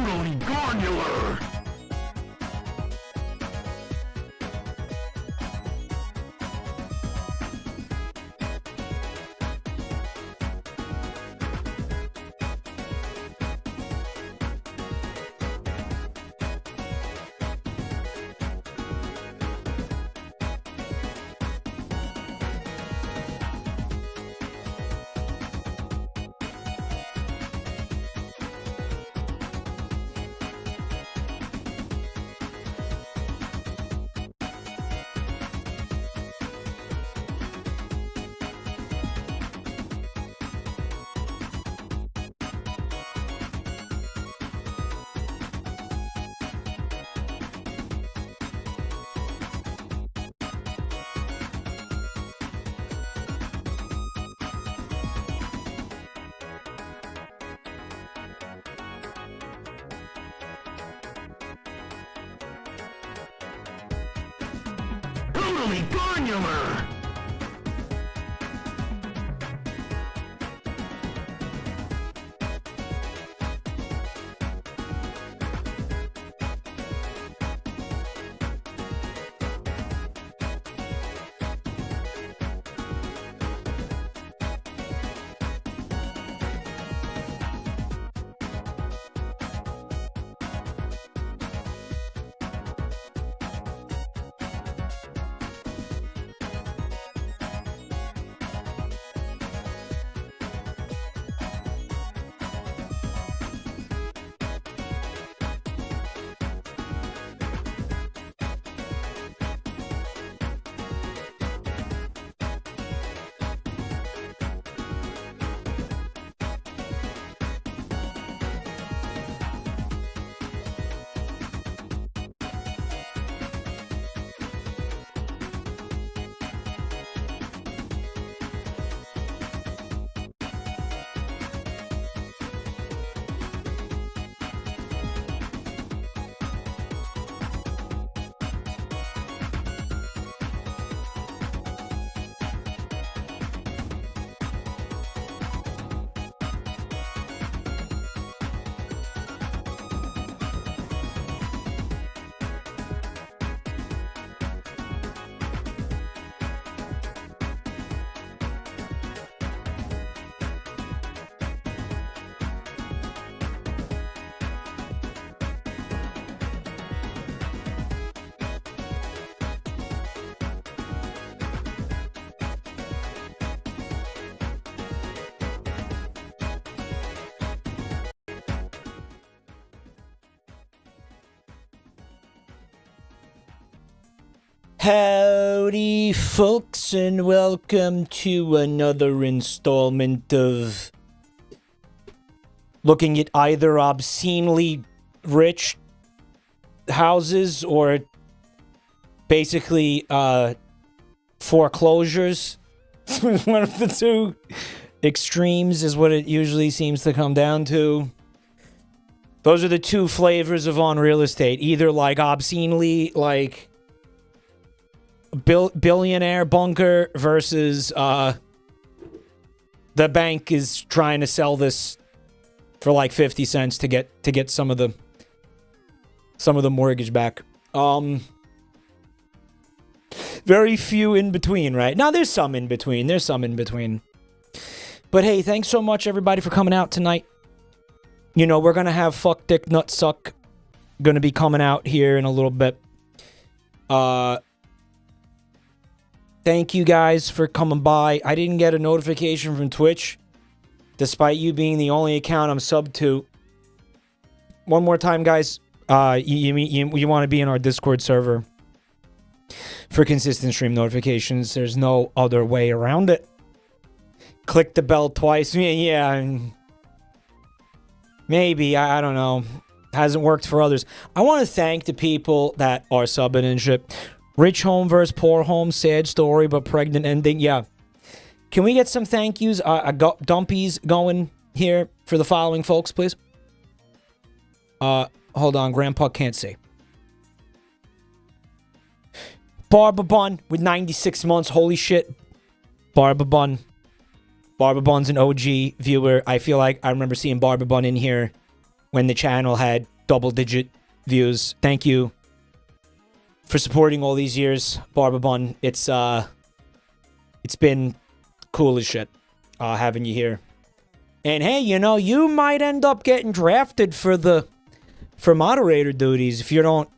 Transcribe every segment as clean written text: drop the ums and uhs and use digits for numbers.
Totally granular. Totally granular. Howdy, folks, and welcome to another installment of looking at either obscenely rich houses or basically foreclosures. One of the two extremes is what it usually seems to come down to. Those are the two flavors of on real estate. Either like obscenely, like billionaire bunker versus the bank is trying to sell this for like 50 cents to get some of the mortgage back. Very few in between, right? Now there's some in between. But hey, thanks so much everybody for coming out tonight. You know, we're gonna have Fuck Dick Nut Suck gonna be coming out here in a little bit. Thank you guys for coming by. I didn't get a notification from Twitch, despite you being the only account I'm subbed to. One more time, guys. You want to be in our Discord server for consistent stream notifications. There's no other way around it. Click the bell twice. Yeah. Maybe. I don't know. Hasn't worked for others. I want to thank the people that are subbing and shit. Rich home versus poor home, sad story, but pregnant ending. Yeah. Can we get some thank yous? Dumpies going here for the following folks, please? Hold on. Grandpa can't see. Barber Bun with 96 months. Holy shit. Barber Bun. Barber Bun's an OG viewer. I feel like I remember seeing Barber Bun in here when the channel had double-digit views. Thank you for supporting all these years, Barber Bun. It's been cool as shit having you here. And hey, you know, you might end up getting drafted for moderator duties if you don't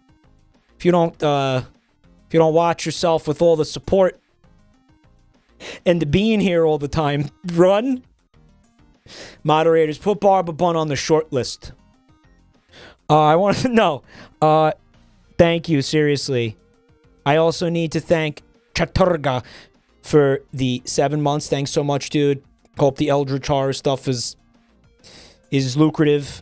watch yourself with all the support and the being here all the time. Run. Moderators, put Barber Bun on the short list. I want to know. Thank you, seriously. I also need to thank Chaturga for the 7 months. Thanks so much, dude. Hope the Eldritch Horror stuff is lucrative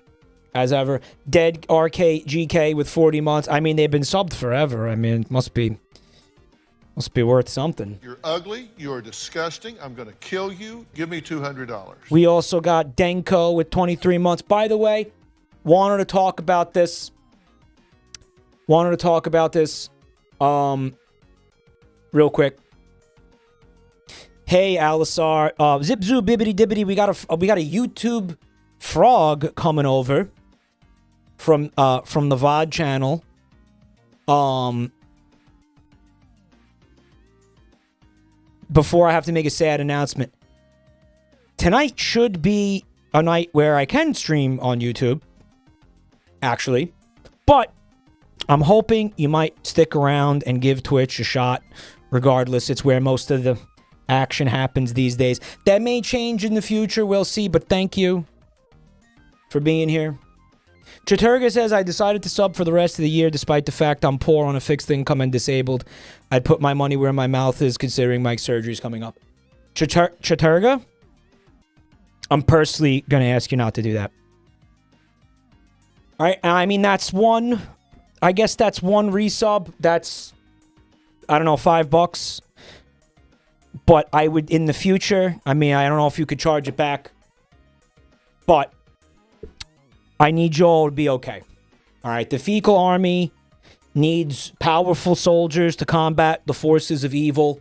as ever. Dead RKGK with 40 months. I mean, they've been subbed forever. I mean, it must be worth something. You're ugly. You're disgusting. I'm going to kill you. Give me $200. We also got Denko with 23 months. By the way, wanted to talk about this. Real quick. Hey, Alisar. Zip zoo bibbity dibbity. We got a YouTube frog coming over from the VOD channel. Before I have to make a sad announcement. Tonight should be a night where I can stream on YouTube. Actually. But I'm hoping you might stick around and give Twitch a shot. Regardless, it's where most of the action happens these days. That may change in the future, we'll see, but thank you for being here. Chaturga says, I decided to sub for the rest of the year despite the fact I'm poor on a fixed income and disabled. I'd put my money where my mouth is considering my surgery's coming up. Chaturga? I'm personally going to ask you not to do that. Alright, I mean, that's one... I guess that's one resub. That's, I don't know, $5. But I would, in the future, I mean, I don't know if you could charge it back. But I need you all to be okay. All right, the fecal army needs powerful soldiers to combat the forces of evil.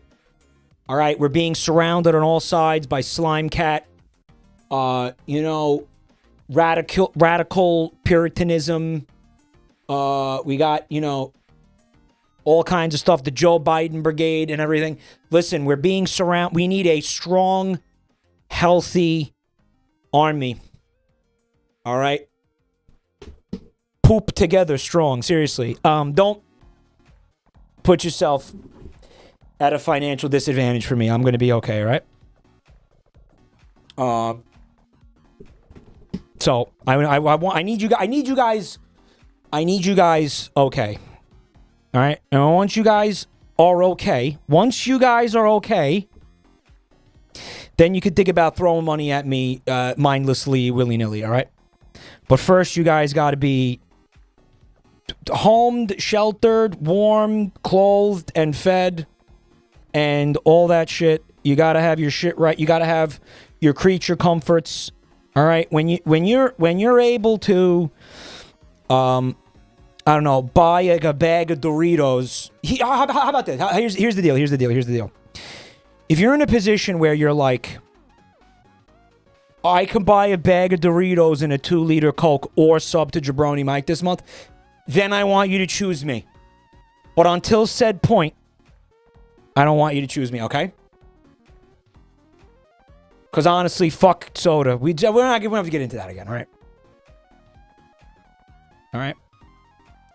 All right, we're being surrounded on all sides by Slime Cat. You know, radical Puritanism. We got, you know, all kinds of stuff, the Joe Biden brigade and everything. Listen, we're being surrounded. We need a strong, healthy army. All right? Poop together strong, seriously. Don't put yourself at a financial disadvantage for me. I'm going to be okay, all right? So, I need you guys okay. All right? And once you guys are okay, then you could think about throwing money at me mindlessly, willy-nilly, all right? But first, you guys got to be homed, sheltered, warm, clothed, and fed, and all that shit. You got to have your shit right. You got to have your creature comforts, all right? When you're able to... I don't know, buy like a bag of Doritos. How about this? Here's the deal. If you're in a position where you're like, I can buy a bag of Doritos and a 2-liter Coke or sub to Jabroni Mike this month, then I want you to choose me. But until said point, I don't want you to choose me, okay? Because honestly, fuck soda. We don't have to get into that again, all right? All right?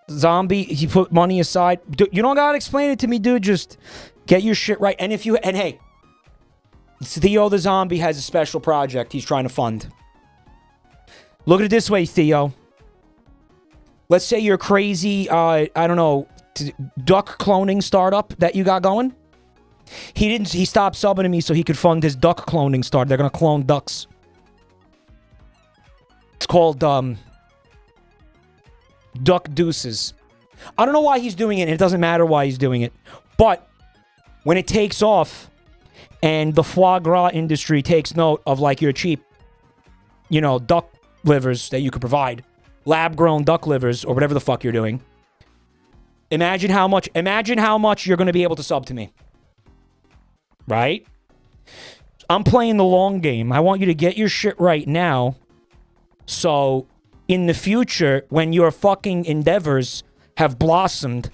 Zombie, he put money aside. Dude, you don't gotta explain it to me, dude. Just get your shit right. And hey, Theo the Zombie has a special project he's trying to fund. Look at it this way, Theo. Let's say you're crazy, I don't know, duck cloning startup that you got going. He stopped subbing to me so he could fund his duck cloning startup. They're gonna clone ducks. It's called, Duck Deuces. I don't know why he's doing it, and it doesn't matter why he's doing it. But when it takes off and the foie gras industry takes note of like your cheap, you know, duck livers that you could provide, lab-grown duck livers or whatever the fuck you're doing, imagine how much you're going to be able to sub to me. Right? I'm playing the long game. I want you to get your shit right now so in the future, when your fucking endeavors have blossomed,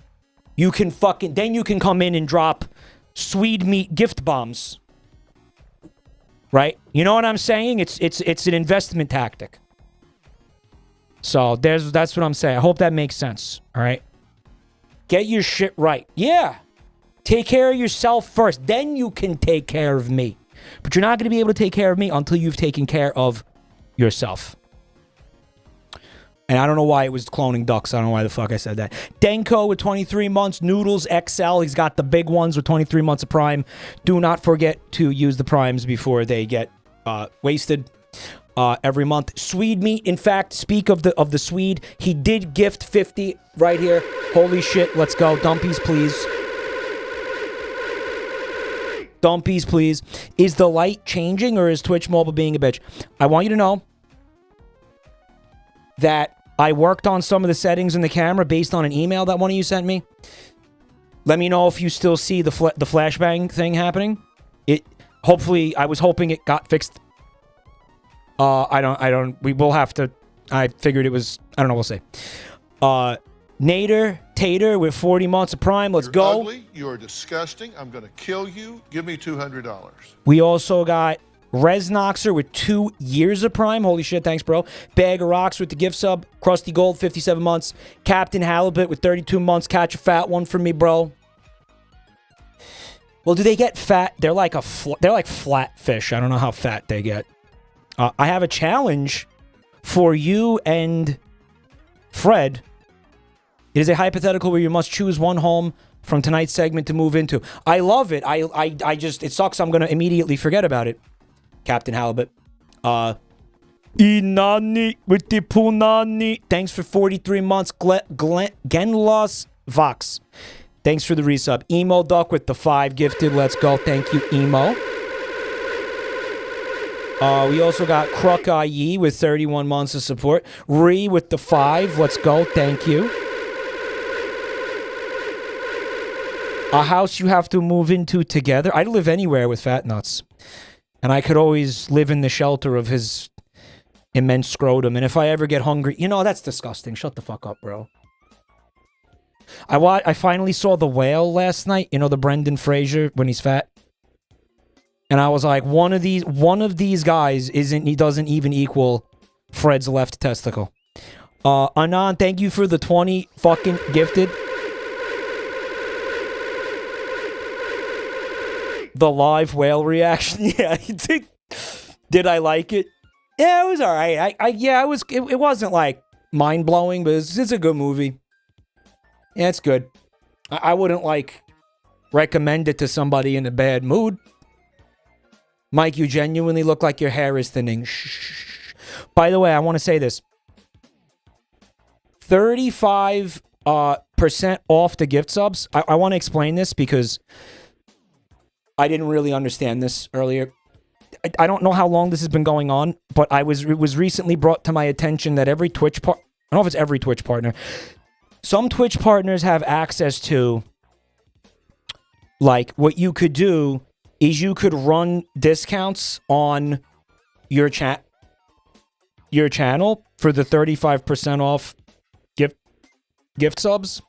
you can come in and drop Swede meat gift bombs. Right? You know what I'm saying? It's an investment tactic. So that's what I'm saying. I hope that makes sense. All right? Get your shit right. Yeah. Take care of yourself first. Then you can take care of me. But you're not going to be able to take care of me until you've taken care of yourself. And I don't know why it was cloning ducks. I don't know why the fuck I said that. Denko with 23 months. Noodles XL. He's got the big ones with 23 months of Prime. Do not forget to use the Primes before they get wasted every month. Swede meat. In fact, speak of the Swede. He did gift 50 right here. Holy shit. Let's go. Dumpies, please. Dumpies, please. Is the light changing or is Twitch Mobile being a bitch? I want you to know that I worked on some of the settings in the camera based on an email that one of you sent me. Let me know if you still see the flashbang thing happening. Hopefully, I was hoping it got fixed. We will have to. I figured it was. I don't know. We'll see. Nader Tater with 40 months of Prime. Let's go. Ugly. You are disgusting. I'm going to kill you. Give me $200. We also got Resnoxer with 2 years of Prime. Holy shit, thanks, bro. Bag of Rocks with the gift sub. Krusty Gold, 57 months. Captain Halibut with 32 months. Catch a fat one for me, bro. Well, do they get fat? They're like flat fish. I don't know how fat they get. I have a challenge for you and Fred. It is a hypothetical where you must choose one home from tonight's segment to move into. I love it. I just, it sucks. I'm going to immediately forget about it. Captain Halibut. Inani with the punani. Thanks for 43 months. Genlos Vox. Thanks for the resub. Emo Duck with the 5 gifted. Let's go. Thank you, Emo. We also got Kruk IE with 31 months of support. Ree with the 5. Let's go. Thank you. A house you have to move into together. I'd live anywhere with Fat Nuts. And I could always live in the shelter of his immense scrotum. And if I ever get hungry... You know, that's disgusting. Shut the fuck up, bro. I finally saw The Whale last night. You know, the Brendan Fraser when he's fat. And I was like, one of these guys doesn't even equal Fred's left testicle. Anon, thank you for the 20 fucking gifted. The live whale reaction. Yeah, did I like it? Yeah, it was all right. It wasn't like mind blowing, but it's a good movie. Yeah, it's good. I wouldn't like recommend it to somebody in a bad mood. Mike, you genuinely look like your hair is thinning. Shh. By the way, I want to say this. 35% off the gift subs. I want to explain this because I didn't really understand this earlier. I don't know how long this has been going on, but it was recently brought to my attention that every Twitch I don't know if it's every Twitch partner. Some Twitch partners have access to, like, what you could do is you could run discounts on your channel for the 35% off gift subs.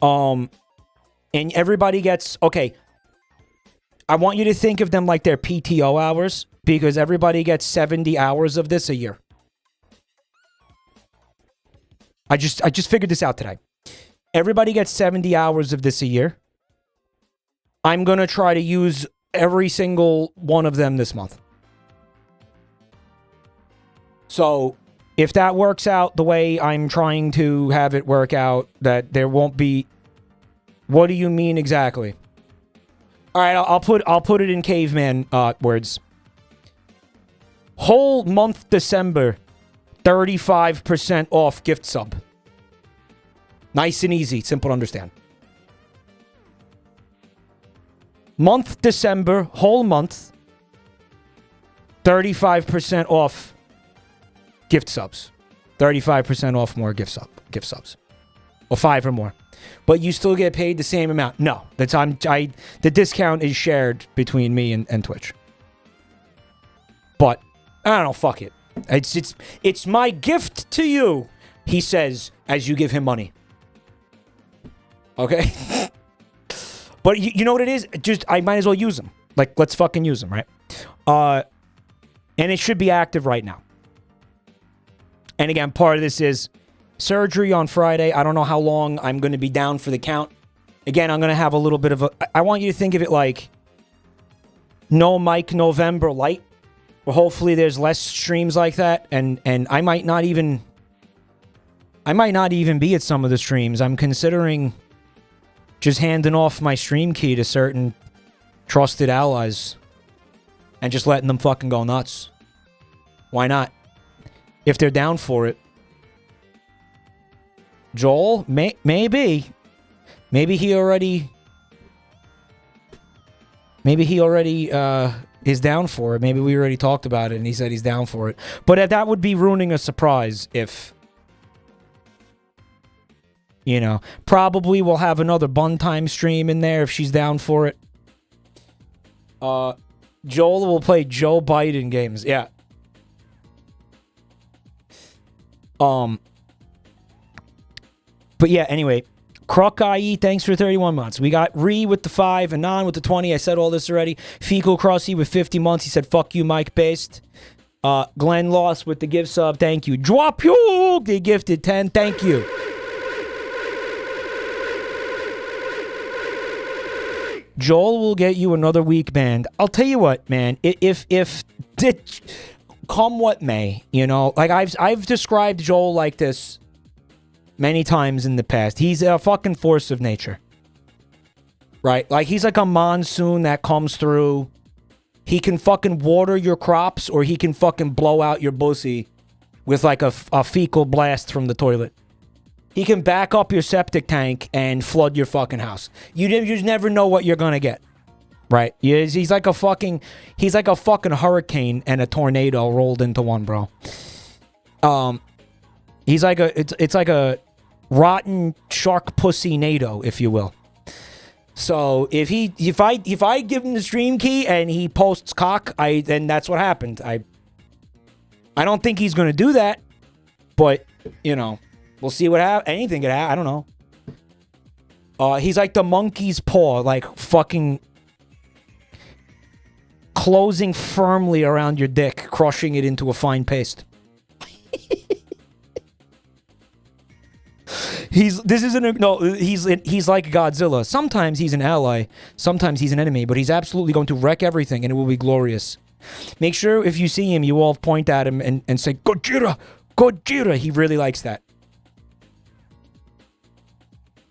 And everybody gets, okay, I want you to think of them like their PTO hours because everybody gets 70 hours of this a year. I just figured this out today. Everybody gets 70 hours of this a year. I'm going to try to use every single one of them this month. So if that works out the way I'm trying to have it work out, that there won't be... What do you mean exactly? All right, I'll put it in caveman words. Whole month December, 35% off gift sub. Nice and easy, simple to understand. Month December, whole month, 35% off gift subs. 35% off more gift subs. Or 5 or more. But you still get paid the same amount. No, the discount is shared between me and Twitch. But, I don't know, fuck it. It's my gift to you, he says as you give him money. Okay? But you know what it is? Just, I might as well use them. Like, let's fucking use them, right? And it should be active right now. And again, part of this is surgery on Friday. I don't know how long I'm going to be down for the count. Again, I'm going to have a little bit of a... I want you to think of it like No Mike November light. Well, hopefully there's less streams like that. And I might not even... be at some of the streams. I'm considering just handing off my stream key to certain trusted allies and just letting them fucking go nuts. Why not? If they're down for it. Joel? Maybe. Maybe he already is down for it. Maybe we already talked about it and he said he's down for it. But that would be ruining a surprise if... You know, probably we'll have another bun time stream in there if she's down for it. Joel will play Joe Biden games. Yeah. But yeah, anyway. Kruk IE, thanks for 31 months. We got Ree with the 5, Anon with the 20. I said all this already. Fecal Crossy with 50 months. He said, fuck you, Mike Based. Glenn Loss with the gift sub. Thank you. Drop you. They gifted 10. Thank you. Joel will get you another week banned. I'll tell you what, man. If come what may, you know, like I've described Joel like this many times in the past. He's a fucking force of nature, right? Like he's like a monsoon that comes through. He can fucking water your crops, or he can fucking blow out your pussy with like a fecal blast from the toilet. He can back up your septic tank and flood your fucking house. You just never know what you're gonna get, right? He's like a fucking hurricane and a tornado rolled into one, bro. He's like it's like a rotten shark pussy NATO, if you will. So if I give him the stream key and he posts cock, then that's what happened. I don't think he's gonna do that, but you know. We'll see what happens. Anything could happen. I don't know. He's like the monkey's paw, like fucking closing firmly around your dick, crushing it into a fine paste. He's like Godzilla. Sometimes he's an ally, sometimes he's an enemy, but he's absolutely going to wreck everything, and it will be glorious. Make sure if you see him, you all point at him and say, Gojira! Gojira! He really likes that.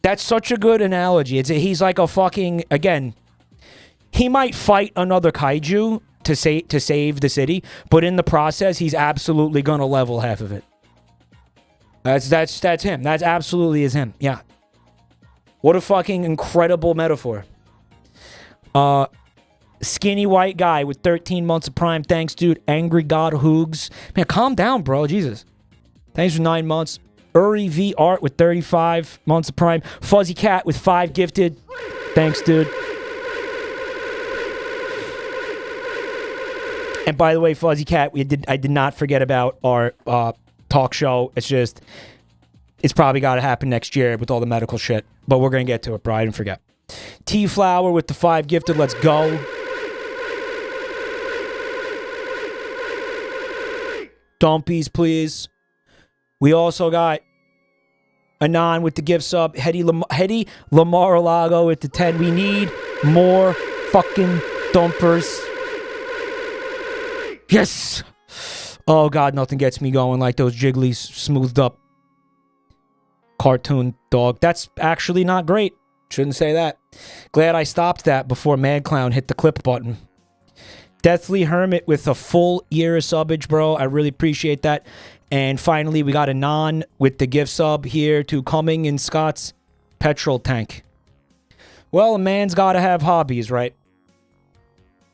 That's such a good analogy. He's like a fucking... Again, he might fight another kaiju to save the city, but in the process, he's absolutely gonna level half of it. That's him. That absolutely is him. Yeah. What a fucking incredible metaphor. Skinny white guy with 13 months of prime. Thanks, dude. Angry God Hoogs. Man, calm down, bro. Jesus. Thanks for 9 months. Uri V Art with 35 months of prime. Fuzzy Cat with 5 gifted. Thanks, dude. And by the way, Fuzzy Cat, I did not forget about our talk show. It's probably got to happen next year with all the medical shit. But we're going to get to it, bro. I didn't forget. T-Flower with the 5 gifted. Let's go. Dumpies, please. We also got Anon with the gift sub. Hedy Lamar-a-Lago with the 10. We need more fucking dumpers. Yes! Oh, God, nothing gets me going like those Jiggly's smoothed up cartoon dog. That's actually not great. Shouldn't say that. Glad I stopped that before Mad Clown hit the clip button. Deathly Hermit with a full year of subbage, bro. I really appreciate that. And finally, we got Anon with the gift sub here to Cumming in Scott's petrol tank. Well, a man's got to have hobbies, right?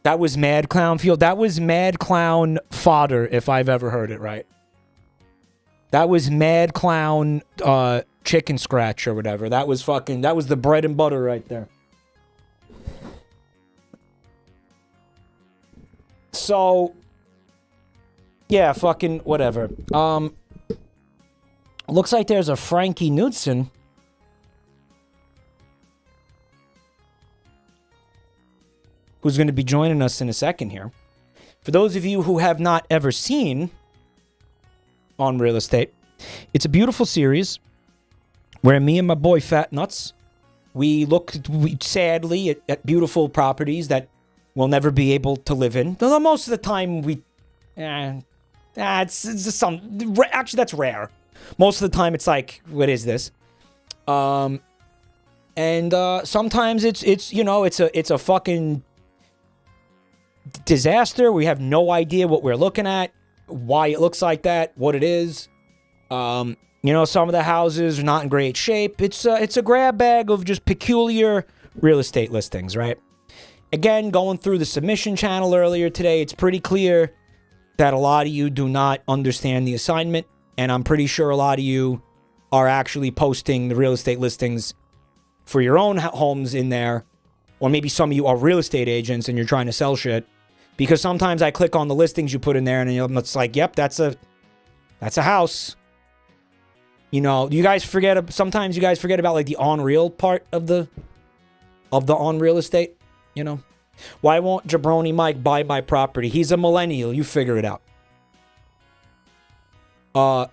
That was Mad Clown Field. That was Mad Clown fodder, if I've ever heard it right. That was Mad Clown chicken scratch or whatever. That was the bread and butter right there. So, Yeah, fucking whatever. Looks like there's a Frankie Knudsen. Who's going to be joining us in a second here. For those of you who have not ever seen On Real Estate, it's a beautiful series where me and my boy Fat Nuts, we look sadly at beautiful properties that we'll never be able to live in. Though most of the time it's just some, actually that's rare. Most of the time it's like, what is this? And sometimes it's you know, it's a fucking disaster. We have no idea what we're looking at, why it looks like that, what it is. You know, some of the houses are not in great shape. It's a grab bag of just peculiar real estate listings, right? Again, going through the submission channel earlier today, it's pretty clear that a lot of you do not understand the assignment, and I'm pretty sure a lot of you are actually posting the real estate listings for your own homes in there, or maybe some of you are real estate agents and you're trying to sell shit. Because sometimes I click on the listings you put in there and it's like, yep, that's a house. You know, sometimes you guys forget about like the on real part of the on real estate, you know. Why won't Jabronimike buy my property? He's a millennial, you figure it out. I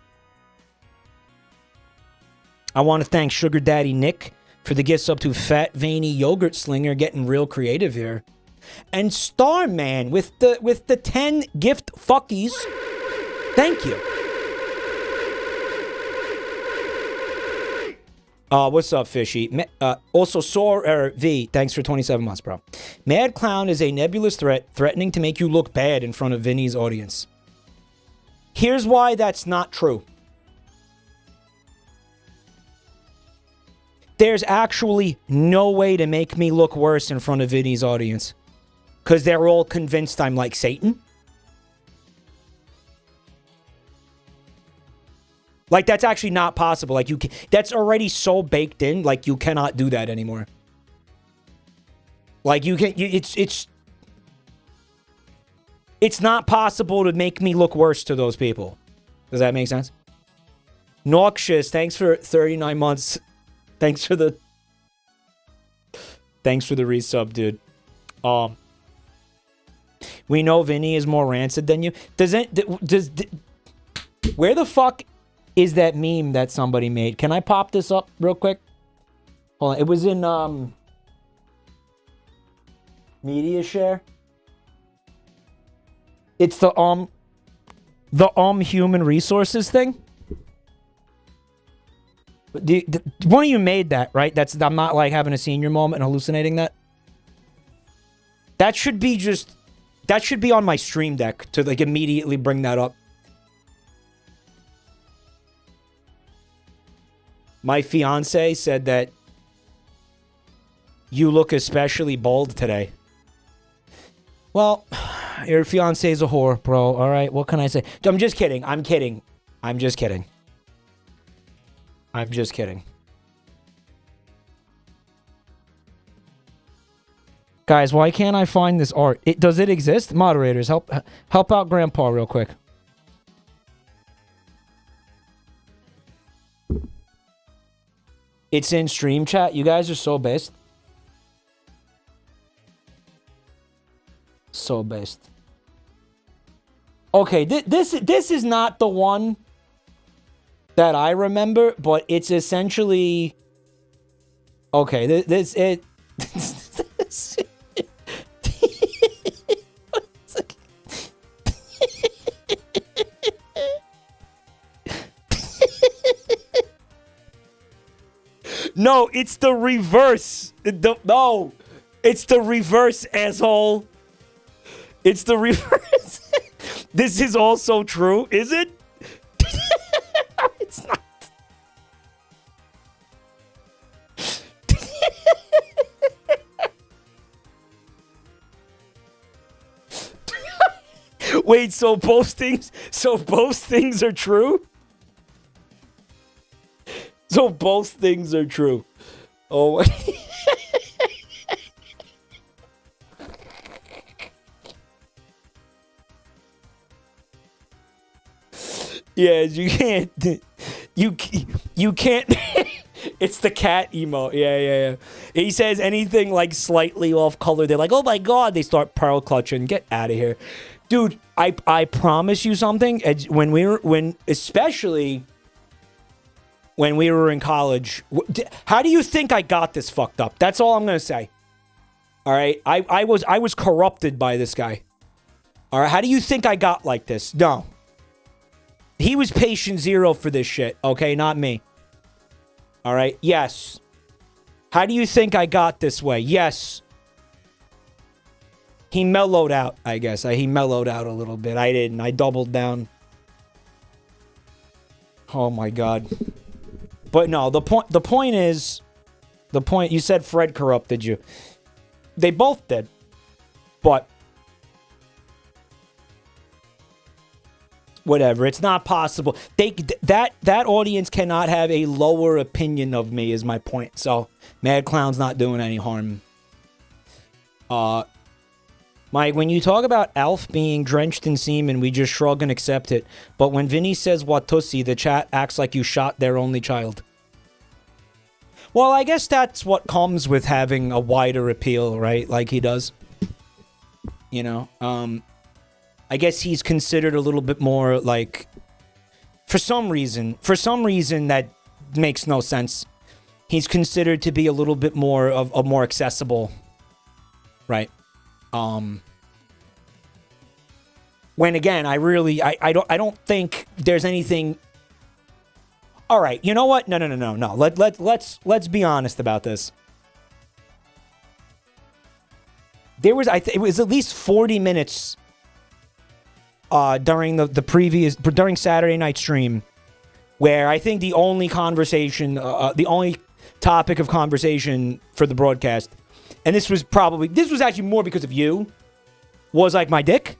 want to thank Sugar Daddy Nick for the gifts up to Fat Veiny Yogurt Slinger, getting real creative here. And Starman with the 10 gift fuckies. Thank you. What's up, Fishy? Also, V, thanks for 27 months, bro. Mad Clown is a nebulous threat threatening to make you look bad in front of Vinny's audience. Here's why that's not true. There's actually no way to make me look worse in front of Vinny's audience. Because they're all convinced I'm like Satan. Like, that's actually not possible. Like, that's already so baked in. Like, you cannot do that anymore. Like, it's not possible to make me look worse to those people. Does that make sense? Noxious, thanks for 39 months. Thanks for the resub, dude. We know Vinny is more rancid than you. Where the fuck is that meme that somebody made? Can I pop this up real quick? Hold on. It was in media share. It's the human resources thing. One of you made that, right? I'm not like having a senior moment and hallucinating that. That should be on my stream deck to like immediately bring that up. My fiance said that you look especially bold today. Well, your fiance is a whore, bro. All right, what can I say? I'm just kidding. I'm just kidding. Guys, why can't I find this art? Does it exist? Moderators, help out Grandpa real quick. It's in stream chat. You guys are so based. So based. Okay, this is not the one that I remember, but it's essentially okay. No, it's the reverse. No, it's the reverse, asshole. It's the reverse. This is also true, is it? It's not. Wait, so both things are true? So both things are true. Oh. Yeah, you can't. You can't. It's the cat emo. Yeah. He says anything like slightly off color, they're like, oh my god, they start pearl clutching. Get out of here. Dude, I promise you something. Especially when we were in college. How do you think I got this fucked up? That's all I'm gonna say. All right, I was corrupted by this guy. All right, how do you think I got like this? No. He was patient zero for this shit, okay? Not me. All right? Yes. How do you think I got this way? Yes. He mellowed out, I guess. He mellowed out a little bit. I didn't. I doubled down. Oh, my God. But no, the point is... You said Fred corrupted you. They both did. But... whatever, it's not possible. That audience cannot have a lower opinion of me is my point. So Mad Clown's not doing any harm. Mike, when you talk about Alf being drenched in semen, we just shrug and accept it. But when Vinny says Watusi, the chat acts like you shot their only child. Well, I guess that's what comes with having a wider appeal, right? Like he does. You know, I guess he's considered a little bit more like, for some reason that makes no sense. He's considered to be a little bit more of a more accessible, right? When again, I don't think there's anything. All right, you know what? No. Let's be honest about this. There was it was at least 40 minutes. During Saturday night stream, where I think the only conversation, the only topic of conversation for the broadcast, and this was actually more because of you, was like my dick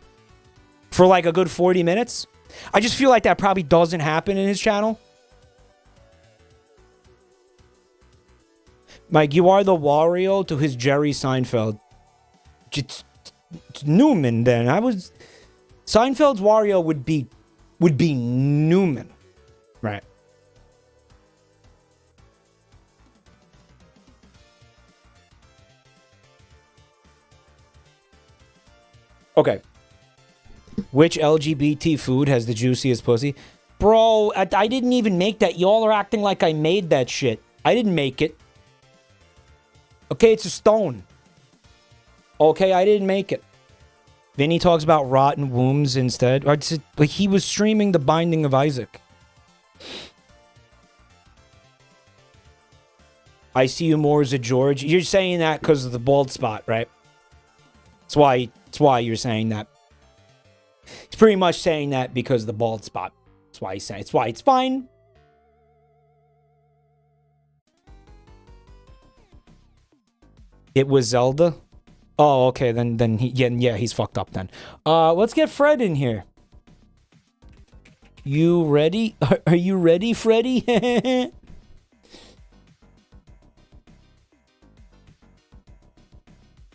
for like a good 40 minutes. I just feel like that probably doesn't happen in his channel. Mike, you are the Wario to his Jerry Seinfeld. It's Newman then. Seinfeld's Wario would be Newman. Right. Okay. Which LGBT food has the juiciest pussy? Bro, I didn't even make that. Y'all are acting like I made that shit. I didn't make it. Okay, it's a stone. Okay, I didn't make it. Vinny talks about rotten wombs instead. Like he was streaming The Binding of Isaac. I see you more as a George. You're saying that because of the bald spot, right? That's why you're saying that. He's pretty much saying that because of the bald spot. That's why he's saying. It's why it's fine. It was Zelda. Oh, okay, then he's fucked up then. Let's get Fred in here. You ready? Are you ready, Freddy?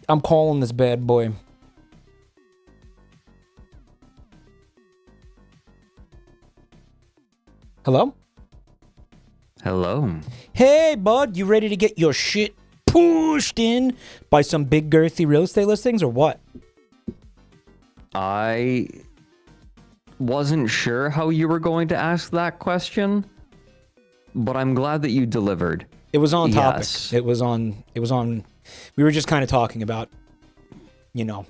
I'm calling this bad boy. Hello? Hello. Hey, bud, you ready to get your shit pushed in by some big girthy real estate listings or what? I wasn't sure how you were going to ask that question, but I'm glad that you delivered. It was on topic. Yes. It was on we were just kind of talking about, you know,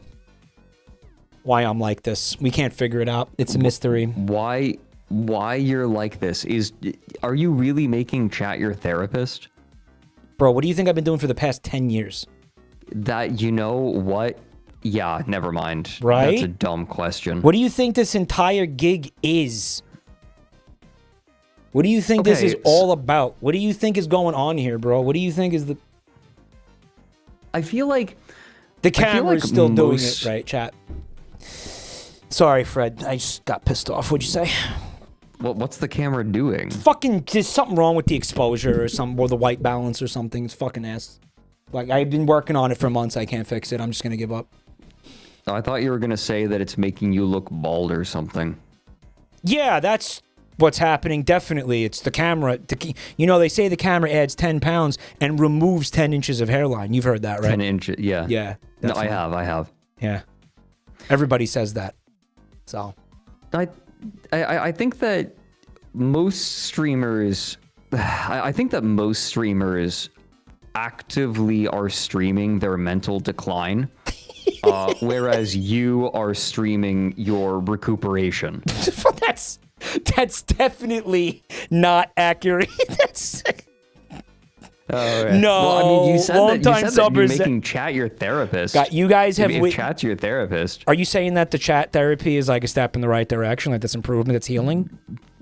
why I'm like this. We can't figure it out. It's a mystery. Why you're like this are you really making chat your therapist? Bro, what do you think I've been doing for the past 10 years? That, you know what? Yeah, never mind. Right? That's a dumb question. What do you think this entire gig is? What do you think this is all about? What do you think is going on here, bro? What do you think is the... I feel like... The camera's still doing it, right, chat? Sorry, Fred. I just got pissed off. What'd you say? What's the camera doing? Fucking, there's something wrong with the exposure or something, or the white balance or something. It's fucking ass. Like, I've been working on it for months. I can't fix it. I'm just gonna give up. Oh, I thought you were gonna say that it's making you look bald or something. Yeah, that's what's happening, definitely, it's the camera. You know, they say the camera adds 10 pounds and removes 10 inches of hairline. You've heard that, right? 10 inches, yeah. Yeah. No, I have. Yeah. Everybody says that. So. I think that most streamers... I think that most streamers actively are streaming their mental decline, whereas you are streaming your recuperation. That's definitely not accurate. That's... Okay. No, well, I mean, you said that you're subbers making chat your therapist. You guys have... If chat's your therapist. Are you saying that the chat therapy is like a step in the right direction, like that's improvement, it's healing?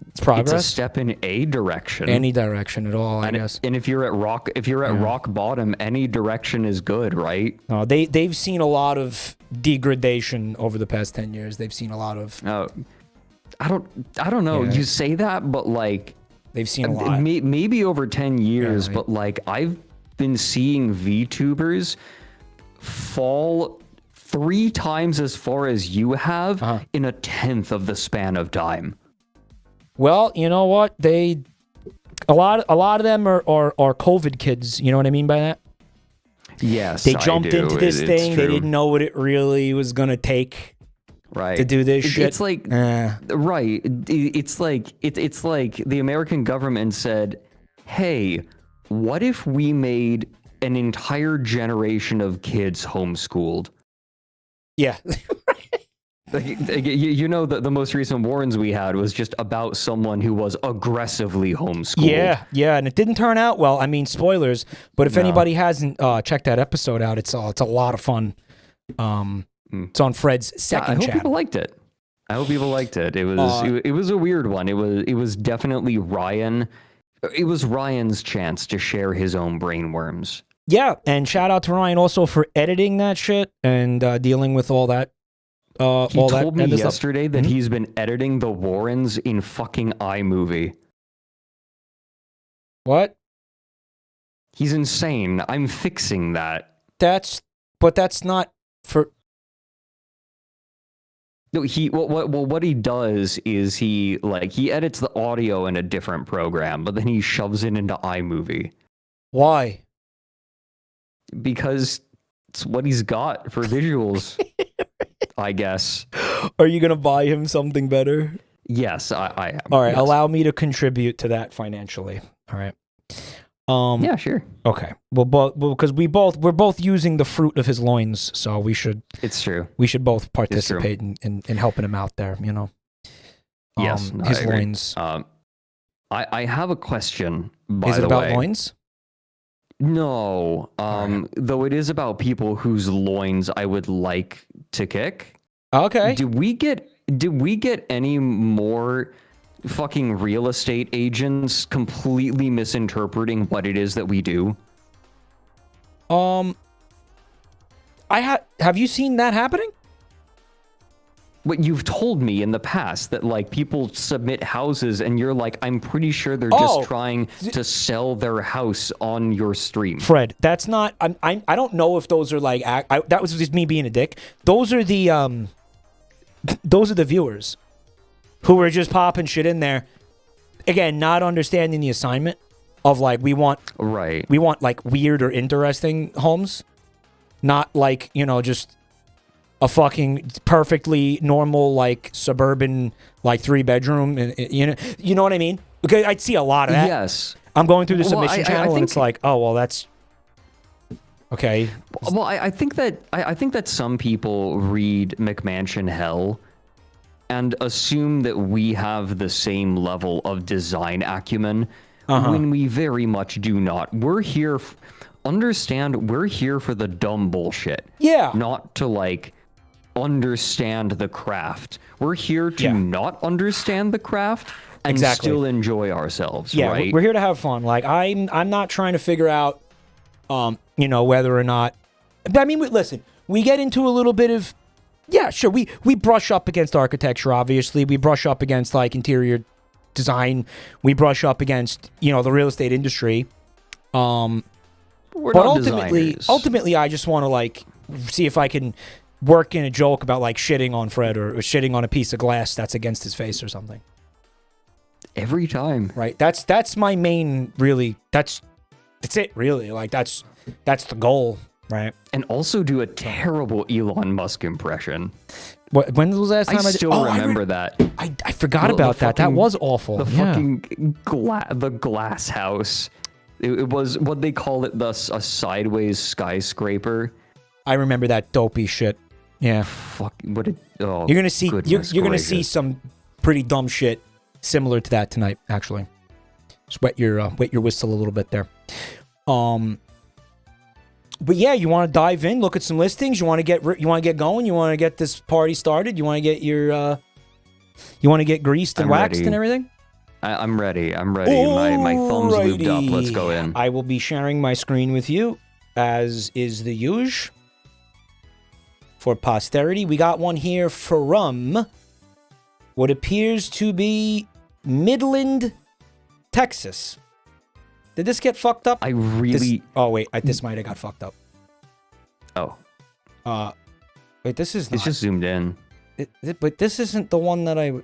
It's progress? It's a step in a direction. Any direction at all, I guess. And if you're at rock bottom, any direction is good, right? No, they've seen a lot of degradation over the past 10 years. They've seen a lot of... I don't know. Yeah. You say that, but like... They've seen a lot. Maybe over 10 years, right. but like I've been seeing VTubers fall 3 times as far as you have in a 10th of the span of time. Well, you know what? A lot of them are COVID kids. You know what I mean by that? Yes, they jumped into this thing. True. They didn't know what it really was gonna take. Right. To do this shit. It's like right. It's like the American government said, "Hey, what if we made an entire generation of kids homeschooled?" Yeah. You know, the most recent warrants we had was just about someone who was aggressively homeschooled. Yeah, and it didn't turn out well. I mean, spoilers. But if anybody hasn't checked that episode out, it's a lot of fun. It's on Fred's second I hope channel. people liked it. It was a weird one. It was definitely Ryan. It was Ryan's chance to share his own brainworms. Yeah, and shout out to Ryan also for editing that shit and dealing with all that. He told me yesterday that he's been editing the Warrens in fucking iMovie. What? He's insane. I'm fixing that. That's not for... No, what he does is he edits the audio in a different program, but then he shoves it into iMovie. Why? Because it's what he's got for visuals, I guess. Are you gonna buy him something better? Yes, I am. All right, yes. allow me to contribute to that financially. All right. Yeah, sure. Okay. Well, because we're both using the fruit of his loins, so we should. It's true. We should both participate in helping him out there. You know. Yes, his loins. I have a question. By is it the about way. loins? No. Though it is about people whose loins I would like to kick. Okay. Did we get any more fucking real estate agents completely misinterpreting what it is that we do? Have you seen that happening? But you've told me in the past that like people submit houses and you're like, I'm pretty sure they're just trying to sell their house on your stream. Fred, that's not. I don't know if those are like. That was just me being a dick. Those are the viewers who are just popping shit in there. Again, not understanding the assignment of like we want like weird or interesting homes, not like just a fucking perfectly normal like suburban like 3-bedroom and you know what I mean? Because I see a lot of that. Yes. I'm going through the submission channel and it's like, oh well, that's okay. Well, I think that some people read McMansion Hell and assume that we have the same level of design acumen when we very much do not. We're here. Understand? We're here for the dumb bullshit. Yeah. Not to like understand the craft. We're here to not understand the craft and still enjoy ourselves. Yeah, right? We're here to have fun. Like I'm not trying to figure out, whether or not. I mean, listen, we get into a little bit of, sure. We brush up against architecture. Obviously, we brush up against like interior design. We brush up against the real estate industry. We're but not ultimately, I just want to like see if I can work in a joke about like shitting on Fred or shitting on a piece of glass that's against his face or something. Every time. Right. That's my main, really. That's it, really. Like, that's the goal, right? And also do a terrible Elon Musk impression. When was the last time I still remember that. I forgot about that. That was awful. The fucking the glass house. It was what they call it, a sideways skyscraper. I remember that dopey shit. Yeah. Fuck. What did? Oh, you're gonna see. You're gonna see gracious. some pretty dumb shit similar to that tonight. Actually, just wet your whistle a little bit there. But yeah, you want to dive in, look at some listings. You want to get going. You want to get this party started. You want to get your you want to get greased and waxed and everything. I'm ready. My thumb's lubed up. Let's go in. I will be sharing my screen with you, as is the usual. For posterity, we got one here from what appears to be Midland, Texas. Did this get fucked up? This might have got fucked up. Oh. Wait, this is. It's just zoomed in. But this isn't the one that I.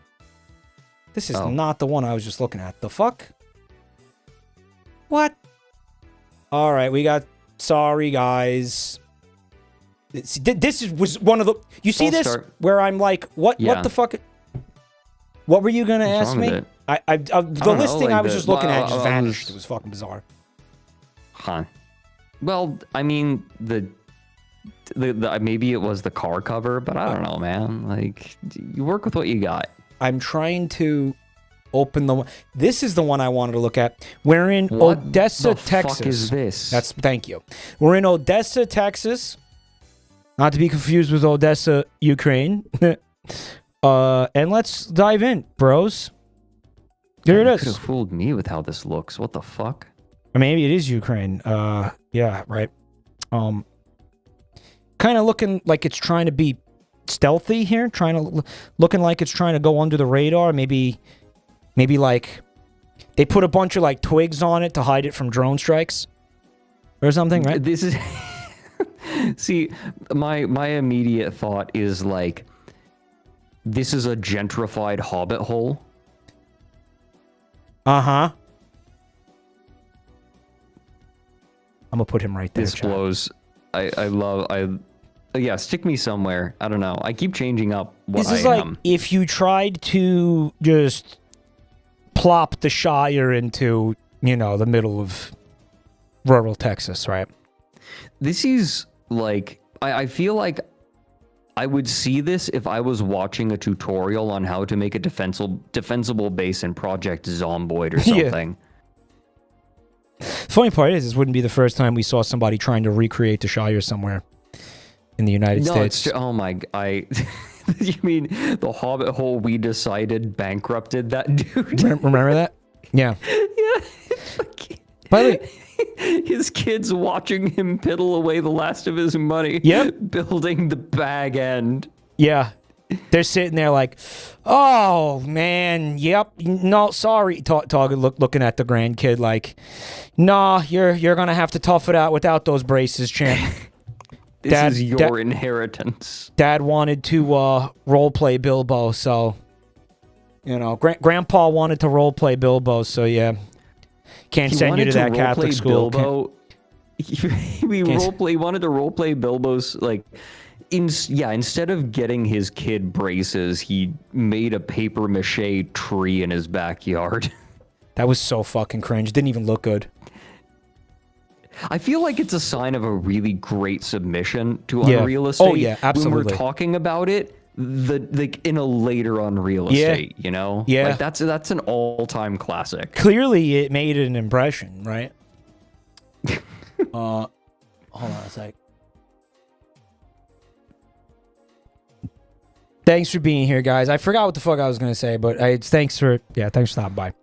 This is not the one I was just looking at. The fuck? What? All right, we got. Sorry, guys. Was one of the. You see this where I'm like, what? Yeah. What the fuck? What were you gonna ask me? The listing I was just looking at just vanished. It was fucking bizarre. Huh. Well, I mean, the maybe it was the car cover, but I don't know, man. Like, you work with what you got. I'm trying to open the one. This is the one I wanted to look at. We're in Odessa, Texas. What the fuck is this? Thank you. We're in Odessa, Texas. Not to be confused with Odessa, Ukraine. And let's dive in, bros. Here it is. Could have fooled me with how this looks. What the fuck? Or maybe it is Ukraine. Yeah, right. Kind of looking like it's trying to be stealthy here. Looking like it's trying to go under the radar. Maybe like they put a bunch of like twigs on it to hide it from drone strikes or something, right? This is. See, my immediate thought is like, this is a gentrified hobbit hole. Uh-huh. I'm gonna put him right there. This blows. Yeah, stick me somewhere. I don't know. I keep changing up what this is like if you tried to just plop the Shire into, the middle of rural Texas, right? This is like, I feel like I would see this if I was watching a tutorial on how to make a defensible base in Project Zomboid or something. The funny part is, this wouldn't be the first time we saw somebody trying to recreate the Shire somewhere in the United States. Oh my, you mean the hobbit hole we decided bankrupted that dude? Remember that? Yeah. Yeah. By the way, his kids watching him piddle away the last of his money. Yep. Building the bag end. Yeah. They're sitting there like, oh, man, yep, no, sorry. Looking at the grandkid like, nah, you're going to have to tough it out without those braces, champ. This is your inheritance. Dad wanted to role play Bilbo, so, Grandpa wanted to role play Bilbo, so yeah. Can't send you to that Catholic school. Bilbo. He wanted to role play Bilbo's like. Instead of getting his kid braces, he made a paper mache tree in his backyard. That was so fucking cringe. Didn't even look good. I feel like it's a sign of a really great submission to Unreal Estate. Oh yeah, absolutely. When we're talking about it, in a later Unreal Estate, Yeah. Like that's an all-time classic. Clearly, it made an impression, right? Hold on a sec. Thanks for being here, guys. I forgot what the fuck I was gonna say, but thanks for stopping by.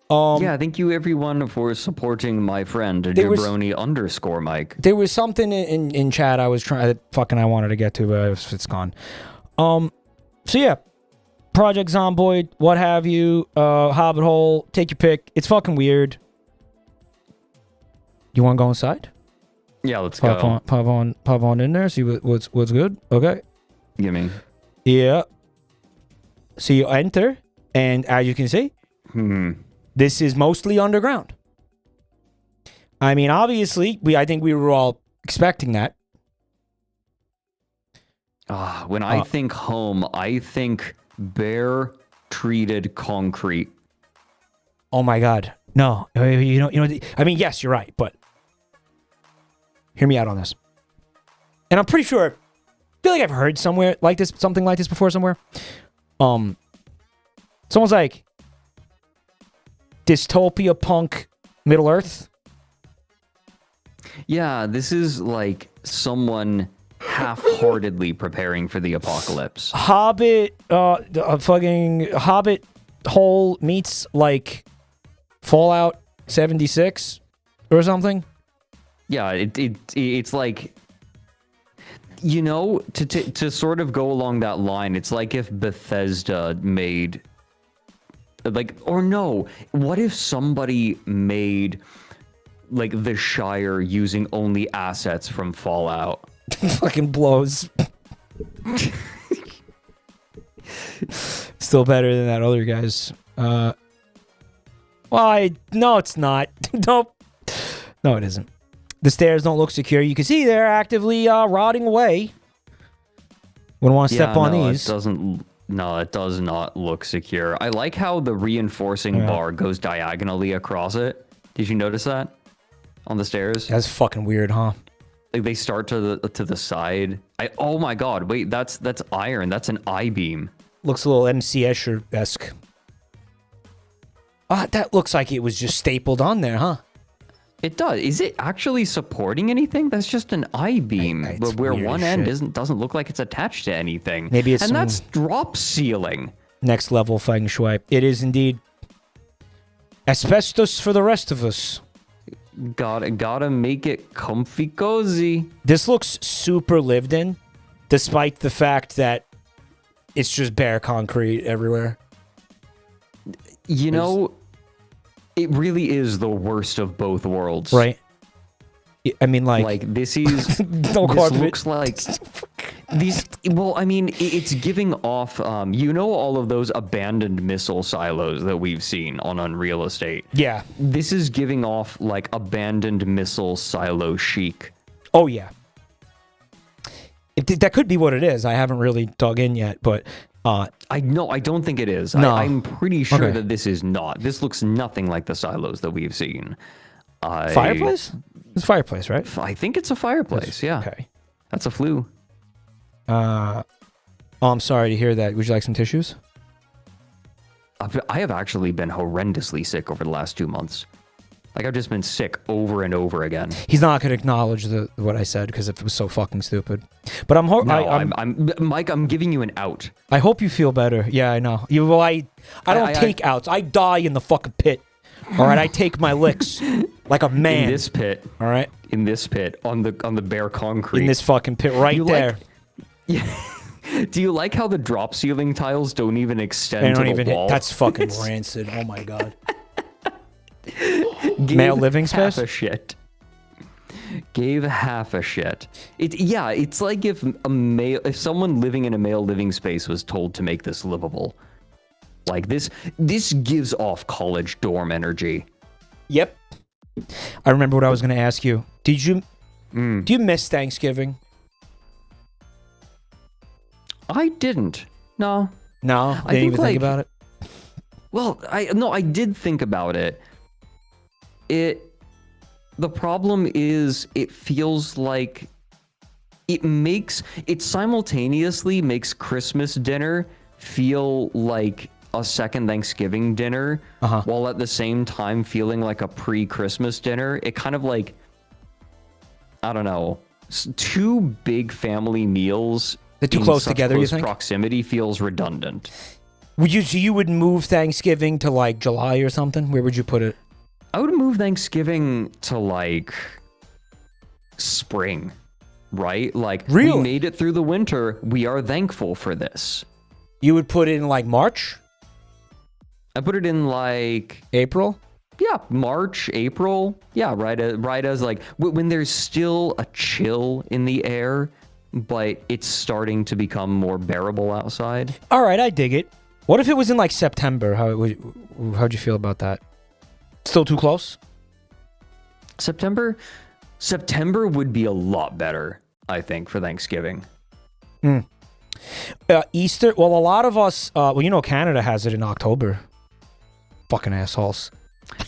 Thank you everyone for supporting my friend Jabroni_Mike. There was something in chat I was I wanted to get to, but it's gone. So yeah, Project Zomboid, what have you, Hobbit Hole, take your pick. It's fucking weird. You want to go inside? Yeah, let's go. Pop on in there. See what's good. Okay. Gimme. Yeah. So you enter, and as you can see, This is mostly underground. I mean, obviously, I think we were all expecting that. When I think home, I think bare treated concrete. Oh my God. No, you know, I mean, yes, you're right, but hear me out on this. And I'm pretty sure, I feel like I've heard something like this before somewhere. Someone's like, dystopia punk Middle Earth. Yeah, this is like someone half-heartedly preparing for the apocalypse. Hobbit, fucking Hobbit hole meets like Fallout 76 or something. Yeah, it's like, you know, to sort of go along that line, it's like if Bethesda made, like, or no, what if somebody made like the Shire using only assets from Fallout? Fucking blows. Still better than that other guy's. No, it's not. Nope. No, it isn't. The stairs don't look secure. You can see they're actively rotting away. Wouldn't want to step on these. It does not look secure. I like how the reinforcing bar goes diagonally across it. Did you notice that on the stairs? That's fucking weird, huh? Like they start to the side. Oh my God! Wait, that's iron. That's an I-beam. Looks a little MC Escher-esque. That looks like it was just stapled on there, huh? It does. Is it actually supporting anything? That's just an I-beam, but where one end doesn't look like it's attached to anything. Maybe it's that's drop ceiling. Next level feng shui. It is indeed. Asbestos for the rest of us. Gotta make it comfy cozy. This looks super lived in, despite the fact that it's just bare concrete everywhere. You know, it really is the worst of both worlds. Right. I mean, like this is this looks like these. Well, I mean, it's giving off. You know, all of those abandoned missile silos that we've seen on Unreal Estate. Yeah. This is giving off like abandoned missile silo chic. Oh yeah. That could be what it is. I haven't really dug in yet, but I don't think it is. No. I'm pretty sure that this is not. This looks nothing like the silos that we've seen. Fireplace? It's a fireplace, right? I think it's a fireplace. Yeah. Okay. That's a flue. I'm sorry to hear that. Would you like some tissues? I have actually been horrendously sick over the last 2 months. Like, I've just been sick over and over again. He's not going to acknowledge what I said because it was so fucking stupid. But Mike, I'm giving you an out. I hope you feel better. Yeah, I know. I don't take outs. I die in the fucking pit. All right, I take my licks like a man. In this pit. All right. In this pit on the bare concrete. In this fucking pit right there. Do you like how the drop ceiling tiles don't even extend to the wall? That's fucking rancid. Oh my God. Male living space? Half a shit. Gave half a shit. It's like if someone living in a male living space was told to make this livable. Like this gives off college dorm energy. Yep. I remember what I was going to ask you. Do you miss Thanksgiving? I didn't. No. No? I didn't even think about it? Well, I did think about it. The problem is it feels like it simultaneously makes Christmas dinner feel like a second Thanksgiving dinner, while at the same time feeling like a pre-Christmas dinner. It kind of like, I don't know, two big family meals. They're too close together, you think? Proximity feels redundant. You would move Thanksgiving to like July or something? Where would you put it? I would move Thanksgiving to like spring, right? Like, really? We made it through the winter. We are thankful for this. You would put it in like March? I put it in like April? Yeah, March, April. Yeah, right as like when there's still a chill in the air, but it's starting to become more bearable outside. All right, I dig it. What if it was in like September? How'd you feel about that? Still too close? September would be a lot better, I think, for Thanksgiving. Easter. Well, a lot of us. Canada has it in October. Fucking assholes.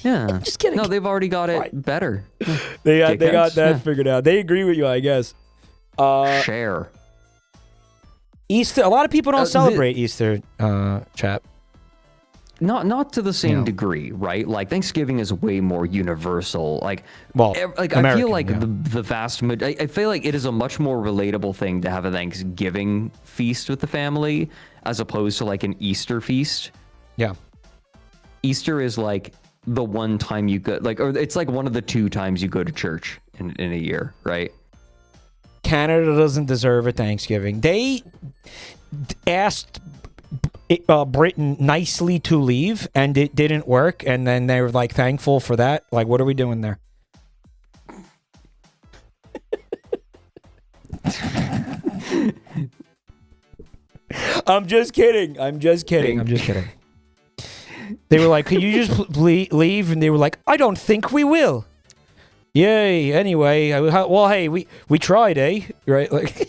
Yeah. Just kidding. No, they've already got it better. They got that figured out. They agree with you, I guess. Share. Easter. A lot of people don't celebrate Easter, chap. Not to the same degree, right? Like Thanksgiving is way more universal. I feel like the vast I feel like it is a much more relatable thing to have a Thanksgiving feast with the family as opposed to like an Easter feast. Yeah. Easter is like the one time you go, or it's like one of the 2 times you go to church in a year, right? Canada doesn't deserve a Thanksgiving. They asked Britain nicely to leave, and it didn't work, and then they were like thankful for that. Like, what are we doing there? I'm just kidding. They were like, "Can you just leave?" And they were like, "I don't think we will." Yay! Anyway, well, hey, we tried, eh? Right? Like,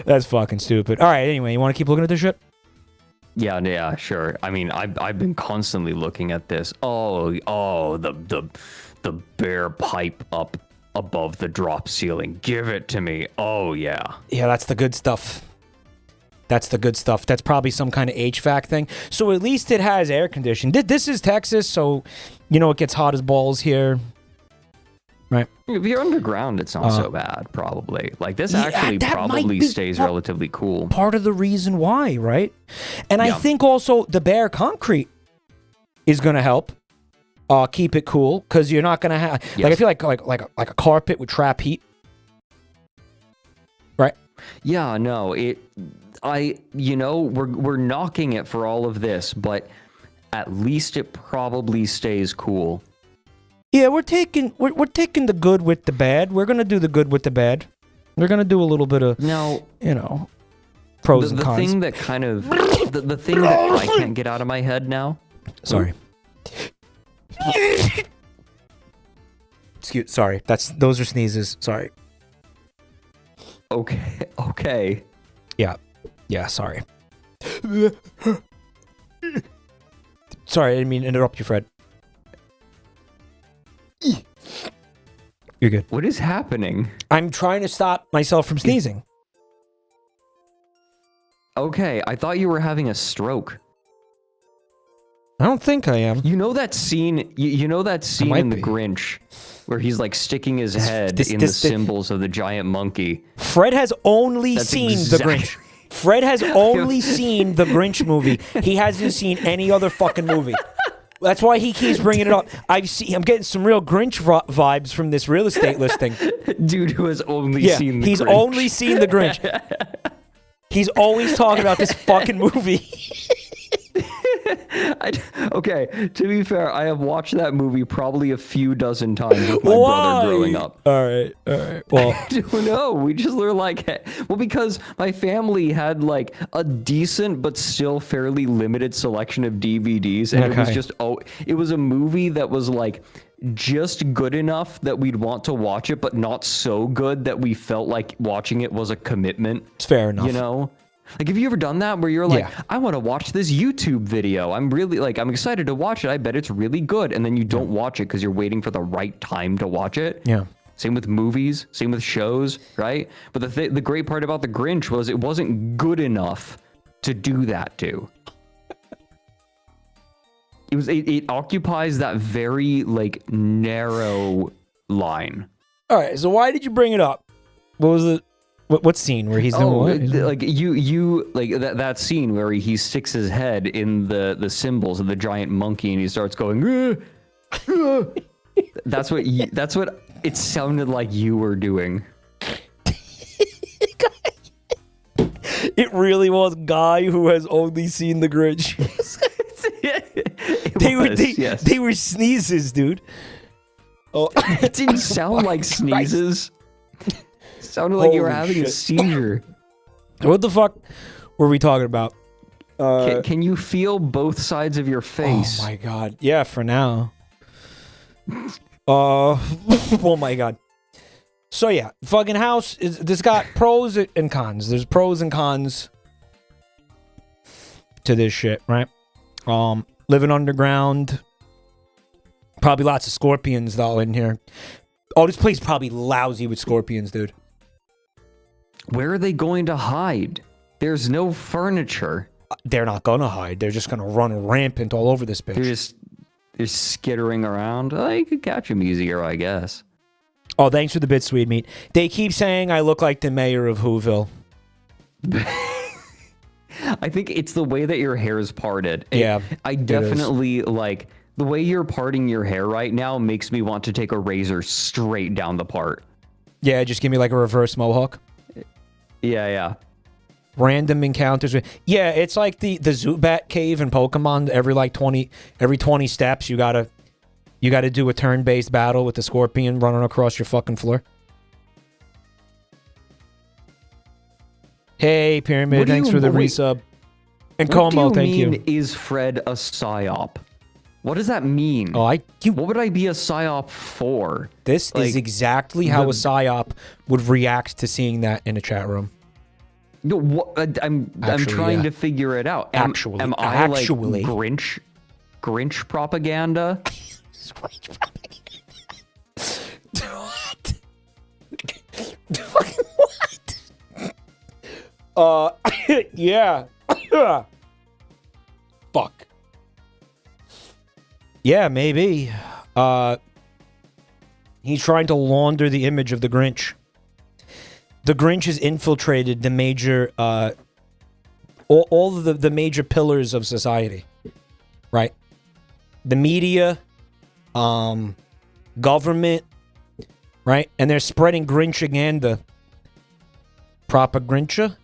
that's fucking stupid. All right. Anyway, you want to keep looking at this shit? Yeah, sure. I mean, I've been constantly looking at this. Oh, the bare pipe up above the drop ceiling. Give it to me. Oh yeah. Yeah, that's the good stuff. That's probably some kind of HVAC thing. So at least it has air conditioning. This is Texas, so it gets hot as balls here. Right. If you're underground, it's not so bad, probably. Like, this actually probably stays relatively cool. Part of the reason why, right? And I think also the bare concrete is going to help keep it cool, because you're not going to have... Like, I feel like a carpet would trap heat. Right? Yeah, no, we're knocking it for all of this, but at least it probably stays cool. Yeah, we're taking the good with the bad. We're gonna do the good with the bad. We're gonna do a little bit of pros and cons. The thing that kind of the thing that I can't get out of my head now. Sorry. Sorry. Those are sneezes. Sorry. Okay. Yeah. Sorry. Sorry, I didn't mean to interrupt you, Fred. You're good. What is happening? I'm trying to stop myself from sneezing. Okay, I thought you were having a stroke. I don't think I am. You know that scene? You know that scene in The Grinch, where he's like sticking his head in the symbols of the giant monkey. Fred has only seen The Grinch. Fred has only seen the Grinch movie. He hasn't seen any other fucking movie. That's why he keeps bringing it up. I'm getting some real Grinch vibes from this real estate listing. Dude who has only seen the Grinch. He's only seen the Grinch. He's always talking about this fucking movie. Okay, to be fair, I have watched that movie probably a few dozen times with my brother growing up. All right. Well, I don't know. We just were like, because my family had like a decent but still fairly limited selection of DVDs, and it was just it was a movie that was like just good enough that we'd want to watch it, but not so good that we felt like watching it was a commitment. It's fair enough. You know? Like, have you ever done that where you're like, I want to watch this YouTube video. I'm excited to watch it. I bet it's really good. And then you don't watch it because you're waiting for the right time to watch it. Yeah. Same with movies, same with shows, right? But the great part about The Grinch was it wasn't good enough to do that to. It occupies that very like narrow line. All right. So why did you bring it up? What was it? What scene where he's doing what? Like you like that scene where he sticks his head in the symbols of the giant monkey and he starts going. That's what it sounded like you were doing. It really was Guy who has only seen the Grinch. They were sneezes, dude. Oh, it didn't sound like sneezes. It sounded like you were having a seizure. What the fuck? What are we talking about? Can you feel both sides of your face? Oh my god. Yeah, for now. Oh my god. So yeah, fucking house is this got pros and cons. There's pros and cons to this shit, right? Living underground. Probably lots of scorpions though in here. Oh, this place is probably lousy with scorpions, dude. Where are they going to hide? There's no furniture. They're not gonna hide. They're just gonna run rampant all over this bitch. They're skittering around. Oh, you could catch them easier, I guess. Oh, thanks for the bit, sweet meat. They keep saying I look like the mayor of Whoville. I think it's the way that your hair is parted. Yeah, I definitely like the way you're parting your hair right now makes me want to take a razor straight down the part. Yeah, just give me like a reverse mohawk. Yeah. Random encounters. Yeah, it's like the Zubat cave in Pokemon. Every 20 steps, you gotta do a turn-based battle with the scorpion running across your fucking floor. Hey, Pyramid, thanks for the resub. And Como, thank you. What do you mean, is Fred a psyop? What does that mean? Oh, what would I be a psyop for? This is exactly how a psyop would react to seeing that in a chat room. No, I'm trying to figure it out. Am I like Grinch propaganda? What? Yeah. Fuck. Yeah, maybe. He's trying to launder the image of the Grinch. The Grinch has infiltrated the major, all of the major pillars of society, right? The media, government, right? And they're spreading Grinchaganda. Propaganda?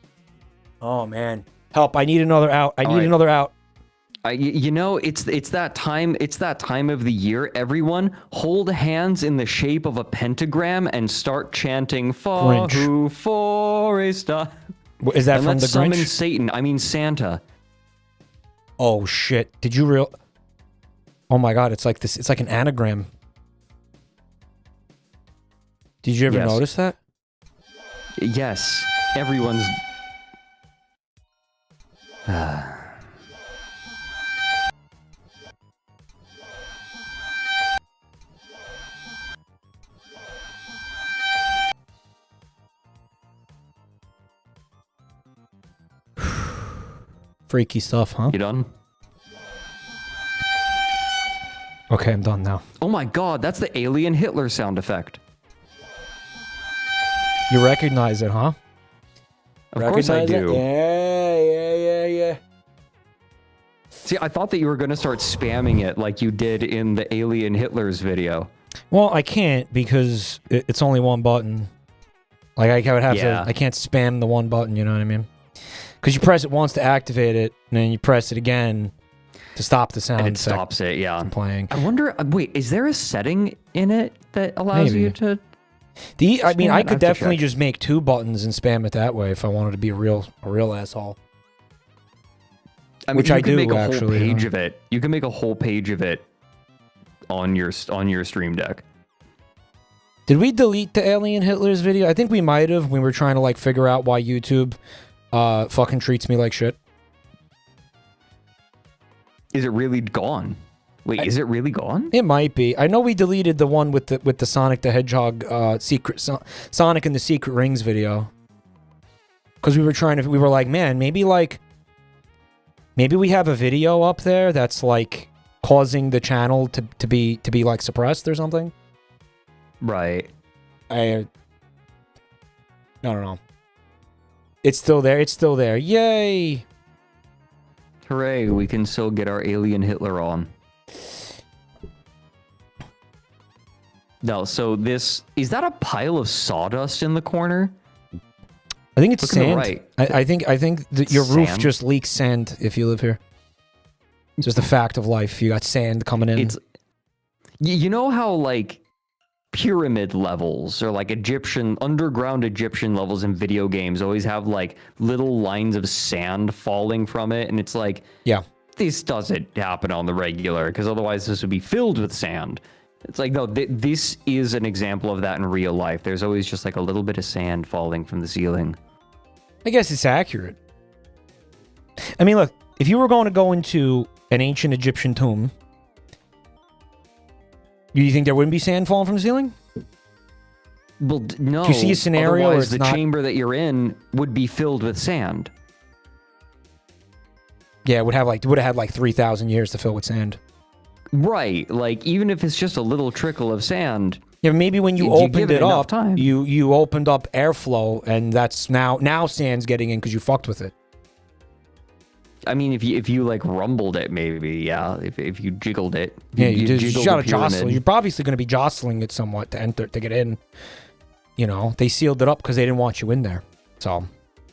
Oh, man. Help, I need another out. I need another out. You know, it's that time. It's that time of the year. Everyone hold hands in the shape of a pentagram and start chanting "For who for a star." Is that from the Grinch? Summon Satan. I mean Santa. Oh shit! Did you Oh my god! It's like this. It's like an anagram. Did you ever notice that? Yes. Everyone's. Freaky stuff, huh? You done? Okay, I'm done now. Oh my god, that's the alien Hitler sound effect. You recognize it, huh? Of course I do. Yeah. See, I thought that you were going to start spamming it like you did in the alien Hitler's video. Well, I can't because it's only one button. Like, I would have to... I can't spam the one button, you know what I mean? Because you press it once to activate it, and then you press it again to stop the sound. And it stops it, yeah. Playing. I wonder... Wait, is there a setting in it that allows you to... I mean, I could definitely just make two buttons and spam it that way if I wanted to be a real asshole. I mean, which I do, make a actually. Whole page of it. You can make a whole page of it on your Stream Deck. Did we delete the Alien Hitler's video? I think we might have when we were trying to like figure out why YouTube fucking treats me like shit. Is it really gone? Wait, is it really gone? It might be. I know we deleted the one with the Sonic the Hedgehog Sonic and the Secret Rings video. Because we were like, man, maybe we have a video up there that's like causing the channel to be like suppressed or something. Right. I don't know. It's still there. It's still there. Yay! Hooray! We can still get our alien Hitler on. No, so is that a pile of sawdust in the corner? I think it's Look sand. Right. I think that your roof just leaks sand if you live here. It's just a fact of life. You got sand coming in. You know how like pyramid levels or like underground Egyptian levels in video games always have like little lines of sand falling from it, and it's like, yeah, this doesn't happen on the regular, because otherwise this would be filled with sand. It's like, no, this is an example of that in real life. There's always just like a little bit of sand falling from the ceiling. I guess it's accurate. I mean, look, if you were going to go into an ancient Egyptian tomb, do you think there wouldn't be sand falling from the ceiling? Well, no. Do you see a scenario where Otherwise, the chamber that you're in would be filled with sand. Yeah, it would have had like 3,000 years to fill with sand. Right, like even if it's just a little trickle of sand. Yeah, maybe when you opened it up, time. you opened up airflow, and that's now sand's getting in because you fucked with it. I mean, if you like rumbled it, maybe, yeah. If you jiggled it, yeah, you gotta jostle. pyramid. You're obviously going to be jostling it somewhat to get in. You know, they sealed it up because they didn't want you in there. So,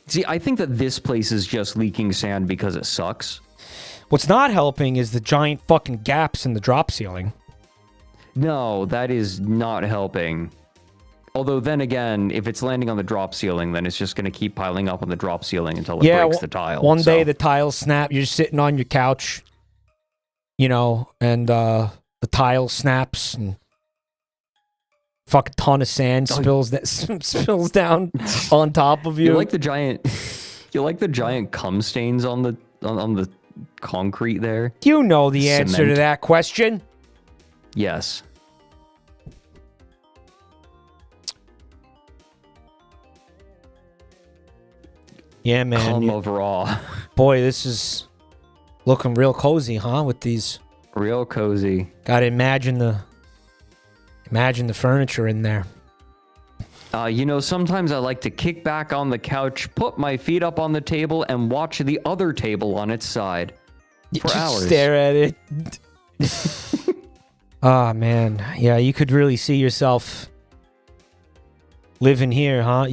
see, I think that this place is just leaking sand because it sucks. What's not helping is the giant fucking gaps in the drop ceiling. No, that is not helping. Although then again, if it's landing on the drop ceiling, then it's just going to keep piling up on the drop ceiling until it breaks the tile. One day the tiles snap. You're sitting on your couch, you know, and the tile snaps and fucking ton of sand spills down on top of you. You like the giant cum stains on the concrete there? You know the answer to that question. Yes. Yeah, man. Cum of raw. Boy, this is looking real cozy, huh? With these. Real cozy. Gotta imagine the furniture in there. You know, sometimes I like to kick back on the couch, put my feet up on the table, and watch the other table on its side for hours. Stare at it. Ah, man. Yeah, you could really see yourself living here, huh?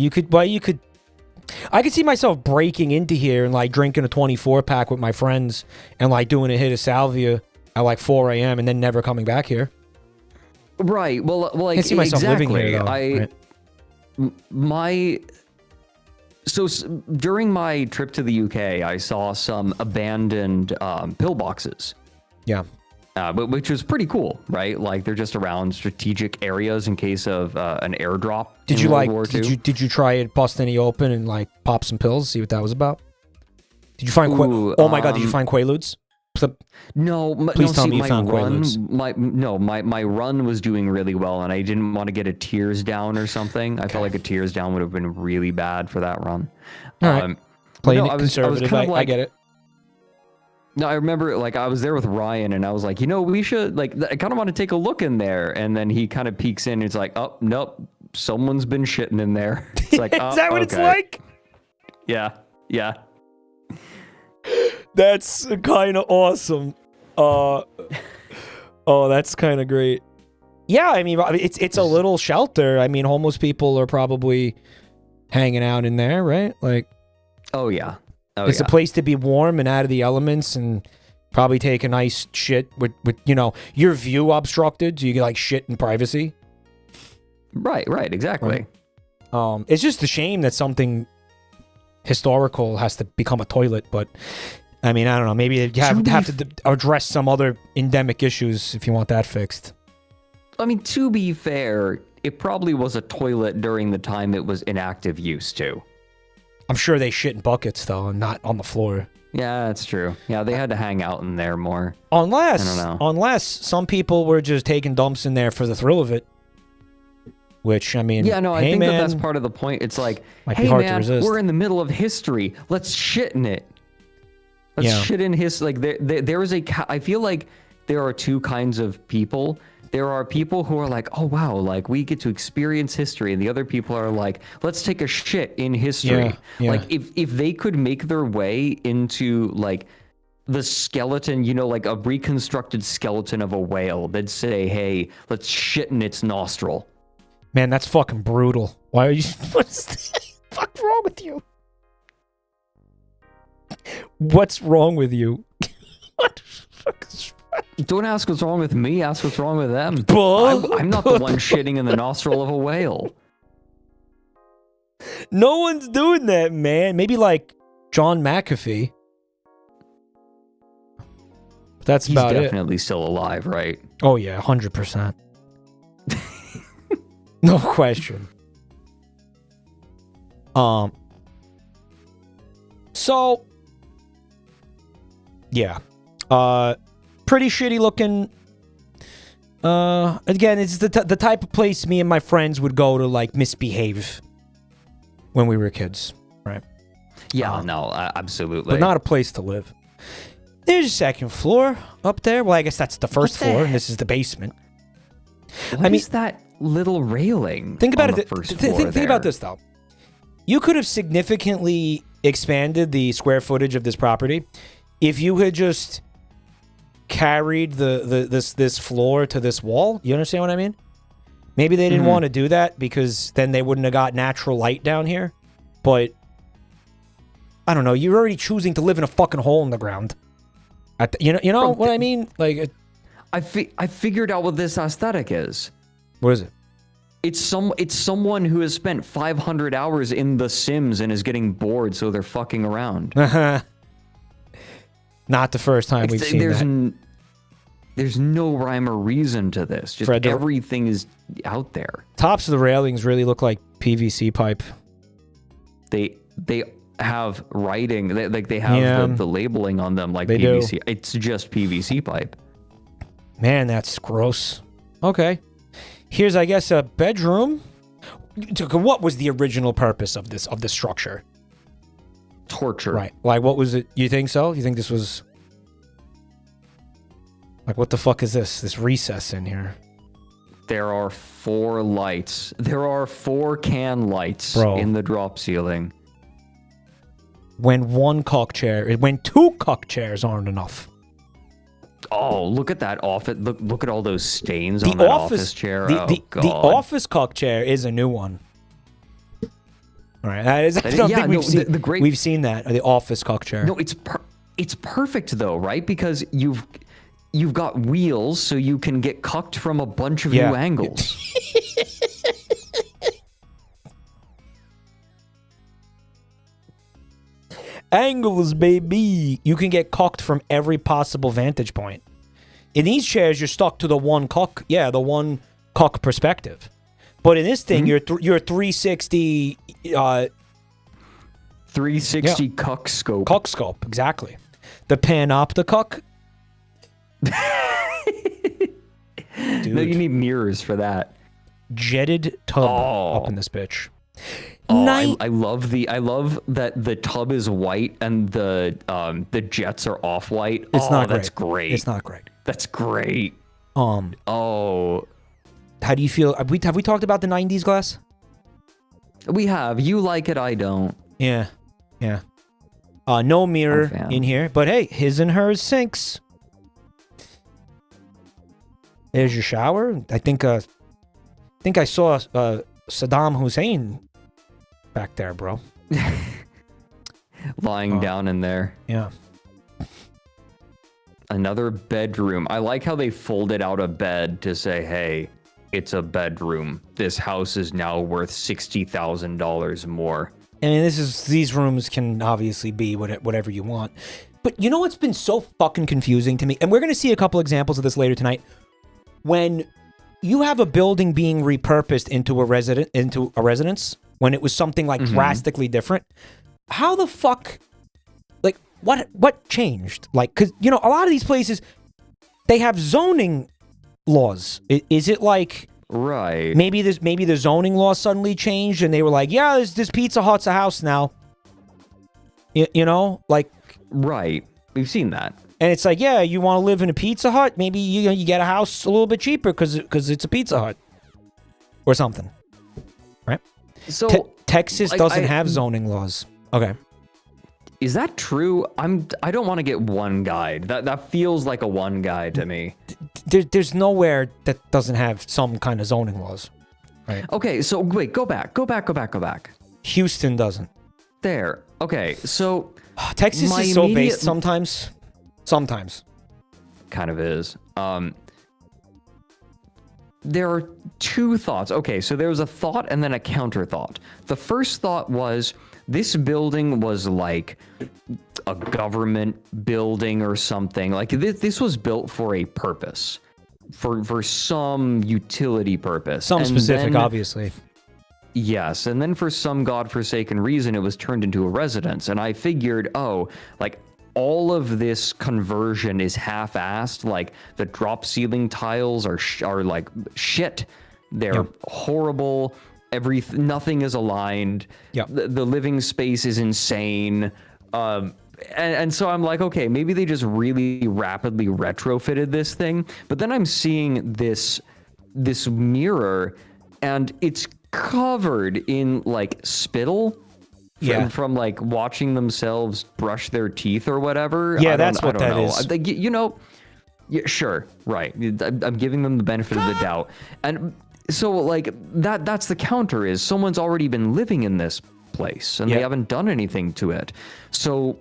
I could see myself breaking into here and like drinking a 24 pack with my friends and like doing a hit of salvia at like 4 a.m. and then never coming back here. Right. Well, like, I can see myself living here, though. During my trip to the UK, I saw some abandoned pillboxes. Yeah. Which was pretty cool, right? Like they're just around strategic areas in case of an airdrop. Did you try it, bust any open and like pop some pills, see what that was about? Did you find oh my god, did you find Quaaludes? No, please tell me you found Quaaludes. My run was doing really well, and I didn't want to get a tears down or something. I felt like a tears down would have been really bad for that run. All right. Playing it conservative, I get it. No, I remember, like, I was there with Ryan, and I was like, you know, we should, like, I kind of want to take a look in there. And then he kind of peeks in, and it's like, oh, nope, someone's been shitting in there. It's like, is that what it's like? Yeah. That's kind of awesome. Oh, that's kind of great. Yeah, I mean, it's a little shelter. I mean, homeless people are probably hanging out in there, right? Like, oh yeah. It's a place to be warm and out of the elements and probably take a nice shit with you know, your view obstructed so you can like shit in privacy. Right, exactly. Right. It's just a shame that something historical has to become a toilet, but I mean, I don't know, maybe you have to address some other endemic issues if you want that fixed. I mean, to be fair, it probably was a toilet during the time it was in active use too. I'm sure they shit in buckets, though, and not on the floor. Yeah, that's true. Yeah, they had to hang out in there more. Unless some people were just taking dumps in there for the thrill of it. Which, I mean, yeah, no, I think that's part of the point. It's like, hey, man, we're in the middle of history. Let's shit in it. Let's shit in his, like, there is I feel like there are two kinds of people. There are people who are like, oh, wow, like, we get to experience history. And the other people are like, let's take a shit in history. Yeah. Like, if they could make their way into, like, the skeleton, you know, like a reconstructed skeleton of a whale, they'd say, hey, let's shit in its nostril. Man, that's fucking brutal. Why are you... What's the fuck wrong with you? What's wrong with you? What the fuck is wrong? Don't ask what's wrong with me. Ask what's wrong with them. I'm not the one shitting in the nostril of a whale. No one's doing that, man. Maybe like John McAfee. That's He's about it. definitely still alive, right? Oh yeah, 100%. No question. So yeah. Pretty shitty looking. Again, it's the type of place me and my friends would go to like misbehave when we were kids, right? Yeah, no, absolutely. But not a place to live. There's a second floor up there. Well, I guess that's the first floor, and this is the basement. What is that little railing? Think about on it. the first floor Think about this though. You could have significantly expanded the square footage of this property if you had just carried this floor to this wall. You understand what I mean? Maybe they didn't want to do that because then they wouldn't have got natural light down here. But I don't know. You're already choosing to live in a fucking hole in the ground. You know what I mean? Like, I figured out what this aesthetic is. What is it? It's someone who has spent 500 hours in The Sims and is getting bored, so they're fucking around. Not the first time we've seen that. There's no rhyme or reason to this. Just everything is out there. Tops of the railings really look like PVC pipe. They have writing, they have the labeling on them like PVC. Do. It's just PVC pipe. Man, that's gross. Okay. Here's, I guess, a bedroom. What was the original purpose of this structure? Torture. Right. Like, what was it? You think so? You think this was... Like, what the fuck is this? This recess in here. There are 4 lights. There are 4 can lights in the drop ceiling. When 2 cock chairs aren't enough. Oh, look at that office. Look at all those stains on that office chair. The office cock chair is a new one. All right. I don't think we've seen that. The office cock chair. No, it's perfect though, right? Because you've got wheels, so you can get cucked from a bunch of new angles. Angles, baby. You can get cocked from every possible vantage point. In these chairs, you're stuck to the one cock. Yeah, the one cock perspective. But in this thing, you're 360. 360 cuck scope. Cuck scope, exactly. The panopticuck. No, you need mirrors for that. Jetted tub up in this bitch. Oh, I love that the tub is white and the jets are off white. It's not great. That's great. It's not great. That's great. How do you feel? Have we talked about the 90s glass? We have. You like it, I don't. Yeah. No mirror in here, but hey, his and hers sinks. There's your shower. I think I saw Saddam Hussein back there, bro. Lying down in there. Yeah. Another bedroom. I like how they folded out a bed to say, hey, it's a bedroom. This house is now worth $60,000 more. And these rooms can obviously be whatever you want. But you know what's been so fucking confusing to me? And we're going to see a couple examples of this later tonight. When you have a building being repurposed into a residence, when it was something like drastically different, how the fuck, like, what changed? Like, because, you know, a lot of these places, they have zoning laws. Is it like... Right. Maybe the zoning law suddenly changed and they were like, yeah, this Pizza Hut's a house now. You know? Like... Right. We've seen that. And it's like, yeah, you want to live in a Pizza Hut? Maybe you get a house a little bit cheaper because it's a Pizza Hut. Or something. Right? So... Texas doesn't have zoning laws. Okay. Is that true? I don't want to get one guide. That feels like a one guide to me. There's nowhere that doesn't have some kind of zoning laws. Right. Okay, so wait, go back. Houston doesn't. There. Okay, so Texas is so based sometimes. Sometimes. Kind of is. There are two thoughts. Okay, so there was a thought and then a counter thought. The first thought was this building was like a government building or something. Like this was built for a purpose, for some utility purpose. Some And specific, then- obviously. Yes, and then for some godforsaken reason, it was turned into a residence. And I figured, oh, like all of this conversion is half-assed. Like the drop ceiling tiles are like shit. They're horrible. Nothing is aligned. Yep. The living space is insane. And so I'm like, okay, maybe they just really rapidly retrofitted this thing. But then I'm seeing this mirror, and it's covered in like spittle from like watching themselves brush their teeth or whatever. Yeah, that's what that know. is. You know, yeah, sure, right. I'm giving them the benefit of the doubt. And so like that's the counter is someone's already been living in this place and they haven't done anything to it. So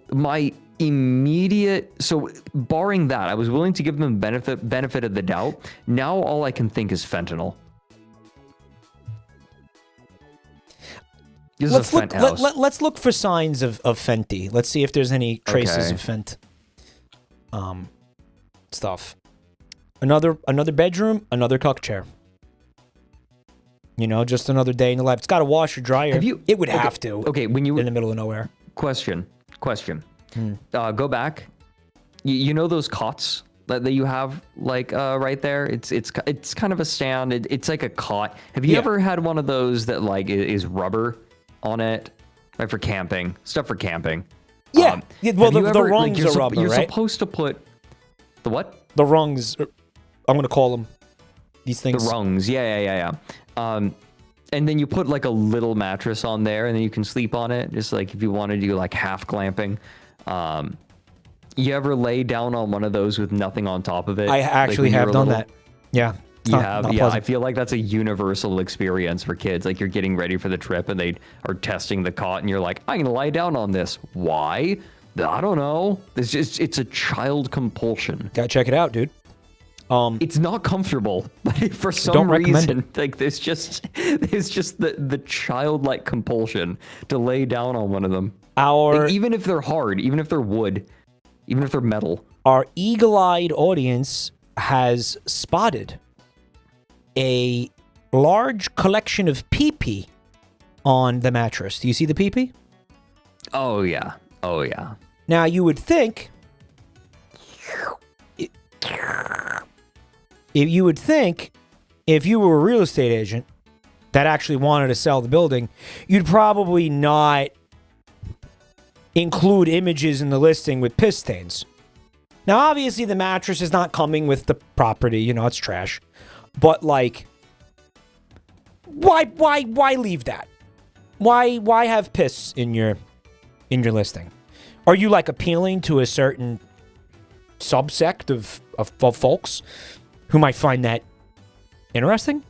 barring that, I was willing to give them benefit of the doubt. Now all I can think is fentanyl. Let's look for signs of Fenty. Let's see if there's any traces of Fent stuff. Another bedroom, another cuck chair. You know, just another day in the life. It's got a washer dryer. It would have to. Okay, when you in the middle of nowhere. Question. Go back. You know those cots that you have like right there? It's kind of a stand. It's like a cot. Have you ever had one of those that like is rubber on it, right, for camping? Stuff for camping. Yeah. Well, the rungs are rubber, You're right? supposed to put the what? The rungs. I'm gonna call them these things. The rungs. Yeah. And then you put like a little mattress on there, and then you can sleep on it, just like if you want to do like half glamping. You ever lay down on one of those with nothing on top of it? I actually have done that. Yeah. Not I feel like that's a universal experience for kids. Like you're getting ready for the trip and they are testing the cot and you're like, I'm going to lie down on this. Why? I don't know. It's a child compulsion. Gotta check it out, dude. It's not comfortable. Like for some reason, like there's just the childlike compulsion to lay down on one of them. Like, even if they're hard, even if they're wood, even if they're metal. Our eagle-eyed audience has spotted a large collection of pee-pee on the mattress. Do you see the pee-pee? Oh yeah. Now you would think if you were a real estate agent that actually wanted to sell the building, you'd probably not include images in the listing with piss stains. Now, obviously, the mattress is not coming with the property. You know, it's trash. But, like, why leave that? Why have piss in your listing? Are you, like, appealing to a certain subsect of folks who might find that interesting?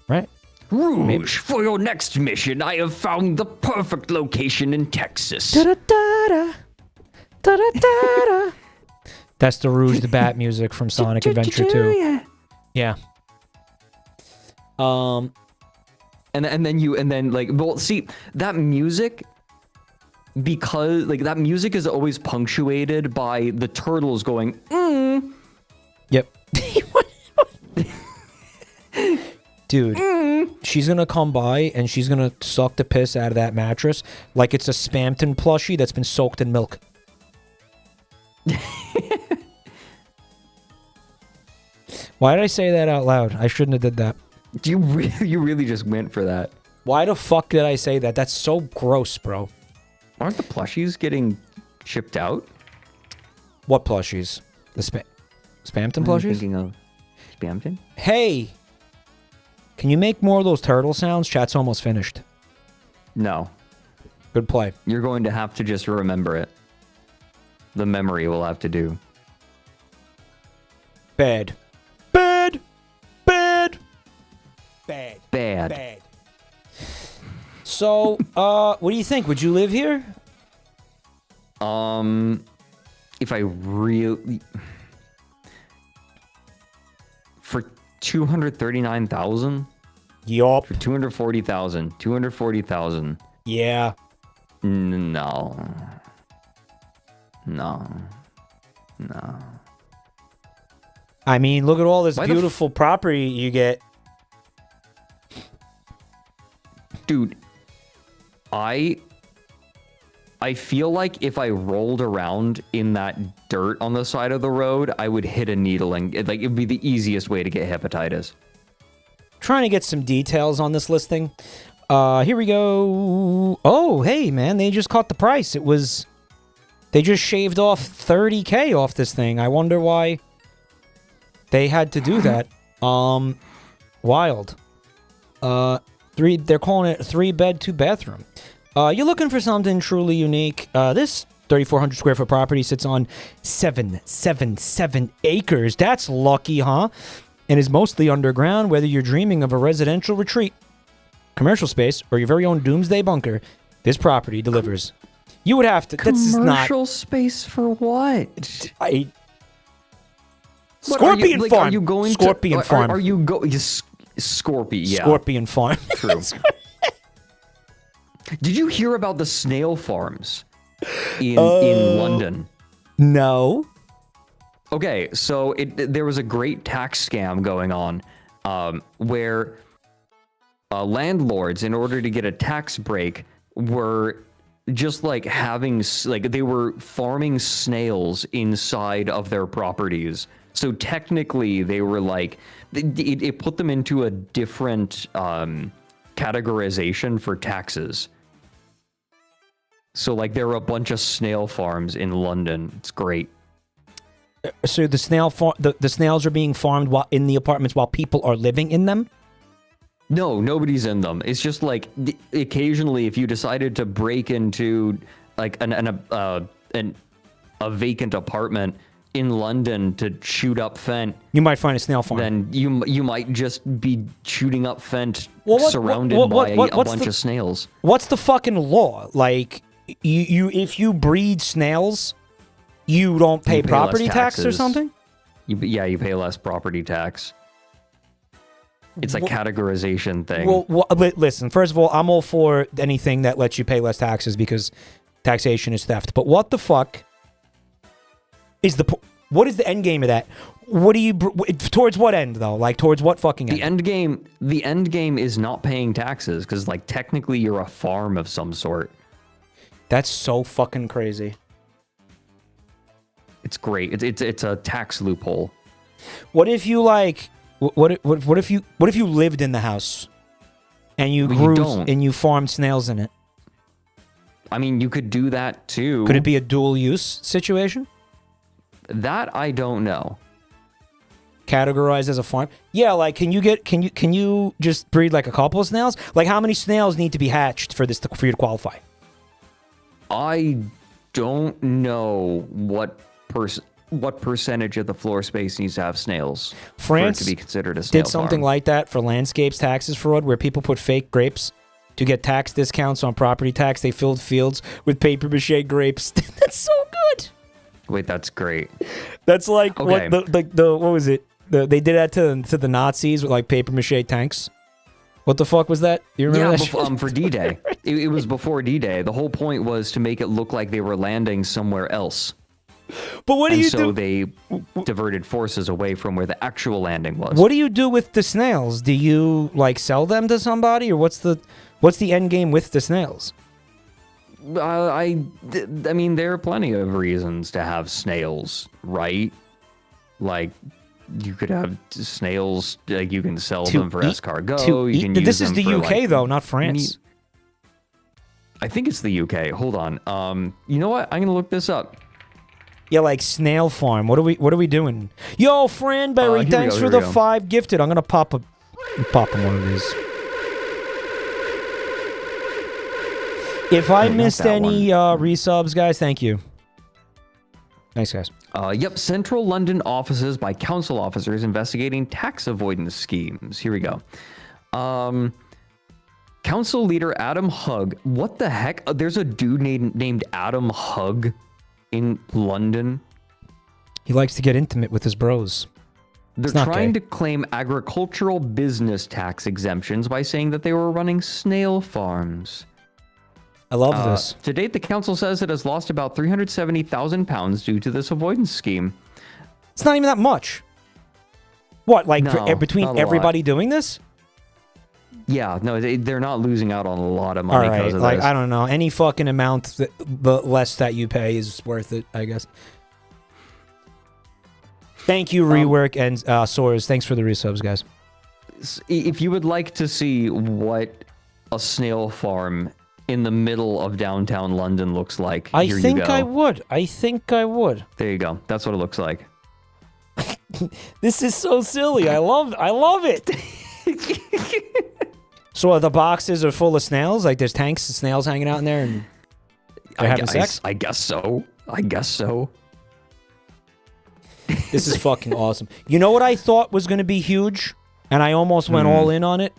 Right? Rouge, for your next mission, I have found the perfect location in Texas. Da-da-da-da. Da-da-da-da. That's the Rouge the Bat music from Sonic Adventure 2. Yeah. And then like, well, see, that music, because like that music is always punctuated by the turtles going, Yep. Dude, she's gonna come by and she's gonna suck the piss out of that mattress like it's a Spampton plushie that's been soaked in milk. Why did I say that out loud? I shouldn't have did that. You really just went for that. Why the fuck did I say that? That's so gross, bro. Aren't the plushies getting shipped out? What plushies? The Spampton plushies? I'm thinking of Spampton. Hey, can you make more of those turtle sounds? Chat's almost finished. No. Good play. You're going to have to just remember it. The memory will have to do. Bad. Bad. Bad. Bad. Bad. Bad. So, what do you think? Would you live here? If I really... 239,000 Yup. for 240,000. 240,000. Yeah. No. I mean, look at all this Why the beautiful property you get. Dude, I feel like if I rolled around in that dirt on the side of the road, I would hit a needle and it'd be the easiest way to get hepatitis. Trying to get some details on this listing. Here we go. Oh, hey, man, they just caught the price. They just shaved off 30K off this thing. I wonder why they had to do that. Wild. They're calling it 3-bed, 2-bathroom. You're looking for something truly unique. This 3,400 square foot property sits on 777 acres. That's lucky, huh? And is mostly underground. Whether you're dreaming of a residential retreat, commercial space, or your very own doomsday bunker, this property delivers. You would have to. This is not Commercial space for what? Scorpion Farm. Are you going Scorpion to, Farm. Are you going? Scorpion. Yeah. Scorpion Farm. True. Did you hear about the snail farms in London? No. Okay, so there was a great tax scam going on where landlords, in order to get a tax break, were just like they were farming snails inside of their properties. So technically, they were like, it put them into a different categorization for taxes. So like there were a bunch of snail farms in London. It's great. So the snails are being farmed in the apartments while people are living in them? No, nobody's in them. It's just like occasionally, if you decided to break into like a vacant apartment in London to shoot up Fent, you might find a snail farm. Then you might just be shooting up Fent surrounded by a bunch of snails. What's the fucking law? Like, if you breed snails, you don't pay property tax or something? You pay less property tax. It's a categorization thing. Well, listen, first of all, I'm all for anything that lets you pay less taxes because taxation is theft. But what the fuck is what is the end game of that? What do you towards what end though? Like towards what fucking end? The end game is not paying taxes because like technically you're a farm of some sort. That's so fucking crazy. It's great. It's a tax loophole. What if you like? What if you lived in the house, and you grew and you farmed snails in it? I mean, you could do that too. Could it be a dual use situation? That I don't know. Categorized as a farm? Yeah, like can you just breed like a couple of snails? Like how many snails need to be hatched for you to qualify? I don't know what percentage of the floor space needs to have snails France for it to be considered a snail did something farm. like that for landscapes taxes fraud, where people put fake grapes to get tax discounts on property tax. They filled fields with paper mache grapes. That's so good. Wait, that's great. That's like what was it? They did that to the Nazis with like paper mache tanks. What the fuck was that? You remember that? For D-Day. It was before D-Day. The whole point was to make it look like they were landing somewhere else. But what do you do? So they diverted forces away from where the actual landing was. What do you do with the snails? Do you like sell them to somebody, or what's the end game with the snails? I mean, there are plenty of reasons to have snails, right? Like, you could have snails. Like, you can sell them for escargot. You can use this is them the for, UK though, not France. I think it's the UK. Hold on. You know what? I'm gonna look this up. Yeah, like snail farm. What are we doing? Yo, Franberry, thanks for the 5 gifted. I'm gonna pop him one of these. If I missed any resubs, guys, thank you. Thanks, guys. Yep, Central London offices by council officers investigating tax avoidance schemes. Here we go. Council leader Adam Hugg. What the heck? There's a dude named Adam Hugg in London. He likes to get intimate with his bros. They're not trying gay. to claim agricultural business tax exemptions by saying that they were running snail farms. I love this. To date, the council says it has lost about £370,000 due to this avoidance scheme. It's not even that much. What, like No, between not a lot. everybody doing this? Yeah, no, they're not losing out on a lot of money All right, because of like this. I don't know, any fucking amount, the less that you pay is worth it, I guess. Thank you, Rework and Soars. Thanks for the resubs, guys. If you would like to see what a snail farm in the middle of downtown London looks like, I here think you go. I would. I think I would. There you go. That's what it looks like. This is so silly. I love it. So the boxes are full of snails? Like there's tanks of snails hanging out in there and they're having sex? I guess so. I guess so. This is fucking awesome. You know what I thought was going to be huge? And I almost went all in on it?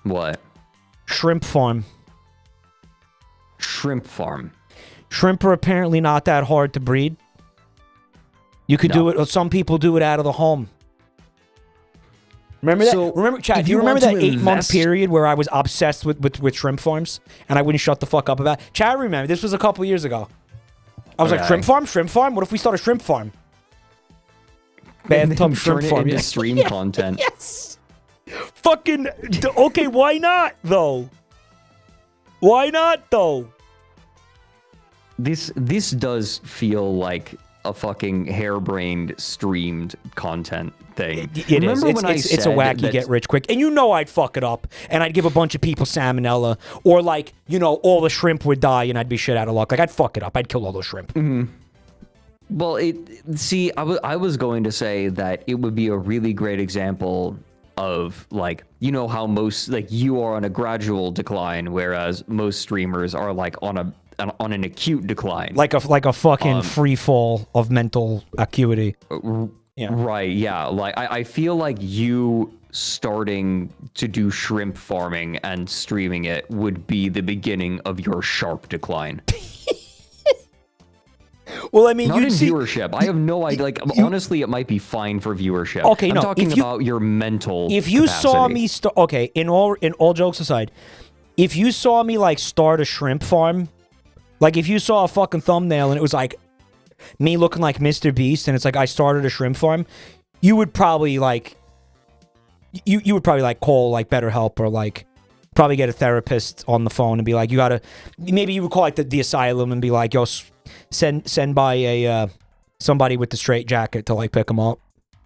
What? Shrimp farm. Shrimp farm. Shrimp are apparently not that hard to breed. You could do it, some people do it out of the home. Remember that? So, Remember, Chad, if do you you remember want that to 8-month invest- period where I was obsessed with shrimp farms and I wouldn't shut the fuck up about it? Chad, remember, this was a couple years ago. I was like, Okay. shrimp farm? Shrimp farm? What if we start a shrimp farm? Bathtub shrimp Turn it farm. into Yes. stream content. Yes. Fucking, okay, why not, though? Why not, though? This does feel like a fucking harebrained streamed content thing. It Remember is. when I It's a said wacky that- get rich quick. And you know I'd fuck it up. And I'd give a bunch of people salmonella. Or like, you know, all the shrimp would die and I'd be shit out of luck. Like, I'd fuck it up. I'd kill all those shrimp. Well, I was going to say that it would be a really great example of, like, you know how most, like, you are on a gradual decline, whereas most streamers are like on an acute decline. Like a fucking free fall of mental acuity. Yeah. Right, yeah. Like, I feel like you starting to do shrimp farming and streaming it would be the beginning of your sharp decline. Well, I mean, Not in you'd see... viewership. I have no idea. Like, honestly, it might be fine for viewership. Okay, I'm no, talking if you- about your mental If you saw capacity. me... Okay, in all jokes aside, if you saw me, like, start a shrimp farm... Like, if you saw a fucking thumbnail and it was, like, me looking like Mr. Beast and it's like, I started a shrimp farm, you would probably, like... You would probably, like, call, like, BetterHelp or, like... Probably get a therapist on the phone and be like, you gotta... Maybe you would call, like, the asylum and be like, yo, send by a... somebody with the straight jacket to, like, pick them up,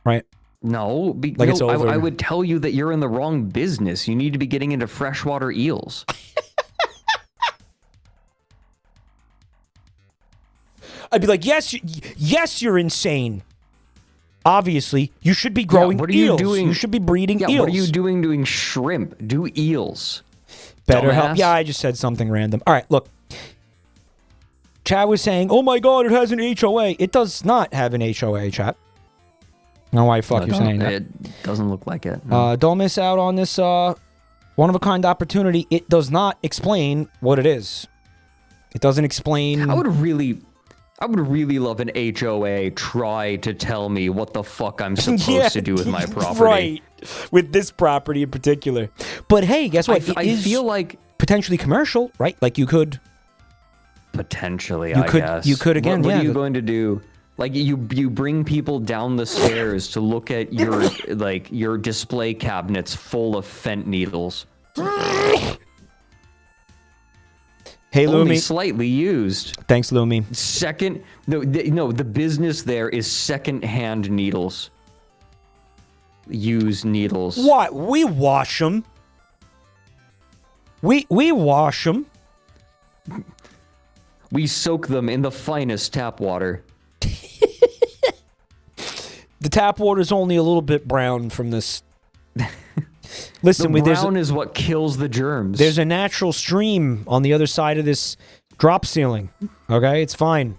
right? No, Like, it's no, over. I would tell you that you're in the wrong business. You need to be getting into freshwater eels. I'd be like, yes, you're insane. Obviously, you should be growing what are you eels. doing? You should be breeding Yeah, eels. what are you doing shrimp? Do eels. Better help. dumbass? Yeah, I just said something random. All right, look. Chad was saying, oh my god, it has an HOA. It does not have an HOA, chat. No, why fuck you're saying that. It doesn't look like it. Don't miss out on this one-of-a-kind opportunity. It does not explain what it is. It doesn't explain... I would really love an HOA try to tell me what the fuck I'm supposed to do with my property. Right. With this property in particular. But hey, guess what? I feel like potentially commercial, right? Like you could... potentially, You I could- guess. you could again, What yeah, are you the- going to do? Like you bring people down the stairs to look at your your display cabinets full of fent needles. Hey, Only Lumi. slightly used. Thanks, Lumi. The business there is second-hand needles. Used needles. What? We wash them. We wash them. We soak them in the finest tap water. The tap water's only a little bit brown from this. Listen, The there's brown is what kills the germs. there's a natural stream on the other side of this drop ceiling. Okay, it's fine.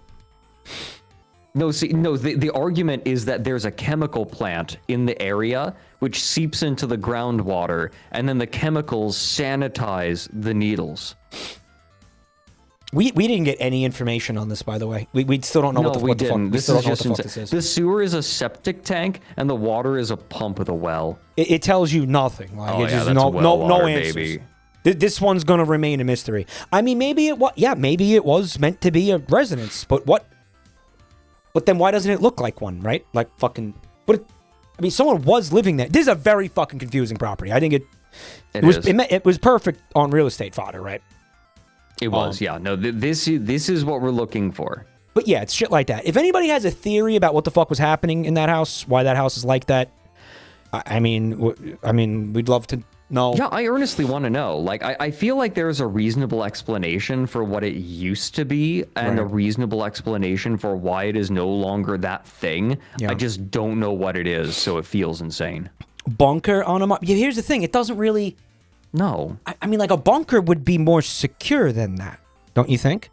The argument is that there's a chemical plant in the area which seeps into the groundwater, and then the chemicals sanitize the needles. We didn't get any information on this, by the way. We still don't know what the fuck this is. The sewer is a septic tank, and the water is a pump with a well. It tells you nothing. Like, it's just no answers. Baby. This one's gonna remain a mystery. I mean, maybe it was. Yeah, maybe it was meant to be a residence, but what? But then why doesn't it look like one, right? Like fucking. But I mean, someone was living there. This is a very fucking confusing property. I think it was perfect on real estate fodder, right? It was, yeah. No, this is what we're looking for. But yeah, it's shit like that. If anybody has a theory about what the fuck was happening in that house, why that house is like that, I mean, we'd love to know. Yeah, I earnestly want to know. Like, I feel like there's a reasonable explanation for what it used to be, and a reasonable explanation for why it is no longer that thing. Yeah. I just don't know what it is, so it feels insane. Bunker on a... Yeah, here's the thing. It doesn't really... No. I mean, like, a bunker would be more secure than that, don't you think?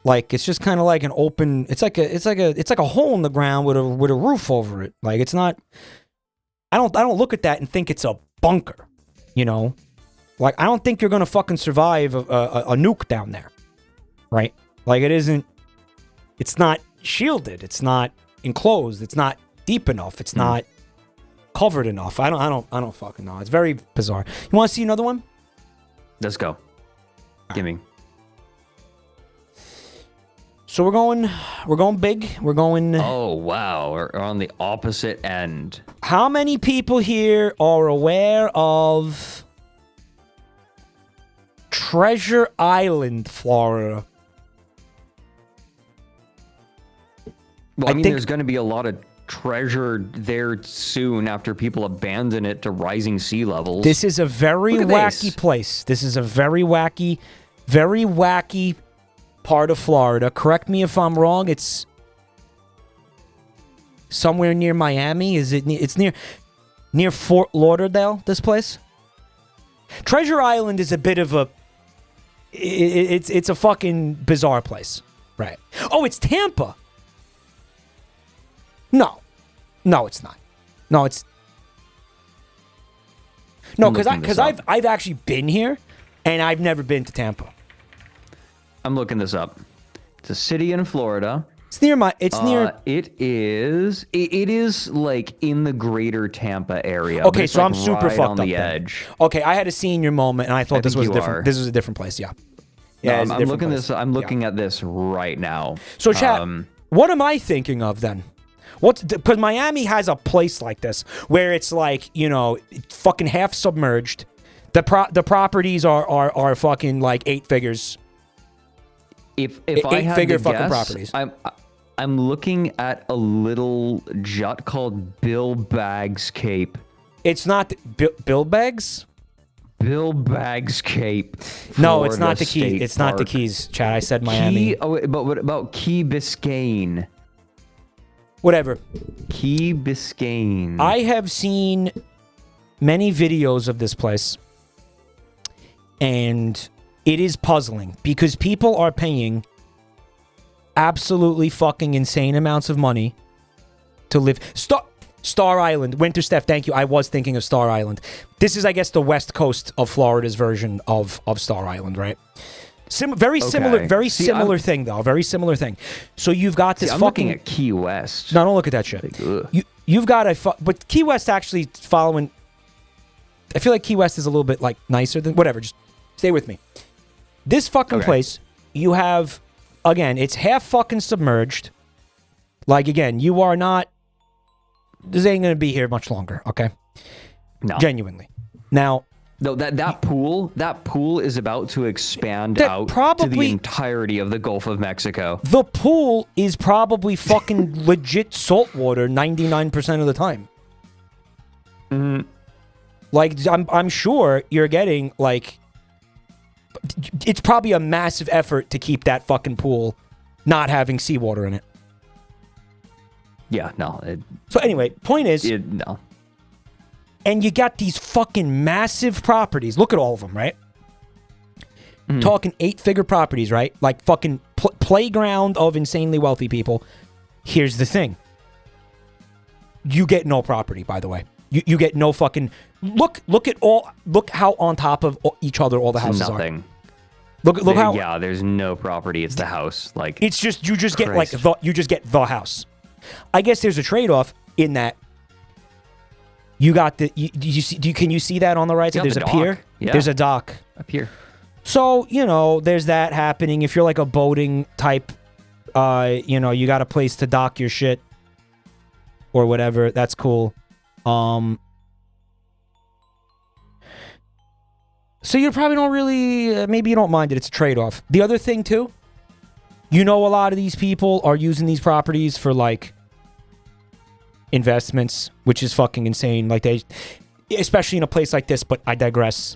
Like, it's just kind of like an open... It's like a hole in the ground with a roof over it. Like, it's not... I don't look at that and think it's a bunker, you know? Like, I don't think you're gonna fucking survive a nuke down there, right? Like, it isn't... It's not shielded. It's not enclosed. It's not deep enough. It's not... covered enough. I don't fucking know. It's very bizarre. You want to see another one? Let's go. Give me. So we're going big. We're going. Oh wow, we're on the opposite end. How many people here are aware of Treasure Island, Florida? Well, I mean, there's going to be a lot of treasure there soon after people abandon it to rising sea levels. This is a very wacky place. This is a very wacky part of Florida. Correct me if I'm wrong. It's somewhere near Miami. Is it? It's near Fort Lauderdale. This place. Treasure Island is a bit of a. It's a fucking bizarre place, right? Oh, it's Tampa. No, it's not. No, it's... No, because I've actually been here, and I've never been to Tampa. I'm looking this up. It's a city in Florida. It's near my... It's near... It is like in the greater Tampa area. Okay, so I'm super fucked on up the then. edge. Okay, I had a senior moment, and I thought this was different. This was a different place. Yeah. Yeah, I'm looking place. I'm looking at this right now. So, chat. What am I thinking of then? Because Miami has a place like this where it's like, you know, fucking half submerged. The properties are fucking like 8 figures. If I had figure to fucking guess, properties. I'm looking at a little jut called Bill Bags Cape. It's not Bill Bags? Bill Bags Cape. No, it's not the Keys. State It's Park. not the Keys, Chad. I said Miami. But what about Key Biscayne? Whatever. Key Biscayne. I have seen many videos of this place, and it is puzzling because people are paying absolutely fucking insane amounts of money to live. Star Island. Winter Steph, thank you. I was thinking of Star Island. This is, I guess, the west coast of Florida's version of Star Island, right? Very similar thing, though. Very similar thing. So you've got this I'm fucking... looking at Key West. No, don't look at that shit. You've got a... But Key West actually following... I feel like Key West is a little bit, like, nicer than... Whatever, just stay with me. This fucking place, you have... Again, it's half fucking submerged. Like, again, you are not... This ain't gonna be here much longer, okay? No. Genuinely. Now... No, that pool is about to expand out to the entirety of the Gulf of Mexico. The pool is probably fucking legit saltwater 99% of the time. Like, I'm sure you're getting, like... It's probably a massive effort to keep that fucking pool not having seawater in it. Yeah, no. So anyway, point is... No. And you got these fucking massive properties. Look at all of them, right? Talking 8-figure properties, right? Like fucking playground of insanely wealthy people. Here's the thing. You get no property, by the way. You get no fucking... Look how on top of each other all the houses are. Look how Yeah, there's no property. It's the house. Like it's just you just get like Christ. you just get the house. I guess there's a trade-off in that you got the can you see that on the right side? Yeah, There's the a pier. dock. Yeah. There's a dock. up here. So, there's that happening. If you're like a boating type, you got a place to dock your shit or whatever. That's cool. So you probably don't really, maybe you don't mind it. It's a trade-off. The other thing too, a lot of these people are using these properties for like investments, which is fucking insane. Like especially in a place like this, but I digress.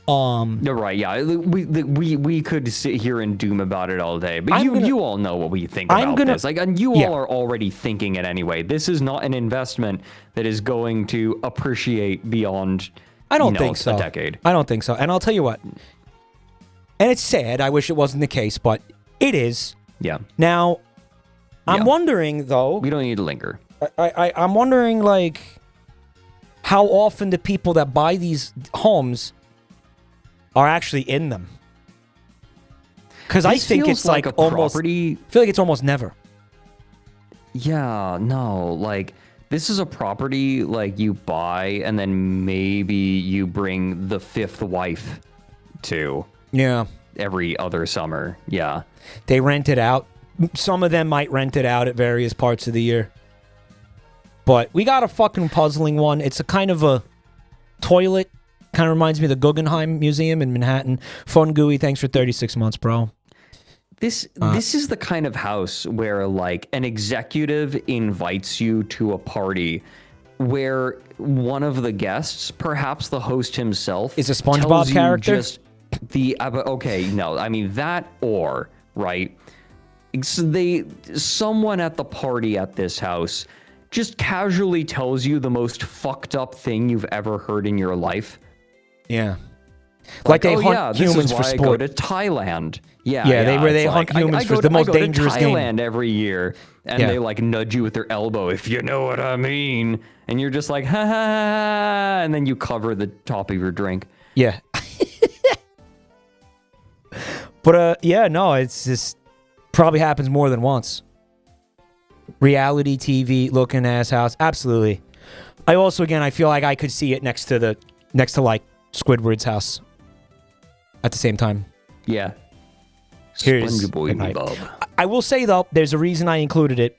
You're right. Yeah, we could sit here and doom about it all day, but you all know what we think about this. Like, and you all are already thinking it anyway. This is not an investment that is going to appreciate beyond. I don't think so. A decade. I don't think so. And I'll tell you what. And it's sad. I wish it wasn't the case, but it is. Yeah. Now, I'm wondering though. We don't need to linger. I'm wondering like how often the people that buy these homes are actually in them. Because I think it's like a almost. property. I feel like it's almost never. Yeah. No. Like. This is a property like you buy and then maybe you bring the fifth wife to. Yeah. Every other summer. Yeah. They rent it out. Some of them might rent it out at various parts of the year. But we got a fucking puzzling one. It's a kind of a toilet. Kind of reminds me of the Guggenheim Museum in Manhattan. Fun Gooey, thanks for 36 months, bro. This is the kind of house where like an executive invites you to a party where one of the guests, perhaps the host himself, is a SpongeBob character. Just I mean that or right. So someone at the party at this house just casually tells you the most fucked up thing you've ever heard in your life. Yeah. Like they hunt humans for sport. I go to Thailand. Yeah, they hunt humans for the most dangerous game. I go to Thailand every year, and they like nudge you with their elbow, if you know what I mean. And you're just like, ha ha ha, and then you cover the top of your drink. Yeah. But it's just probably happens more than once. Reality TV looking ass house, absolutely. I also I feel like I could see it next to like Squidward's house. At the same time. Yeah. Here's I will say, though, there's a reason I included it.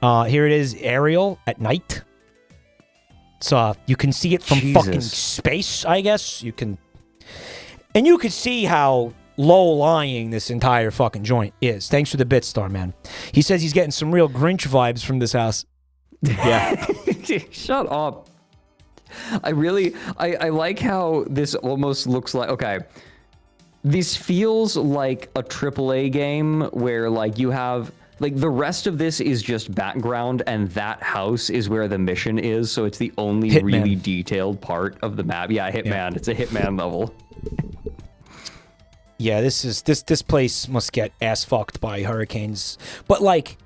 Here it is, Ariel at night. So you can see it from fucking space, I guess. You can see how low-lying this entire fucking joint is. Thanks for the BitStar, man. He says he's getting some real Grinch vibes from this house. Yeah. Shut up. I like how this almost looks like, okay, this feels like a AAA game where like you have, like the rest of this is just background and that house is where the mission is, so it's the only really detailed part of the map. Yeah, Hitman, it's a Hitman level. Yeah, this place must get ass fucked by hurricanes. But like,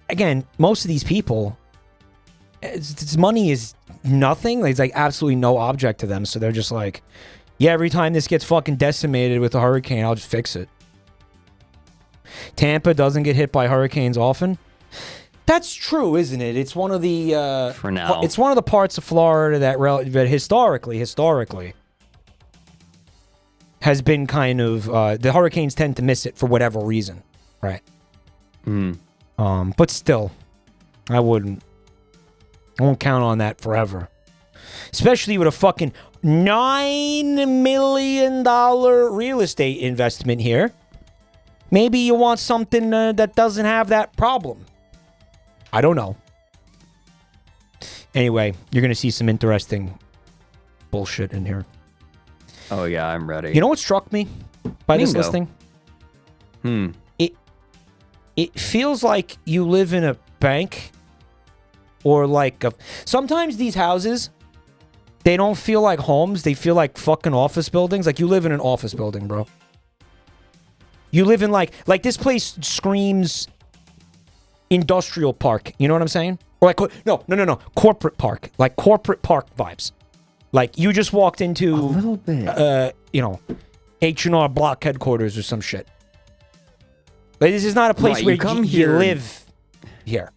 again, most of these people, this money is nothing. There's like absolutely no object to them, so they're just like, yeah, every time this gets fucking decimated with a hurricane, I'll just fix it. Tampa doesn't get hit by hurricanes often. That's true, isn't it? It's one of the for now. It's one of the parts of Florida that historically has been kind of the hurricanes tend to miss it for whatever reason, right? But still, I won't count on that forever. Especially with a fucking $9 million real estate investment here. Maybe you want something that doesn't have that problem. I don't know. Anyway, you're going to see some interesting bullshit in here. Oh, yeah, I'm ready. You know what struck me by this listing? It feels like you live in a bank or like a... Sometimes these houses, they don't feel like homes. They feel like fucking office buildings. Like you live in an office building, bro. You live in like this place screams industrial park. You know what I'm saying? Or like, no. Corporate park. Like corporate park vibes. Like you just walked into... A little bit. H&R Block headquarters or some shit. Like, this is not a place Right, where you come you here- live here.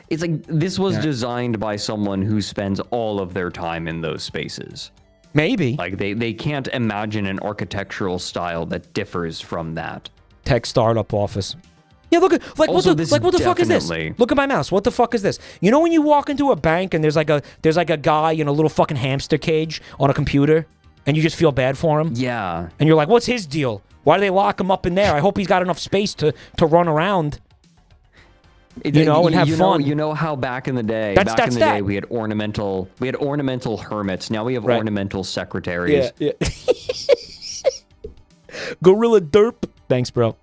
It's like this was Yeah. designed by someone who spends all of their time in those spaces. Maybe. Like they can't imagine an architectural style that differs from that. Tech startup office. Yeah, look at Also, what the fuck is this? definitely- Look at my mouse. What the fuck is this? You know when you walk into a bank and there's like a guy in a little fucking hamster cage on a computer, and you just feel bad for him, Yeah. and you're like, what's his deal? Why do they lock him up in there? I hope he's got enough space to run around. And have fun. You know how back in the day, we had ornamental hermits. Now we have Right. ornamental secretaries. Yeah. Gorilla derp. Thanks, bro.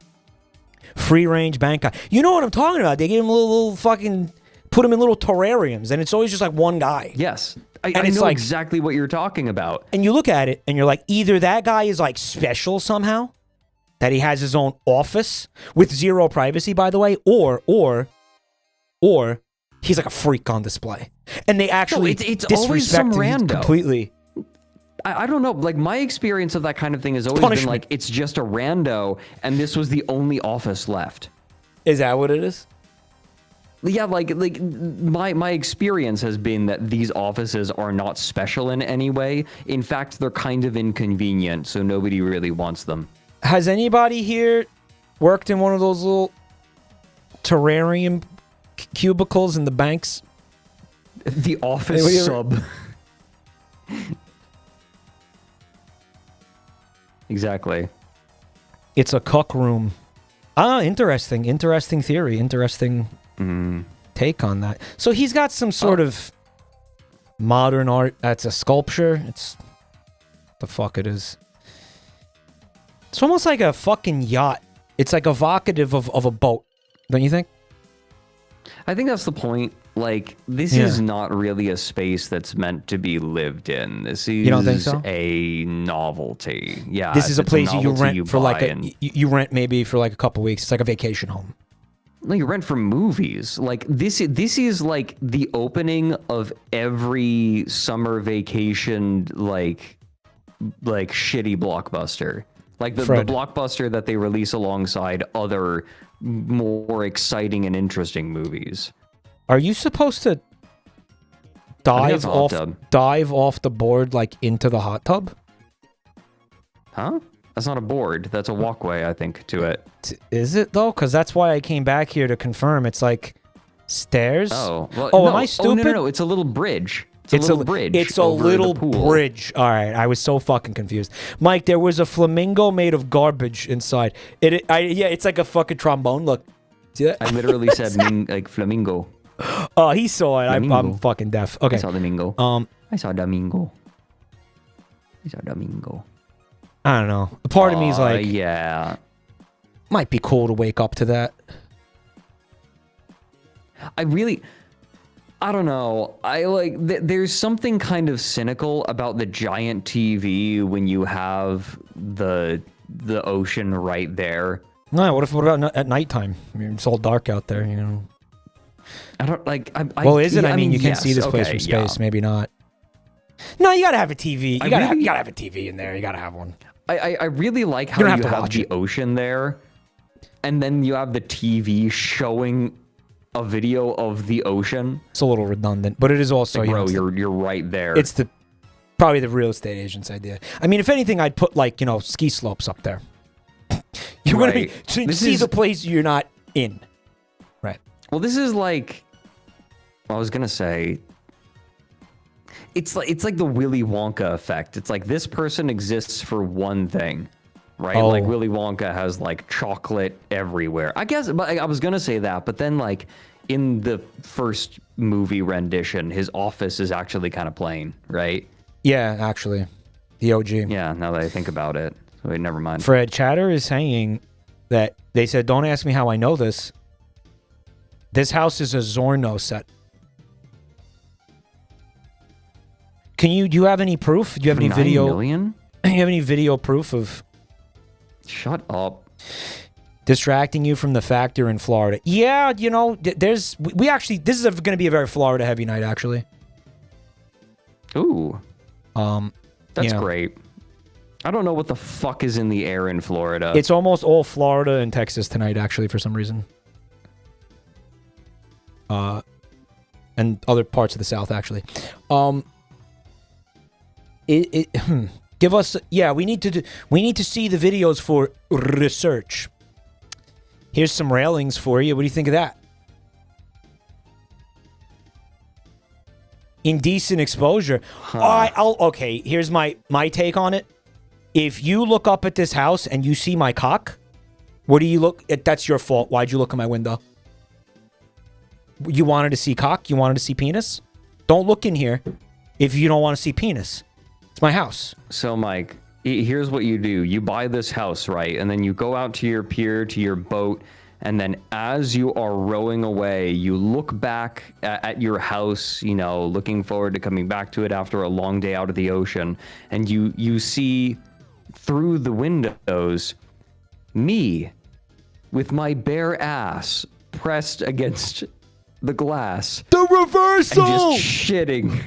Free range bank guy. You know what I'm talking about? They give him little fucking, put him in little terrariums, and it's always just like one guy. Yes. I it's know like- exactly what you're talking about. And you look at it, and you're like, either that guy is like special somehow, that he has his own office with zero privacy, by the way, or he's like a freak on display, and they actually it's always some disrespect him rando. completely. I don't know. Like, my experience of that kind of thing has always been Punishment. like, it's just a rando, and this was the only office left. Is that what it is? Yeah, like my experience has been that these offices are not special in any way. In fact, they're kind of inconvenient, so nobody really wants them. Has anybody here worked in one of those little terrarium cubicles in the banks? The office Anybody ever- sub. Exactly. It's a cuck room. Ah, interesting theory. Interesting take on that. So he's got some sort of modern art. That's a sculpture. It's the fuck it is. It's almost like a fucking yacht. It's like evocative of a boat, don't you think? I think that's the point. Like, this Yeah. is not really a space that's meant to be lived in. This is don't think so? a novelty. Yeah. This is a it's place you novelty rent for like buy a and- you rent maybe for like a couple weeks. It's like a vacation home. No, you rent for movies. Like, this is like the opening of every summer vacation like shitty blockbuster. Like the Fred. blockbuster that they release alongside other more exciting and interesting movies. Are you supposed to that's dive a hot off tub. the board like into the hot tub? Huh? That's not a board. That's a walkway, I think, to it. Is it though? Because that's why I came back here to confirm. It's like stairs. Oh, well, Oh, no. am I stupid? No. It's a little bridge. It's a little bridge. It's a over the little pool. bridge. All right, I was so fucking confused. Mike, there was a flamingo made of garbage inside. Yeah, it's like a fucking trombone. Look. See that? I literally said like flamingo. Oh, he saw it. I'm Flamingo. fucking deaf. Okay. I saw Domingo. I saw Domingo. I don't know. A part of me is like, yeah. might be cool to wake up to that. I don't know. There's something kind of cynical about the giant TV when you have the ocean right there. No, what about at nighttime? I mean, it's all dark out there, you know. I don't like. Well, is it? I mean, you can yes, see this place okay, from space. yeah. Maybe not. No, you gotta have a TV. You I gotta really- have a TV in there. You gotta have one. I really like how don't you have to have watch the it. ocean there, and then you have the TV showing a video of the ocean. It's a little redundant, but it is also. Like, you bro, know, you're right there. it's probably the real estate agent's idea. I mean, if anything, I'd put like ski slopes up there. You're gonna Right. to This see is- the place you're not in. Right. Well, this is like, I was gonna say, it's like the Willy Wonka effect. It's like this person exists for one thing, right? Oh. Like Willy Wonka has like chocolate everywhere. I guess, but I was gonna say that, but then like in the first movie rendition, his office is actually kind of plain, right? Yeah, actually, the OG. Yeah. Now that I think about it, wait, never mind. Fred Chatter is saying that they said, "Don't ask me how I know this. This house is a Zorno set." Do you have any proof? Do you have For any 9 video? million? Do you have any video proof of Shut up. distracting you from the factor in Florida? Yeah, we actually, this is going to be a very Florida heavy night, actually. Ooh, that's yeah. great. I don't know what the fuck is in the air in Florida. It's almost all Florida and Texas tonight, actually, for some reason. And other parts of the South, actually. Give us, yeah, we need to see the videos for research. Here's some railings for you. What do you think of that? Indecent exposure. Okay, here's my take on it. If you look up at this house and you see my cock, what do you look at? That's your fault. Why'd you look at my window? You wanted to see cock? You wanted to see penis? Don't look in here if you don't want to see penis. It's my house. So, Mike, here's what you do. You buy this house, right? And then you go out to your pier, to your boat, and then as you are rowing away, you look back at your house, you know, looking forward to coming back to it after a long day out of the ocean, and you see through the windows me with my bare ass pressed against the glass. The reversal! And just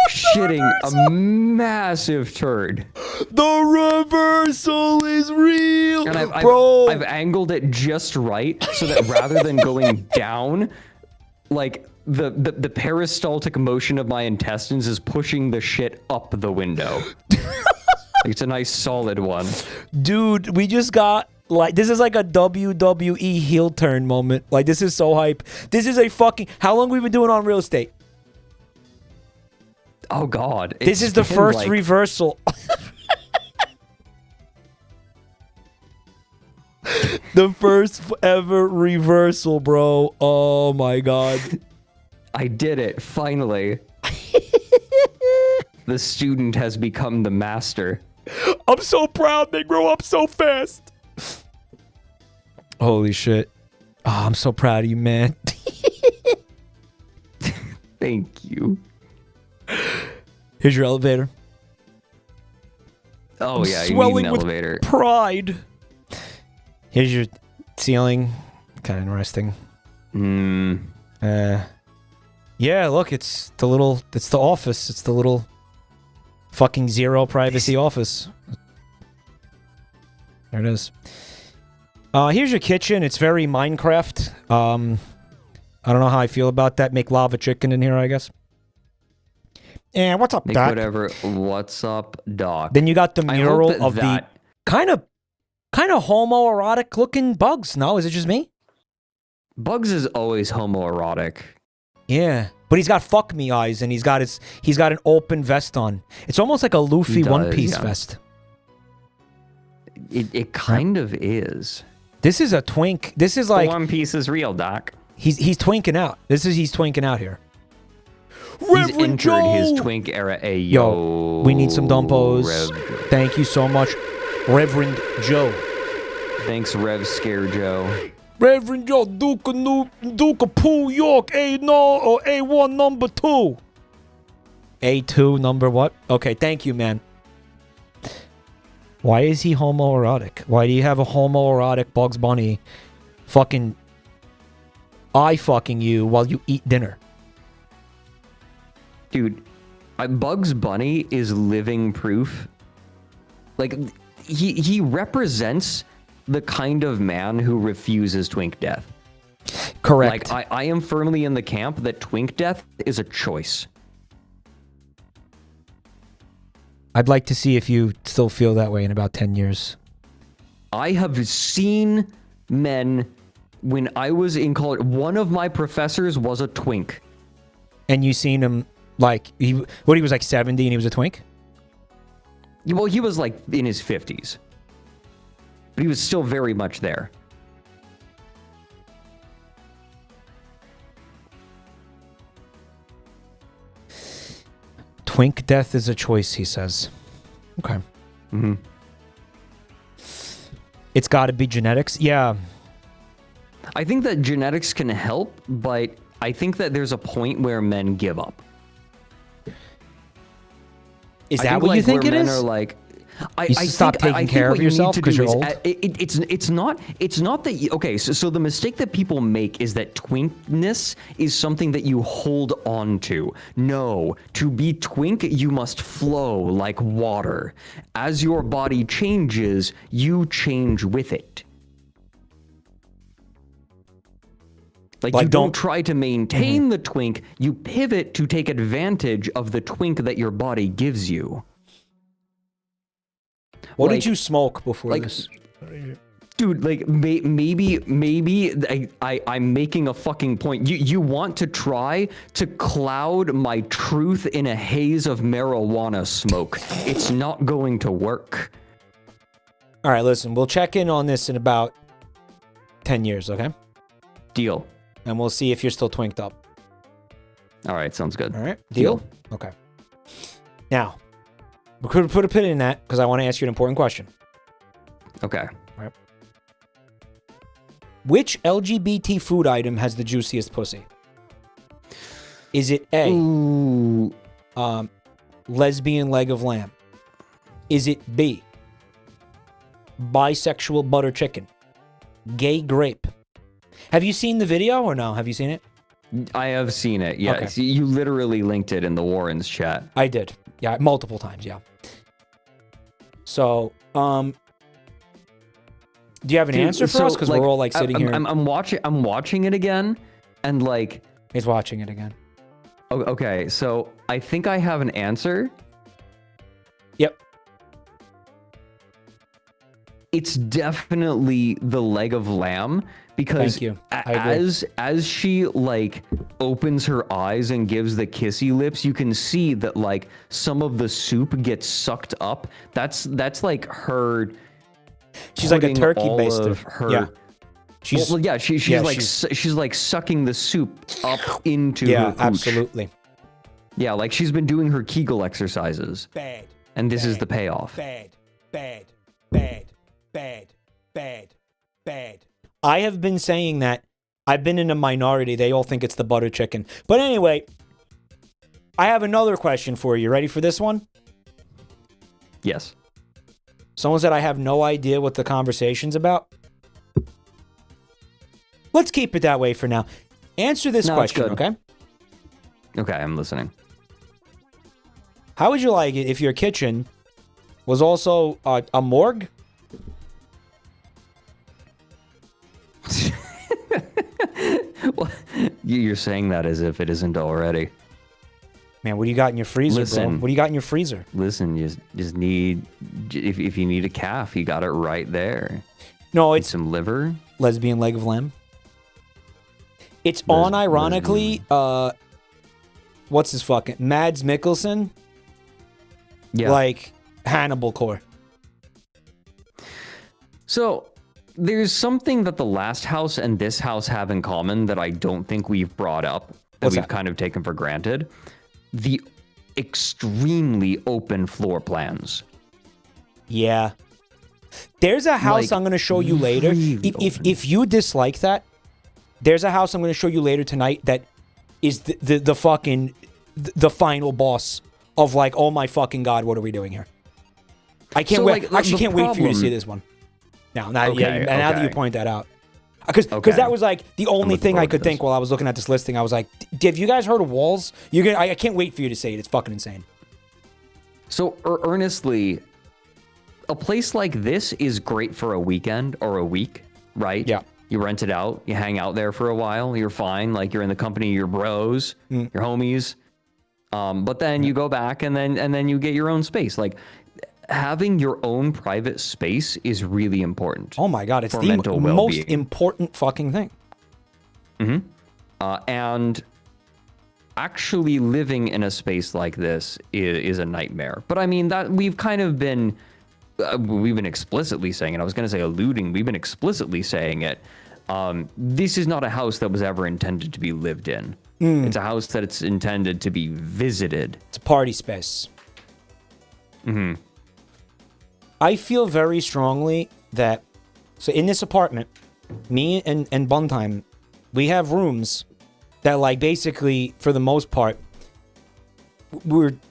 shitting a massive turd. The reversal is real, and bro. I've angled it just right so that rather than going down, like the peristaltic motion of my intestines is pushing the shit up the window. It's a nice solid one. Dude, we just got, like, this is like a WWE heel turn moment. Like, this is so hype. This is a fucking, how long have we been doing on real estate? Oh, God. This is the first reversal. The first ever reversal, bro. Oh, my God. I did it, finally. The student has become the master. I'm so proud they grow up so fast. Holy shit. Oh, I'm so proud of you, man. Thank you. Here's your elevator. Oh, yeah, you need Swelling an with elevator. pride. Here's your ceiling. Kind of interesting. Yeah, look, it's the office. It's the little fucking zero privacy office. There it is. Here's your kitchen. It's very Minecraft. I don't know how I feel about that. Make lava chicken in here, I guess. Yeah, what's up, Make Doc? whatever. What's up, Doc? Then you got the mural of the that kind of homoerotic looking Bugs. No, is it just me? Bugs is always homoerotic. Yeah, but he's got fuck me eyes, and he's got an open vest on. It's almost like a Luffy One Piece vest. It kind of is. This is a twink. This is like the One Piece is real, Doc. He's twinking out. He's twinking out here. He's entered his twink era. Yo, we need some dumpos. Thank you so much, Reverend Joe. Thanks, Rev Scare Joe. Reverend Joe, Duke of Poo York, A1 number 2. A2 number what? Okay, thank you, man. Why is he homoerotic? Why do you have a homoerotic Bugs Bunny fucking eye-fucking you while you eat dinner? Dude, Bugs Bunny is living proof. Like, he represents the kind of man who refuses twink death. Correct. Like, I am firmly in the camp that twink death is a choice. I'd like to see if you still feel that way in about 10 years. I have seen men when I was in college. One of my professors was a twink. And you seen him, like, he was like 70 and he was a twink? Well, he was like in his 50s. But he was still very much there. Twink death is a choice, he says. Okay. Mm-hmm. It's got to be genetics. Yeah. I think that genetics can help, but I think that there's a point where men give up. Is that what you think it is? Men are like, You stop taking care of yourself because you're old? It's not that you, okay, so the mistake that people make is that twinkness is something that you hold on to. No, to be twink, you must flow like water. As your body changes, you change with it. Like you don't try to maintain the twink, you pivot to take advantage of the twink that your body gives you. What did you smoke before this? Dude, like maybe I'm making a fucking point. You want to try to cloud my truth in a haze of marijuana smoke. It's not going to work. All right, listen, we'll check in on this in about 10 years, okay? Deal. And we'll see if you're still twinked up. All right, sounds good. All right, deal? Okay. Now, we could put a pin in that because I want to ask you an important question. Okay. All right. Which LGBT food item has the juiciest pussy? Is it A, lesbian leg of lamb? Is it B, bisexual butter chicken? Gay grape? Have you seen the video or no? Have you seen it? I have seen it, yes. Okay. You literally linked it in the Warrens chat. I did. Yeah, multiple times, yeah. So, do you have an answer for us? Because we're all like sitting here. I'm watching it again, and like... He's watching it again. Okay, so I think I have an answer. Yep. It's definitely the leg of lamb, because Thank you. as she like opens her eyes and gives the kissy lips, you can see that like some of the soup gets sucked up. That's like her. She's like a turkey baster. Yeah. She's like sucking the soup up into her hooch. Absolutely. Yeah, like she's been doing her Kegel exercises. Bad. And this is the payoff. Bad. I have been saying that. I've been in a minority. They all think it's the butter chicken. But anyway, I have another question for you. Ready for this one? Yes. Someone said I have no idea what the conversation's about. Let's keep it that way for now. Answer this question, okay? Okay, I'm listening. How would you like it if your kitchen was also a morgue? Well, you're saying that as if it isn't already. Man, what do you got in your freezer, Listen, bro? What do you got in your freezer? Listen, you just need... If you need a calf, you got it right there. No, Need it's some liver. lesbian leg of lamb. It's on, ironically, what's his fucking... Mads Mikkelsen? Yeah. Like Hannibal core. So... There's something that the last house and this house have in common that I don't think we've brought up, that we've kind of taken for granted. The extremely open floor plans. Yeah. There's a house Like, I'm going to show you later. really If you dislike that, there's a house I'm going to show you later tonight that is the fucking the final boss of like, oh my fucking god, what are we doing here? I can't wait. like, Actually, can't wait for you to problem- see this one. Now that you point that out, because that was like the only thing I could think while I was looking at this listing. I was like, "Have you guys heard of Walls?" I can't wait for you to say it. It's fucking insane. So earnestly, a place like this is great for a weekend or a week, right? Yeah. You rent it out, you hang out there for a while, you're fine. Like you're in the company of your bros, your homies. But then you go back and then you get your own space. Like having your own private space is really important. Oh my god, it's for the mental most well-being. important fucking thing. And actually living in a space like this is a nightmare. But I mean that we've kind of been explicitly saying it. I was going to say alluding. We've been explicitly saying it. This is not a house that was ever intended to be lived in. It's a house that it's intended to be visited. It's a party space. I feel very strongly that, so in this apartment, me and Buntime, we have rooms that like basically, for the most part,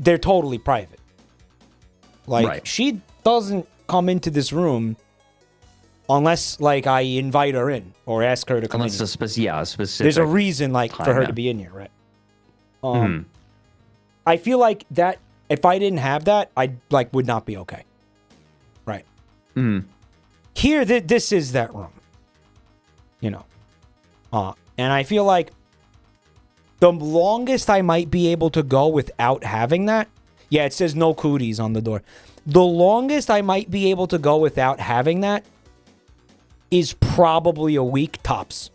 they're totally private. Like Right. she doesn't come into this room unless, like, I invite her in or ask her to come in. Unless specific. There's a reason, like, for her to be in here, right? I feel like that if I didn't have that, I like would not be okay. Right. Here, this is that room. You know. And I feel like the longest I might be able to go without having that. Yeah, it says no cooties on the door. The longest I might be able to go without having that is probably a week tops.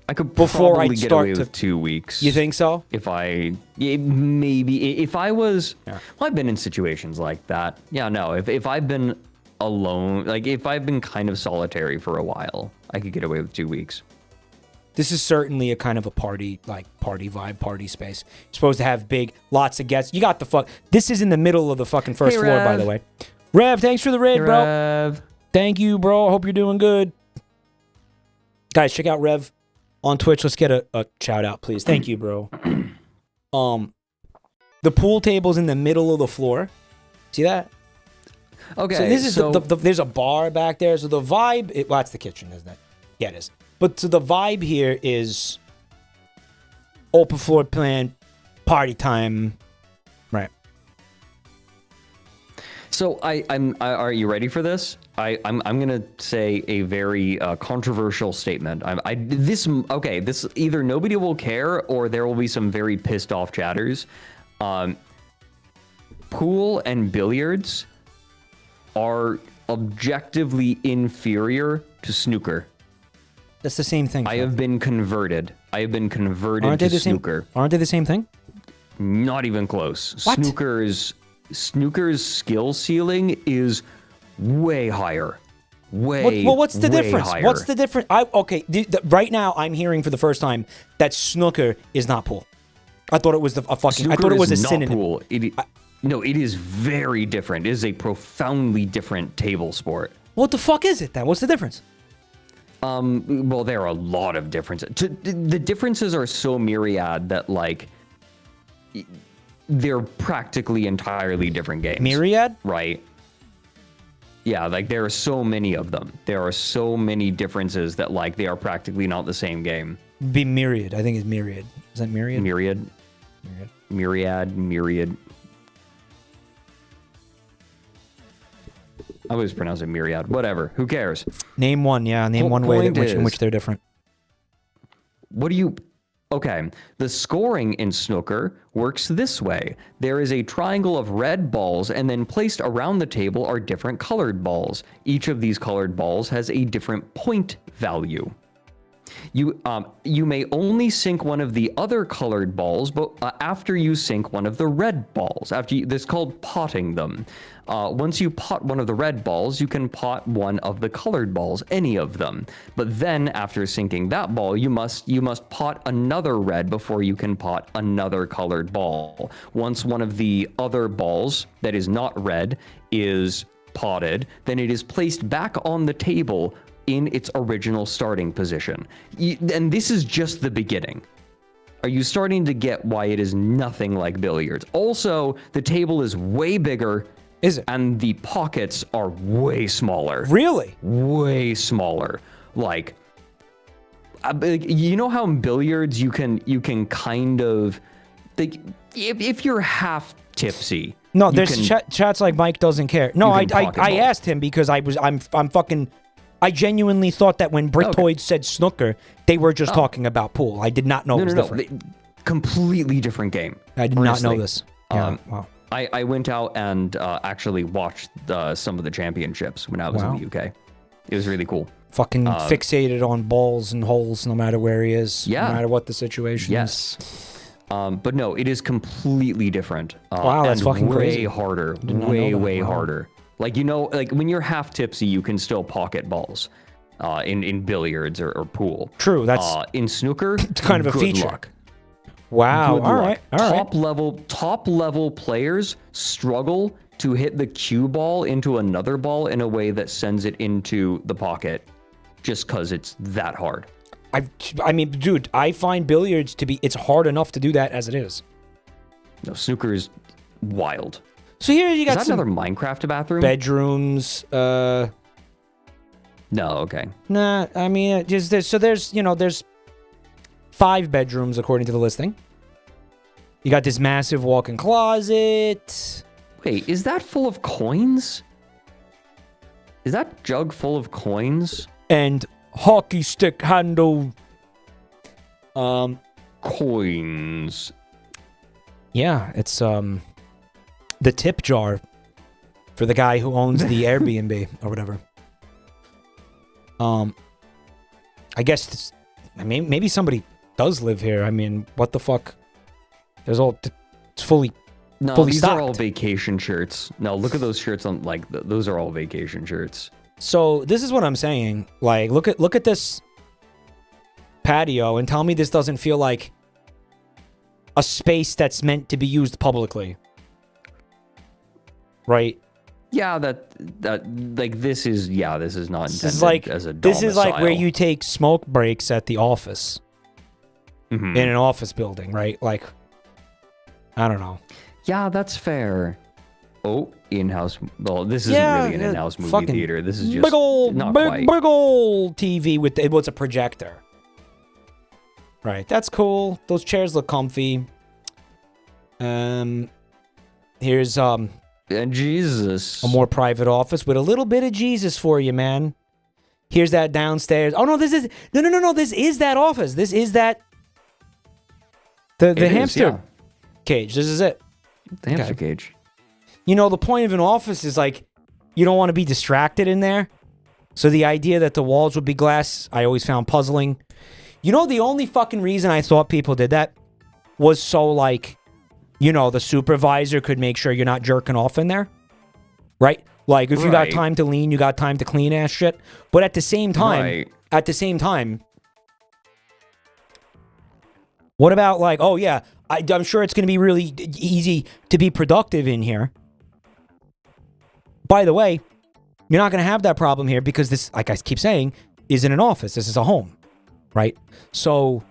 I could before probably I'd get start away to- with 2 weeks. You think so? If I was, well, I've been in situations like that. Yeah, no, if I've been alone, like if I've been kind of solitary for a while, I could get away with 2 weeks. This is certainly a kind of a party vibe, party space. You're supposed to have big, lots of guests. You got the fuck. This is in the middle of the fucking first Hey, floor, by Rev. the way. Rev, thanks for the raid, Hey, bro. Rev. Thank you, bro. I hope you're doing good. Guys, check out Rev on Twitch. Let's get a shout out, please. Thank you, bro. The pool table's in the middle of the floor. See that? Okay, So this is there's a bar back there. So the vibe, well, that's the kitchen, isn't it? Yeah, it is. But so the vibe here is open floor plan, party time, right? So are you ready for this? I'm gonna say a very controversial statement. This either nobody will care or there will be some very pissed off chatters. Pool and billiards are objectively inferior to snooker. That's the same thing. I have been converted. Aren't they to the snooker. Aren't they the same thing? Not even close. What? Snooker's skill ceiling is way higher. What's the difference? Higher. What's the difference? Right now I'm hearing for the first time that snooker is not pool. I thought it was I thought it was a synonym. Pool. No, it is very different. It is a profoundly different table sport. What the fuck is it then? What's the difference? Well, there are a lot of differences. The differences are so myriad that, like, they're practically entirely different games. Myriad? Right. Yeah, like, there are so many of them. There are so many differences that, like, they are practically not the same game. Be myriad. I think it's myriad. Is that myriad? Myriad. I always pronounce it myriad. Whatever. Who cares? Name one. Yeah, name one way in which they're different. Okay, the scoring in snooker works this way. There is a triangle of red balls, and then placed around the table are different colored balls. Each of these colored balls has a different point value. You may only sink one of the other colored balls, but after you sink one of the red balls. This is called potting them. Once you pot one of the red balls, you can pot one of the colored balls, any of them. But then, after sinking that ball, you must pot another red before you can pot another colored ball. Once one of the other balls that is not red is potted, then it is placed back on the table in its original starting position. And this is just the beginning. Are you starting to get why it is nothing like billiards? Also, the table is way bigger. Is it? And the pockets are way smaller. Really? Way smaller. Like, you know how in billiards you can kind of, like, if you're half tipsy. No, there's chats like Mike doesn't care. No, I pocket ball. asked him because I'm fucking. I genuinely thought that when Brictoid said snooker, they were just talking about pool. I did not know it was different. Completely different game. I did not know this. Yeah, wow. I went out and actually watched some of the championships when I was in the UK. It was really cool. Fucking fixated on balls and holes no matter where he is. Yeah. No matter what the situation is. But no, it is completely different. Wow, that's fucking crazy. Way harder. Way harder. Like, like when you're half tipsy, you can still pocket balls in billiards or pool. True, that's... in snooker, it's kind of a feature. Luck. Wow, all right. Top level players struggle to hit the cue ball into another ball in a way that sends it into the pocket just because it's that hard. I mean, dude, I find billiards to be... It's hard enough to do that as it is. No, snooker is wild. So here you Is got that some another Minecraft bathroom? bedrooms. No, okay. Nah, I mean, there's 5 bedrooms according to the listing. You got this massive walk-in closet. Wait, is that full of coins? Is that jug full of coins? And hockey stick handle. Coins. Yeah, it's the tip jar for the guy who owns the Airbnb or whatever. I guess maybe somebody does live here. I mean, what the fuck? It's fully No, fully these stocked. are all vacation shirts. No, look at those shirts on those are all vacation shirts. So this is what I'm saying. Like, look at this patio and tell me this doesn't feel like a space that's meant to be used publicly, right? Yeah, that like this is not intended This is like as a this is like where domicile. you take smoke breaks at the office Mhm. in an office building, right? Like, I don't know. Yeah, that's fair. Oh, in-house. Well, this isn't Yeah, really an yeah, in-house movie fucking theater. This is just big old not quite. big old TV with it's a projector. Right, that's cool. Those chairs look comfy. Here's And Jesus. a more private office with a little bit of Jesus for you, man. Here's that downstairs. Oh no, this is no. This is that office. This is that the It is, hamster yeah. cage. This is it. The hamster cage. You know, the point of an office is like you don't want to be distracted in there. So the idea that the walls would be glass, I always found puzzling. You know, the only fucking reason I thought people did that was so like, you know, the supervisor could make sure you're not jerking off in there. Right? Like if you got Right. time to lean, you got time to clean ass shit. But at the same time, Right. what about like, oh yeah, I'm sure it's going to be really easy to be productive in here. By the way, you're not going to have that problem here because this, like I keep saying, isn't an office. This is a home, right? So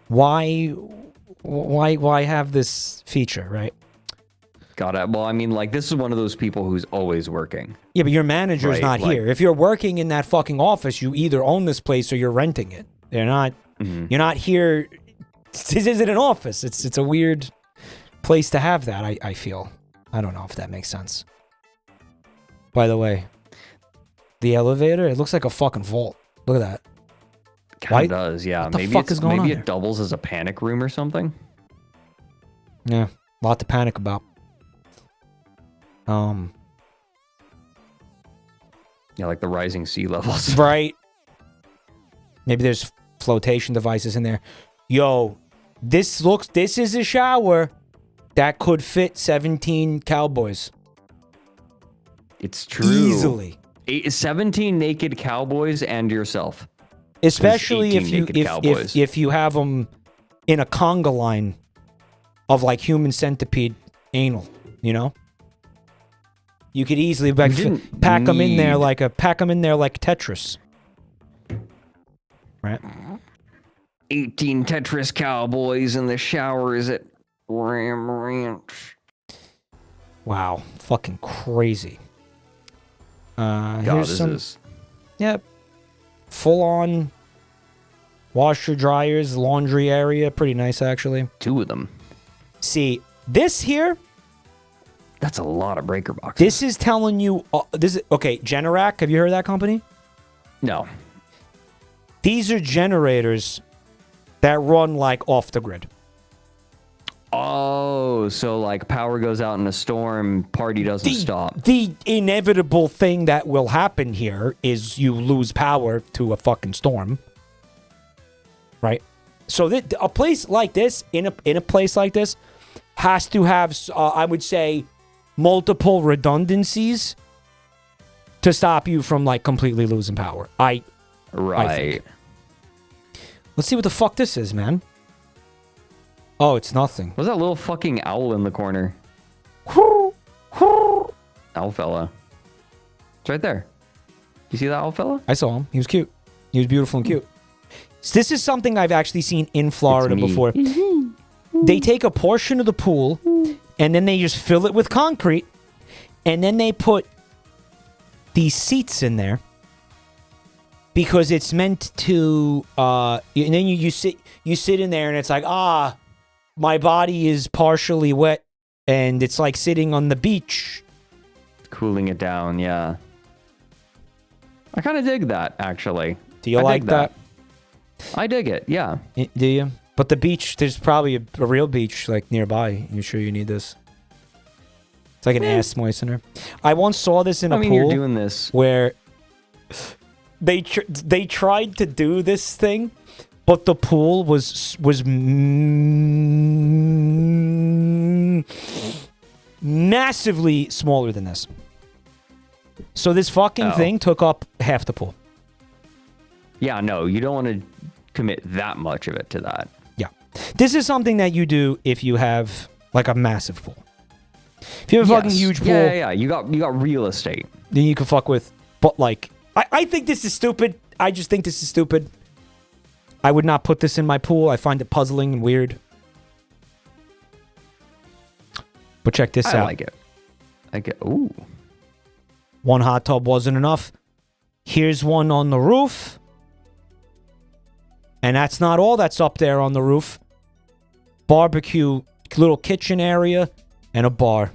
why have this feature, right? Got it. Well, I mean, like, this is one of those people who's always working. Yeah, but your manager's Right, not like- here. If you're working in that fucking office, you either own this place or you're renting it. They're not. You're not here. This isn't an office. It's a weird place to have that. I feel. I don't know if that makes sense. By the way, the elevator, it looks like a fucking vault. Look at that. Kind of does, yeah. What the Maybe fuck is going on maybe there? it doubles as a panic room or something. Yeah, a lot to panic about. Yeah, like the rising sea levels. Right. Maybe there's flotation devices in there. Yo, this is a shower that could fit 17 cowboys. It's true. Easily. 17 naked cowboys and yourself. Especially 18 if you naked cowboys. if you have them in a conga line of like human centipede anal, you know? You could easily like, didn't pack them in there need- like Tetris. Right? 18 Tetris cowboys in the showers at Ram Ranch. Wow, fucking crazy. God, Here's this some, is... yep, full on washer dryers, laundry area, pretty nice actually. 2 of them. See, this here, That's a lot of breaker boxes. this is telling you, this is, okay, Generac, have you heard of that company? No. These are generators that run like off the grid. Oh, so like power goes out in a storm, party doesn't stop. The inevitable thing that will happen here is you lose power to a fucking storm. Right? So a place like this, in a place like this, has to have, I would say, multiple redundancies to stop you from like completely losing power. Right. think. Let's see what the fuck this is, man. Oh, it's nothing. What's that little fucking owl in the corner? Owl fella. It's right there. You see that owl fella? I saw him. He was cute. He was beautiful and cute. So this is something I've actually seen in Florida me. before. They take a portion of the pool, And then they just fill it with concrete. And then they put these seats in there. Because it's meant to, and then you sit in there and it's like, my body is partially wet and it's like sitting on the beach. Cooling it down, yeah. I kind of dig that, actually. Do you like that? I dig it, yeah. Do you? But the beach, there's probably a real beach like nearby. You sure you need this? It's like an ass moistener. I once saw this in a pool. You're doing this. Where they tried to do this thing, but the pool was massively smaller than this. So this fucking thing took up half the pool. Yeah, no, you don't want to commit that much of it to that. Yeah. This is something that you do if you have like a massive pool. If you have a fucking huge pool. Yeah. You got real estate. Then you can fuck with, but like, I think this is stupid. I just think this is stupid. I would not put this in my pool. I find it puzzling and weird. But check this out. I like it. Ooh. One hot tub wasn't enough. Here's one on the roof. And that's not all that's up there on the roof. Barbecue, little kitchen area, and a bar.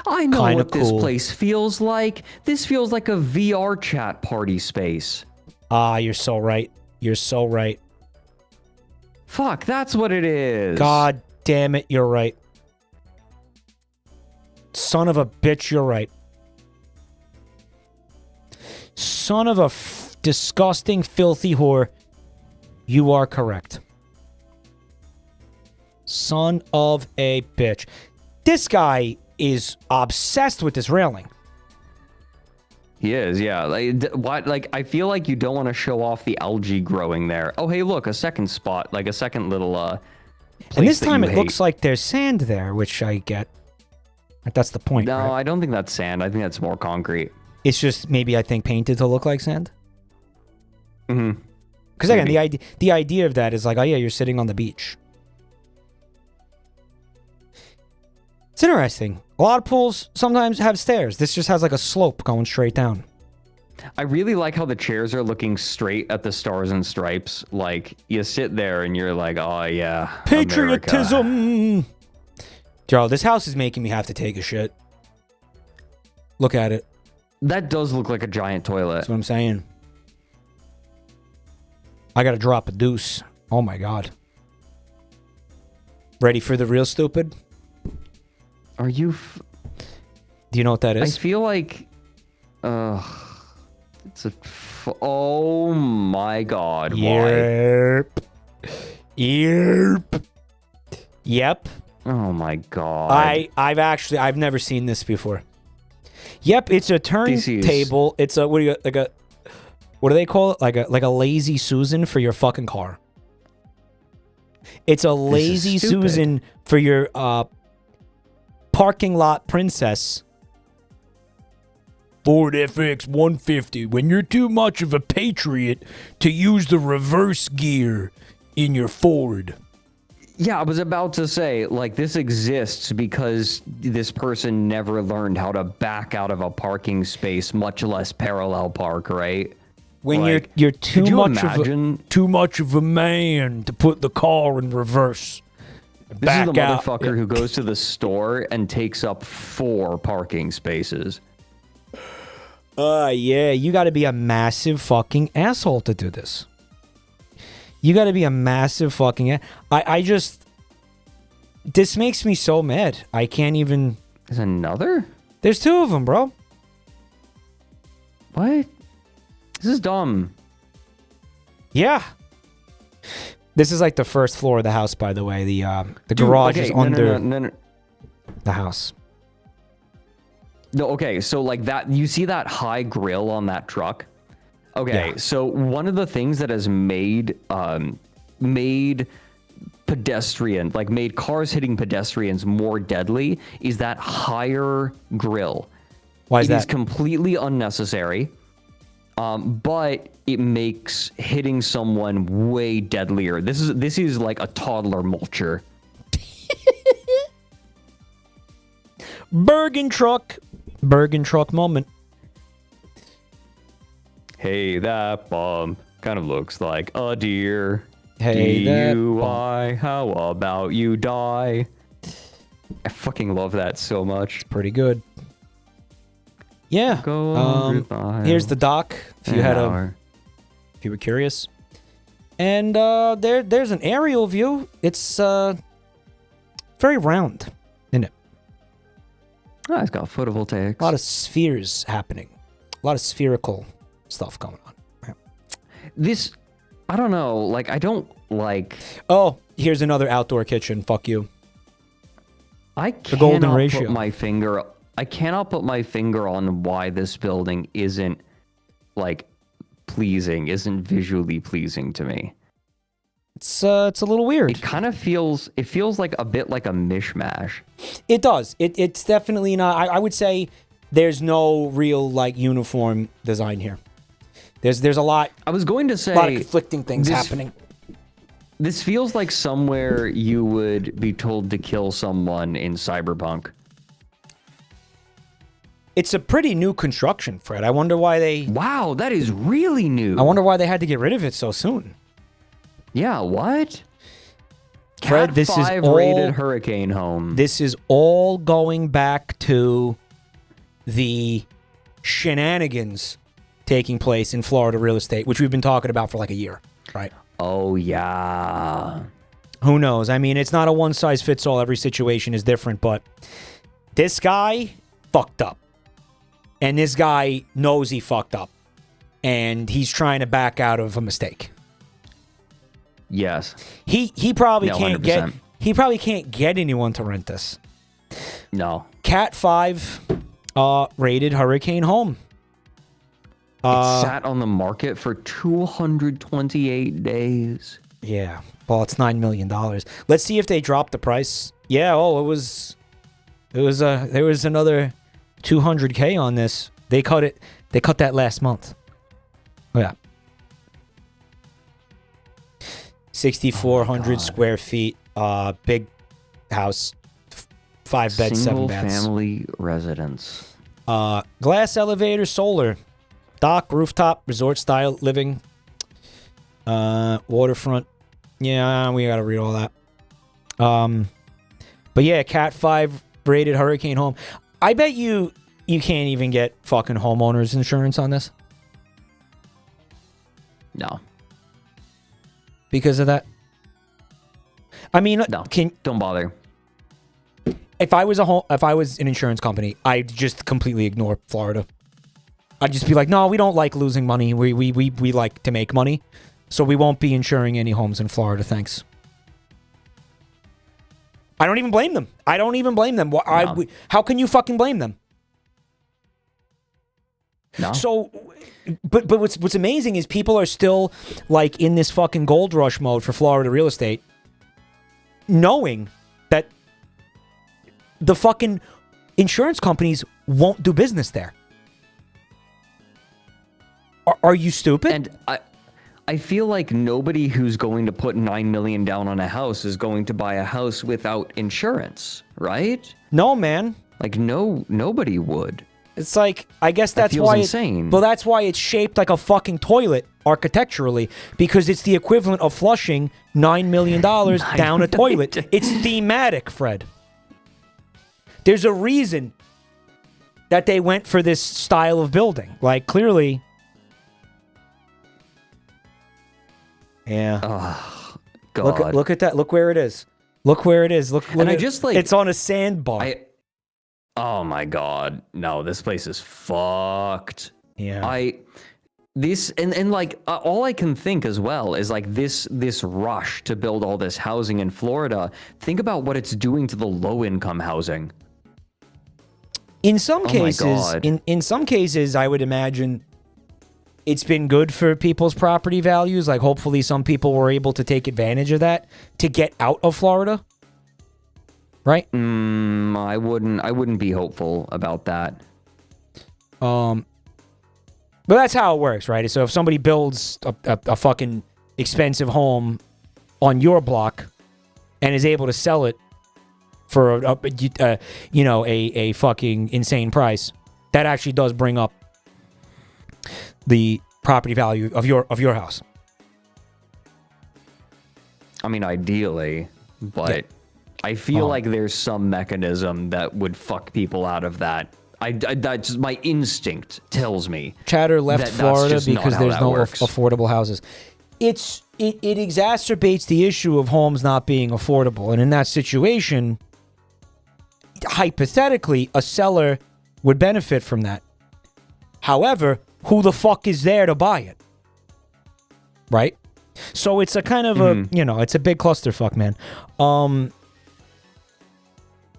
I know Kinda what this cool. place feels like. This feels like a VR chat party space. You're so right. You're so right. Fuck, that's what it is. God damn it, you're right. Son of a bitch, you're right. Son of a disgusting, filthy whore. You are correct. Son of a bitch. This guy is obsessed with this railing. He is, yeah. Like, I feel like you don't want to show off the algae growing there. Oh, hey, look, a second spot, like a second little place. And this time it hate. looks like there's sand there, which I get. That's the point. No, right? I don't think that's sand. I think that's more concrete. It's just maybe I think painted to look like sand. Mm-hmm. Because again, the idea of that is like, oh yeah, you're sitting on the beach. It's interesting. A lot of pools sometimes have stairs. This just has like a slope going straight down. I really like how the chairs are looking straight at the stars and stripes. Like, you sit there and you're like, oh yeah, Patriotism! America. Joe, this house is making me have to take a shit. Look at it. That does look like a giant toilet. That's what I'm saying. I gotta drop a deuce. Oh my god. Ready for the real stupid? Are you... Do you know what that I is? feel like... it's a... oh my god, why? Yep. Oh my god. I've never seen this before. Yep, it's a turntable. It's a what do they call it? Like a lazy Susan for your fucking car. It's a lazy Susan for your parking lot princess. Ford FX 150 when you're too much of a patriot to use the reverse gear in your Ford. Yeah, I was about to say, like, this exists because this person never learned how to back out of a parking space, much less parallel park, right? When like, you're too much of a man to put the car in reverse. This is the motherfucker who goes to the store and takes up 4 parking spaces. Yeah, you got to be a massive fucking asshole to do this. You got to be a massive fucking... I just... This makes me so mad. I can't even... There's another? There's 2 of them, bro. What? This is dumb. Yeah. This is like the first floor of the house, by the way. The garage is under the house. No, okay, so like that... You see that high grill on that truck? Okay, yeah. So one of the things that has made pedestrian, like made cars hitting pedestrians more deadly is that higher grill. Why is that? It is completely unnecessary, but it makes hitting someone way deadlier. This is like a toddler mulcher. Bergen truck moment. Hey, that bump kind of looks like a deer. Hey, that DUI, how about you die? I fucking love that so much. Pretty good. Yeah. Here's the dock. If you if you were curious. And there's an aerial view. It's very round, isn't it? Oh, it's got photovoltaics. A lot of spheres happening. A lot of spherical stuff going on. Right. This, I don't know. Like, I don't like. Oh, here's another outdoor kitchen. Fuck you. I The golden cannot ratio. put my finger. I cannot put my finger on why this building isn't like pleasing, isn't visually pleasing to me. It's a little weird. It kind of feels. It feels like a bit like a mishmash. It does. It's definitely not. I would say there's no real like uniform design here. There's a lot. I was going to say a lot of conflicting things happening. This feels like somewhere you would be told to kill someone in Cyberpunk. It's a pretty new construction, Fred. I wonder why they. Wow, that is really new. I wonder why they had to get rid of it so soon. Yeah, what? Fred, Cat this is 5 all rated hurricane home. This is all going back to the shenanigans taking place in Florida real estate, which we've been talking about for like a year, right? Oh, yeah. Who knows? I mean, it's not a one-size-fits-all. Every situation is different, but this guy fucked up. And this guy knows he fucked up. And he's trying to back out of a mistake. Yes. He probably No, can't 100%. get anyone to rent this. No. Cat 5 rated hurricane home. It sat on the market for 228 days. Yeah. Well, it's $9 million. Let's see if they drop the price. Yeah, there was another $200K on this. They cut that last month. Oh, yeah. 6,400 square feet. Big house. 5 beds, 7 baths. Single family residence. Glass elevator, solar. Dock, rooftop, resort style living. Waterfront. Yeah, we gotta read all that. But yeah, Cat 5 rated hurricane home. I bet you can't even get fucking homeowners insurance on this No. because of that. I mean, No. can Don't bother. if I was an insurance company, I'd just completely ignore Florida. I'd just be like, no, we don't like losing money. We like to make money, so we won't be insuring any homes in Florida. Thanks. I don't even blame them. No. How can you fucking blame them? No. So, but what's amazing is people are still like in this fucking gold rush mode for Florida real estate, knowing that the fucking insurance companies won't do business there. Are you stupid? And I feel like nobody who's going to put $9 million down on a house is going to buy a house without insurance, right? No, man. Like nobody would. It's like, I guess that's feels why insane. Well, that's why it's shaped like a fucking toilet architecturally, because it's the equivalent of flushing $9 million down a toilet. It's thematic, Fred. There's a reason that they went for this style of building. Like, clearly. Yeah. Oh, God. Look at that. Look where it is. Look And I at, just, like, it's on a sandbar. Oh my God. No, this place is fucked. Yeah. All I can think as well is like this rush to build all this housing in Florida. Think about what it's doing to the low income housing. In some cases, God. in some cases, I would imagine it's been good for people's property values. Like, hopefully some people were able to take advantage of that to get out of Florida. Right? I wouldn't be hopeful about that. But that's how it works, right? So if somebody builds a fucking expensive home on your block and is able to sell it for a fucking insane price, that actually does bring up the property value of your house. I mean, ideally, but I feel like there's some mechanism that would fuck people out of that. That's my instinct tells me. Chatter left Florida because there's no affordable houses. It exacerbates the issue of homes not being affordable, and in that situation, hypothetically, a seller would benefit from that. However, who the fuck is there to buy it? Right? So it's a kind of it's a big clusterfuck, man.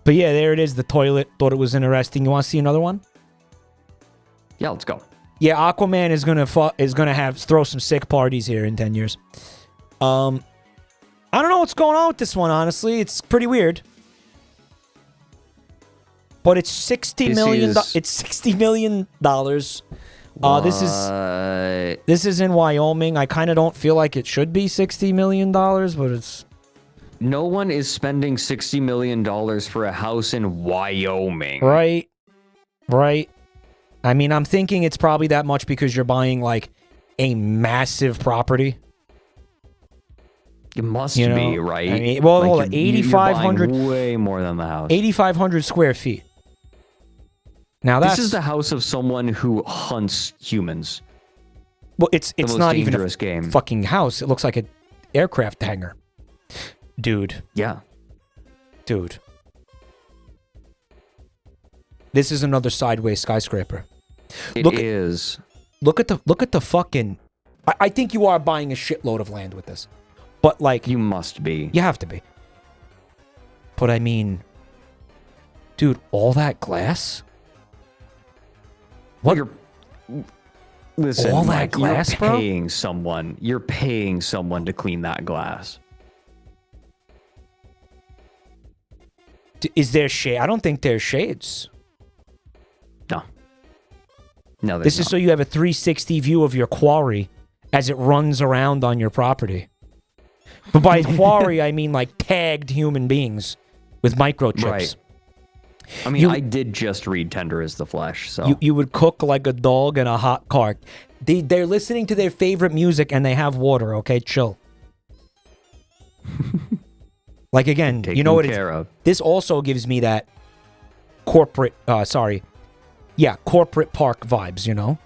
But yeah, there it is, the toilet. Thought it was interesting. You want to see another one? Yeah, let's go. Yeah, Aquaman is gonna throw some sick parties here in 10 years. I don't know what's going on with this one, honestly. It's pretty weird. But it's $60 million. It's $60 million. This is in Wyoming. I kind of don't feel like it should be $60 million, but it's... No one is spending $60 million for a house in Wyoming. Right. I mean, I'm thinking it's probably that much because you're buying, like, a massive property. It must be, right? I mean, well, hold on. 8,500... way more than the house. 8,500 square feet. Now that's... This is the house of someone who hunts humans. Well, it's not even a game. Fucking house. It looks like an aircraft hangar. Dude. Yeah. Dude. This is another sideways skyscraper. It is. Look at the fucking... I think you are buying a shitload of land with this. But, like... You must be. You have to be. But, I mean... Dude, all that glass? What? Listen, all that glass, you're paying someone. You're paying someone to clean that glass. Is there shade? I don't think there's shades. No, this is so you have a 360 view of your quarry as it runs around on your property. But by quarry, I mean like tagged human beings with microchips. Right. I mean, I did just read Tender is the Flesh, so... You would cook like a dog in a hot cart. They're listening to their favorite music and they have water, okay? Chill. Like, again, you know what it is? This also gives me that corporate, corporate park vibes, you know?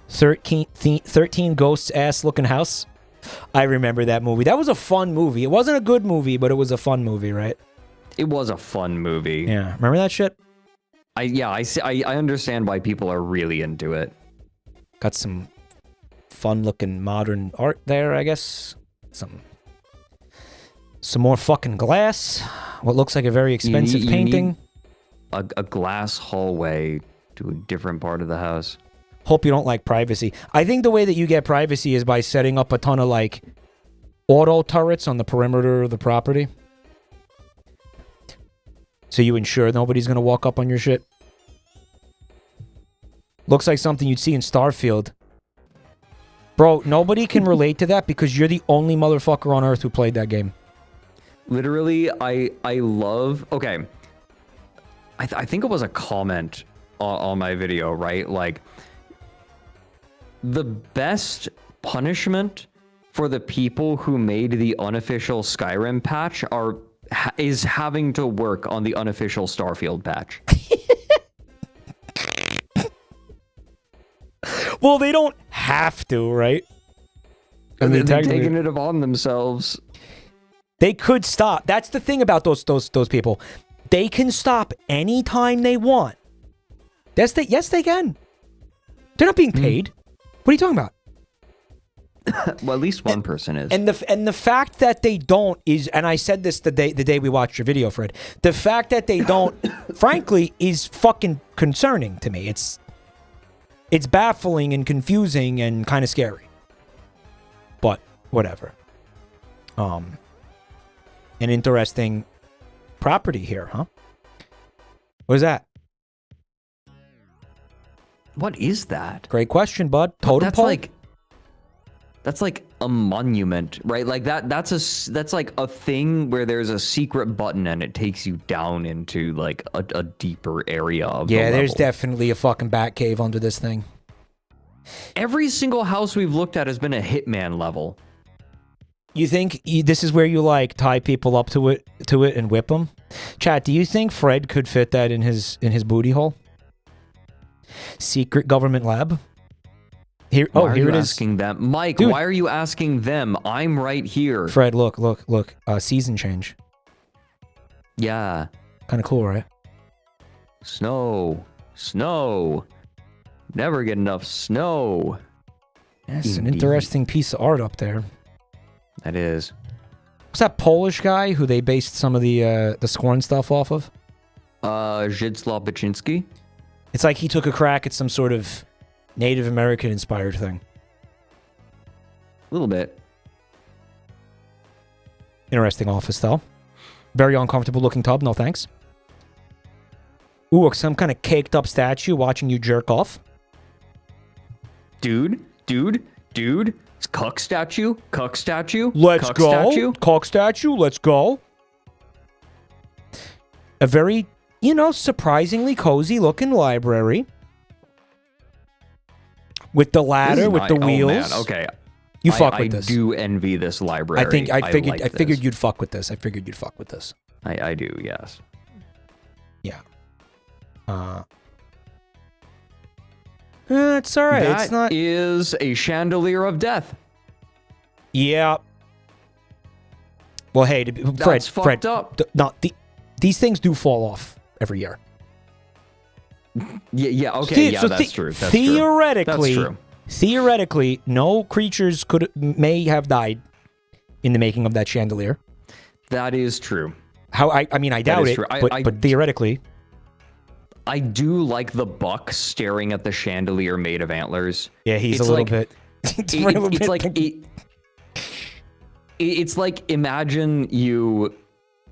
13 Ghosts ass looking house. I remember that movie. That was a fun movie. It wasn't a good movie, but it was a fun movie, right? It was a fun movie. Yeah, remember that shit? I understand why people are really into it. Got some fun-looking modern art there, I guess. Some more fucking glass. What looks like a very expensive painting. A glass hallway to a different part of the house. Hope you don't like privacy. I think the way that you get privacy is by setting up a ton of, like, auto turrets on the perimeter of the property. So you ensure nobody's going to walk up on your shit. Looks like something you'd see in Starfield. Bro, nobody can relate to that because you're the only motherfucker on Earth who played that game. Literally, I love... Okay. I think it was a comment on my video, right? Like, the best punishment for the people who made the unofficial Skyrim patch is having to work on the unofficial Starfield patch. Well, they don't have to, right? I mean, they're taking it upon themselves. They could stop. That's the thing about those people. They can stop anytime they want. Yes, they can. They're not being paid. What are you talking about? Well, at least one person is. And the fact that they don't is, and I said this the day we watched your video, Fred. The fact that they don't, frankly, is fucking concerning to me. It's baffling and confusing and kind of scary. But whatever. An interesting property here, huh? What is that? What is that? Great question, bud. Totem That's pole? like... That's like a monument, right? Like that's like a thing where there's a secret button and it takes you down into like a deeper area of the there's level. definitely a fucking bat cave under this thing. Every single house we've looked at has been a Hitman level. You think this is where you like tie people up to it and whip them? Chat, do you think Fred could fit that in his booty hole? Secret government lab? Here, Why here are it you is. asking them? Mike, Dude. why are you asking them? I'm right here. Fred, look. Season change. Yeah. Kind of cool, right? Snow. Never get enough snow. Yes, an Indeed. interesting piece of art up there. That is. What's that Polish guy who they based some of the Scorn stuff off of? Zdzisław Baczynski? It's like he took a crack at some sort of Native American inspired thing. A little bit. Interesting office, though. Very uncomfortable looking tub, no thanks. Ooh, some kind of caked up statue watching you jerk off. Dude. It's cuck statue. Let's cuck go. Statue. Cock statue, let's go. A very, surprisingly cozy looking library. With the ladder, with the wheels. Oh, man. Okay. You fuck with I this. do envy this library. I figured this. you'd fuck with this. I figured you'd fuck with this. I do, yes. Yeah. It's all right. It's not. That is a chandelier of death. Yeah. Well, hey, That's Fred, fucked up. These things do fall off every year. Yeah, okay, that's true. That's theoretically, true. Theoretically, no creatures may have died in the making of that chandelier. That is true. I doubt it, true. but theoretically. I do like the buck staring at the chandelier made of antlers. Yeah, he's a little bit. It's like imagine you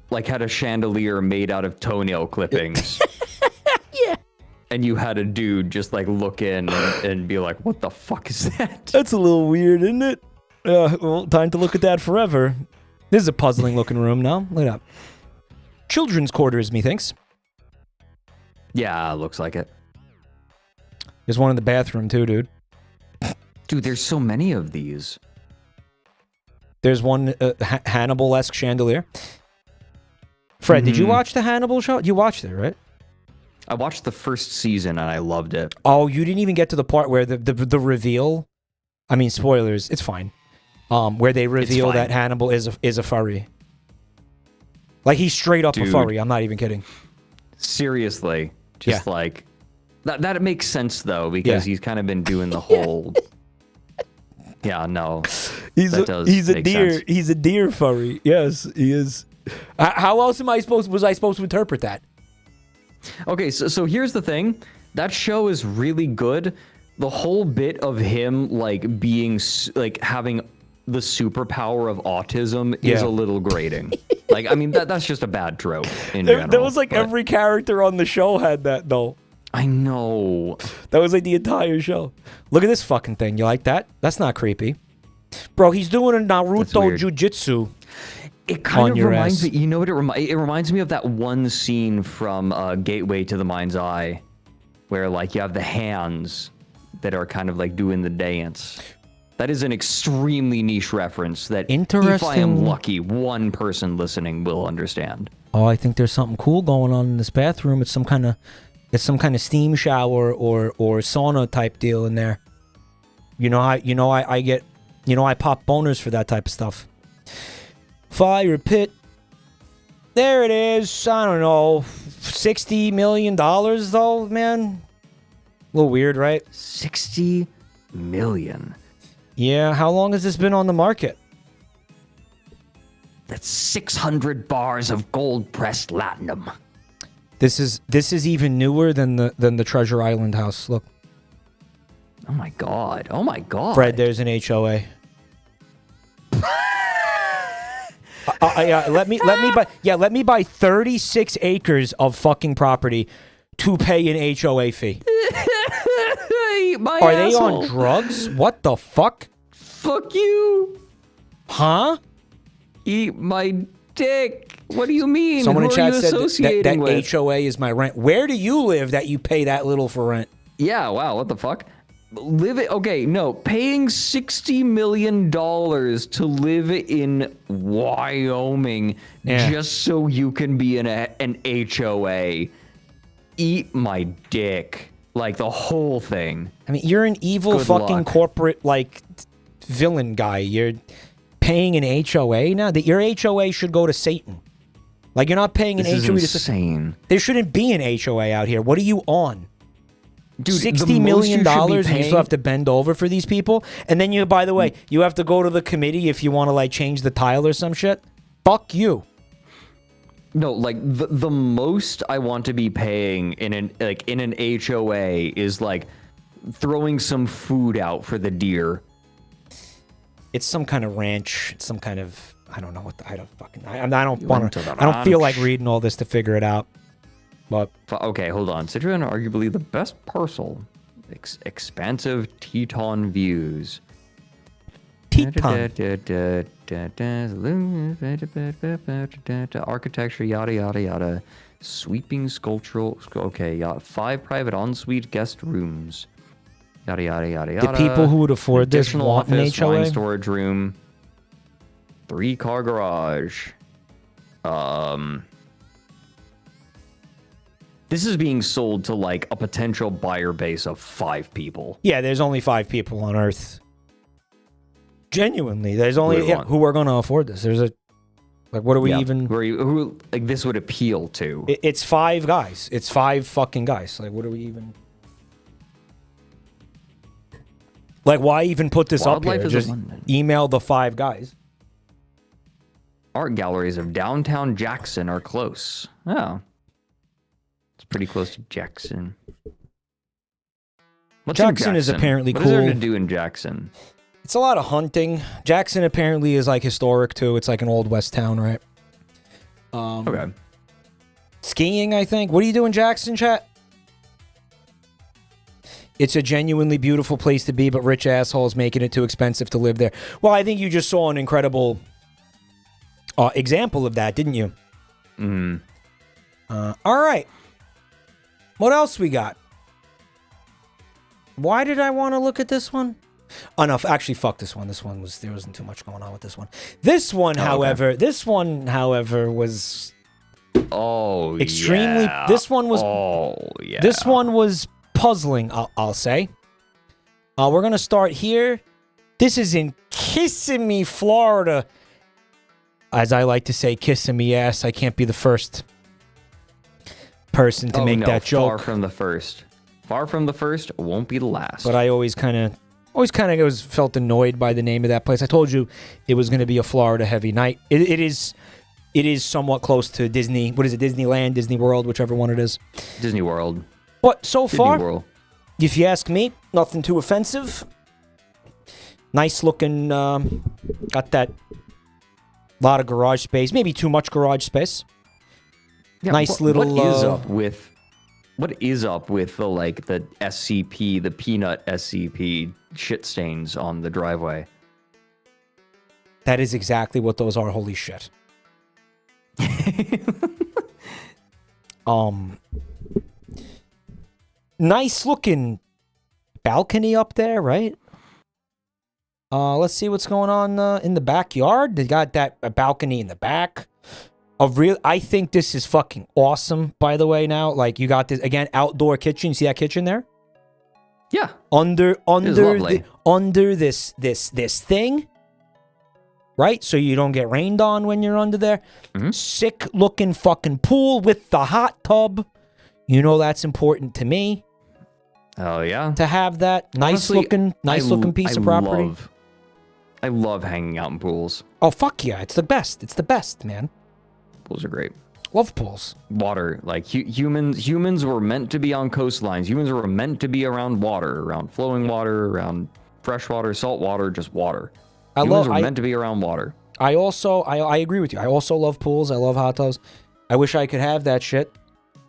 like had a chandelier made out of toenail clippings. Yeah. And you had a dude just like look in and be like, "What the fuck is that?" That's a little weird, isn't it? Well, time to look at that forever. This is a puzzling looking room now. Look it up. Children's quarters, methinks. Yeah, looks like it. There's one in the bathroom too, dude. Dude, there's so many of these. There's one Hannibal-esque chandelier. Fred, did you watch the Hannibal show? You watched it, right? I watched the first season and I loved it. Oh, you didn't even get to the part where the reveal. I mean, spoilers. It's fine. Where they reveal that Hannibal is a furry. Like he's straight up a furry. I'm not even kidding. Seriously, just like that makes sense though because he's kind of been doing the whole. Yeah, no. He's a deer. Sense. He's a deer furry. Yes, he is. How else was I supposed to interpret that? Okay, so here's the thing. That show is really good. The whole bit of him like being like having the superpower of autism is a little grating. Like, I mean, that's just a bad trope in general. That was like every character on the show had that though. I know. That was like the entire show. Look at this fucking thing. You like that? That's not creepy. Bro, he's doing a Naruto jujitsu. It kind of reminds me, you know what it reminds me of that one scene from Gateway to the Mind's Eye where like you have the hands that are kind of like doing the dance. That is an extremely niche reference that if I am lucky, one person listening will understand. Oh, I think there's something cool going on in this bathroom. It's some kind of steam shower or sauna type deal in there. I pop boners for that type of stuff. Fire pit. There it is. I don't know. $60 million though, man. A little weird, right? 60 million. Yeah, how long has this been on the market? That's 600 bars of gold pressed latinum. This is even newer than the Treasure Island house. Look. Oh my god. Oh my god. Fred, there's an HOA. Let me buy 36 acres of fucking property to pay an HOA fee. My Are asshole. they on drugs? What the fuck? Fuck you. Huh? Eat my dick. What do you mean? Someone Who in are chat you said associating that with? HOA is my rent. Where do you live that you pay that little for rent? Yeah, wow, what the fuck? Paying $60 million to live in Wyoming just so you can be in an HOA. Eat my dick. Like, the whole thing. I mean, you're an evil Good fucking luck. corporate, like, villain guy. You're paying an HOA now? That your HOA should go to Satan. Like, you're not paying an This is HOA to insane. There shouldn't be an HOA out here. What are you on? Dude, $60 million and you still have to bend over for these people? And then you, by the way, you have to go to the committee if you want to, like, change the tile or some shit? Fuck you. No, like the most I want to be paying in an HOA is like throwing some food out for the deer. It's some kind of ranch. It's some kind of, I don't know what I don't feel like reading all this to figure it out. But okay, hold on. Citroen are arguably the best parcel. Expansive Teton views. Teton. Architecture, yada yada yada. Sweeping sculptural. Okay, yeah. 5 private ensuite guest rooms. Yada yada yada yada. The people who would afford this Additional want an office, HOA? wine storage room. 3-car garage. This is being sold to like a potential buyer base of 5 people. Yeah, there's only 5 people on Earth. Genuinely, there's only who are going to afford this. There's a like, what are we even? Who like this would appeal to? It's 5 guys. It's 5 fucking guys. Like, what are we even? Like, why even put this up here? Just email the 5 guys. Art galleries of downtown Jackson are close. Oh, it's pretty close to Jackson. Jackson is apparently cool. What is there to do in Jackson? It's a lot of hunting. Jackson apparently is like historic too. It's like an old west town, right? Okay. Skiing, I think. What do you do in Jackson, chat? It's a genuinely beautiful place to be, but rich assholes making it too expensive to live there. Well, I think you just saw an incredible example of that, didn't you? All right. What else we got? Why did I want to look at this one? Oh, no, actually, fuck this one. There wasn't too much going on with this one. This one, however, was extremely. Yeah. This one was. This one was puzzling. I'll say. We're gonna start here. This is in Kissimmee, Florida. As I like to say, Kissimmee ass. I can't be the first person to make that joke. Far from the first. Far from the first, won't be the last. But I always kind of felt annoyed by the name of that place. I told you it was going to be a Florida heavy night. It is somewhat close to Disney. What is it? Disneyland, Disney World, whichever one it is. Disney World. But so far, World. if you ask me, nothing too offensive. Nice looking, got that lot of garage space. Maybe too much garage space. Yeah, nice little. What is up with the the SCP, the peanut SCP shit stains on the driveway? That is exactly what those are. Holy shit. Nice looking balcony up there, right? Let's see what's going on in the backyard. They got that balcony in the back. I think this is fucking awesome, by the way, now. Like, you got this, again, outdoor kitchen. You see that kitchen there? Yeah. Under this thing. Right? So you don't get rained on when you're under there. Mm-hmm. Sick looking fucking pool with the hot tub. You know that's important to me. Oh, yeah. To have that nice looking piece of property. I love hanging out in pools. Oh, fuck yeah. It's the best. It's the best, man. Pools are great. Love pools. Water. Like, humans were meant to be on coastlines. Humans were meant to be around water, around flowing water, around fresh water, salt water, just water. Humans were meant to be around water. I agree with you. I also love pools. I love hot tubs. I wish I could have that shit.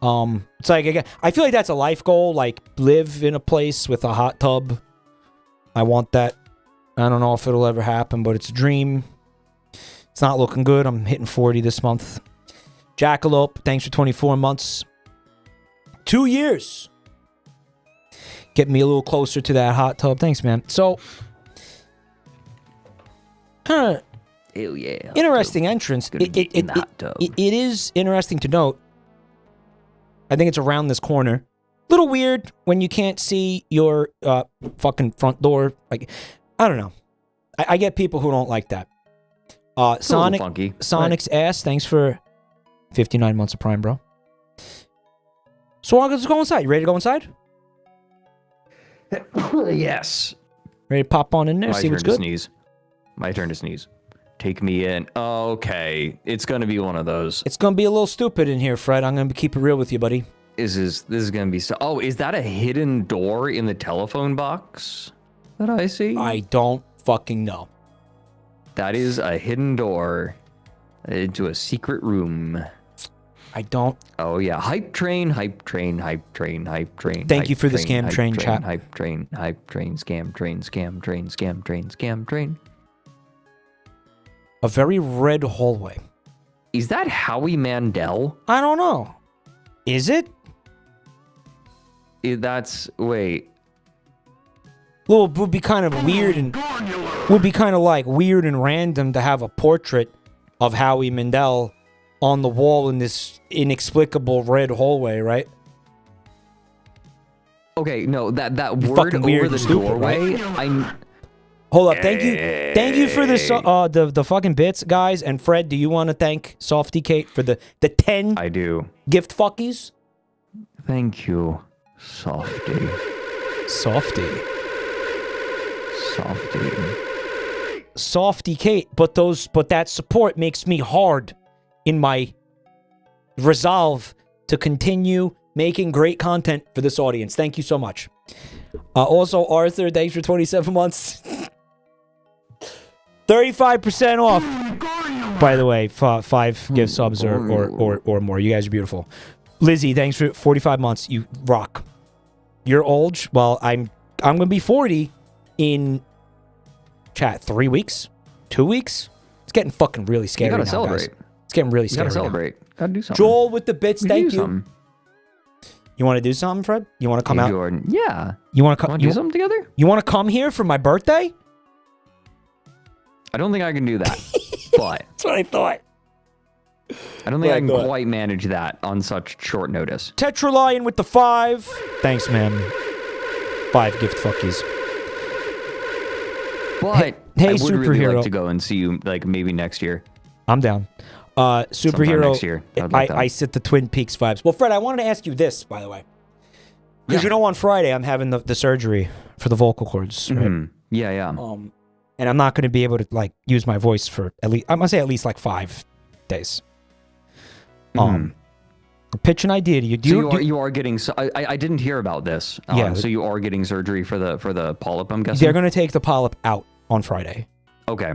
It's like, again, I feel like that's a life goal. Like, live in a place with a hot tub. I want that. I don't know if it'll ever happen, but it's a dream. It's not looking good. I'm hitting 40 this month. Jackalope, thanks for 24 months. 2 years. Get me a little closer to that hot tub. Thanks, man. So, kind of interesting entrance. It is interesting to note. I think it's around this corner. Little weird when you can't see your fucking front door. Like, I don't know. I get people who don't like that. Sonic's ass, thanks for 59 months of Prime, bro. So let's go inside. You ready to go inside? Yes. Ready to pop on in there, see what's good? My turn to sneeze. Take me in. Okay. It's going to be one of those. It's going to be a little stupid in here, Fred. I'm going to keep it real with you, buddy. This is going to be... Oh, is that a hidden door in the telephone box that I see? I don't fucking know. That is a hidden door into a secret room. I don't. Oh, yeah. Hype train, hype train, hype train, hype train. Thank you for the scam train chat. Hype train, scam train, scam train, scam train, scam train. A very red hallway. Is that Howie Mandel? I don't know. Is it? Wait. Well, it would be kind of weird and would be kind of like weird and random to have a portrait of Howie Mandel on the wall in this inexplicable red hallway, right? Okay, no, that word over the doorway. Right? Hold up, thank you for this the fucking bits, guys. And Fred, do you want to thank Softy Kate for the 10? I do. Gift fuckies. Thank you, Softy. Softy Kate, but that support makes me hard in my resolve to continue making great content for this audience. Thank you so much. Also, Arthur, thanks for 27 months. 35% off. By the way, 5 gift subs or more. You guys are beautiful. Lizzie, thanks for 45 months. You rock. You're old. Well, I'm gonna be 40 in chat 3 weeks, 2 weeks. It's getting fucking really scary now, celebrate. Guys. It's getting really scary. Gotta celebrate. Gotta do something. Joel with the bits. Thank you. You want to do something, Fred? You want to come out? Jordan. Yeah. You want to do something together? You want to come here for my birthday? I don't think I can do that. But that's what I thought. I don't think I can quite manage that on such short notice. Tetralion with the 5. Thanks, man. 5 gift fuckies. But hey, I would superhero. really like to go and see you, like, maybe next year. I'm down. Superhero. Sometime next year. I sit the Twin Peaks vibes. Well, Fred, I wanted to ask you this, by the way. Because you know on Friday I'm having the surgery for the vocal cords. Right? Mm-hmm. Yeah. And I'm not going to be able to, like, use my voice for at least, I'm going to say at least, like, 5 days. Pitch an idea to you. You are getting. I didn't hear about this. Yeah. So you are getting surgery for the polyp, I'm guessing. They're going to take the polyp out on Friday. Okay.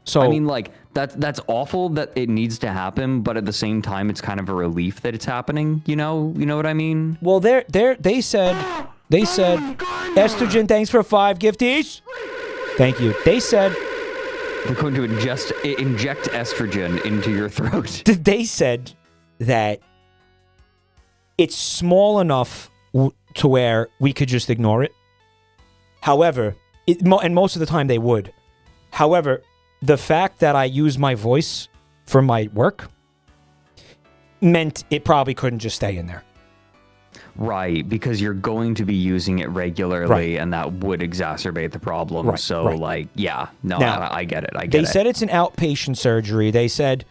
So I mean, like, that's awful that it needs to happen, but at the same time, it's kind of a relief that it's happening. You know what I mean? Well, they said, estrogen. Thanks for 5 gifties. Thank you. They said they're going to inject estrogen into your throat. They said that it's small enough to where we could just ignore it. However, and most of the time they would. However, the fact that I use my voice for my work meant it probably couldn't just stay in there. Right, because you're going to be using it regularly, and that would exacerbate the problem. Like, I get it. They said it's an outpatient surgery. They said,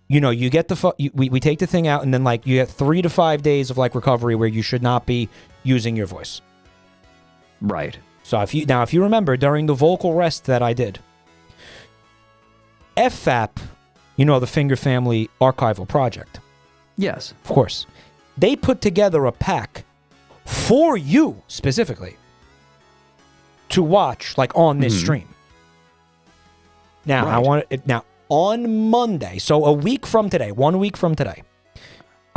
you get we take the thing out, and then, like, you get 3 to 5 days of, like, recovery where you should not be using your voice. Right. So if you remember during the vocal rest that I did, FFAP, the Finger Family Archival Project. Yes. Of course. They put together a pack for you specifically to watch, like, on this stream. Now, I want it now on Monday, so 1 week from today.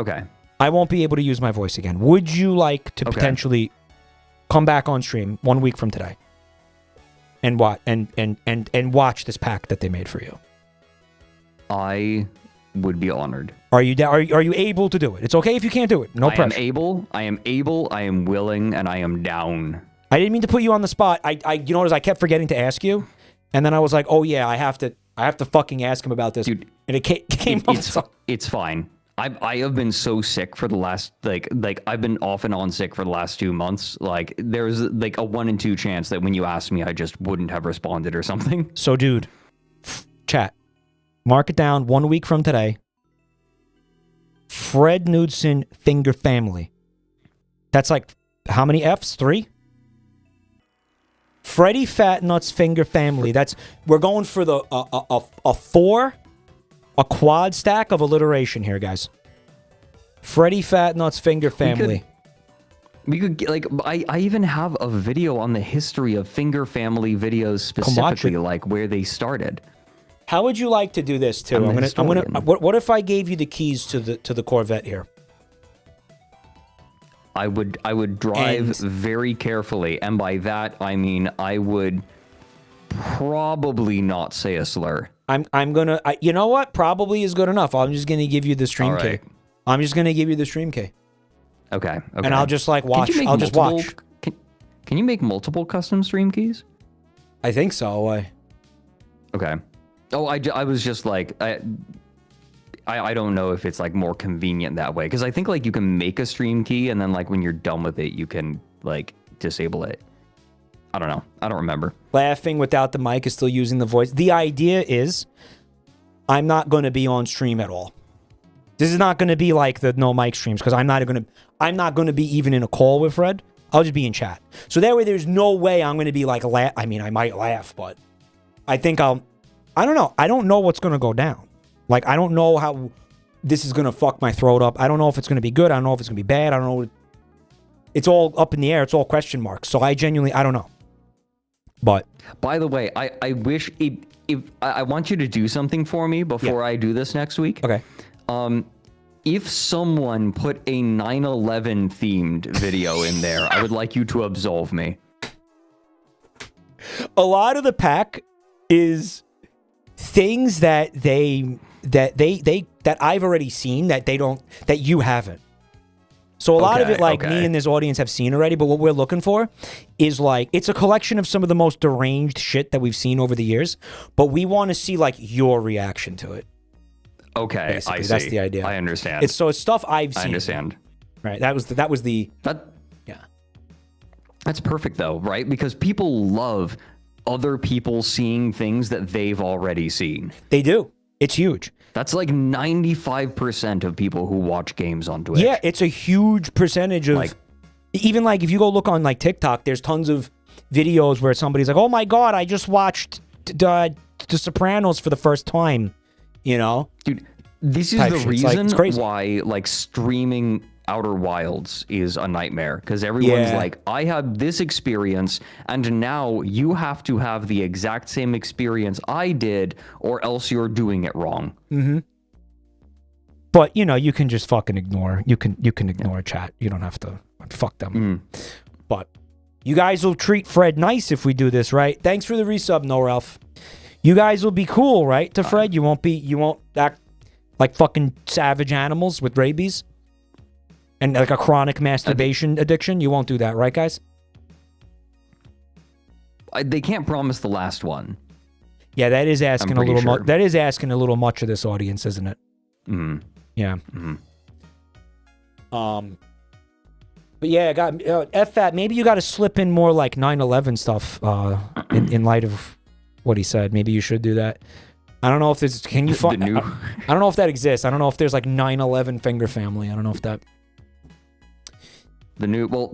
Okay. I won't be able to use my voice again. Would you like to potentially come back on stream 1 week from today? and watch this pack that they made for you? I would be honored. Are you able to do it? It's okay if you can't do it. No pressure. I am able, I am willing, and I am down. I didn't mean to put you on the spot. You notice I kept forgetting to ask you, and then I was like, oh yeah, I have to fucking ask him about this. Dude, and it came up. It's fine. I have been so sick for the last like I've been off and on sick for the last 2 months. Like there's like a 1 in 2 chance that when you asked me, I just wouldn't have responded or something. So, dude, chat, mark it down. 1 week from today, Fred Knudsen Finger Family. That's like how many Fs? 3. Freddy Fat Nuts Finger Family. We're going for the a 4. A quad stack of alliteration here, guys. Freddy Fat Nuts Finger Family. We could get, like, I even have a video on the history of Finger Family videos specifically, like where they started. How would you like to do this too? I'm gonna. What if I gave you the keys to the Corvette here? I would drive very carefully, and by that I mean I would probably not say a slur. I'm gonna. You know what? Probably is good enough. I'm just gonna give you the stream key. I'm just gonna give you the stream key. Okay. And I'll just like watch. I'll just watch. Can you make multiple custom stream keys? I think so. Okay. Oh, I was just like I don't know if it's like more convenient that way, because I think like you can make a stream key and then like when you're done with it you can like disable it. I don't know. I don't remember. Laughing without the mic is still using the voice. The idea is I'm not going to be on stream at all. This is not going to be like the no mic streams, because I'm not going to be even in a call with Fred. I'll just be in chat. So that way there's no way I'm going to be like I mean, I might laugh, but I think I don't know. I don't know what's going to go down. Like, I don't know how this is going to fuck my throat up. I don't know if it's going to be good. I don't know if it's going to be bad. I don't know. It's all up in the air. It's all question marks. So I don't know. But by the way, I wish if I want you to do something for me before I do this next week. Okay. If someone put a 9/11 themed video in there, I would like you to absolve me. A lot of the pack is things that I've already seen that you haven't. So a lot of it, like, me and this audience have seen already, but what we're looking for is, like, it's a collection of some of the most deranged shit that we've seen over the years, but we want to see, like, your reaction to it. Okay, basically. I see. That's the idea. I understand. It's stuff I've seen. I understand. Right, yeah. That's perfect, though, right? Because people love other people seeing things that they've already seen. They do. It's huge. That's like 95% of people who watch games on Twitch. Yeah, it's a huge percentage of... Like, even like if you go look on like TikTok, there's tons of videos where somebody's like, oh my God, I just watched The Sopranos for the first time, you know? Dude, this is the reason why like streaming Outer Wilds is a nightmare, because everyone's like, I had this experience and now you have to have the exact same experience I did or else you're doing it wrong. Mm-hmm. But you know, you can just fucking ignore. You can ignore chat. You don't have to fuck them. But you guys will treat Fred nice if we do this, right? Thanks for the resub, No Ralph. You guys will be cool, right? To Fred, you won't act like fucking savage animals with rabies. And like a chronic masturbation addiction, you won't do that, right, guys? They can't promise the last one. Yeah, that is asking a little much. That is asking a little much of this audience, isn't it? Mm. Yeah. Mm-hmm. But yeah, FFAT. Maybe you got to slip in more like 9/11 stuff. In light of what he said, maybe you should do that. I don't know if there's. Can you find? I don't know if that exists. I don't know if there's like 9/11 Finger Family. I don't know if that. The new, well,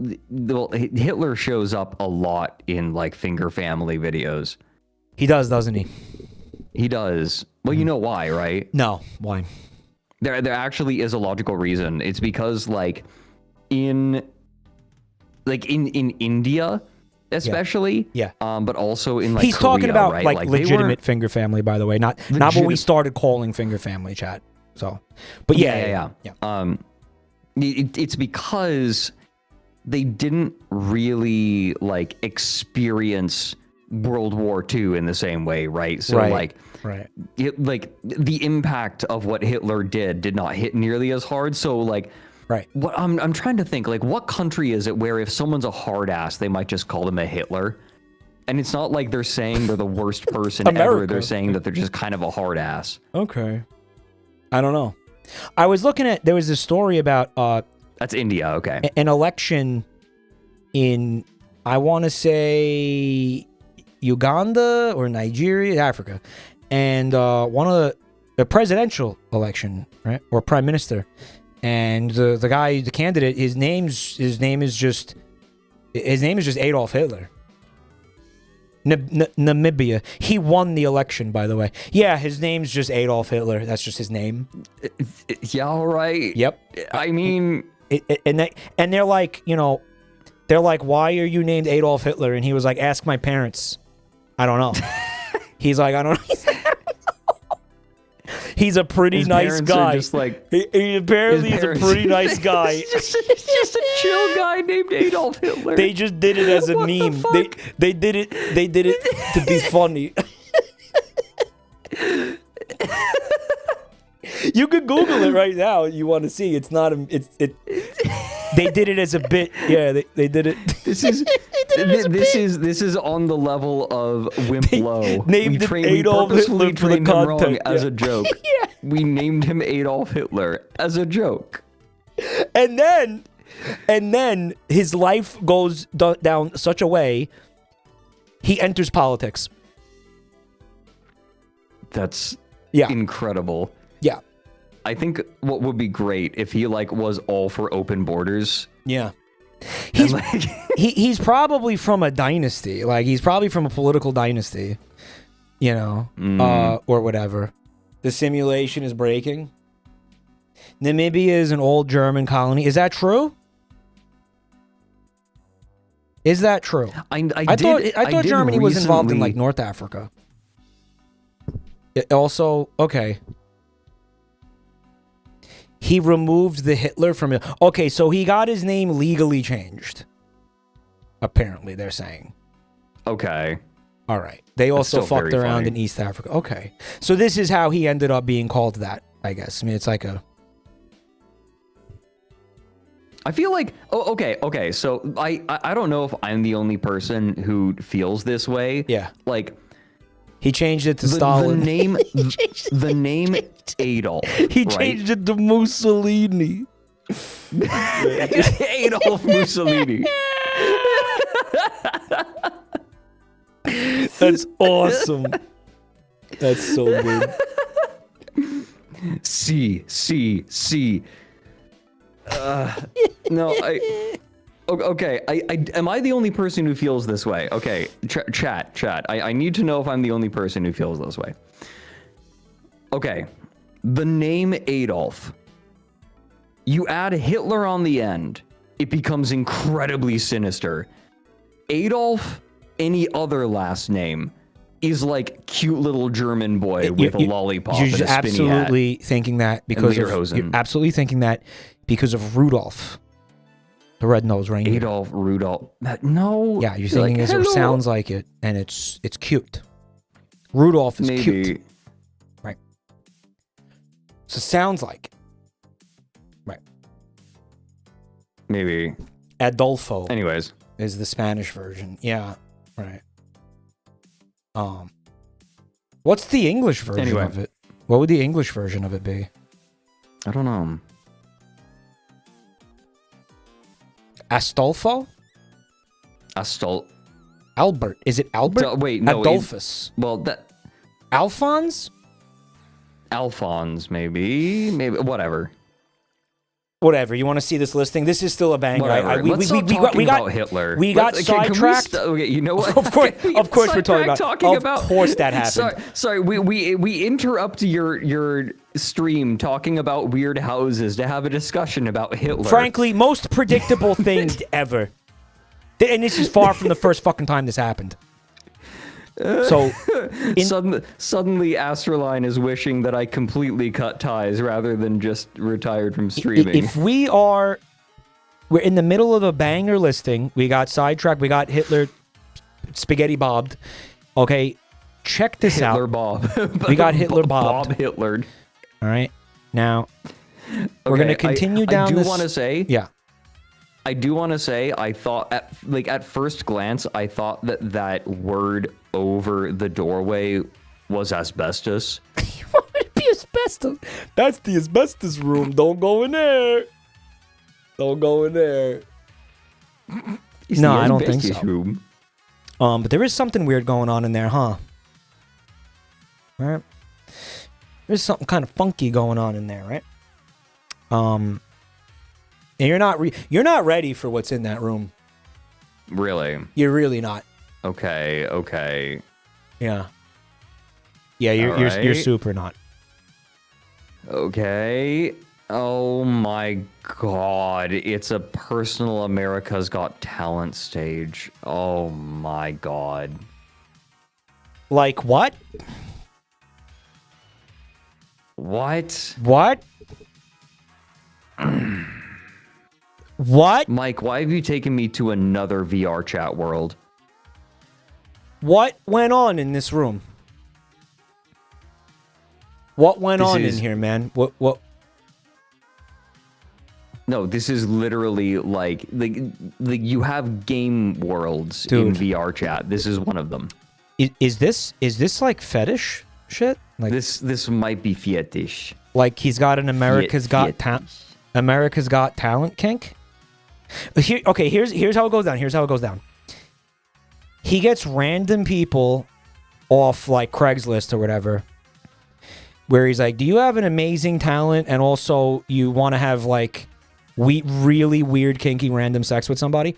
Hitler shows up a lot in like Finger Family videos. He does, doesn't he? He does. Well, you know why, right? No, why? There actually is a logical reason. It's because like in India, especially, but also in like he's Korea, talking about right? like legitimate Finger Family, by the way, not what we started calling Finger Family, chat. So, but yeah. It's because they didn't really like experience World War II in the same way, right? So Right. like the impact of what Hitler did not hit nearly as hard. So like, Right. what I'm trying to think, like, what country is it where if someone's a hard ass, they might just call them a Hitler? And it's not like they're saying they're the worst person ever. America. They're saying that they're just kind of a hard ass. Okay. I don't know. I was looking at, there was this story about That's India, okay. an election in, I want to say, Uganda or Nigeria, Africa. And one of the presidential election, right? Or prime minister. And the guy, the candidate, his name is just Adolf Hitler. Namibia. He won the election, by the way. Yeah, his name's just Adolf Hitler. That's just his name. Yeah, all right. Yep. I mean, And they're like, you know, they're like, why are you named Adolf Hitler? And he was like, ask my parents. I don't know. He's like, I don't know. He's a pretty his nice parents guy. are just like, He apparently is a pretty nice guy. He's just a chill guy named Adolf Hitler. They just did it as a What the meme. fuck? They did it to be funny. You could Google it right now. You want to see? It's not. They did it as a bit. Yeah, they did it. This is on the level of Wimp Low. named him Adolf purposefully Hitler for the trained him wrong content, as yeah. a joke. We named him Adolf Hitler as a joke. And then his life goes down such a way. He enters politics. That's Yeah. incredible. Yeah. I think what would be great if he like was all for open borders. Yeah. He's like, he's probably from a dynasty. Like he's probably from a political dynasty. You know, or whatever. The simulation is breaking. Namibia is an old German colony. Is that true? Is that true? I thought did Germany was involved in recently- like North Africa. It also, okay. He removed the Hitler from it. Okay, so he got his name legally changed. Apparently, they're saying. Okay. All right. They also still fucked very around funny. in East Africa. Okay. So this is how he ended up being called that, I guess. I mean, it's like a... I feel like okay. So I don't know if I'm the only person who feels this way. Yeah. Like He changed it to the Stalin. name Adolf. He changed it to Mussolini. Adolf Mussolini. That's awesome. That's so good. C. No, okay. Am I the only person who feels this way? Okay, chat. I need to know if I'm the only person who feels this way. Okay, the name Adolf. You add Hitler on the end, it becomes incredibly sinister. Adolf, any other last name, is like cute little German boy with a lollipop and a You're spinny hat. absolutely thinking that because of, lederhosen. you're absolutely thinking that because of Rudolph, the red-nosed reindeer. Adolf Rudolph. No. Yeah, you're thinking like, it hello. sounds like it, and it's cute. Rudolph is Maybe. cute. Right. So it sounds like. Right. Maybe. Adolfo Anyways. is the Spanish version. Yeah. Right. What's the English version Anyway. of it? What would the English version of it be? I don't know. Astolfo? Albert. Is it Albert? Wait, no. Adolphus. Well, that Alphonse? Alphonse, maybe, whatever. Whatever. You want to see this listing? This is still a banger. Whatever. Let's stop talking about Hitler. We got sidetracked. Okay, you know what? Of course, of course, we're talking talking about. Of course, that happened. Sorry. We interrupt your stream talking about weird houses to have a discussion about Hitler. Frankly, most predictable things ever. And this is far from the first fucking time this happened. So, suddenly Astroline is wishing that I completely cut ties rather than just retired from streaming. if we're in the middle of a banger listing, we got sidetracked, we got Hitler spaghetti bobbed. Okay, check this Hitler out. Bob. We got Hitler bobbed. Bob Hitler. All right, now we're gonna continue down this. I do want to say. Yeah. I do want to say, I thought at first glance, I thought that word over the doorway was asbestos. You want me to be asbestos? That's the asbestos room. Don't go in there. Don't go in there. No, I don't think so. Room. But there is something weird going on in there, huh? All right. There's something kind of funky going on in there, right? And you're not ready for what's in that room. Really? You're really not. Okay. Yeah. Yeah, you're super not. Okay. Oh my god. It's a personal America's Got Talent stage. Oh my god. Like what? What? What? What? Mike, why have you taken me to another VR chat world? What went on in this room? What went on in here, man? What? No, this is literally like you have game worlds in VR chat. This is one of them. Is this like fetish shit? Like this might be fetish. Like he's got an America's Got Talent kink? Here's how it goes down. He gets random people off like Craigslist or whatever, where he's like, do you have an amazing talent and also you want to have like really weird kinky random sex with somebody?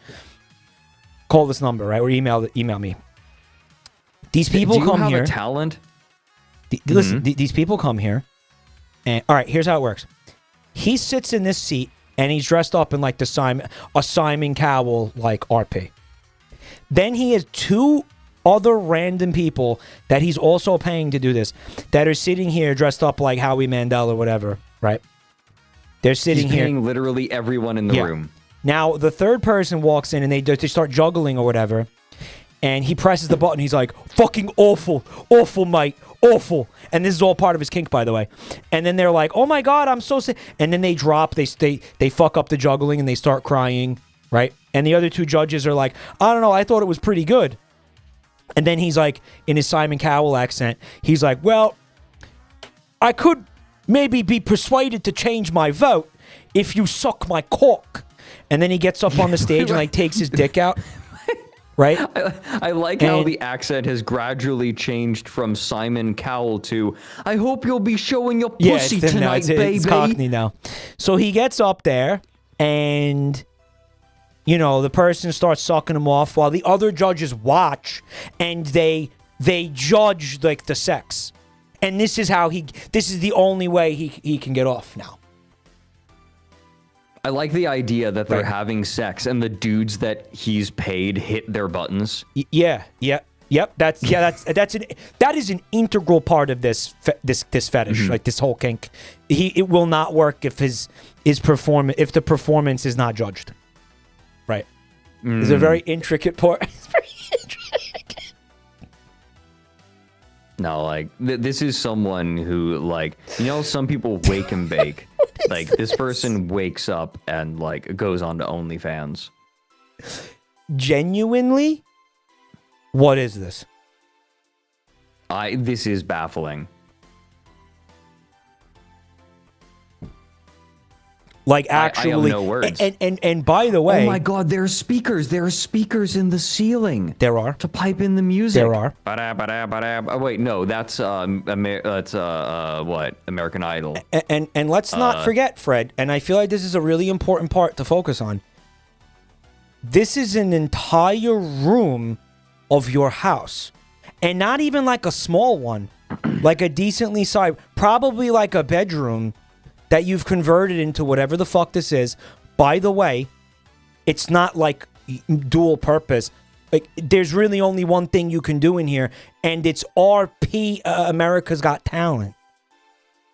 Call this number, right? Or email me. These people come here. Do you have a talent? Listen, these people come here, and all right, here's how it works. He sits in this seat, and he's dressed up in like a Simon Cowell like RP. Then he has two other random people that he's also paying to do this, that are sitting here dressed up like Howie Mandel or whatever, right? They're sitting he's here. Paying literally everyone in the room. Now the third person walks in and they start juggling or whatever. And he presses the button. He's like, fucking awful, mate, awful. And this is all part of his kink, by the way. And then they're like, oh my God, I'm so sick. And then they drop, they fuck up the juggling and they start crying, right? And the other two judges are like, I don't know, I thought it was pretty good. And then he's like, in his Simon Cowell accent, he's like, well, I could maybe be persuaded to change my vote if you suck my cock. And then he gets up on the stage and like takes his dick out. Right? I like how the accent has gradually changed from Simon Cowell to, I hope you'll be showing your pussy tonight, baby. It's Cockney now. So he gets up there and, you know, the person starts sucking him off while the other judges watch and they judge like the sex. And this is the only way he can get off now. I like the idea that they're having sex and the dudes that he's paid hit their buttons. Yep. That is an integral part of this fetish, like this whole kink. It will not work if if the performance is not judged. Right. It's a very intricate part. It's very intricate. No, like this is someone who, like, you know, some people wake and bake. Like this person wakes up and like goes on to OnlyFans. Genuinely, what is this? This is baffling. Like actually, I have no words. And by the way, oh my God, there are speakers. There are speakers in the ceiling. There are to pipe in the music. There are. Oh, wait, no, that's what, American Idol. And let's not forget, Fred. And I feel like this is a really important part to focus on. This is an entire room of your house, and not even like a small one, like a decently sized, probably like a bedroom that you've converted into whatever the fuck this is. By the way, it's not like dual purpose. Like, there's really only one thing you can do in here, and it's RP America's Got Talent.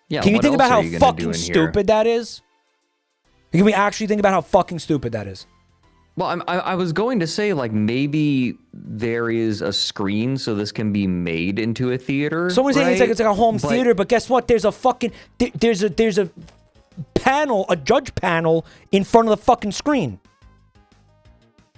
Yeah, can you think about how fucking stupid that is? Can we actually think about how fucking stupid that is? Well, I was going to say, like, maybe there is a screen so this can be made into a theater. Someone's saying it's like a home But- theater, but guess what? There's a fucking there's a panel, a judge panel in front of the fucking screen.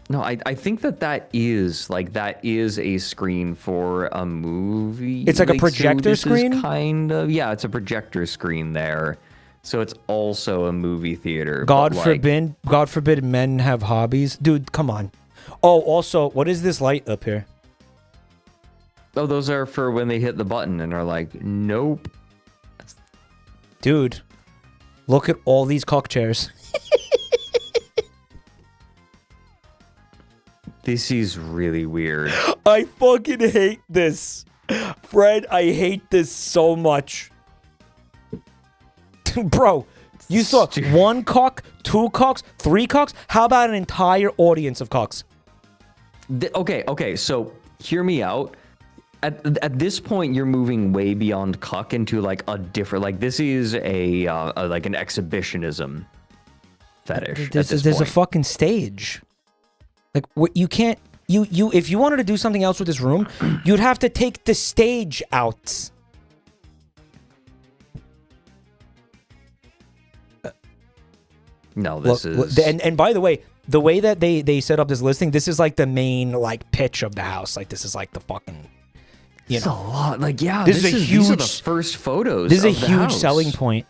No, I think that is a screen for a movie. It's like a so projector this is screen? kind of, yeah, it's a projector screen there. So it's also a movie theater. God but, like, forbid men have hobbies. Dude, come on. Oh, also, what is this light up here? Oh, those are for when they hit the button and are like, nope. Dude, look at all these cock chairs. This is really weird. I fucking hate this. Fred, I hate this so much. Bro, you saw one cock, two cocks, three cocks? How about an entire audience of cocks? Okay, so hear me out. At this point, you're moving way beyond cuck into like a different, like this is a like an exhibitionism fetish. There's a fucking stage. Like what you can't you if you wanted to do something else with this room, you'd have to take the stage out. No, this is and by the way, the way that they set up this listing, this is like the main like pitch of the house. Like this is like the fucking it's a lot. Like yeah, this is a huge. These are the first photos. This is a of the huge house. selling point.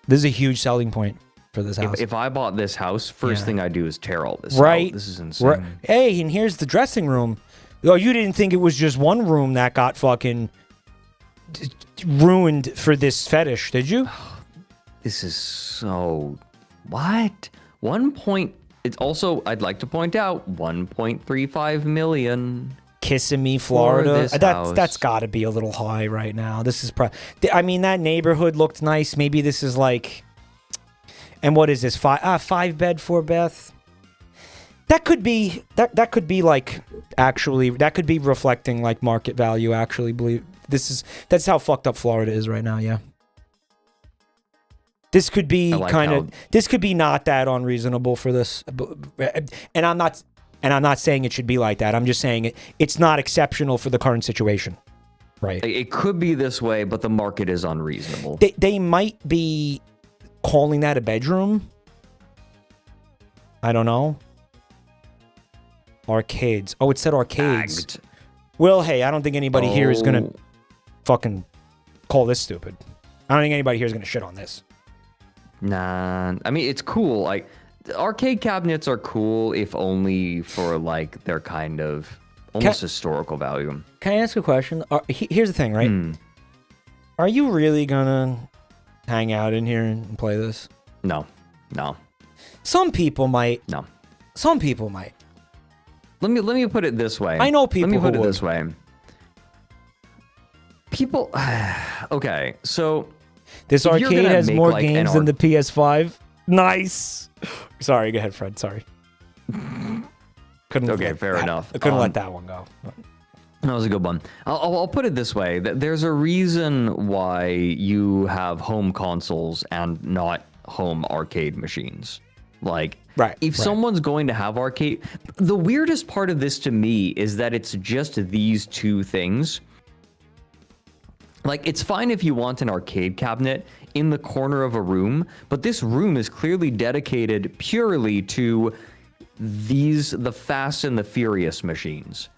This is a huge selling point for this house. If I bought this house, first thing I do is tear all this right. out. This is insane. Right. Hey, and here's the dressing room. Oh, you didn't think it was just one room that got fucking ruined for this fetish, did you? This is so what? It's also I'd like to point out 1.35 million. Kissimmee, Florida. this house. That's got to be a little high right now. This is I mean, that neighborhood looked nice. Maybe this is like, and what is this? 5 bed, 4 bath. That could be that could be like actually that could be reflecting like market value. Actually, believe that's how fucked up Florida is right now. Yeah. This could be this could be not that unreasonable for this, and I'm not saying it should be like that. I'm just saying it's not exceptional for the current situation, right? It could be this way, but the market is unreasonable. They might be calling that a bedroom. I don't know. Arcades. Oh, it said arcades. Bagged. Well, hey, I don't think anybody here is gonna fucking call this stupid. I don't think anybody here is gonna shit on this. Nah, I mean it's cool. Like arcade cabinets are cool, if only for like their kind of almost historical value. Can I ask a question? Here's the thing, right? Are you really gonna hang out in here and play this? No. Some people might. No. Some people might. Let me put it this way. I know people. Let me put who it would. this way. People. Okay, so This if you're arcade gonna has make, more like, games than the PS5. Nice. Sorry, go ahead, Fred. Sorry. Couldn't. Okay, fair enough. I couldn't let that one go. That was a good one. I'll put it this way. There's a reason why you have home consoles and not home arcade machines. Like, if someone's going to have arcade... The weirdest part of this to me is that it's just these two things. Like, it's fine if you want an arcade cabinet in the corner of a room, but this room is clearly dedicated purely to the Fast and the Furious machines.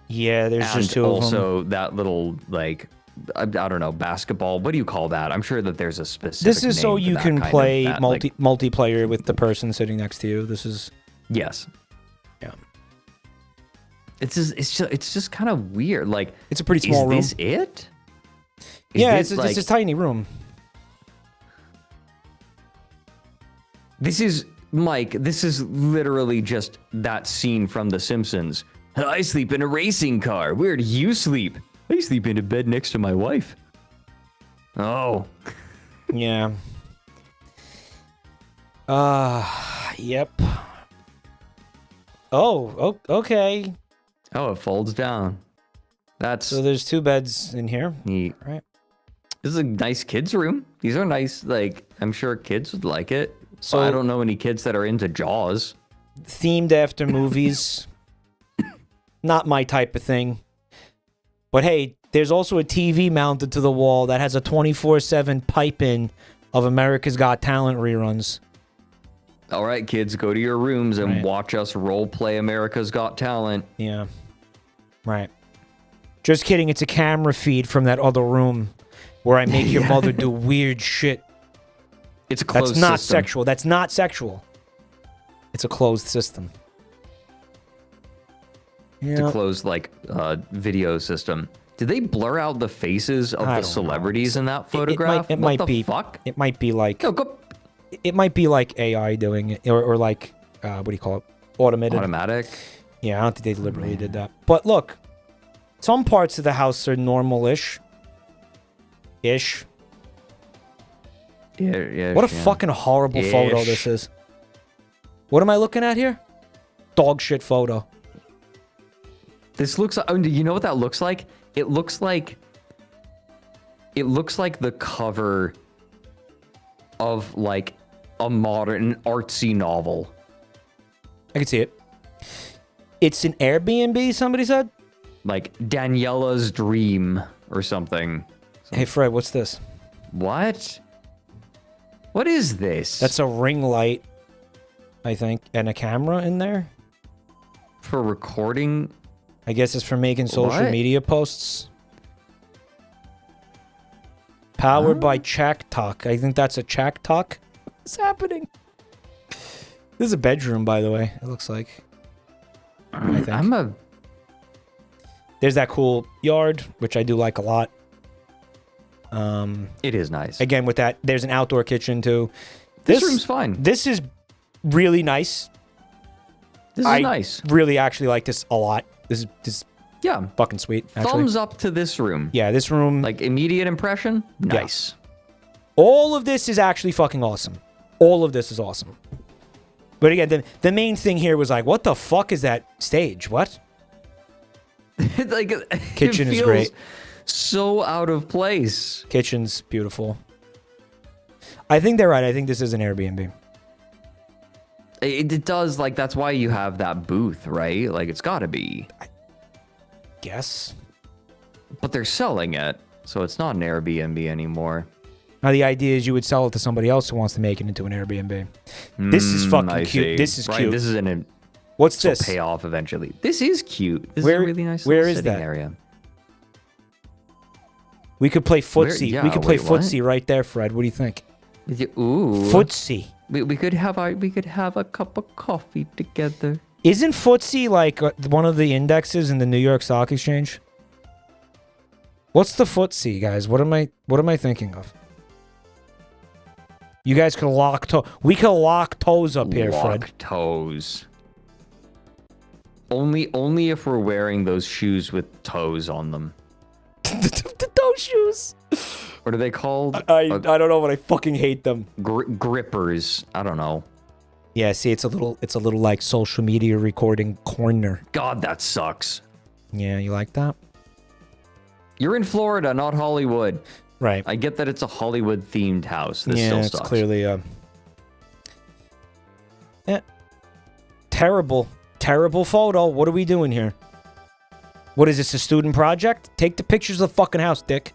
Yeah, there's And just two of them. also that little, like, I don't know, basketball. What do you call that? I'm sure that there's a specific This is name so for you that can kind play of, multiplayer with the person sitting next to you. This is... Yes. Yeah. It's just kind of weird. Like, It's a pretty small room. Is this it? Yeah, this, it's a tiny room. This is, Mike, this is literally just that scene from The Simpsons. I sleep in a racing car. Where do you sleep? I sleep in a bed next to my wife. Oh. Yeah. Yep. Oh, okay. Oh, it folds down. That's So there's 2 beds in here. neat. Right. This is a nice kids' room. These are nice, like, I'm sure kids would like it. So- So I don't know any kids that are into Jaws. themed after movies. Not my type of thing. But hey, there's also a TV mounted to the wall that has a 24/7 pipe-in of America's Got Talent reruns. All right, kids, go to your rooms and watch us role play America's Got Talent. Yeah. Right. Just kidding. It's a camera feed from that other room where I make your mother do weird shit. It's a closed That's not system. sexual. That's not sexual. It's a closed system. It's a closed, like, video system. Did they blur out the faces of the celebrities in that photograph? It might what be. the fuck? It might be like. No, go. It might be like AI doing it, or like what do you call it? Automatic. Yeah, I don't think they deliberately did that. But look, some parts of the house are normal-ish. Ish. Yeah. What a fucking horrible photo this is. What am I looking at here? Dog shit photo. This looks. Oh, you know what that looks like? It looks like the cover of like a modern artsy novel. I can see it. It's an Airbnb, somebody said? Like Daniela's Dream or something. Hey, Fred, what's this? What? What is this? That's a ring light, I think, and a camera in there. for recording. I guess it's for making social media posts. Powered by Chak Talk. I think that's a Chak Talk. What's happening? This is a bedroom, by the way. It looks like. I think. There's that cool yard, which I do like a lot. It is nice. Again, with that, there's an outdoor kitchen too. This room's fine. This is really nice. This is nice. Really actually like this a lot. This is yeah, fucking sweet. Actually. Thumbs up to this room. Yeah, this room. Like immediate impression, nice. Yeah. All of this is actually fucking awesome. All of this is awesome. But again, the main thing here was like, what the fuck is that stage? What? Like kitchen is great. So out of place. Kitchen's beautiful. I think they're right. I think this is an Airbnb. It does, like, that's why you have that booth, right? Like, it's gotta be. I guess. But they're selling it, so it's not an Airbnb anymore. Now, the idea is you would sell it to somebody else who wants to make it into an Airbnb. This is fucking cute. This is cute. This is an... What's this? Pay off eventually. This is cute. This is a really nice where is sitting that? area. We could play footsie. We could play footsie right there, Fred. What do you think? Ooh. Footsie. We could have a cup of coffee together. Isn't footsie like one of the indexes in the New York Stock Exchange? What's the footsie, guys? What am I thinking of? You guys could lock toe. We could lock toes up here, Fred. Lock toes. Only if we're wearing those shoes with toes on them. The toe shoes. What are they called? I don't know, but I fucking hate them. Grippers. I don't know. Yeah, see, it's a little like social media recording corner. God, that sucks. Yeah, you like that? You're in Florida, not Hollywood. Right. I get that it's a Hollywood themed house. This still sucks. It's clearly terrible photo. What are we doing here? What is this, a student project? Take the pictures of the fucking house, dick.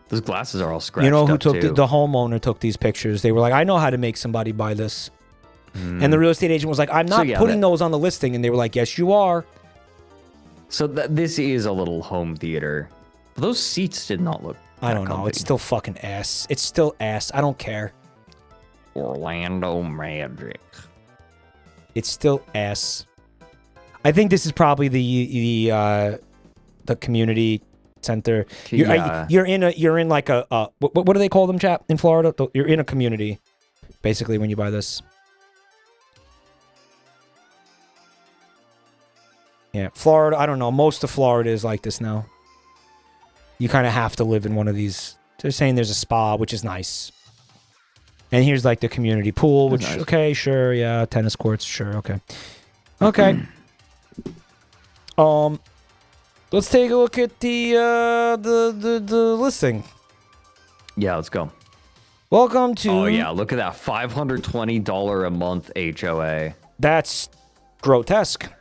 Those glasses are all scratched. You know who up took too. the homeowner took these pictures. They were like, I know how to make somebody buy this. And the real estate agent was like, I'm not putting those on the listing. And they were like, yes, you are. So this is a little home theater. Those seats did not look I don't know. It's still fucking ass. It's still ass. I don't care. Orlando Magic. It's still ass. I think this is probably the community center. You're in like a what do they call them, chap, in Florida? You're in a community, basically, when you buy this. Yeah, Florida. I don't know. Most of Florida is like this now. You kind of have to live in one of these. They're saying there's a spa, which is nice. And here's like the community pool, which nice. Okay, sure, yeah, tennis courts, sure, okay. Okay. Let's take a look at the listing. Yeah, let's go. Welcome to... Oh, yeah. Look at that. $520 a month HOA. That's grotesque.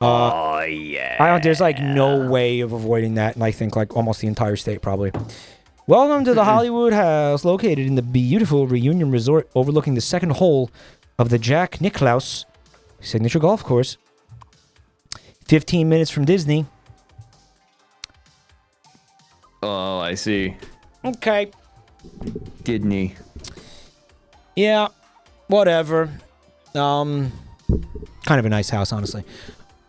Oh, yeah. There's like no way of avoiding that, and I think like almost the entire state probably. Welcome to the Hollywood House, located in the beautiful Reunion Resort, overlooking the second hole of the Jack Nicklaus signature golf course. 15 minutes from Disney. Oh, I see. Okay. Disney. Yeah. Whatever. Kind of a nice house, honestly.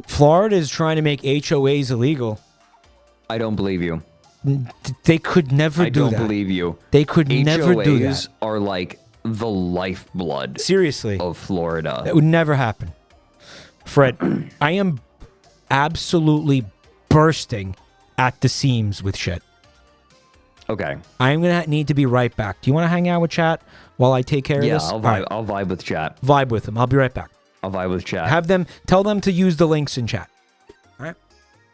Florida is trying to make HOAs illegal. I don't believe you. They could never do that. I don't believe you. They could never do that. HOAs are like the lifeblood. Seriously. Of Florida. That would never happen. Fred, I am absolutely bursting at the seams with shit. Okay. I'm going to need to be right back. Do you want to hang out with chat while I take care of this? Yeah, I'll vibe with chat. Vibe with them. I'll be right back. I'll vibe with chat. Tell them to use the links in chat. All right?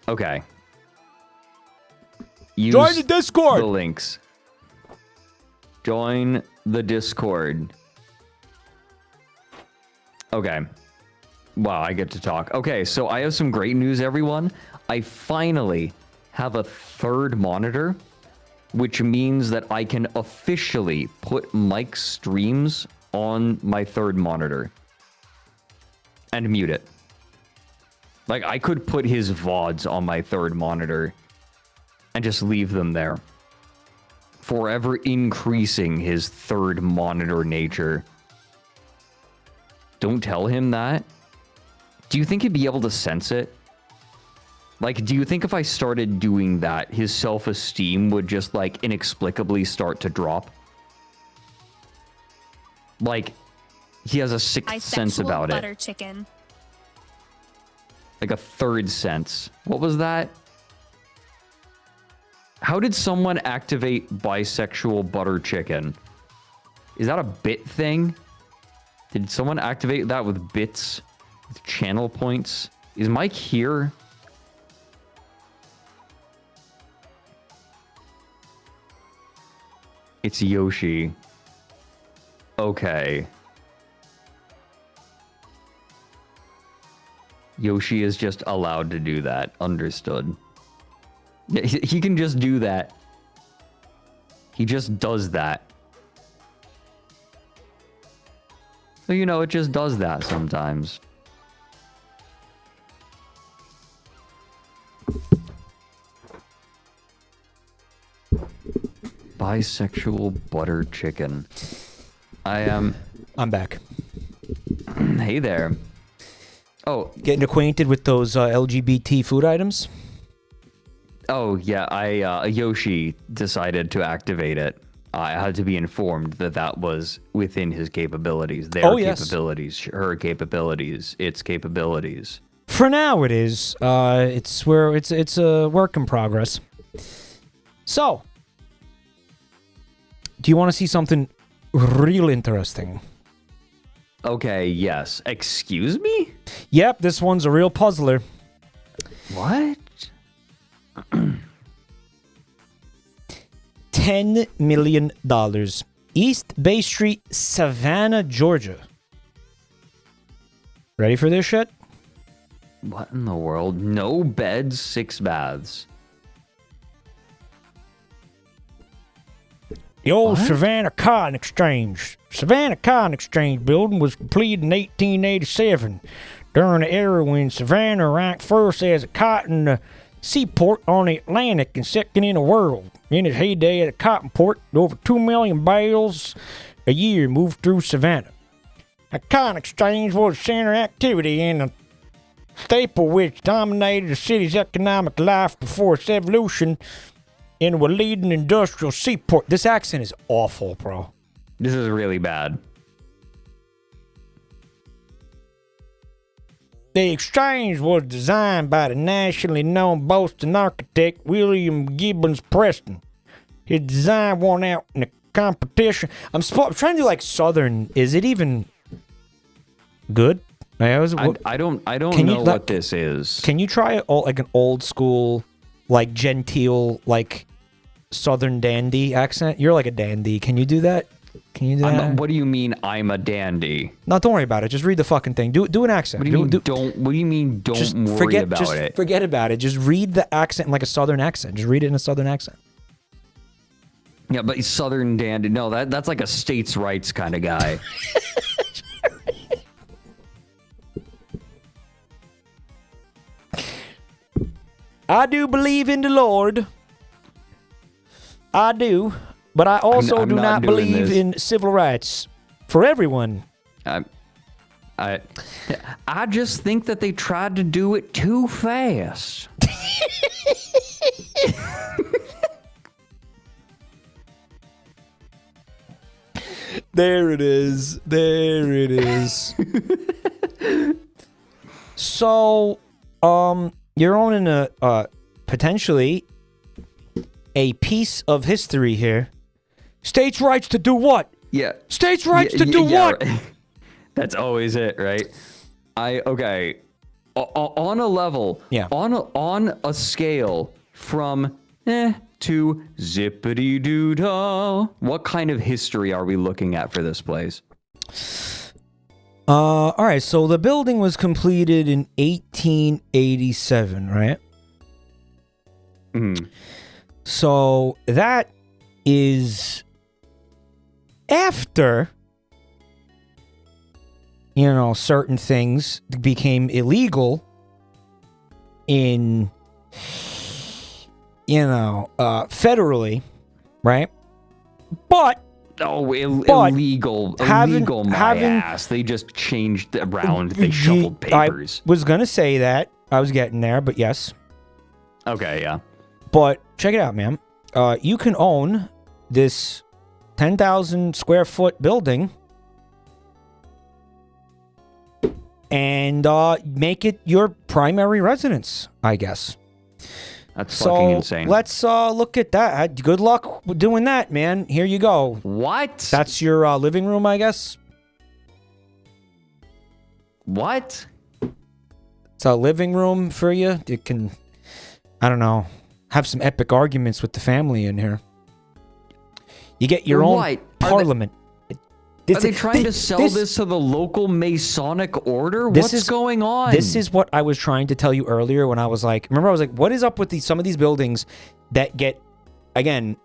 Okay. Use Join the Discord. The links. Join the Discord. Okay. Wow, I get to talk. Okay, so I have some great news, everyone. I finally have a third monitor, which means that I can officially put Mike's streams on my third monitor and mute it. Like, I could put his VODs on my third monitor and just leave them there, forever increasing his third monitor nature. Don't tell him that. Do you think he'd be able to sense it? Like, do you think if I started doing that, his self-esteem would just, like, inexplicably start to drop? Like, he has a sixth sense about butter it. Chicken. Like a third sense. What was that? How did someone activate bisexual butter chicken? Is that a bit thing? Did someone activate that with bits? With channel points? Is Mike here? It's Yoshi. Okay. Yoshi is just allowed to do that. Understood. He can just do that. He just does that. So, you know, it just does that sometimes. Bisexual butter chicken. I'm back. Hey there. Oh, getting acquainted with those LGBT food items? Oh, yeah, Yoshi decided to activate it. I had to be informed that that was within his capabilities. Their capabilities, her capabilities, its capabilities. For now, it is. It's a work in progress. So, do you want to see something real interesting? Okay, yes. Excuse me? Yep, this one's a real puzzler. What? $10 million. East Bay Street, Savannah, Georgia. Ready for this shit? What in the world? No beds, 6 baths. The old Savannah Cotton Exchange. Savannah Cotton Exchange building was completed in 1887 during the era when Savannah ranked first as a cotton seaport on the Atlantic and second in the world. In its heyday as a cotton port, over 2 million bales a year moved through Savannah. The cotton exchange was a center activity and a staple which dominated the city's economic life before its evolution into a leading industrial seaport. This accent is awful, bro. This is really bad. The exchange was designed by the nationally known Boston architect William Gibbons Preston. His design won out in the competition. I'm trying to do like Southern. Is it even good? I don't know what this is. Can you try it like an old school, like genteel, like Southern dandy accent? You're like a dandy. Can you do that? Can you do that? What do you mean I'm a dandy? No, don't worry about it. Just read the fucking thing. Do an accent. What do you mean what do you mean don't worry about it? Forget about it. Just read the accent in like a Southern accent. Just read it in a Southern accent. Yeah, but he's Southern dandy. No, that's like a states' rights kind of guy. I do believe in the Lord. I do. But I also I'm do not believe this. in civil rights for everyone. I just think that they tried to do it too fast. There it is. There it is. So, you're owning a potentially a piece of history here. States' rights to do what? Yeah. States' rights to do what? Right. That's always it, right? Okay. On a level, yeah. On a scale from to zippity doo dah, what kind of history are we looking at for this place? All right. So the building was completed in 1887, right? Mm-hmm. So that is after, certain things became illegal in, federally, right? But illegal my ass. They just changed around. They shuffled papers. I was gonna say that. I was getting there, but yes. Okay, yeah. But check it out, man. You can own this 10,000 square foot building and make it your primary residence, I guess. That's fucking insane. Let's look at that. Good luck doing that, man. Here you go. What? That's your living room, I guess? What? It's a living room for you. You can, I don't know, have some epic arguments with the family in here. You get your own parliament. Are they trying to sell this to the local Masonic order? What's going on? This is what I was trying to tell you earlier when I was like, what is up with some of these buildings that get, again,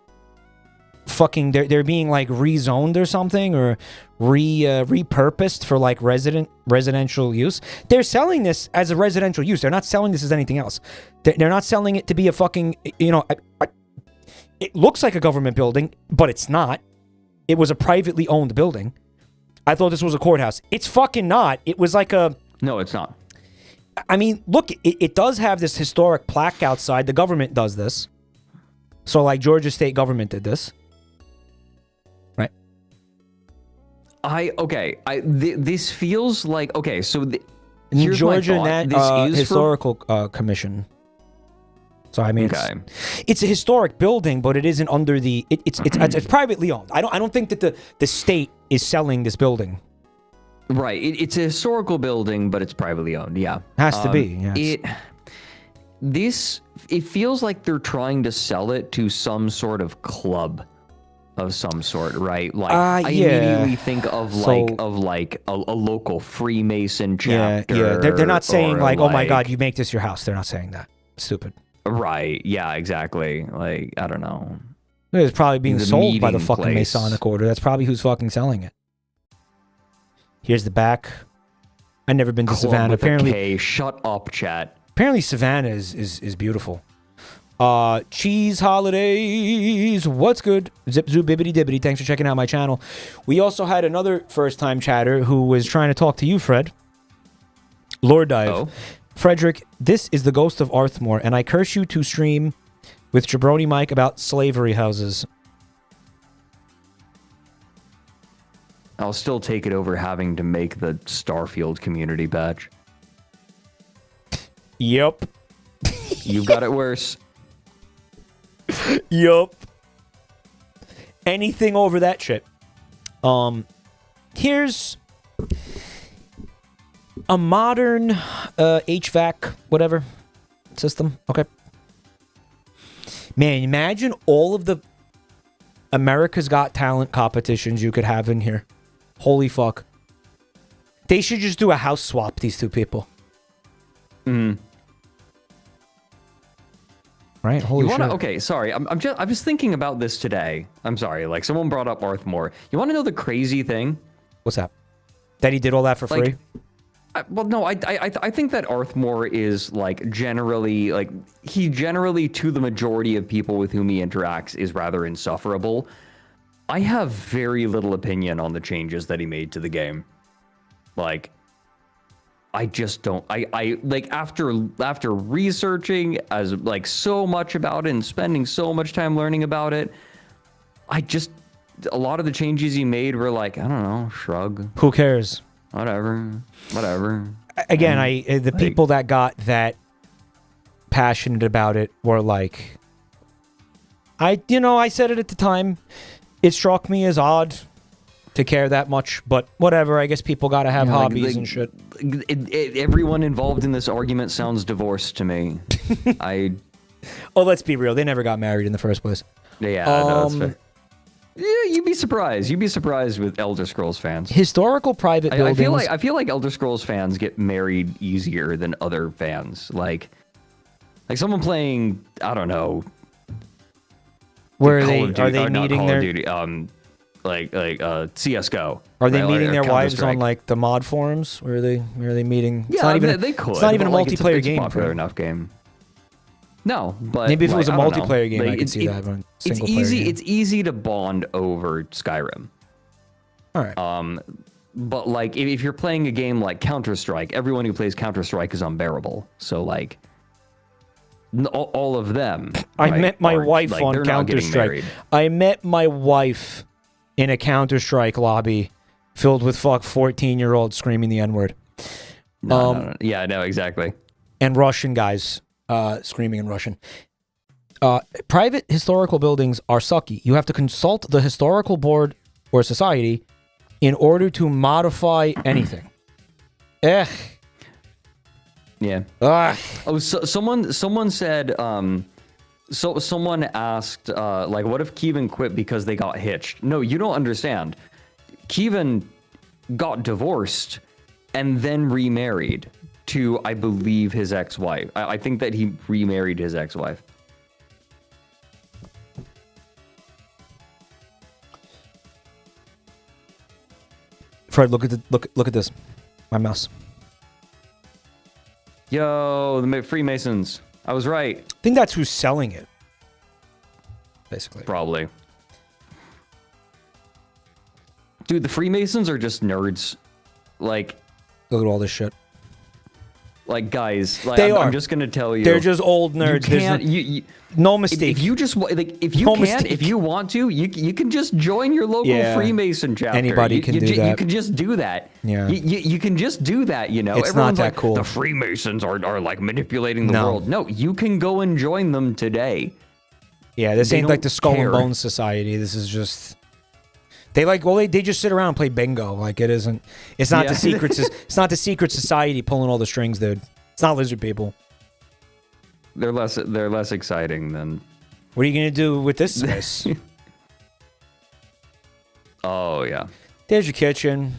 fucking, they're being like rezoned or something, or repurposed for like residential use. They're selling this as a residential use. They're not selling this as anything else. They're not selling it to be a fucking, it looks like a government building, but it's not. It was a privately owned building. I thought this was a courthouse. It's fucking not. It was like a... No, it's not. I mean, look, it does have this historic plaque outside. The government does this. So, like, Georgia state government did this. Right? This feels like... Okay, so... Here's Georgia Historical Commission. So I mean, it's a historic building, but it isn't under the. It's privately owned. I don't think that the state is selling this building. Right. It's a historical building, but it's privately owned. Yeah, has to be. Yes. It feels like they're trying to sell it to some sort of club of some sort, right? Like I immediately think of a local Freemason chapter. Yeah. They're not saying like, oh my God, you make this your house. They're not saying that. Stupid. Right. Yeah, exactly. Like, I don't know. It's probably being sold by the fucking Masonic order. That's probably who's fucking selling it. Here's the back. I've never been to Savannah. Apparently, shut up, chat. Apparently, Savannah is beautiful. Cheese holidays. What's good? Zip zoo bibbity dibbity. Thanks for checking out my channel. We also had another first time chatter who was trying to talk to you, Fred. Lord Dive. Oh. Fredrik, this is the ghost of Arthmore, and I curse you to stream with Jabronimike about slavery houses. I'll still take it over having to make the Starfield community badge. Yep. You've got it worse. Yup. Anything over that shit. Here's a modern HVAC whatever system. Okay. Man, imagine all of the America's Got Talent competitions you could have in here. Holy fuck. They should just do a house swap, these two people. Right? Holy shit. Okay, sorry. I'm just thinking about this today. I'm sorry. Like, someone brought up Arthmore. You want to know the crazy thing? What's that? That he did all that for free? Well, no, I think that Arthmore is, like, generally, like, he generally, to the majority of people with whom he interacts, is rather insufferable. I have very little opinion on the changes that he made to the game. Like, I just don't. I like after researching as like so much about it and spending so much time learning about it, a lot of the changes he made were like, I don't know, shrug. Who cares? Whatever. Again, the people that got that passionate about it were like, I said it at the time. It struck me as odd to care that much, but whatever. I guess people gotta have hobbies and shit. Everyone involved in this argument sounds divorced to me. Oh, let's be real. They never got married in the first place. Yeah, no, that's fair. Yeah, you'd be surprised. You'd be surprised with Elder Scrolls fans. Historical private buildings. I feel like Elder Scrolls fans get married easier than other fans. Like someone playing, I don't know. Where are they meeting their CS:GO? Are they meeting their wives on like the mod forums? Where are they meeting? Yeah, they could. It's not even a multiplayer it's game. Popular enough game. No, but maybe if it was a multiplayer game, like, I could see that. But it's easy. It's easy to bond over Skyrim. All right. But like if you're playing a game like Counter-Strike, everyone who plays Counter-Strike is unbearable. So like all of them. I met my wife on Counter-Strike. I met my wife in a Counter-Strike lobby filled with 14-year-olds screaming the N-word. No. Yeah, no, exactly. And Russian guys screaming in Russian. Private historical buildings are sucky. You have to consult the historical board or society in order to modify anything. Yeah. Ugh. Oh, so someone said, so someone asked, like, what if Kevin quit because they got hitched? No, you don't understand. Kevin got divorced and then remarried to, I believe, his ex-wife. I think that he remarried his ex-wife. Fred, look at this. My mouse. Yo, the Freemasons. I was right. I think that's who's selling it. Basically. Probably. Dude, the Freemasons are just nerds. Like, look at all this shit. Like, guys, like, they are. I'm just gonna tell you, they're just old nerds. No mistake. If you just like, if you if you want to, you can just join your local Freemason chapter. Anybody can do that. You can just do that. Yeah. You can just do that. You know, it's everyone's not that like, cool. The Freemasons are like manipulating the world. No, you can go and join them today. Yeah, this ain't like the Skull and Bones Society. This is just. They just sit around and play bingo. Like it isn't. It's not the secrets. It's not the secret society pulling all the strings, dude. It's not lizard people. They're less exciting than. What are you gonna do with this space? Oh yeah. There's your kitchen.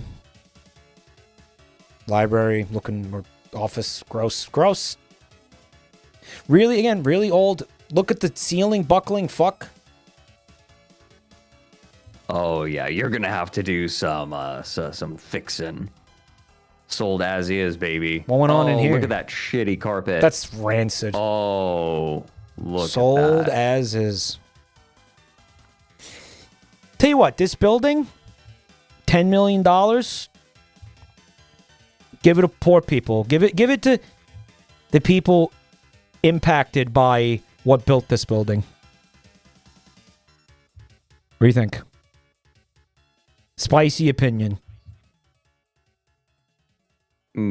Library, looking office. Gross. Really old. Look at the ceiling buckling. Fuck. Oh yeah, you're gonna have to do some fixing. Sold as is, baby. What went on in here? Look at that shitty carpet. That's rancid. Oh, look. Sold at that. as is. Tell you what, this building, $10 million. Give it to poor people. Give it to the people impacted by what built this building. What do you think? Spicy opinion. This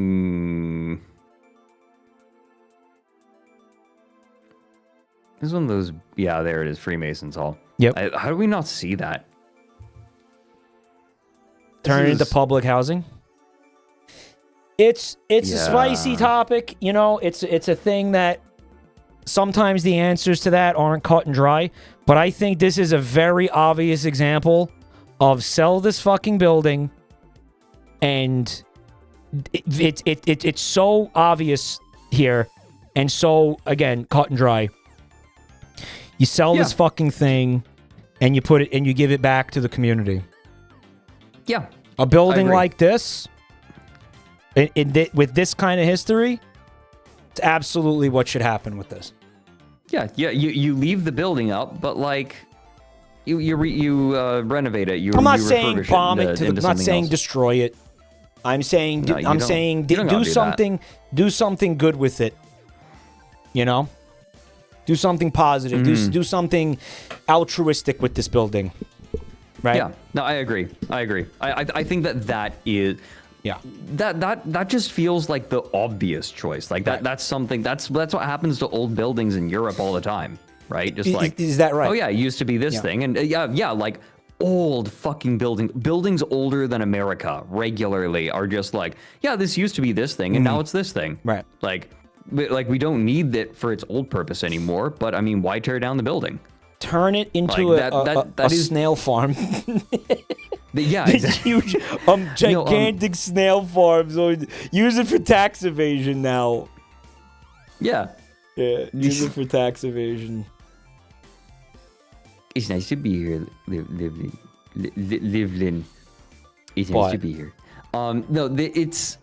is one of those. Yeah, there it is. Freemasons Hall. Yep. How do we not see that? Turn it into public housing. It's a spicy topic. You know, it's a thing that sometimes the answers to that aren't cut and dry, but I think this is a very obvious example of sell this fucking building, and it's so obvious here, and so, again, cut and dry. You sell this fucking thing, and you put it, and you give it back to the community. Yeah. A building like this, with this kind of history, it's absolutely what should happen with this. Yeah, you leave the building up, but like you renovate it. I'm not saying bomb it. I'm not saying destroy it. I'm saying do something. Do something good with it. You know, do something positive. Do something altruistic with this building. Right? Yeah. No, I agree. I think that is. Yeah. That just feels like the obvious choice. Like that's something that's what happens to old buildings in Europe all the time, right? Just like, is that right? Oh yeah, it used to be this thing, and yeah, like old fucking buildings older than America regularly are just like, yeah, this used to be this thing, and now it's this thing, right? Like we don't need it for its old purpose anymore. But I mean, why tear down the building? Turn it into a snail farm. Yeah, exactly. Huge, gigantic snail farms. Use it for tax evasion now. Yeah. Yeah, use it for tax evasion. It's nice to be here, Livlin. It's nice to be here. No, it's.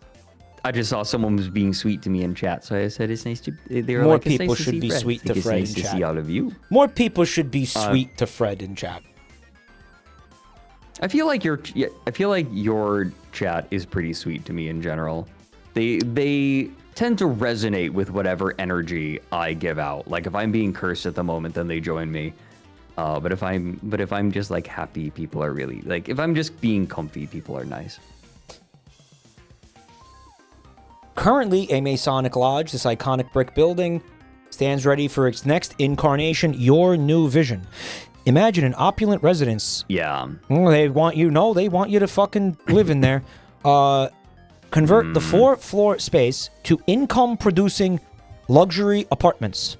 I just saw someone was being sweet to me in chat, so I said it's nice to. They were More like, people nice should be Fred. sweet to Fred it's nice in to chat. see all of you. More people should be sweet to Fred in chat. I feel like your chat is pretty sweet to me in general. They tend to resonate with whatever energy I give out. Like if I'm being cursed at the moment, then they join me. But if I'm just like happy, people are really like. If I'm just being comfy, people are nice. Currently, a Masonic Lodge, this iconic brick building, stands ready for its next incarnation, your new vision. Imagine an opulent residence. Yeah. They want you to fucking live in there. Convert the 4-floor space to income-producing luxury apartments.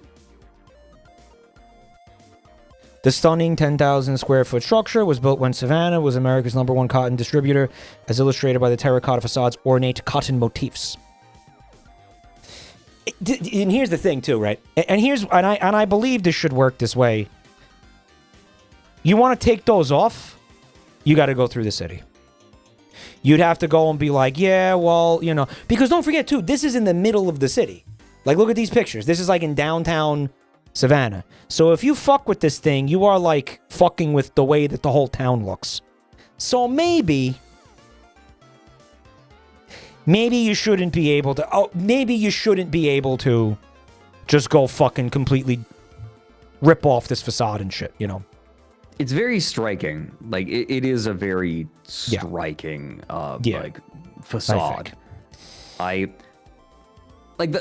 The stunning 10,000 square foot structure was built when Savannah was America's #1 cotton distributor, as illustrated by the terracotta facade's ornate cotton motifs. And here's the thing, too, right? And I believe this should work this way. You want to take those off, you got to go through the city. You'd have to go and be like, yeah, well, you know, because don't forget, too, this is in the middle of the city. Like, look at these pictures. This is like in downtown Savannah. So if you fuck with this thing, you are like fucking with the way that the whole town looks. So maybe you shouldn't be able to, just go fucking completely rip off this facade and shit, you know? It's very striking. Like it is a very striking like facade. I like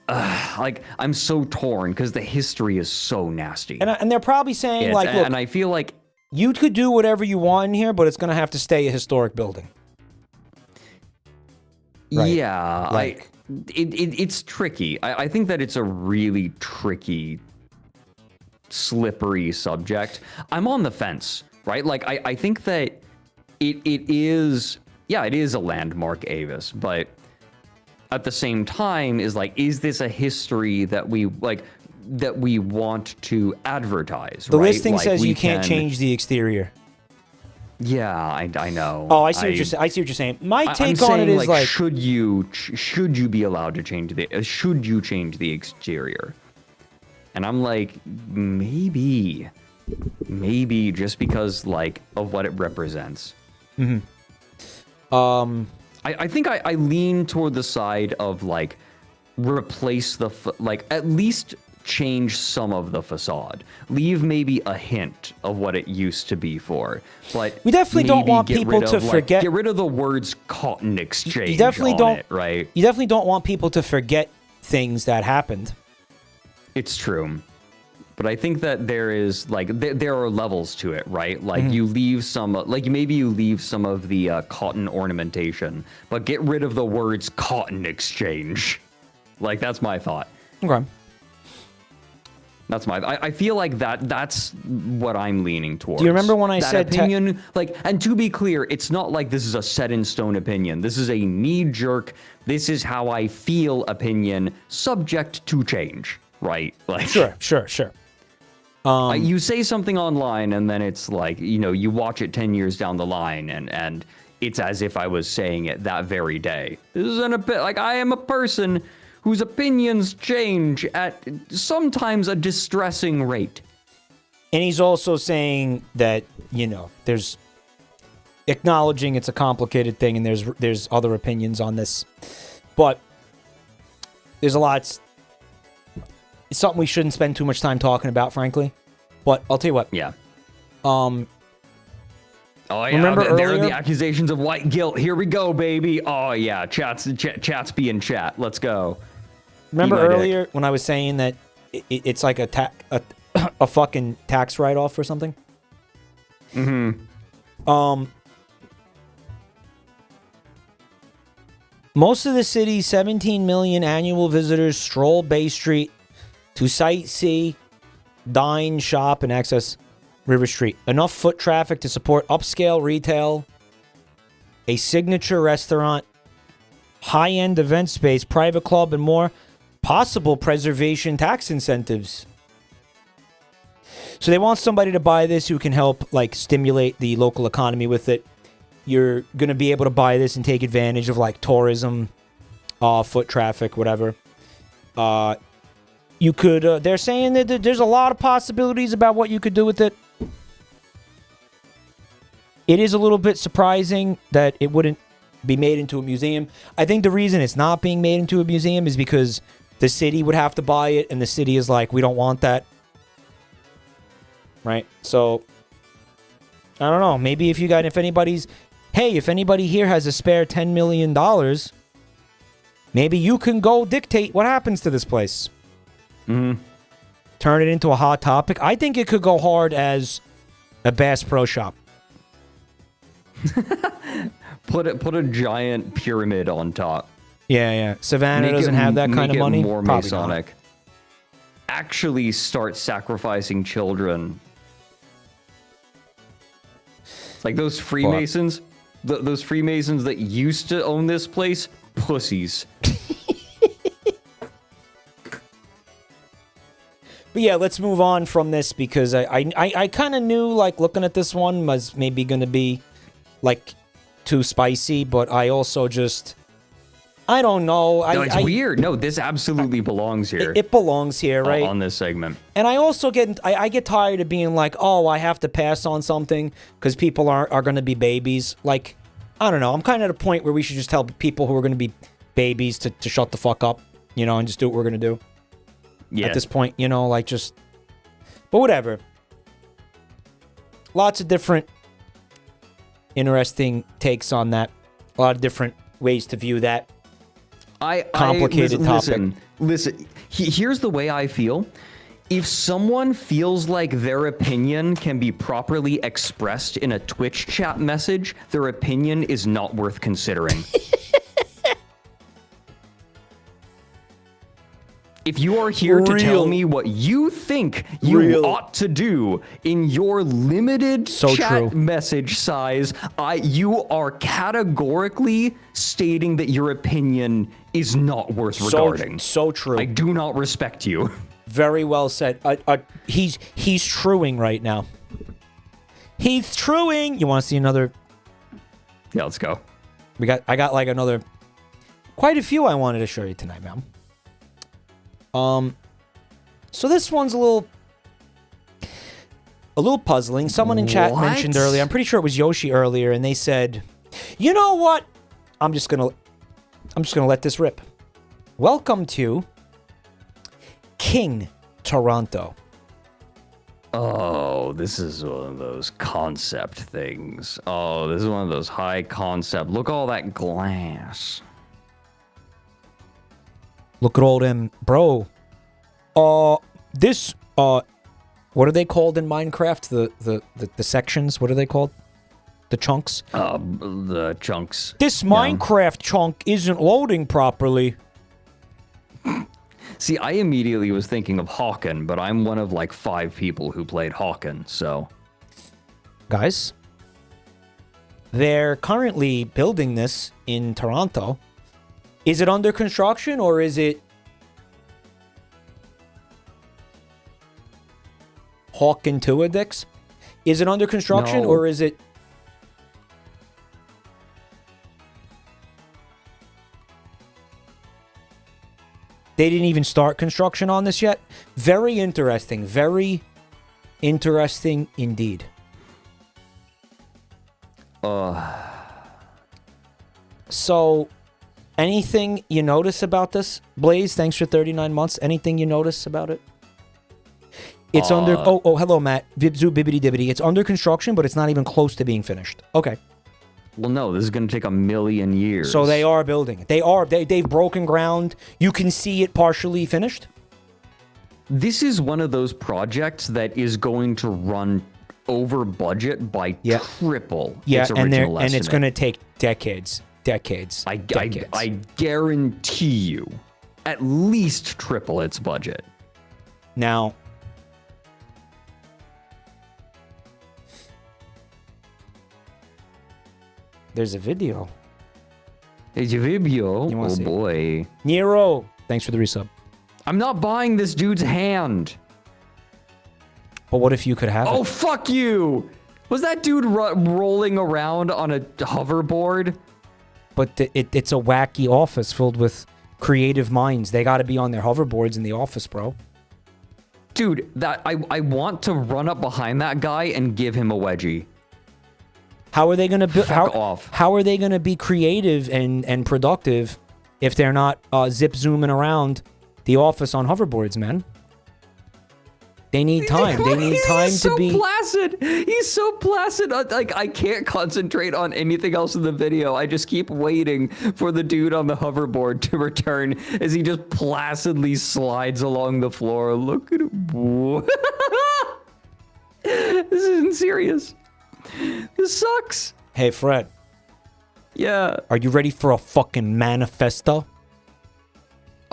like I'm so torn because the history is so nasty. And they're probably saying look, and I feel like you could do whatever you want in here, but it's going to have to stay a historic building. Right. Yeah, like it's tricky. I think that it's a really tricky, slippery subject. I'm on the fence, right? Like I think that it is a landmark Avis, but at the same time is this a history that we want to advertise? The listing says you can't change the exterior. Yeah, I know. Oh, I see what you're saying. My take on it is like should you be allowed to change should you change the exterior? And I'm like, maybe just because of what it represents. Mm-hmm. I think I lean toward the side of replace at least change some of the facade. Leave maybe a hint of what it used to be for. But we definitely don't want people to forget. Get rid of the words cotton exchange. You definitely don't, right? You definitely don't want people to forget things that happened. It's true. But I think that there is there are levels to it, right? You leave some maybe you leave some of the cotton ornamentation, but get rid of the words cotton exchange. Like, that's my thought. Okay. That's I feel like that's what I'm leaning towards. Do you remember when I that said opinion? And to be clear, it's not like this is a set in stone opinion. This is a knee-jerk, this is how I feel opinion, subject to change, right? Like, Sure. You say something online, and then it's like, you watch it 10 years down the line, and it's as if I was saying it that very day. This is I am a person whose opinions change at sometimes a distressing rate. And he's also saying that, there's acknowledging it's a complicated thing and there's other opinions on this. But there's a lot. It's something we shouldn't spend too much time talking about, frankly. But I'll tell you what. Yeah. Oh, yeah, remember there earlier? are the accusations of white guilt. Here we go, baby. Oh, yeah, chat's being chat. Let's go. Remember earlier when I was saying that it's like a fucking tax write-off or something? Mm-hmm. Most of the city's 17 million annual visitors stroll Bay Street to sightsee, dine, shop, and access River Street. Enough foot traffic to support upscale retail, a signature restaurant, high-end event space, private club, and more. Possible preservation tax incentives. So they want somebody to buy this who can help, stimulate the local economy with it. You're going to be able to buy this and take advantage of, tourism, foot traffic, whatever. You could, they're saying that there's a lot of possibilities about what you could do with it. It is a little bit surprising that it wouldn't be made into a museum. I think the reason it's not being made into a museum is because the city would have to buy it, and the city is like, we don't want that. Right? So, I don't know. Maybe if anybody here has a spare $10 million, maybe you can go dictate what happens to this place. Mm-hmm. Turn it into a hot topic. I think it could go hard as a Bass Pro Shop. Put a giant pyramid on top. Yeah. Savannah doesn't have that kind of money. More Probably Masonic. not. Actually start sacrificing children. Like those Freemasons. Those Freemasons that used to own this place. Pussies. But yeah, let's move on from this because I kind of knew, looking at this one was maybe going to be, too spicy, but I also just... I don't know. No, it's weird. No, this absolutely belongs here. It belongs here, right? On this segment. And I also I get tired of being like, oh, I have to pass on something because people are going to be babies. I don't know. I'm kind of at a point where we should just tell people who are going to be babies to shut the fuck up, and just do what we're going to do. Yeah. At this point, just... But whatever. Lots of different interesting takes on that. A lot of different ways to view that. Complicated topic. Listen, here's the way I feel. If someone feels like their opinion can be properly expressed in a Twitch chat message, their opinion is not worth considering. If you are here to tell me what you think you ought to do in your limited chat message size, you are categorically stating that your opinion is not worth regarding. So true. I do not respect you. Very well said. He's truing right now. He's truing. You want to see another? Yeah, let's go. I got another. Quite a few I wanted to show you tonight, man. So this one's a little puzzling. Someone in chat mentioned earlier, I'm pretty sure it was Yoshi earlier, and they said, you know what? I'm just gonna let this rip. Welcome to King Toronto. Oh, this is one of those concept things. Oh, this is one of those high concept. Look at all that glass. Look at all them, bro. This, what are they called in Minecraft? The sections, what are they called? The chunks? The chunks. This Minecraft chunk isn't loading properly. See, I immediately was thinking of Hawken, but I'm one of like 5 people who played Hawken, so. Guys, they're currently building this in Toronto. Is it under construction or is it Hawken Tuadix? Is it under construction No. or is it... They didn't even start construction on this yet? Very interesting. Very interesting indeed. So, anything you notice about this? Blaze, thanks for 39 months. Anything you notice about it? It's under... Oh, hello, Matt. Vibzu bibbity dibbity. It's under construction, but it's not even close to being finished. Okay. Well, no, this is going to take 1,000,000 years. So they are building it. They've broken ground. You can see it partially finished. This is one of those projects that is going to run over budget by triple its original estimate. And it's going to take decades. Decades. I guarantee you, at least triple its budget. Now, there's a video. There's a video. Oh boy. Nero, thanks for the resub. I'm not buying this dude's hand. But what if you could have it? Oh, fuck you. Was that dude rolling around on a hoverboard? But it's a wacky office filled with creative minds. They got to be on their hoverboards in the office, bro. Dude, I want to run up behind that guy and give him a wedgie. How are they going to build? Off. How are they going to be creative and productive if they're not zip zooming around the office on hoverboards, man? They need time. They need time to be placid. He's so placid. Like, I can't concentrate on anything else in the video. I just keep waiting for the dude on the hoverboard to return as he just placidly slides along the floor. Look at him. This isn't serious. This sucks. Hey, Fred. Yeah. Are you ready for a fucking manifesto?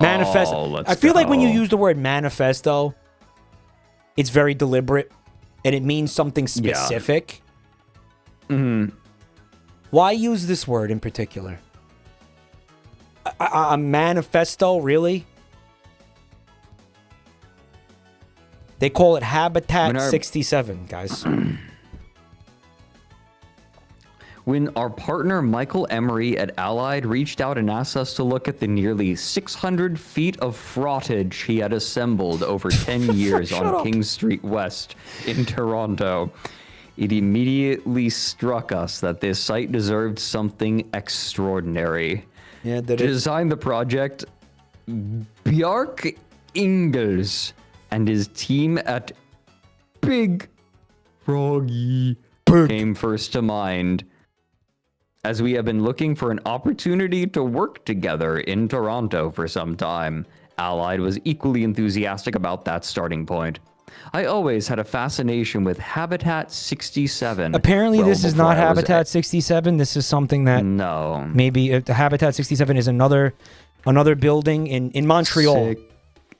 Manifesto. Let's I feel like when you go. use the word manifesto, it's very deliberate and it means something specific. Why use this word in particular? A manifesto, really? They call it Habitat 67, guys. When our partner Michael Emery at Allied reached out and asked us to look at the nearly 600 feet of frottage he had assembled over 10 years on King Street West in Toronto, it immediately struck us that this site deserved something extraordinary. Yeah, To design the project, Bjark Ingels and his team at Big Froggy came first to mind, as we have been looking for an opportunity to work together in Toronto for some time. Allied was equally enthusiastic about that starting point. I always had a fascination with Habitat 67. Apparently, this is not Habitat 67. This is something that maybe the Habitat 67 is another building in Montreal. Sick.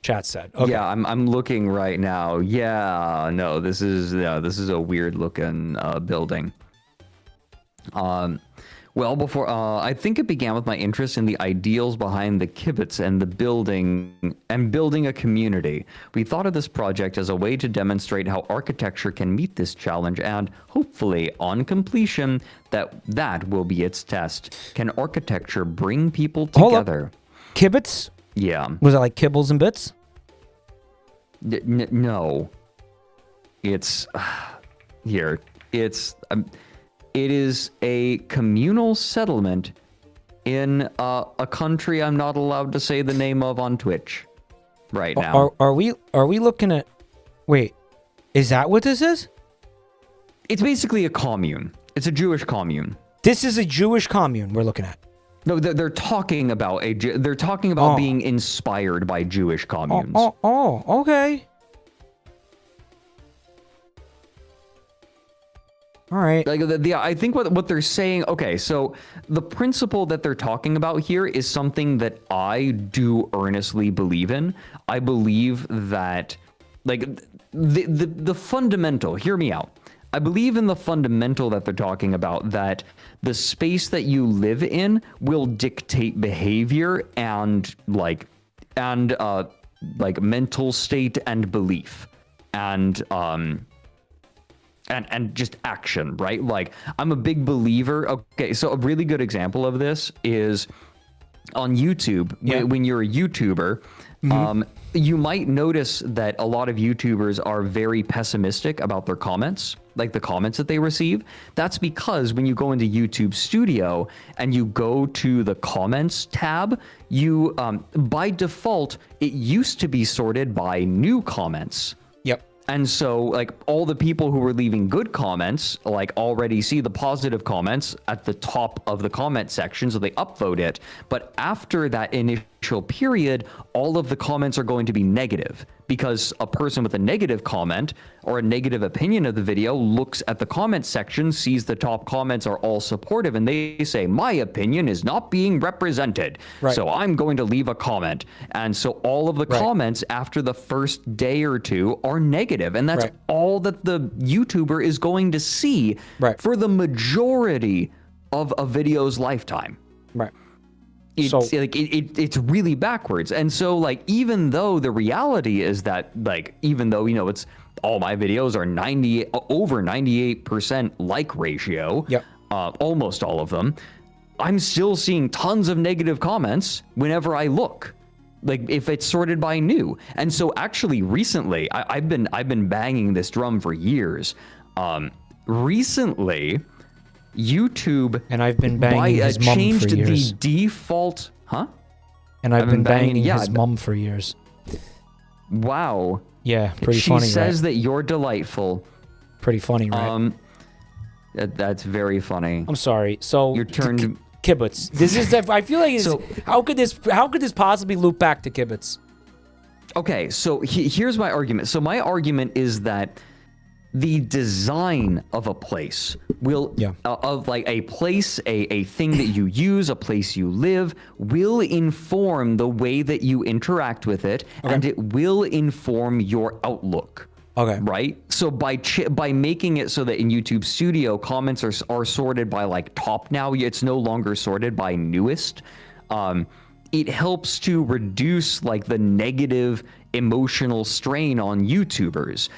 Chat said. Okay. Yeah, I'm looking right now. Yeah, no, this is a weird looking building. Well, before I think it began with my interest in the ideals behind the kibbutz and the building a community. We thought of this project as a way to demonstrate how architecture can meet this challenge, and hopefully, on completion, that will be its test. Can architecture bring people together? Kibbutz? Yeah. Was it like kibbles and bits? No. It's here. It is a communal settlement in a country I'm not allowed to say the name of on Twitch right now. Are we looking at... Wait, is that what this is? It's basically a commune. It's a Jewish commune. This is a Jewish commune we're looking at. No, they're talking about being inspired by Jewish communes. Okay. All right. Like I think what they're saying. Okay, so the principle that they're talking about here is something that I do earnestly believe in. I believe that, like, the fundamental. Hear me out. I believe in the fundamental that they're talking about, that the space that you live in will dictate behavior and mental state and belief and just action, right? Like, I'm a big believer. Okay, so a really good example of this is on YouTube. When you're a YouTuber, you might notice that a lot of YouTubers are very pessimistic about their comments, like the comments that they receive. That's because when you go into YouTube Studio and you go to the comments tab, you, by default, it used to be sorted by new comments. Yep. And so, like, all the people who were leaving good comments, like, already see the positive comments at the top of the comment section, so they upvote it. But after that initial period, all of the comments are going to be negative, because a person with a negative comment or a negative opinion of the video looks at the comment section, sees the top comments are all supportive, and they say, my opinion is not being represented. Right. So I'm going to leave a comment. And so all of the comments after the first day or two are negative. And that's all that the YouTuber is going to see for the majority of a video's lifetime. Right. It's like it's really backwards. And so, like, even though the reality is that, like, even though, you know, it's all my videos are over 98% like ratio, almost all of them, I'm still seeing tons of negative comments whenever I look, like, if it's sorted by new. And so actually recently, I've been banging this drum for years. Recently, YouTube, and I've been banging his mom changed for years. the default, and I've been banging his mom for years. Wow. Yeah, pretty she funny, She says right? that you're delightful. Pretty funny, right? That's very funny. I'm sorry. So your turn. Kibbutz. This is. I feel like. So, how could this possibly loop back to kibbutz? Okay, so here's my argument. So my argument is that the design of a place will, of like a place, a thing that you use, a place you live, will inform the way that you interact with it, and it will inform your outlook. Okay. Right? So by making it so that in YouTube Studio, comments are sorted by, like, top now, it's no longer sorted by newest. It helps to reduce, like, the negative emotional strain on YouTubers.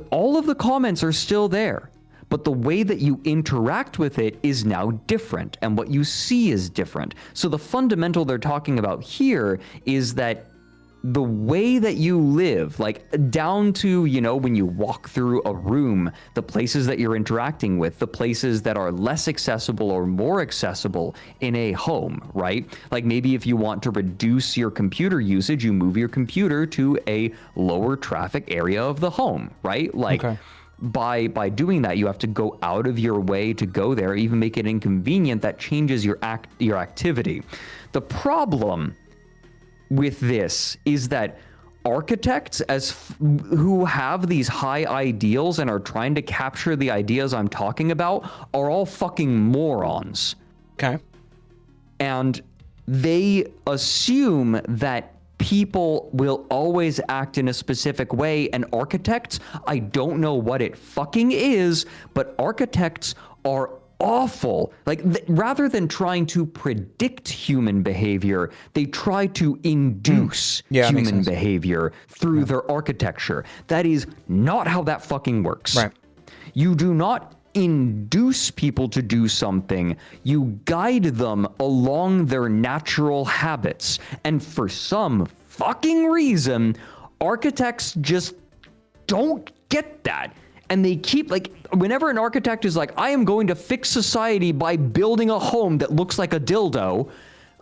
All of the comments are still there, but the way that you interact with it is now different, and what you see is different. So the fundamental they're talking about here is that the way that you live, like, down to, you know, when you walk through a room, the places that you're interacting with, the places that are less accessible or more accessible in a home, right? Like, maybe if you want to reduce your computer usage, you move your computer to a lower traffic area of the home, right? Like, by doing that, you have to go out of your way to go there, even make it inconvenient. That changes your activity. The problem with this is that architects who have these high ideals and are trying to capture the ideas I'm talking about are all fucking morons. Okay. And they assume that people will always act in a specific way, and architects, I don't know what it fucking is, but architects are awful. Like, rather than trying to predict human behavior, they try to induce human behavior through their architecture. That is not how that fucking works. Right. You do not induce people to do something. You guide them along their natural habits. And for some fucking reason, architects just don't get that. And they keep, like, whenever an architect is like, I am going to fix society by building a home that looks like a dildo,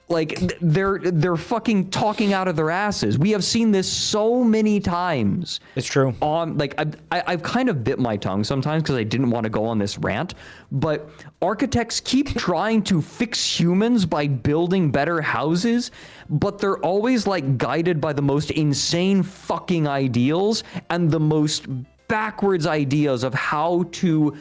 like, they're fucking talking out of their asses. We have seen this so many times. It's true. Like, I've kind of bit my tongue sometimes because I didn't want to go on this rant, but architects keep trying to fix humans by building better houses, but they're always, like, guided by the most insane fucking ideals and the most backwards ideas of how to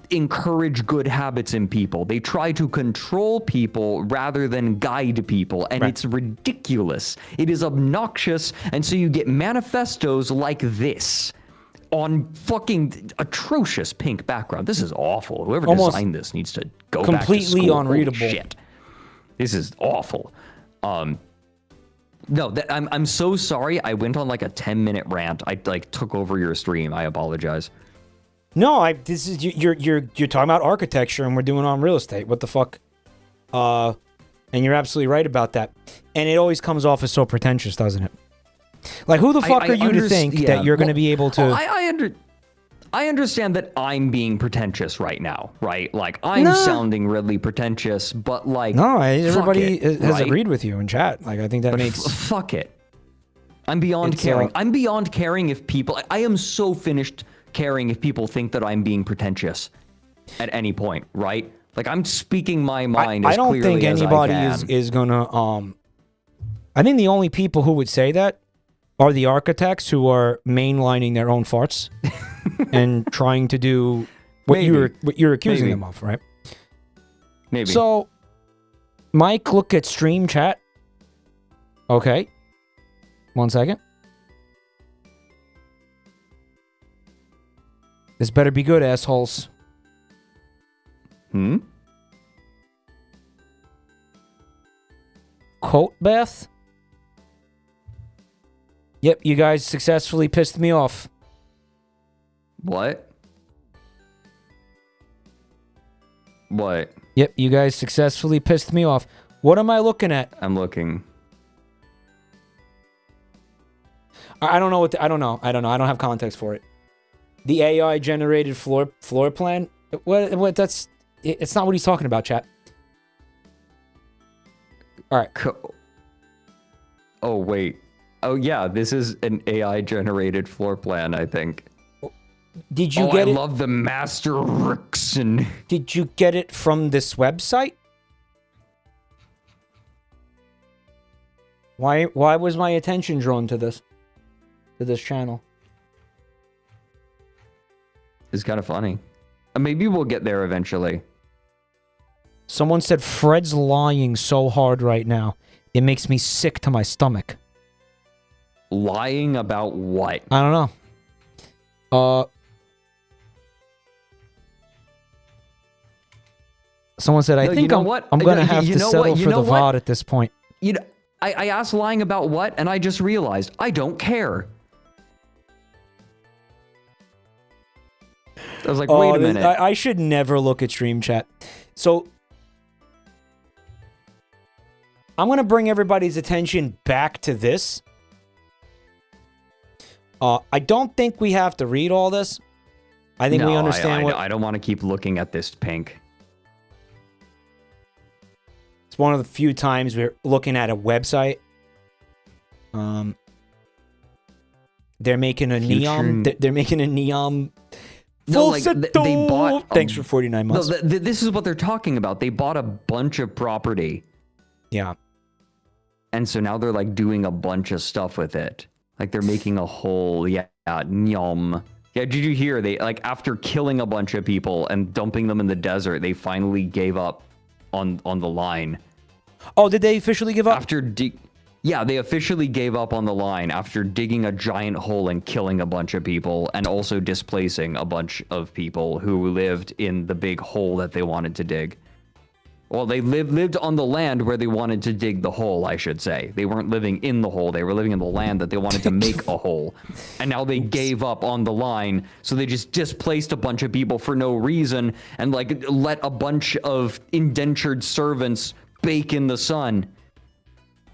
encourage good habits in people. They try to control people rather than guide people, and it's ridiculous. It is obnoxious, and so you get manifestos like this on fucking atrocious pink background. This is awful. Whoever designed this needs to go completely back to school. unreadable. Holy shit. This is awful. No, I'm so sorry. I went on like a 10-minute rant. I like took over your stream. I apologize. No, this is you're talking about architecture and we're doing on real estate. What the fuck? And you're absolutely right about that. And it always comes off as so pretentious, doesn't it? Like, who the fuck are you to think that you're going to be able to? I understand that I'm being pretentious right now, right? Like, I'm sounding really pretentious, but like, no, everybody has agreed with you in chat. Like, I think that makes fuck it. I'm beyond caring. I'm beyond caring if people. I am so finished caring if people think that I'm being pretentious at any point, right? Like, I'm speaking my mind as clearly as I can. I don't think anybody is gonna. I think the only people who would say that are the architects who are mainlining their own farts and trying to do what you're accusing them of, right? Maybe. So, Mike, look at stream chat. Okay. 1 second. This better be good, assholes. Quote Beth? Yep, you guys successfully pissed me off. What? What? Yep, you guys successfully pissed me off. What am I looking at? I'm looking. I don't know what I don't know. I don't know. I don't have context for it. The AI generated floor plan? What that's it's not what he's talking about, chat. All right. Oh, wait. Oh, yeah, this is an AI generated floor plan, I think. Did you get it? I love the Master Rickson. Did you get it from this website? Why was my attention drawn to this channel? It's kind of funny. Maybe we'll get there eventually. Someone said Fred's lying so hard right now. It makes me sick to my stomach. Lying about what? I don't know. Someone said, I think I'm going to have to settle for the VOD at this point. You know, I asked lying about what, and I just realized I don't care. I was like, wait a minute. I should never look at stream chat. So, I'm going to bring everybody's attention back to this. I don't think we have to read all this. I think we understand I don't want to keep looking at this pink. It's one of the few times we're looking at a website. They're making a neon. They're making a neon. No, like they bought. Thanks for 49 months. No, this is what they're talking about. They bought a bunch of property. Yeah. And so now they're like doing a bunch of stuff with it. Like they're making a whole nyam. Yeah, did you hear? They like after killing a bunch of people and dumping them in the desert, they finally gave up on the line. Oh, did they officially give up? Yeah, they officially gave up on the line after digging a giant hole and killing a bunch of people and also displacing a bunch of people who lived in the big hole that they wanted to dig. Well, they lived on the land where they wanted to dig the hole, I should say. They weren't living in the hole. They were living in the land that they wanted to make a hole. And now they gave up on the line, so they just displaced a bunch of people for no reason and like let a bunch of indentured servants bake in the sun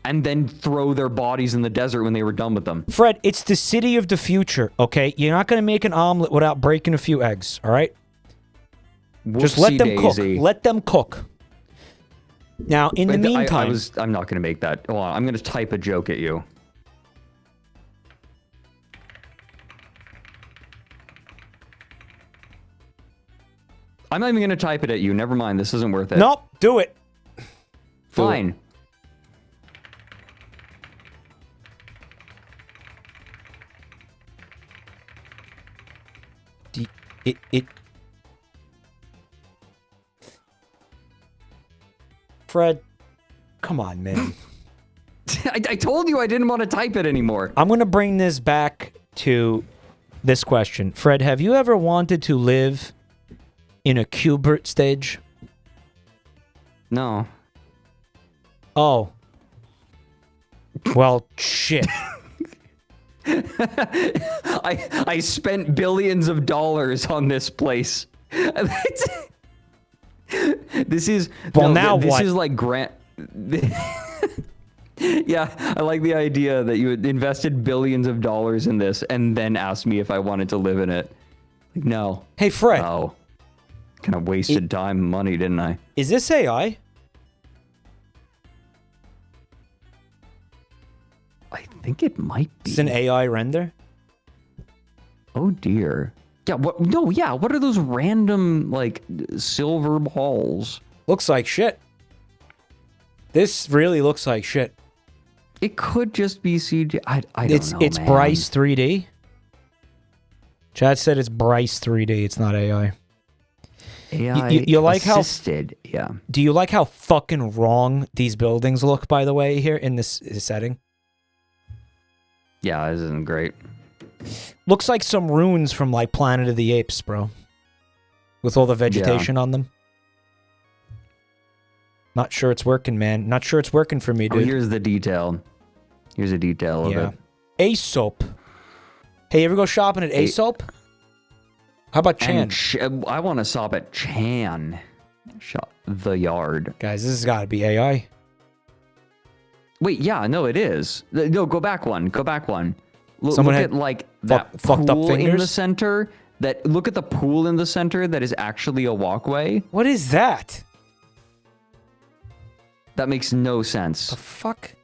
and then throw their bodies in the desert when they were done with them. Fred, it's the city of the future, okay? You're not going to make an omelet without breaking a few eggs, all right? Just let them cook. Let them cook. Now, in the meantime... I'm not going to make that. Hold on, I'm going to type a joke at you. I'm not even going to type it at you. Never mind. This isn't worth it. Nope. Do it. Fine. Fred, come on, man. I told you I didn't want to type it anymore. I'm going to bring this back to this question. Fred, have you ever wanted to live in a Qbert stage? No. Oh. Well, shit. I spent billions of dollars on this place. This is what? Is like grant. Yeah, I like the idea that you had invested billions of dollars in this and then asked me if I wanted to live in it. Like, no. Hey, Fred. Oh, kind of wasted time and money, didn't I? Is this AI? I think it might be. It's an AI render? Oh dear. Yeah. What? No. Yeah. What are those random like silver balls? Looks like shit. This really looks like shit. It could just be CG. I don't know. It's man. Bryce 3D. Chad said it's Bryce 3D. It's not AI. AI you like assisted. Yeah. Do you like how fucking wrong these buildings look, by the way, here in this setting? Yeah, this isn't great. Looks like some ruins from like Planet of the Apes, bro. With all the vegetation on them. Not sure it's working, man. Not sure it's working for me, dude. Oh, here's the detail. Here's a detail of it. Aesop. Hey, you ever go shopping at Aesop? How about Chan? I want to stop at Chan. Shop the yard. Guys, this has got to be AI. Wait, yeah, no, it is. No, go back one. Go back one. Someone look had at like that fucked up pool in the fingers? center. Look at the pool in the center that is actually a walkway. What is that? That makes no sense. The fuck?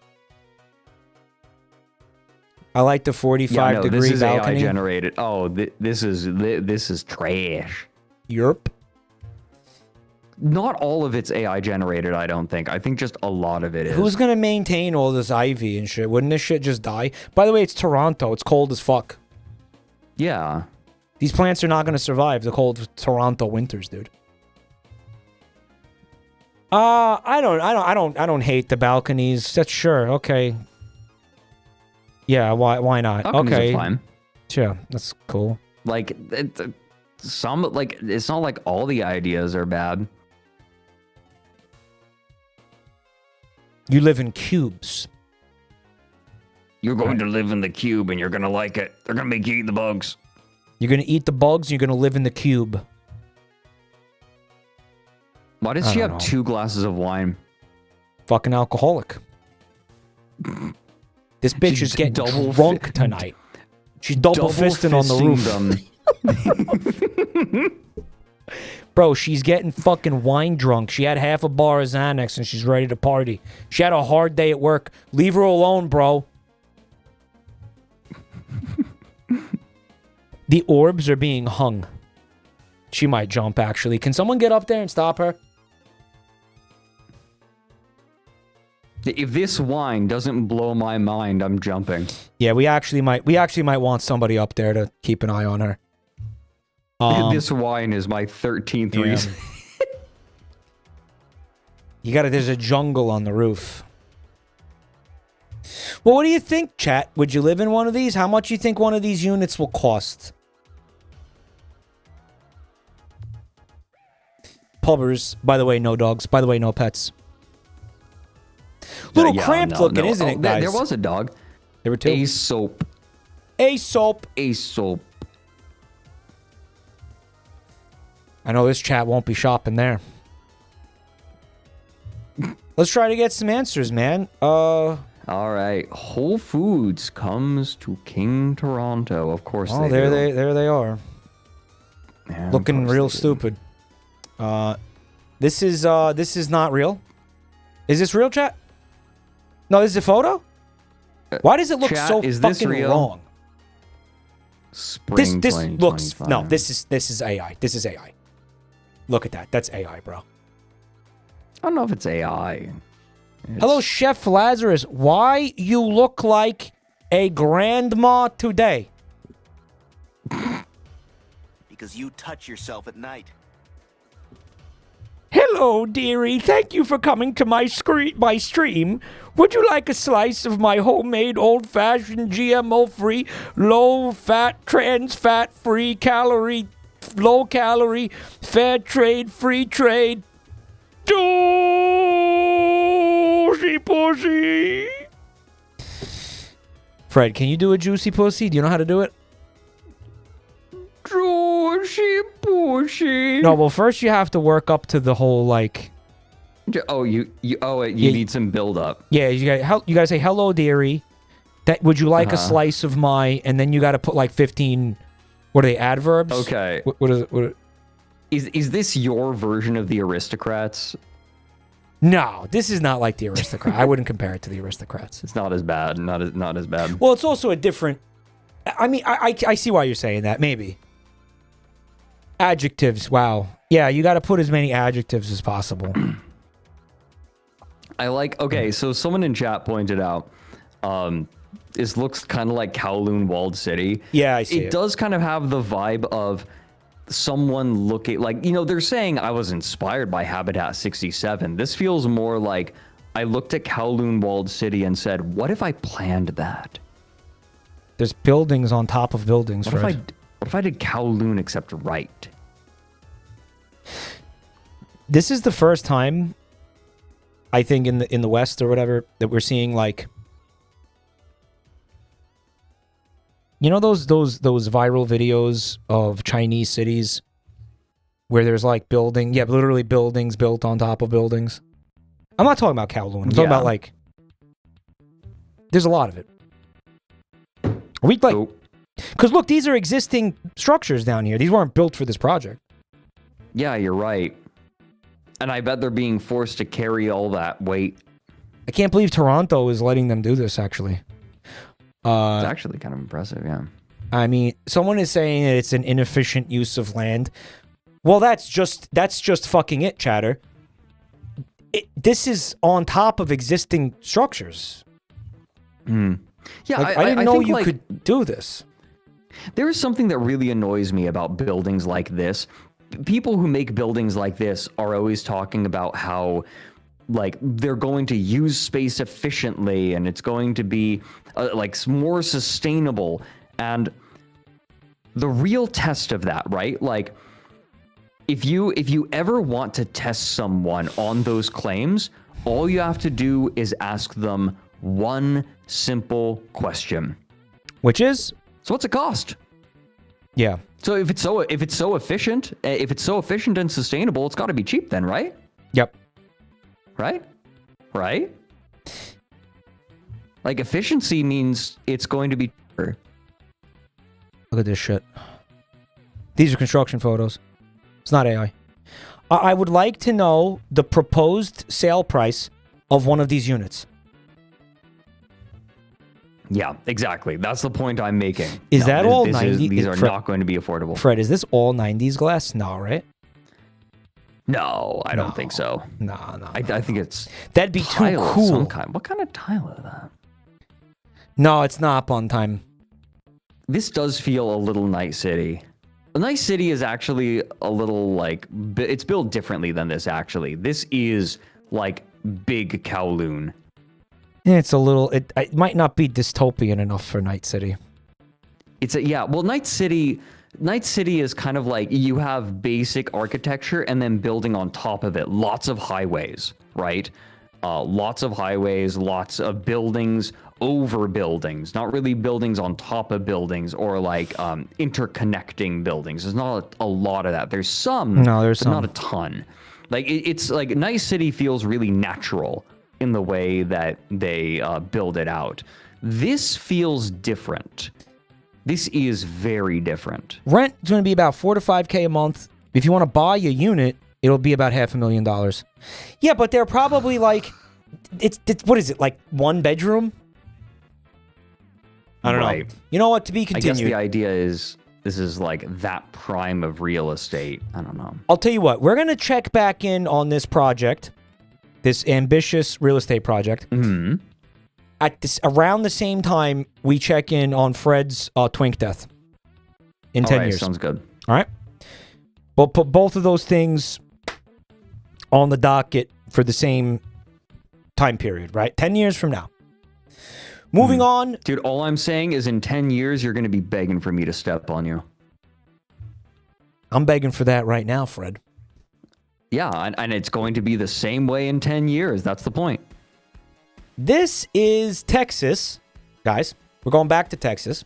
I like the 45-degree this is balcony. AI generated. Oh, this is trash. Europe. Not all of it's AI generated, I don't think. I think just a lot of it is. Who's gonna maintain all this ivy and shit? Wouldn't this shit just die? By the way, it's Toronto. It's cold as fuck. Yeah. These plants are not gonna survive the cold Toronto winters, dude. I don't hate the balconies. That's sure. Okay. Yeah, why not? Balconies okay. are fine. Yeah, that's cool. Like it's not like all the ideas are bad. You live in cubes. You're going to live in the cube and you're going to like it. They're going to make you eat the bugs. You're gonna eat the bugs, you're gonna live in the cube. Why does she have 2 glasses of wine? Fucking alcoholic. This bitch is getting drunk tonight. She's double fisting on the roof. Bro, she's getting fucking wine drunk. She had half a bar of Xanax and she's ready to party. She had a hard day at work. Leave her alone, bro. The orbs are being hung. She might jump, actually. Can someone get up there and stop her? If this wine doesn't blow my mind, I'm jumping. Yeah, we actually might want somebody up there to keep an eye on her. This wine is my 13th reason. There's a jungle on the roof. Well, what do you think, chat? Would you live in one of these? How much do you think one of these units will cost? Pubbers. By the way, no dogs. By the way, no pets. Little cramped looking, isn't it, guys? There was a dog. There were 2. Aesop. Aesop. Aesop. I know this chat won't be shopping there. Let's try to get some answers, man. All right. Whole Foods comes to King Toronto. Of course they do. There they are. Yeah, looking real stupid. This is not real. Is this real, chat? No, this is a photo? Why does it look chat, so is this fucking real? wrong? Spring This looks 2025. no, this is AI. This is AI. Look at that. That's AI, bro. I don't know if it's AI. Hello, Chef Lazarus. Why you look like a grandma today? Because you touch yourself at night. Hello. Hello, dearie. Thank you for coming to my stream. Would you like a slice of my homemade, old-fashioned, GMO-free, low-fat, trans-fat-free, low-calorie, fair trade, free trade, juicy pussy? Fred, can you do a juicy pussy? Do you know how to do it? Juicy pussy. No, well, first you have to work up to the whole, like... Oh, you need some build up. Yeah, you gotta say, hello, dearie. Would you like a slice of my... And then you gotta put, like, 15... What are they, adverbs? Okay. What is it? Is this your version of the Aristocrats? No, this is not like the Aristocrats. I wouldn't compare it to the Aristocrats. It's not as bad. Not as bad. Well, it's also a different... I mean, I see why you're saying that, maybe. Adjectives, wow. Yeah, you gotta put as many adjectives as possible. I like... Okay, so someone in chat pointed out... this looks kind of like Kowloon Walled City. Yeah, I see it. It does kind of have the vibe of someone looking... Like, you know, they're saying I was inspired by Habitat 67. This feels more like I looked at Kowloon Walled City and said, what if I planned that? There's buildings on top of buildings, What Fred. if I did Kowloon except right? This is the first time, I think, in the West or whatever, that we're seeing, like... You know those viral videos of Chinese cities where there's like literally buildings built on top of buildings? I'm not talking about Kowloon. I'm talking about like there's a lot of it. We like because look, these are existing structures down here. These weren't built for this project. Yeah, you're right. And I bet they're being forced to carry all that weight. I can't believe Toronto is letting them do this, actually. It's actually kind of impressive, yeah. I mean, someone is saying that it's an inefficient use of land. Well, that's just fucking it, chatter. This is on top of existing structures. Yeah, like, I didn't know you could do this. There is something that really annoys me about buildings like this. People who make buildings like this are always talking about how, like, they're going to use space efficiently and it's going to be like more sustainable. And the real test of that, right? Like, if you ever want to test someone on those claims, all you have to do is ask them one simple question, which is, so what's it cost? Yeah. So if it's so efficient and sustainable, it's got to be cheap then, right? Yep. Right? Like, efficiency means it's going to be cheaper. Look at this shit. These are construction photos. It's not AI. I would like to know the proposed sale price of one of these units. Yeah, exactly. That's the point I'm making. Is that all 90? These are not going to be affordable. Fred, is this all 90s glass? No, right? No, I don't think so. No. I think it's that'd be too cool. Some kind. What kind of tile is that? No, it's not up on time. This does feel a little Night City. Night City is actually a little like it's built differently than this. Actually, this is like big Kowloon. It's a little. It might not be dystopian enough for Night City. Well, Night City is kind of like you have basic architecture and then building on top of it. Lots of highways, right? Lots of highways, lots of buildings over buildings. Not really buildings on top of buildings or like interconnecting buildings. There's not a lot of that. There's some. No, there's some. Not a ton. Like it's like Night City feels really natural in the way that they build it out. This feels different. This is very different. Rent is going to be about $4,000 to $5,000 a month. If you want to buy a unit, it'll be about $500,000. Yeah, but they're probably like, it's what is it, like one bedroom? I don't know. You know what? To be continued. I guess the idea is this is like that prime of real estate. I don't know. I'll tell you what. We're going to check back in on this project, this ambitious real estate project. Mm-hmm. At this, around the same time, we check in on Fred's twink death in 10 years. Sounds good. All right. We'll put both of those things on the docket for the same time period, right? 10 years from now. Moving on. Dude, all I'm saying is in 10 years, you're going to be begging for me to step on you. I'm begging for that right now, Fred. Yeah, and it's going to be the same way in 10 years. That's the point. This is Texas, guys. We're going back to Texas.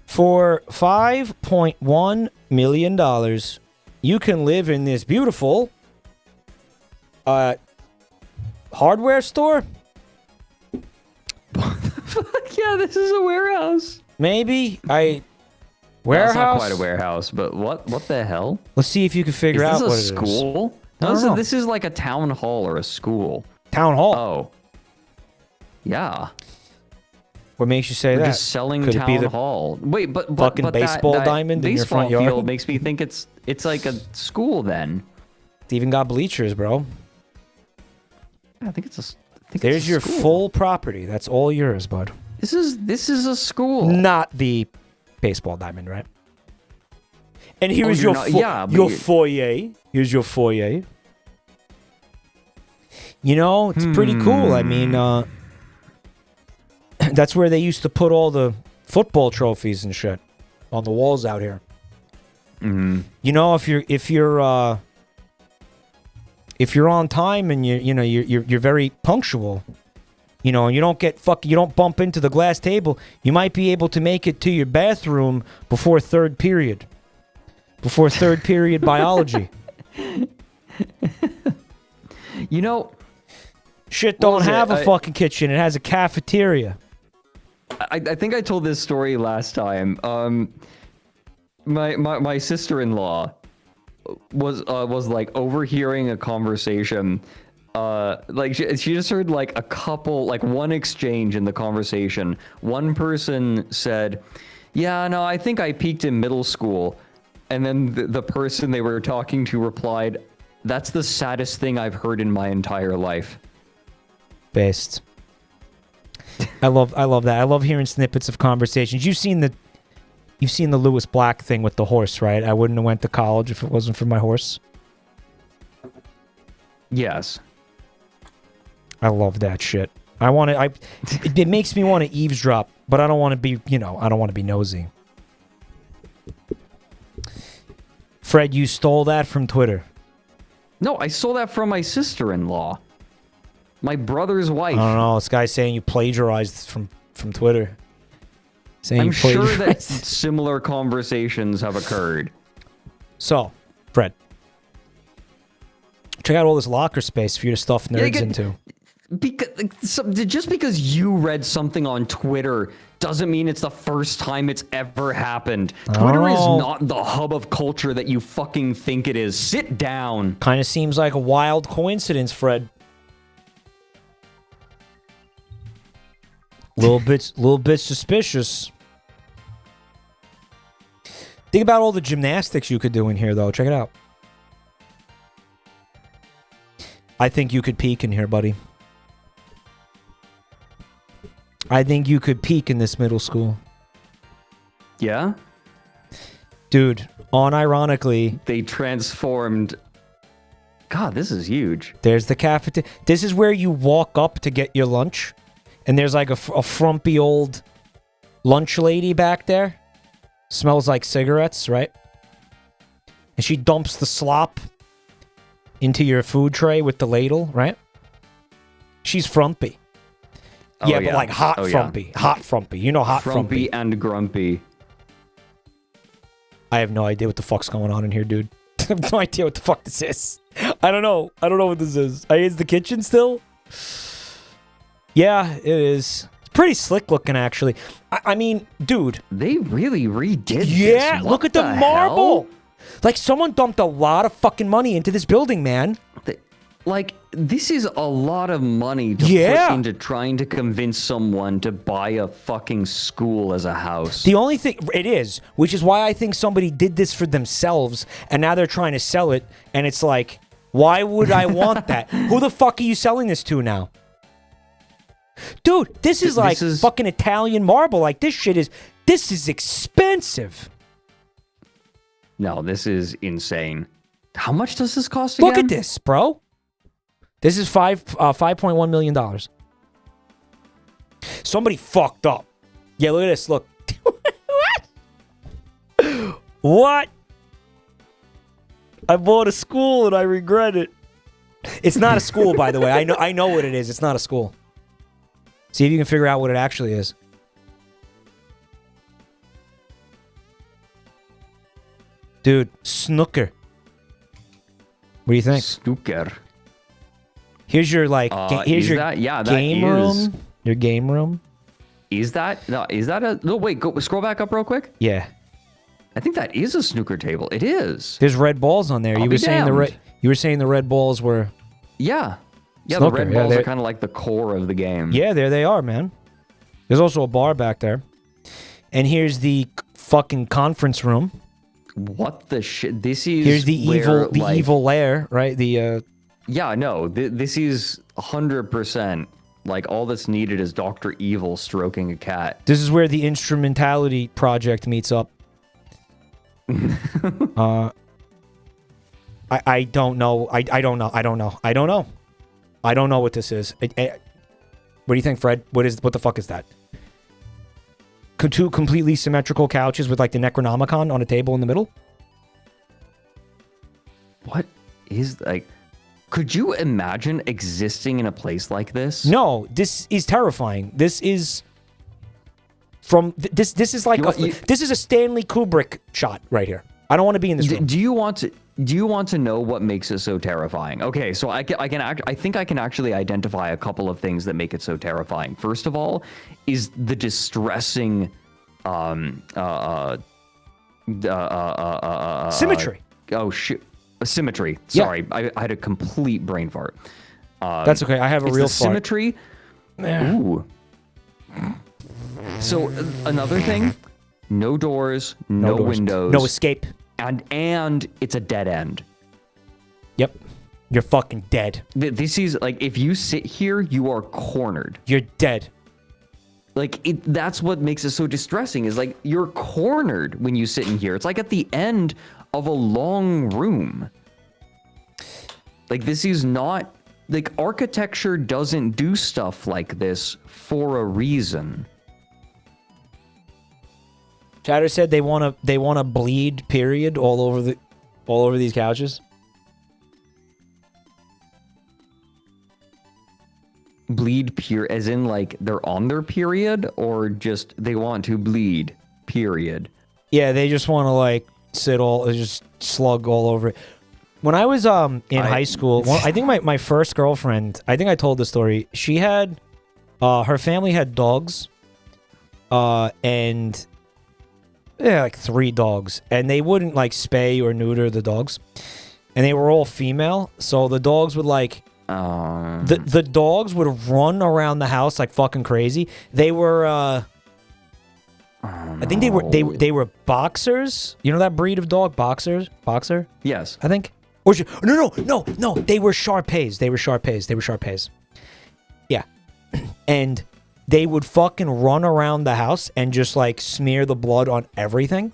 For $5.1 million, you can live in this beautiful hardware store. Yeah, this is a warehouse. Maybe. Warehouse? No, it's not quite a warehouse, but what the hell? Let's see if you can figure out what it is. Is this a school? No, so this is like a town hall or a school. Town hall? Oh. Yeah. What makes you say We're that? just selling Could it be town the hall. Wait, but fucking baseball that diamond in your front baseball yard? field makes me think it's like a school then. It's even got bleachers, bro. I think it's a. There's your full property. That's all yours, bud. This is a school. Not the baseball diamond, right? And here's your your foyer. Here's your foyer. You know, it's pretty cool. I mean, that's where they used to put all the football trophies and shit on the walls out here. Mm-hmm. You know, if you're on time and you're very punctual, you know, and you don't bump into the glass table, you might be able to make it to your bathroom before third period. Before third period biology. You know, shit don't have a fucking kitchen. It has a cafeteria. I think I told this story last time. My sister-in-law was like overhearing a conversation. Like she just heard like a couple, like one exchange in the conversation. One person said, "Yeah, no, I think I peaked in middle school." And then the person they were talking to replied, "That's the saddest thing I've heard in my entire life." Based. I love that. I love hearing snippets of conversations. You've seen the Lewis Black thing with the horse, right? I wouldn't have went to college if it wasn't for my horse. Yes. I love that shit. It makes me want to eavesdrop, but I don't want to be, I don't want to be nosy. Fred, you stole that from Twitter. No, I stole that from my sister-in-law. My brother's wife. I don't know. This guy's saying you plagiarized from Twitter. I'm sure that similar conversations have occurred. So, Fred, check out all this locker space for you to stuff nerds into. Just because you read something on Twitter doesn't mean it's the first time it's ever happened. Twitter is not the hub of culture that you fucking think it is. Sit down. Kind of seems like a wild coincidence, Fred. Little bit suspicious. Think about all the gymnastics you could do in here, though. Check it out. I think you could peak in here, buddy. I think you could peak in this middle school. Yeah? Dude, unironically... They transformed... God, this is huge. There's the cafeteria. This is where you walk up to get your lunch. And there's like a frumpy old lunch lady back there. Smells like cigarettes, right? And she dumps the slop into your food tray with the ladle, right? She's frumpy. Oh, yeah, but like hot frumpy. Yeah. Hot frumpy. You know hot frumpy. Frumpy and grumpy. I have no idea what the fuck's going on in here, dude. I have no idea what the fuck this is. I don't know. I don't know what this is. Is the kitchen still? Yeah, it is. It's pretty slick looking, actually. I mean, dude. They really redid this. Yeah, look at the marble. Like, someone dumped a lot of fucking money into this building, man. Like, this is a lot of money to put into trying to convince someone to buy a fucking school as a house. The only thing, it is, which is why I think somebody did this for themselves, and now they're trying to sell it, and it's like, why would I want that? Who the fuck are you selling this to now? Dude, this is like fucking Italian marble. Like, this is expensive. No, this is insane. How much does this cost again? Look at this, bro. This is $5.1 million. Somebody fucked up. Yeah, look at this. Look. What? What? I bought a school and I regret it. It's not a school, by the way. I know what it is. It's not a school. See if you can figure out what it actually is. Dude, snooker. What do you think? Snooker. Here's your here's your game room. Your game room. Is that no? Wait, scroll back up real quick. Yeah. I think that is a snooker table. It is. There's red balls on there. You were saying the red balls were. Yeah. Yeah, snooker. The red balls are kind of like the core of the game. Yeah, there they are, man. There's also a bar back there. And here's the fucking conference room. What the shit? This is here's the evil lair, right? The yeah, no, this is 100%. Like all that's needed is Dr. Evil stroking a cat. This is where the instrumentality project meets up. I don't know. I don't know. I don't know. I don't know. I don't know what this is. What do you think, Fred? What the fuck is that? Two completely symmetrical couches with like the Necronomicon on a table in the middle? What is like? Could you imagine existing in a place like this? No, this is terrifying. This is from this is like this is a Stanley Kubrick shot right here. I don't want to be in this room. Do you want to know what makes it so terrifying? Okay, so I think I can actually identify a couple of things that make it so terrifying. First of all, is the distressing symmetry. Oh shit. Symmetry. Sorry, yeah. I had a complete brain fart. That's okay. I have a real fart. Symmetry. Ooh. So another thing, no doors, no windows, no escape, and it's a dead end. Yep, you're fucking dead. This is like if you sit here, you are cornered. You're dead. Like that's what makes it so distressing. Is like you're cornered when you sit in here. It's like at the end of a long room. Like this is not like architecture doesn't do stuff like this for a reason. Chatter said they want to bleed period all over these couches. Bleed period as in like they're on their period or just they want to bleed period. Yeah, they just want to like just slug all over it. When I was in high school, I think my first girlfriend, I think I told the story. She had her family had dogs, and yeah, like 3 dogs, and they wouldn't like spay or neuter the dogs, and they were all female. So the dogs would like the dogs would run around the house like fucking crazy. They were I think they were boxers. You know that breed of dog, boxer? Yes, I think. Or no. They were Shar-Peis. Yeah, and they would fucking run around the house and just like smear the blood on everything.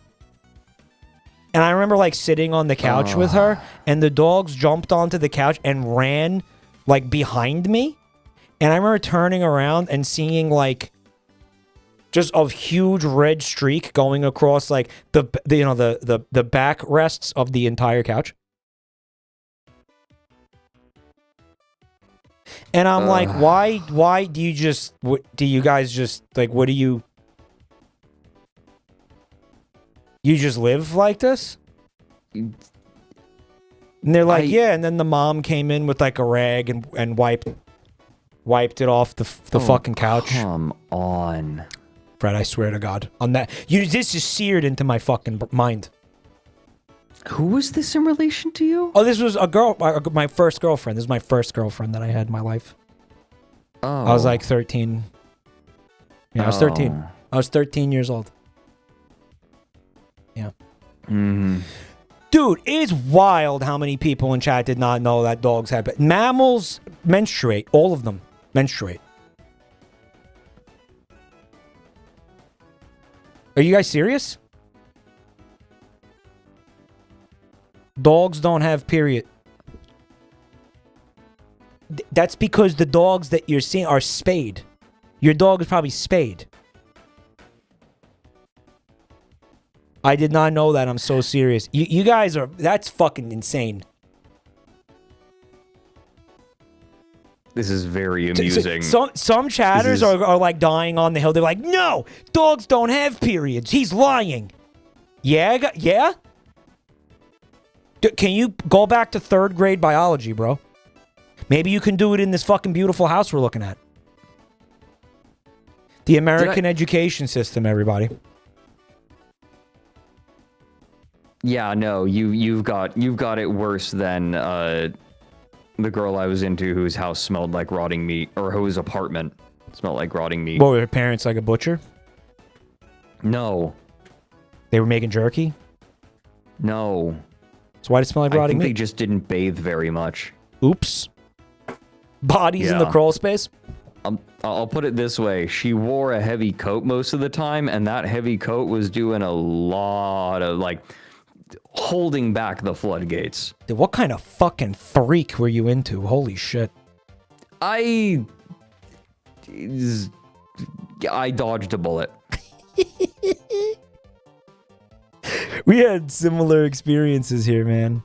And I remember like sitting on the couch with her, and the dogs jumped onto the couch and ran like behind me. And I remember turning around and seeing like just a huge red streak going across like the back rests of the entire couch. And I'm like, why do you guys just like, what do you just live like this? And they're like, yeah. And then the mom came in with like a rag and wiped it off the fucking couch. Come on. Fred, I swear to God. On that, this is seared into my fucking mind. Who was this in relation to you? Oh, this was a girl, my first girlfriend. This is my first girlfriend that I had in my life. Oh. I was like 13. Yeah, I was 13. I was 13 years old. Yeah. Mm-hmm. Dude, it's wild how many people in chat did not know that dogs have... Mammals menstruate. All of them menstruate. Are you guys serious? Dogs don't have period. That's because the dogs that you're seeing are spayed. Your dog is probably spayed. I did not know that. I'm so serious. You guys are... That's fucking insane. This is very amusing. Some chatters are like dying on the hill. They're like, no, dogs don't have periods. He's lying. Yeah? Yeah? Can you go back to 3rd grade biology, bro? Maybe you can do it in this fucking beautiful house we're looking at. The American education system, everybody. Yeah, no, you've got it worse than the girl I was into whose house smelled like rotting meat, or whose apartment smelled like rotting meat. What, were her parents like a butcher? No. They were making jerky? No. So why did it smell like rotting meat? They just didn't bathe very much. Oops. Bodies in the crawl space? I'll put it this way. She wore a heavy coat most of the time, and that heavy coat was doing a lot of, like, holding back the floodgates. Dude, what kind of fucking freak were you into? Holy shit. I dodged a bullet. We had similar experiences here, man.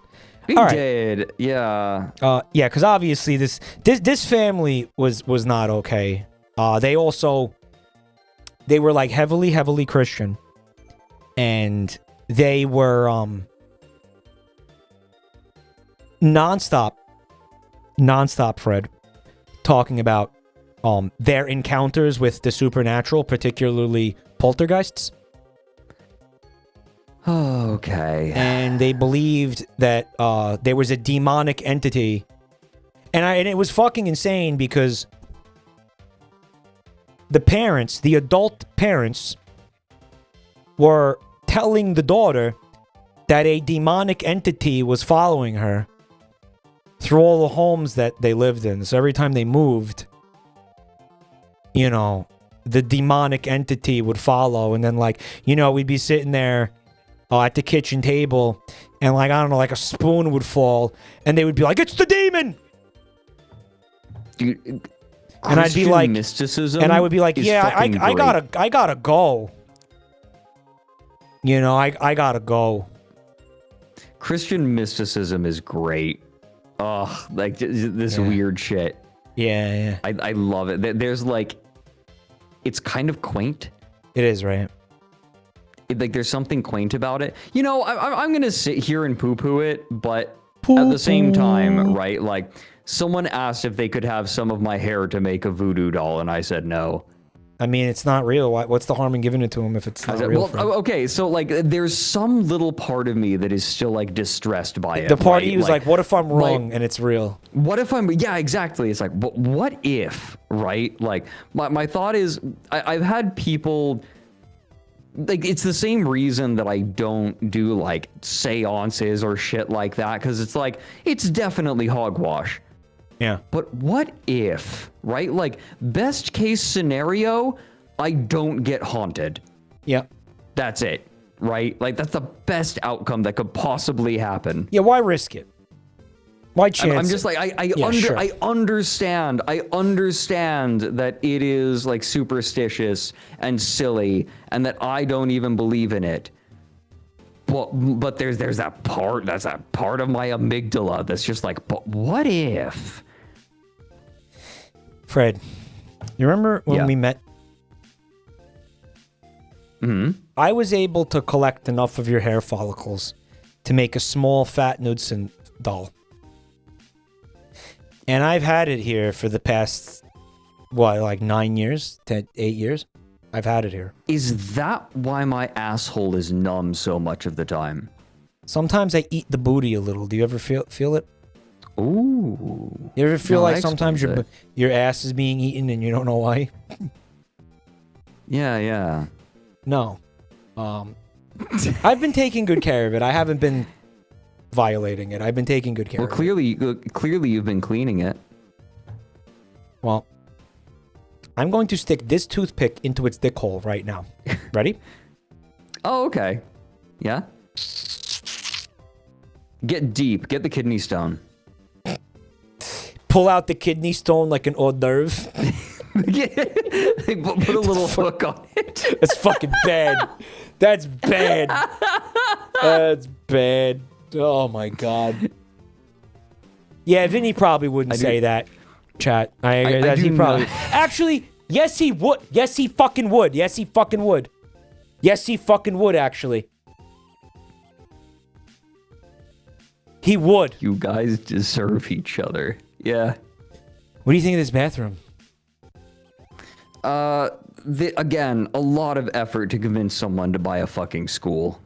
We did, yeah. Yeah, because obviously this family was not okay. They were like heavily Christian, and they were nonstop, Fred, talking about their encounters with the supernatural, particularly poltergeists. Okay. And they believed that there was a demonic entity, and it was fucking insane because the adult parents, were telling the daughter that a demonic entity was following her through all the homes that they lived in. So every time they moved, you know, the demonic entity would follow, and then, like, you know, we'd be sitting there at the kitchen table, and, like, I don't know, like a spoon would fall, and they would be like, "It's the demon!" Dude, and I'd be like, mysticism, and I would be like, "Yeah, I gotta go. You know, I gotta go." Christian mysticism is great. Ugh, like this weird shit. Yeah. I love it. There's like, it's kind of quaint. It is, right? Like, there's something quaint about it. You know, I'm gonna sit here and poo-poo it, but at the same time, right? Like, someone asked if they could have some of my hair to make a voodoo doll, and I said no. I mean, it's not real. What's the harm in giving it to him if it's not real? Well, okay, so, like, there's some little part of me that is still, like, distressed by it. The part of you is like, what if I'm wrong and it's real? What if I'm... Yeah, exactly. It's like, what if, right? Like, my thought is, I've had people... Like, it's the same reason that I don't do, like, seances or shit like that, because it's like, it's definitely hogwash. Yeah. But what if, right? Like, best case scenario, I don't get haunted. Yeah. That's it, right? Like, that's the best outcome that could possibly happen. Yeah, why risk it? Why chance I'm just like, I understand that it is, like, superstitious and silly, and that I don't even believe in it. But there's that part, that's that part of my amygdala that's just like, but what if? Fred, you remember when we met? Mm-hmm. I was able to collect enough of your hair follicles to make a small fat Knudsen doll. And I've had it here for the past, what, like 9 years? 8 years? I've had it here. Is that why my asshole is numb so much of the time? Sometimes I eat the booty a little. Do you ever feel it? Ooh. You ever feel like sometimes your ass is being eaten and you don't know why? Yeah. No. I've been taking good care of it. I haven't been violating it. I've been taking good care of it. Clearly you've been cleaning it. Well, I'm going to stick this toothpick into its dick hole right now. Ready? Oh, okay. Yeah? Get deep. Get the kidney stone. Pull out the kidney stone like an hors d'oeuvre. Put a little hook on it. That's fucking bad. That's bad. That's bad. Oh my god. Yeah, Vinny probably wouldn't say that. Chat. I agree. That he probably. Actually, yes, he would. Yes, he fucking would. Yes, he fucking would. Yes, he fucking would. Actually, he would. You guys deserve each other. Yeah. What do you think of this bathroom? Again, a lot of effort to convince someone to buy a fucking school.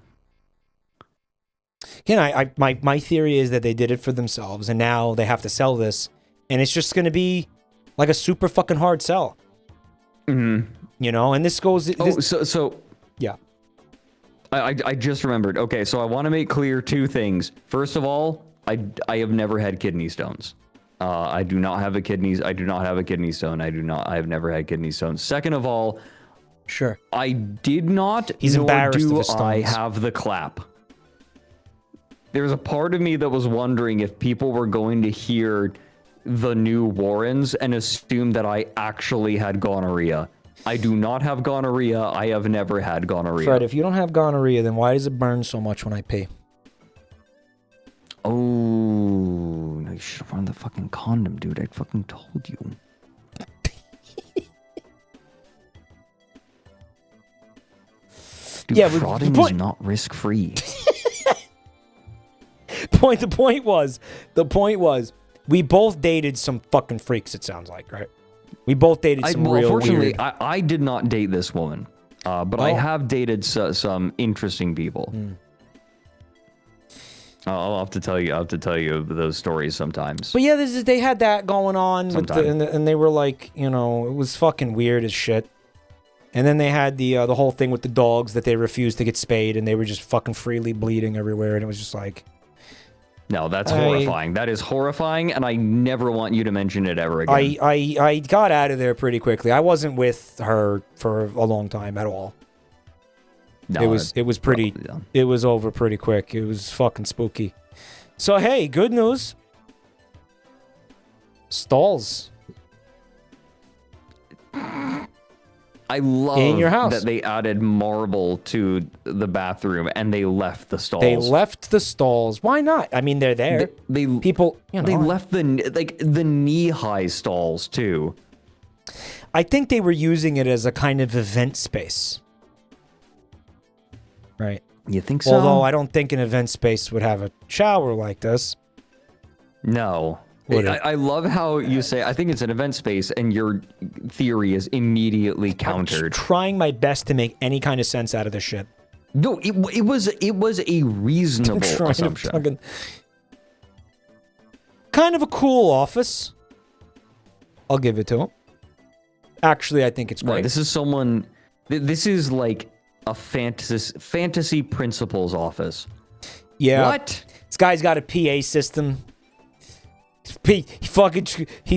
My theory is that they did it for themselves, and now they have to sell this, and it's just going to be like a super fucking hard sell. Mm-hmm. You know, and this goes. Yeah. I just remembered. Okay, so I want to make clear two things. First of all, I have never had kidney stones. I do not have a kidneys. I do not have a kidney stone. I have never had kidney stones. Second of all, sure, I did not. He's embarrassed of his stones. I have the clap. There's a part of me that was wondering if people were going to hear the new Warrens and assume that I actually had gonorrhea. I do not have gonorrhea. I have never had gonorrhea. Fred, if you don't have gonorrhea, then why does it burn so much when I pee? Oh, no, you should have worn the fucking condom, dude. I fucking told you. Dude, yeah, frauding is not risk-free. The point was, we both dated some fucking freaks, it sounds like, right? We both dated some real unfortunately, weird... I did not date this woman, but I have dated some interesting people. I'll have to tell you those stories sometimes. But yeah, they had that going on, and they were like, you know, it was fucking weird as shit. And then they had the whole thing with the dogs that they refused to get spayed, and they were just fucking freely bleeding everywhere, and it was just like... No, that's horrifying. That is horrifying, and I never want you to mention it ever again. I got out of there pretty quickly. I wasn't with her for a long time at all. No, it was over pretty quick. It was fucking spooky. So hey, good news. Stalls. I love in your house. that they added marble to the bathroom and they left the stalls. They left the stalls. Why not? I mean, they're there. They left the knee-high stalls too. I think they were using it as a kind of event space. Right. You think so? Although I don't think an event space would have a shower like this. No. I love how you say, I think it's an event space, and your theory is immediately countered. I'm trying my best to make any kind of sense out of this shit. No, it was a reasonable assumption. Kind of a cool office. I'll give it to him. Actually, I think it's great. No, this is someone... This is like a fantasy principal's office. Yeah. What? This guy's got a PA system. He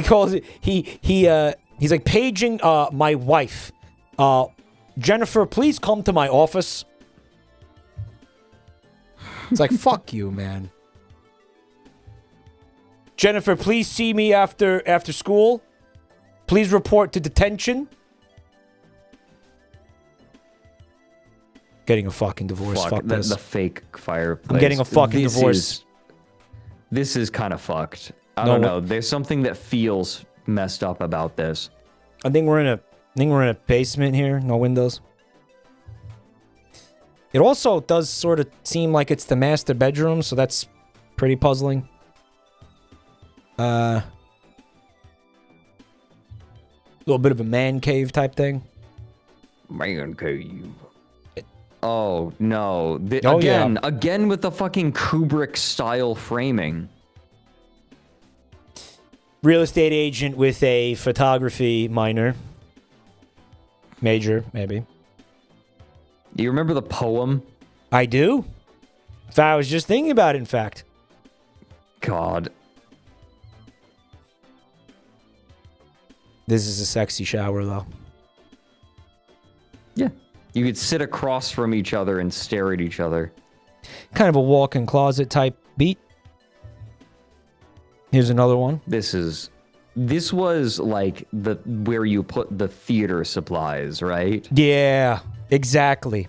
calls it... He's like paging my wife. Jennifer, please come to my office. It's like, fuck you, man. Jennifer, please see me after school. Please report to detention. Getting a fucking divorce. Fuck this. The fake fireplace. I'm getting a fucking divorce. This is kind of fucked. I don't know. There's something that feels messed up about this. I think we're in a basement here. No windows. It also does sort of seem like it's the master bedroom, so that's pretty puzzling. A little bit of a man cave type thing. Man cave. Oh no! Again with the fucking Kubrick style framing. Real estate agent with a photography minor. Major, maybe. You remember the poem? I do. In fact, I was just thinking about it, in fact. God. This is a sexy shower, though. Yeah. You could sit across from each other and stare at each other. Kind of a walk-in closet type beat. Here's another one. This was like where you put the theater supplies, right? Yeah, exactly.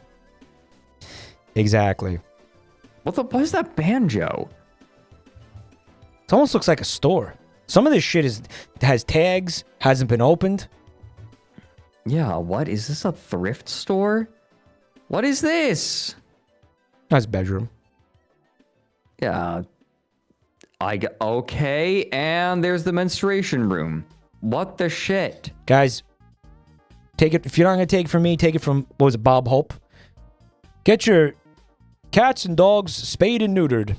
Exactly. What is that banjo? It almost looks like a store. Some of this shit has tags, hasn't been opened. Yeah, what? Is this a thrift store? What is this? Nice bedroom. Yeah. Okay, and there's the menstruation room. What the shit? Guys, take it. If you're not going to take it from me, take it from, what was it, Bob Hope? Get your cats and dogs spayed and neutered.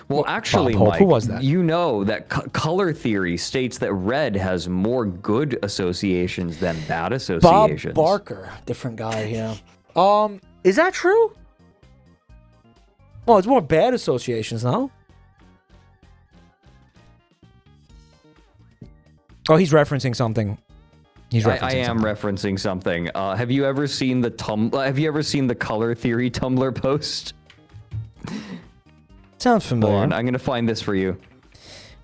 Well, actually, Bob Hope, Mike, who was that? You know that color theory states that red has more good associations than bad associations. Bob Barker, different guy, yeah. Is that true? Well, it's more bad associations, no? Oh, he's referencing something. I am referencing something. Have you ever seen the Have you ever seen the color theory Tumblr post? Sounds familiar. Hold on, I'm gonna find this for you.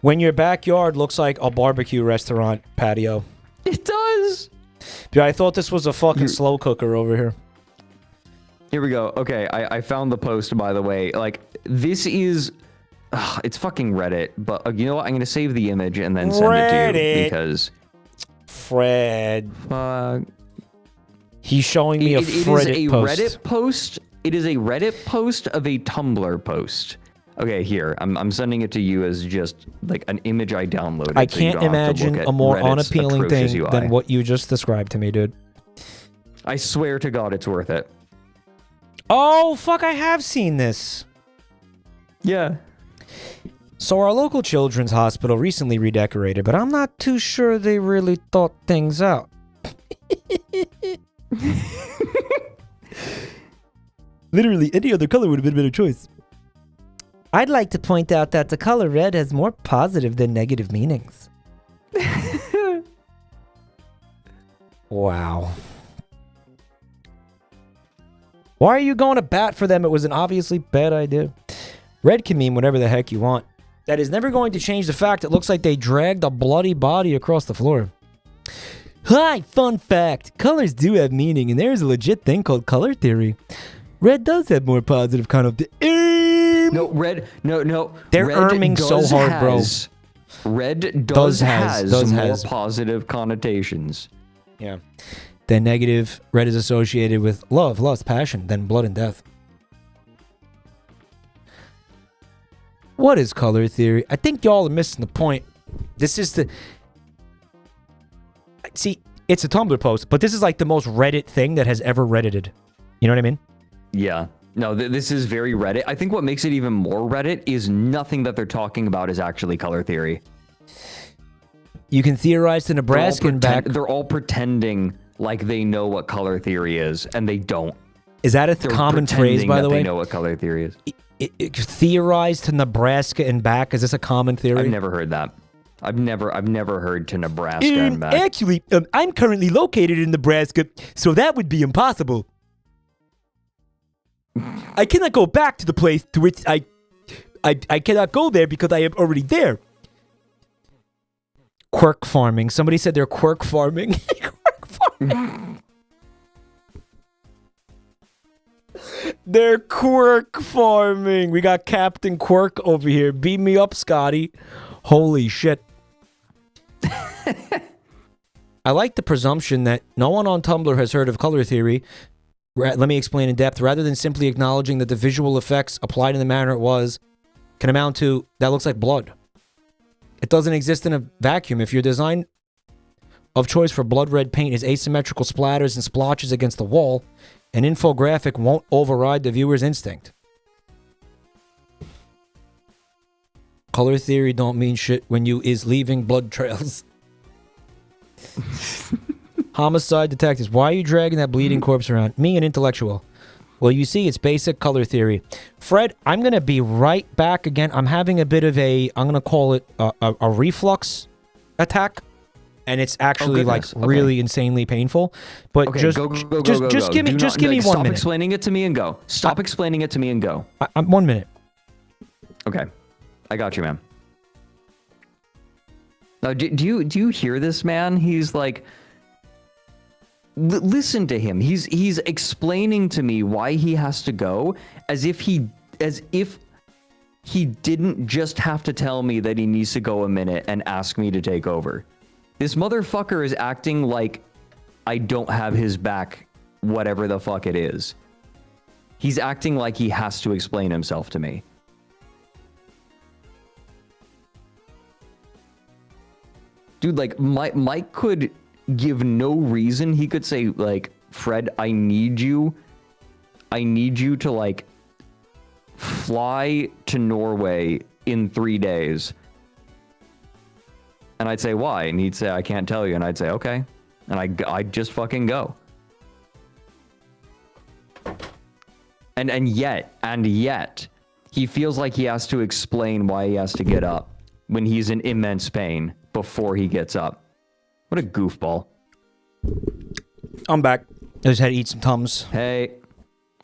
When your backyard looks like a barbecue restaurant patio. It does. Yeah, I thought this was a fucking slow cooker over here. Here we go. Okay, I found the post, by the way. Like, this is... it's fucking Reddit, but you know what? I'm gonna save the image and then send it to you, because... Fred. He's showing me a Reddit post. Reddit post. It is a Reddit post of a Tumblr post. Okay, here. I'm sending it to you as just like an image I downloaded. I can't imagine a more unappealing thing than what you just described to me, dude. I swear to God, it's worth it. Oh, fuck, I have seen this. Yeah. So our local children's hospital recently redecorated, but I'm not too sure they really thought things out. Literally, any other color would have been a better choice. I'd like to point out that the color red has more positive than negative meanings. Wow. Why are you going to bat for them? It was an obviously bad idea. Red can mean whatever the heck you want. That is never going to change the fact it looks like they dragged a bloody body across the floor. Hi, fun fact. Colors do have meaning, and there's a legit thing called color theory. Red does have more positive No, red. No. They're erming so hard, bro. Red has more positive connotations. Yeah. Then negative. Red is associated with love, lust, passion, then blood and death. What is color theory? I think y'all are missing the point. This is the... See, it's a Tumblr post, but this is like the most Reddit thing that has ever Reddited. You know what I mean? Yeah. No, this is very Reddit. I think what makes it even more Reddit is nothing that they're talking about is actually color theory. You can theorize the Nebraskan back... They're all pretending like they know what color theory is, and they don't. Is that a common phrase, by the way? They know what color theory is. Theorize to Nebraska and back. Is this a common theory? I've never heard that. I've never heard to Nebraska and back. Actually, I'm currently located in Nebraska, so that would be impossible. I cannot go back to the place to which I cannot go there because I am already there. Quirk farming. Somebody said they're quirk farming. Quirk farming. They're quirk farming. We got Captain Quirk over here. Beat me up, Scotty. Holy shit. I like the presumption that no one on Tumblr has heard of color theory. Let me explain in depth. Rather than simply acknowledging that the visual effects applied in the manner it was can amount to, that looks like blood. It doesn't exist in a vacuum. If your design of choice for blood red paint is asymmetrical splatters and splotches against the wall, an infographic won't override the viewer's instinct. Color theory don't mean shit when you is leaving blood trails. Homicide detectives. Why are you dragging that bleeding corpse around? Me, an intellectual. Well, you see, it's basic color theory. Fred, I'm going to be right back again. I'm having a bit of a, I'm going to call it a reflux attack. And it's actually really insanely painful. But okay, just go. Just give me 1 minute. Stop explaining it to me and go. Stop explaining it to me and go. 1 minute. Okay. I got you, man. Now, do you hear this man? He's like, listen to him. He's explaining to me why he has to go, as if he didn't just have to tell me that he needs to go a minute and ask me to take over. This motherfucker is acting like I don't have his back, whatever the fuck it is. He's acting like he has to explain himself to me. Dude, like, Mike could give no reason. He could say, like, Fred, I need you to, like, fly to Norway in 3 days. And I'd say, why? And he'd say, I can't tell you. And I'd say, okay. And I'd just fucking go. And yet, he feels like he has to explain why he has to get up when he's in immense pain before he gets up. What a goofball. I'm back. I just had to eat some Tums. Hey.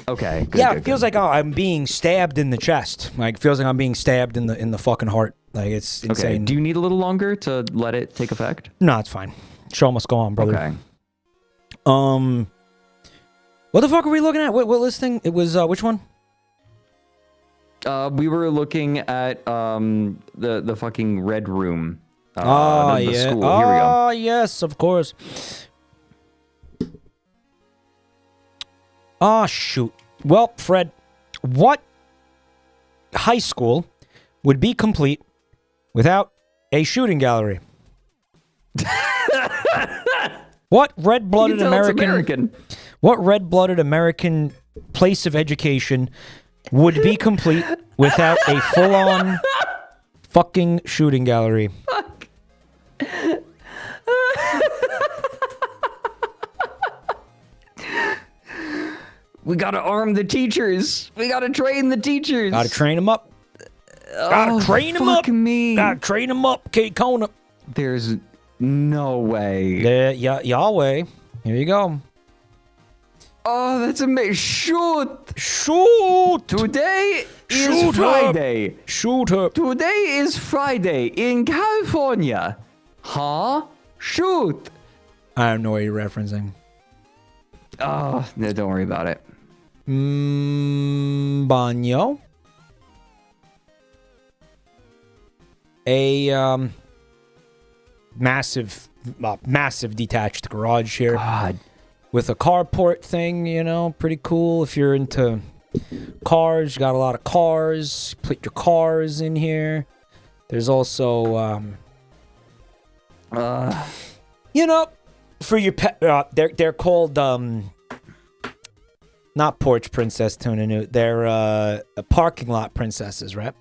Okay. Good, yeah, good, it feels like I'm being stabbed in the chest. Like, it feels like I'm being stabbed in the fucking heart. Like, it's insane. Okay. Do you need a little longer to let it take effect? No, it's fine. Show must go on, brother. Okay. What the fuck are we looking at? What listing? It was which one? We were looking at the fucking red room. The yeah. School. Here we go. Oh, yes, of course. Oh, shoot. Well, Fred, what high school would be complete without a shooting gallery? What red-blooded American? What red-blooded American place of education would be complete without a full-on fucking shooting gallery? Fuck. We gotta arm the teachers. We gotta train the teachers. Gotta train them up. Gotta train them up. Me. Gotta train them up, Kate Kona. There's no way. Yahweh. Here you go. Oh, that's amazing. Shoot. Today is Friday. Shoot her. Today is Friday in California. Huh? Shoot. I don't know what you're referencing. Oh, no, don't worry about it. Banyo. A massive detached garage here. God. With a carport thing, you know, pretty cool. If you're into cars, you got a lot of cars. Put your cars in here. There's also, you know, for your pet. They're called not porch princess tuna newt. They're parking lot princesses, right?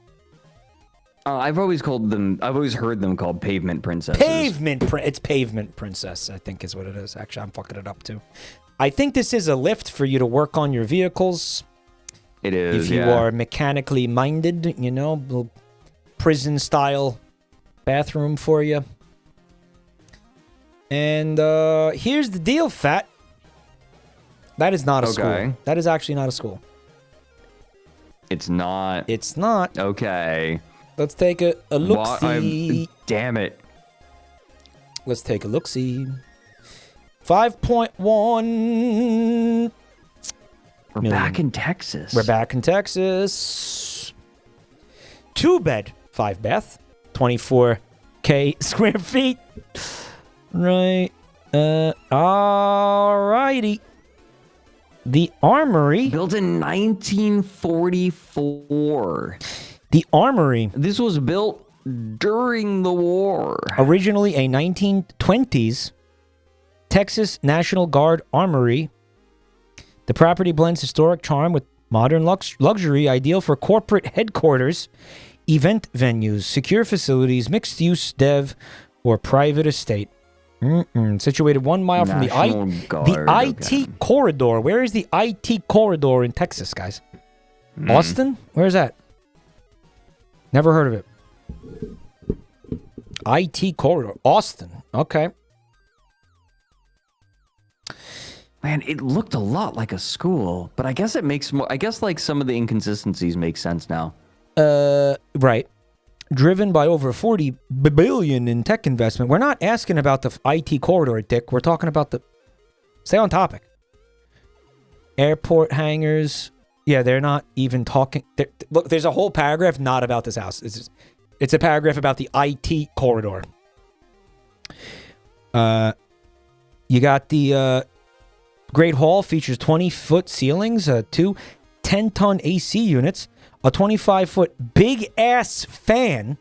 I've always heard them called pavement princesses. It's pavement princess, I think is what it is. Actually, I'm fucking it up too. I think this is a lift for you to work on your vehicles. It is, if you are mechanically minded, you know, little prison style bathroom for you. And here's the deal, Fat. That is not a school. That is actually not a school. It's not. It's not. Okay. Let's take a look-see. Damn it. Let's take a look-see. 5.1. We're back in Texas. We're back in Texas. 2-bed, 5-bath, 24K square feet. Right. Alrighty. The Armory. Built in 1944. The Armory. This was built during the war. Originally a 1920s Texas National Guard armory. The property blends historic charm with modern luxury, ideal for corporate headquarters, event venues, secure facilities, mixed-use dev, or private estate. Situated 1 mile from the IT corridor. Where is the IT corridor in Texas, guys? Austin? Where is that? Never heard of it. IT corridor. Austin. Okay. Man, it looked a lot like a school, but I guess it makes more. I guess like some of the inconsistencies make sense now. Right. driven by over 40 billion in tech investment. We're not asking about the IT corridor, Dick. We're talking about the... Stay on topic. Airport hangars. Yeah, they're not even talking... Look, there's a whole paragraph not about this house. It's a paragraph about the IT corridor. You got the Great Hall features 20-foot ceilings, two 10-ton AC units, a 25-foot big-ass fan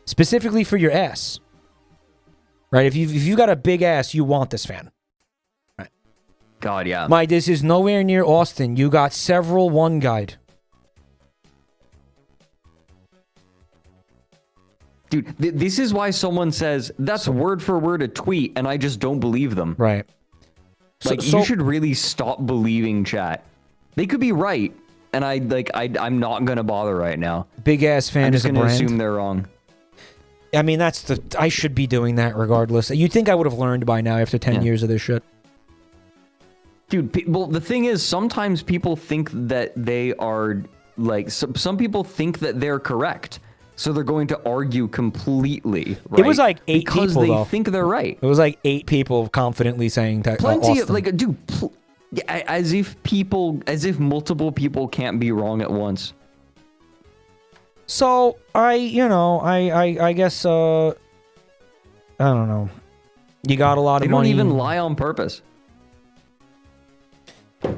specifically for your ass. Right? If you got a big ass, you want this fan. Right. God, yeah. This is nowhere near Austin. You got several one guide. Dude, this is why someone says, that's word for word a tweet, and I just don't believe them. Right. Like, you should really stop believing chat. They could be right, and I'm not going to bother right now. Big ass fan is a brand. I'm just going to assume they're wrong. I mean, I should be doing that regardless. You'd think I would have learned by now after 10 years of this shit. Dude, well, the thing is, sometimes people think that they are, like, some people think that they're correct. So they're going to argue completely, right? It was like 8 because people, they think they're right. It was like 8 people confidently saying that. Plenty of, like, dude, as if multiple people can't be wrong at once. So I guess I don't know. You got a lot of money. They don't even lie on purpose.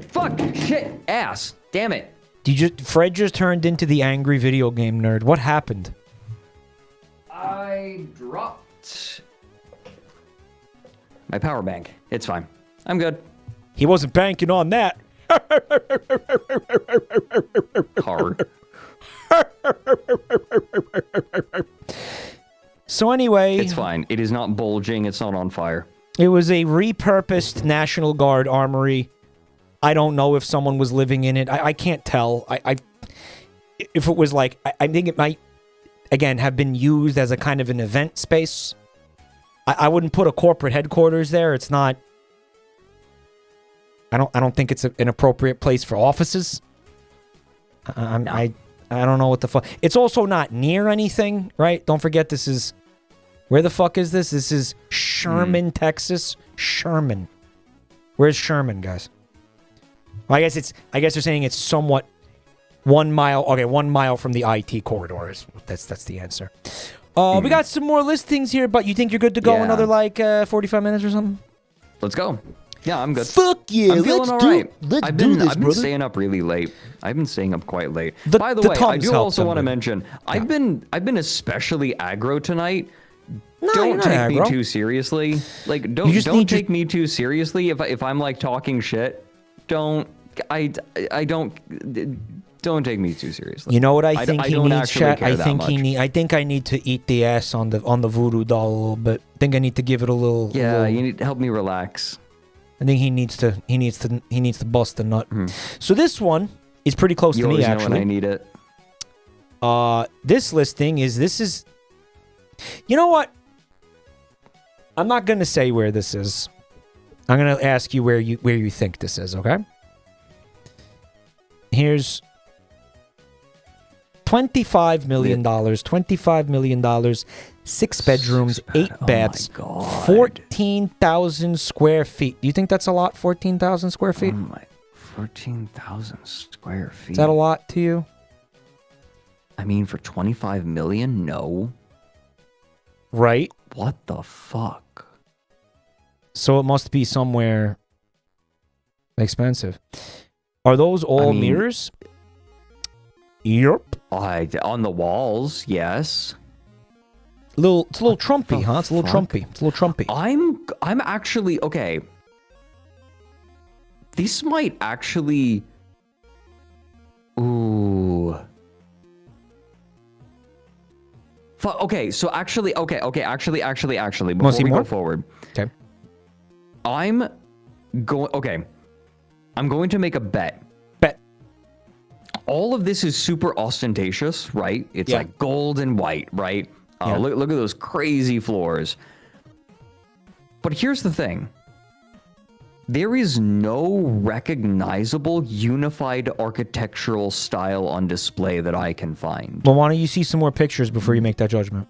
Fuck, shit, ass, damn it. Fred just turned into the angry video game nerd. What happened? I dropped my power bank. It's fine. I'm good. He wasn't banking on that. Hard. So anyway... It's fine. It is not bulging. It's not on fire. It was a repurposed National Guard armory. I don't know if someone was living in it. I can't tell. If it was like... I think it might, again, have been used as a kind of an event space. I wouldn't put a corporate headquarters there. It's not... I don't think it's an appropriate place for offices. No. I don't know what the fuck... It's also not near anything, right? Don't forget this is... Where the fuck is this? This is Sherman, Texas. Sherman. Where's Sherman, guys? Well, I guess they're saying it's somewhat 1 mile. Okay, 1 mile from the IT corridor. That's the answer. We got some more listings here, but you think you're good to go another like 45 minutes or something? Let's go. Yeah, I'm good. Fuck yeah, I'm feeling all right. Let's do this, I've been staying up really late. I've been staying up quite late. By the way, I do also want to mention I've been especially aggro tonight. No, don't take aggro. me too seriously. Like don't take me too seriously if I'm like talking shit. Don't take me too seriously. You know what I think he needs, chat? I think I need to eat the ass on the voodoo doll a little bit. I think I need to give it a little. Yeah, you need to help me relax. I think he needs to bust the nut. So this one is pretty close to me, actually. When I need it. This listing is. You know what? I'm not gonna say where this is. I'm gonna ask you where you think this is. Okay. Here's $25 million. $25 million. 6 bedrooms, 8 baths, 14,000 square feet. Do you think that's a lot? 14,000 square feet? 14,000 square feet. Is that a lot to you? I mean, for 25 million, no. Right? What the fuck? So it must be somewhere expensive. Are those all mirrors? Yep. On the walls, yes. It's a little Trumpy, huh? It's a little Trumpy. It's a little Trumpy. I'm actually okay. This might actually. Ooh. Okay, so actually, actually, before we go forward. Okay. I'm going to make a bet. All of this is super ostentatious, right? It's like gold and white, right? Look at those crazy floors. But here's the thing. There is no recognizable unified architectural style on display that I can find. Well, why don't you see some more pictures before you make that judgment?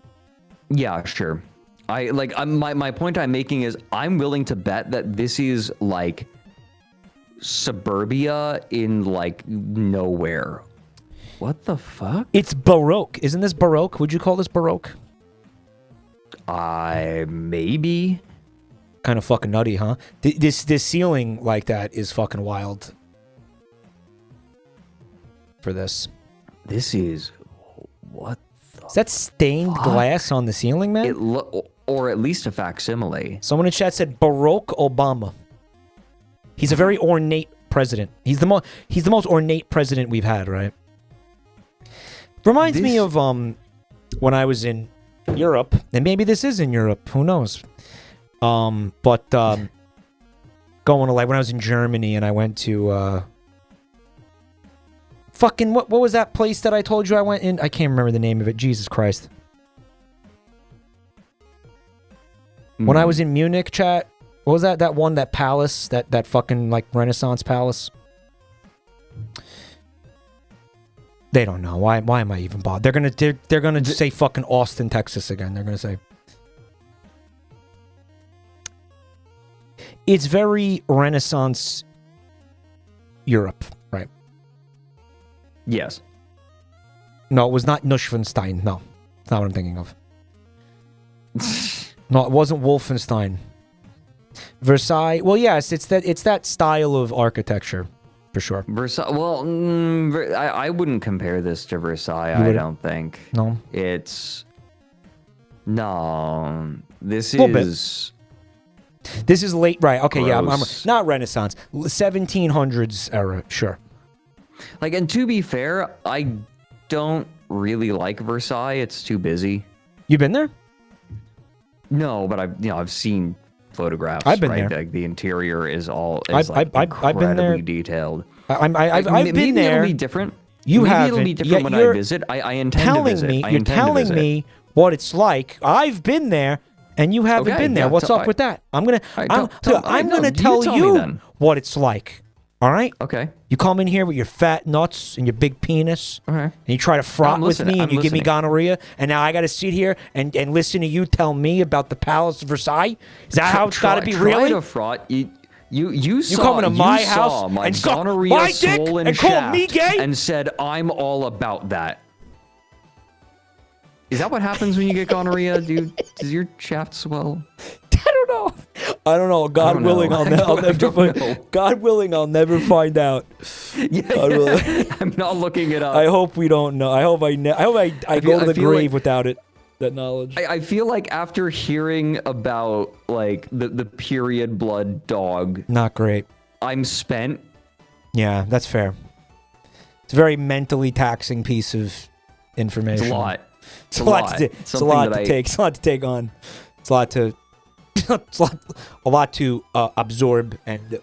Yeah, sure. My point I'm making is I'm willing to bet that this is like suburbia in like nowhere. What the fuck? It's Baroque. Isn't this Baroque? Would you call this Baroque? Maybe. Kind of fucking nutty, huh? This ceiling like that is fucking wild. For this. This is what the Is that stained fuck? glass on the ceiling, man? Or at least a facsimile. Someone in chat said Barack Obama. He's a very ornate president. He's the most ornate president we've had, right? Reminds me of when I was in Europe, and maybe this is in Europe. Who knows? Going to like when I was in Germany and I went to fucking what was that place that I told you I went in? I can't remember the name of it. Jesus Christ. When I was in Munich, chat, what was that? That palace, that fucking like Renaissance palace. They don't know. Why am I even bothered? They're gonna say fucking Austin, Texas again. They're gonna say it's very Renaissance Europe, right? Yes. No, it was not Neuschwanstein. No, it's not what I'm thinking of. No, it wasn't Wolfenstein. Versailles. Well, yes, it's that style of architecture, for sure. Versailles. Well, I wouldn't compare this to Versailles. I don't think. No. It's This is. This is late, right? Okay, Gross. yeah, I'm not Renaissance, 1700s era, sure. Like, and to be fair, I don't really like Versailles. It's too busy. You been there? No, but I've seen photographs. I've been right? there. Like the interior is all I've been there. Detailed. I've been there. It'll be different. You maybe haven't. it'll be different when I visit. I intend to visit. You're telling me what it's like. I've been there, and you haven't been there. What's up with that? I'm gonna tell you what it's like. All right. Okay. You come in here with your fat nuts and your big penis, and you try to front with me, and you give me gonorrhea, and now I got to sit here and listen to you tell me about the Palace of Versailles. Is that how it's got to be? Really? To front. You come into my house my and suck gonorrhea my dick swollen and call me shaft gay and said I'm all about that. Is that what happens when you get gonorrhea, dude? Does your shaft swell? I don't know. God willing, I'll never find out. I'm not looking it up. I hope we don't know. I hope I go to the grave without it. That knowledge. I feel like after hearing about like the period blood dog, not great. I'm spent. Yeah, that's fair. It's a very mentally taxing piece of information. It's a lot. It's a lot to take. It's a lot to take on. It's a lot to. a lot to absorb and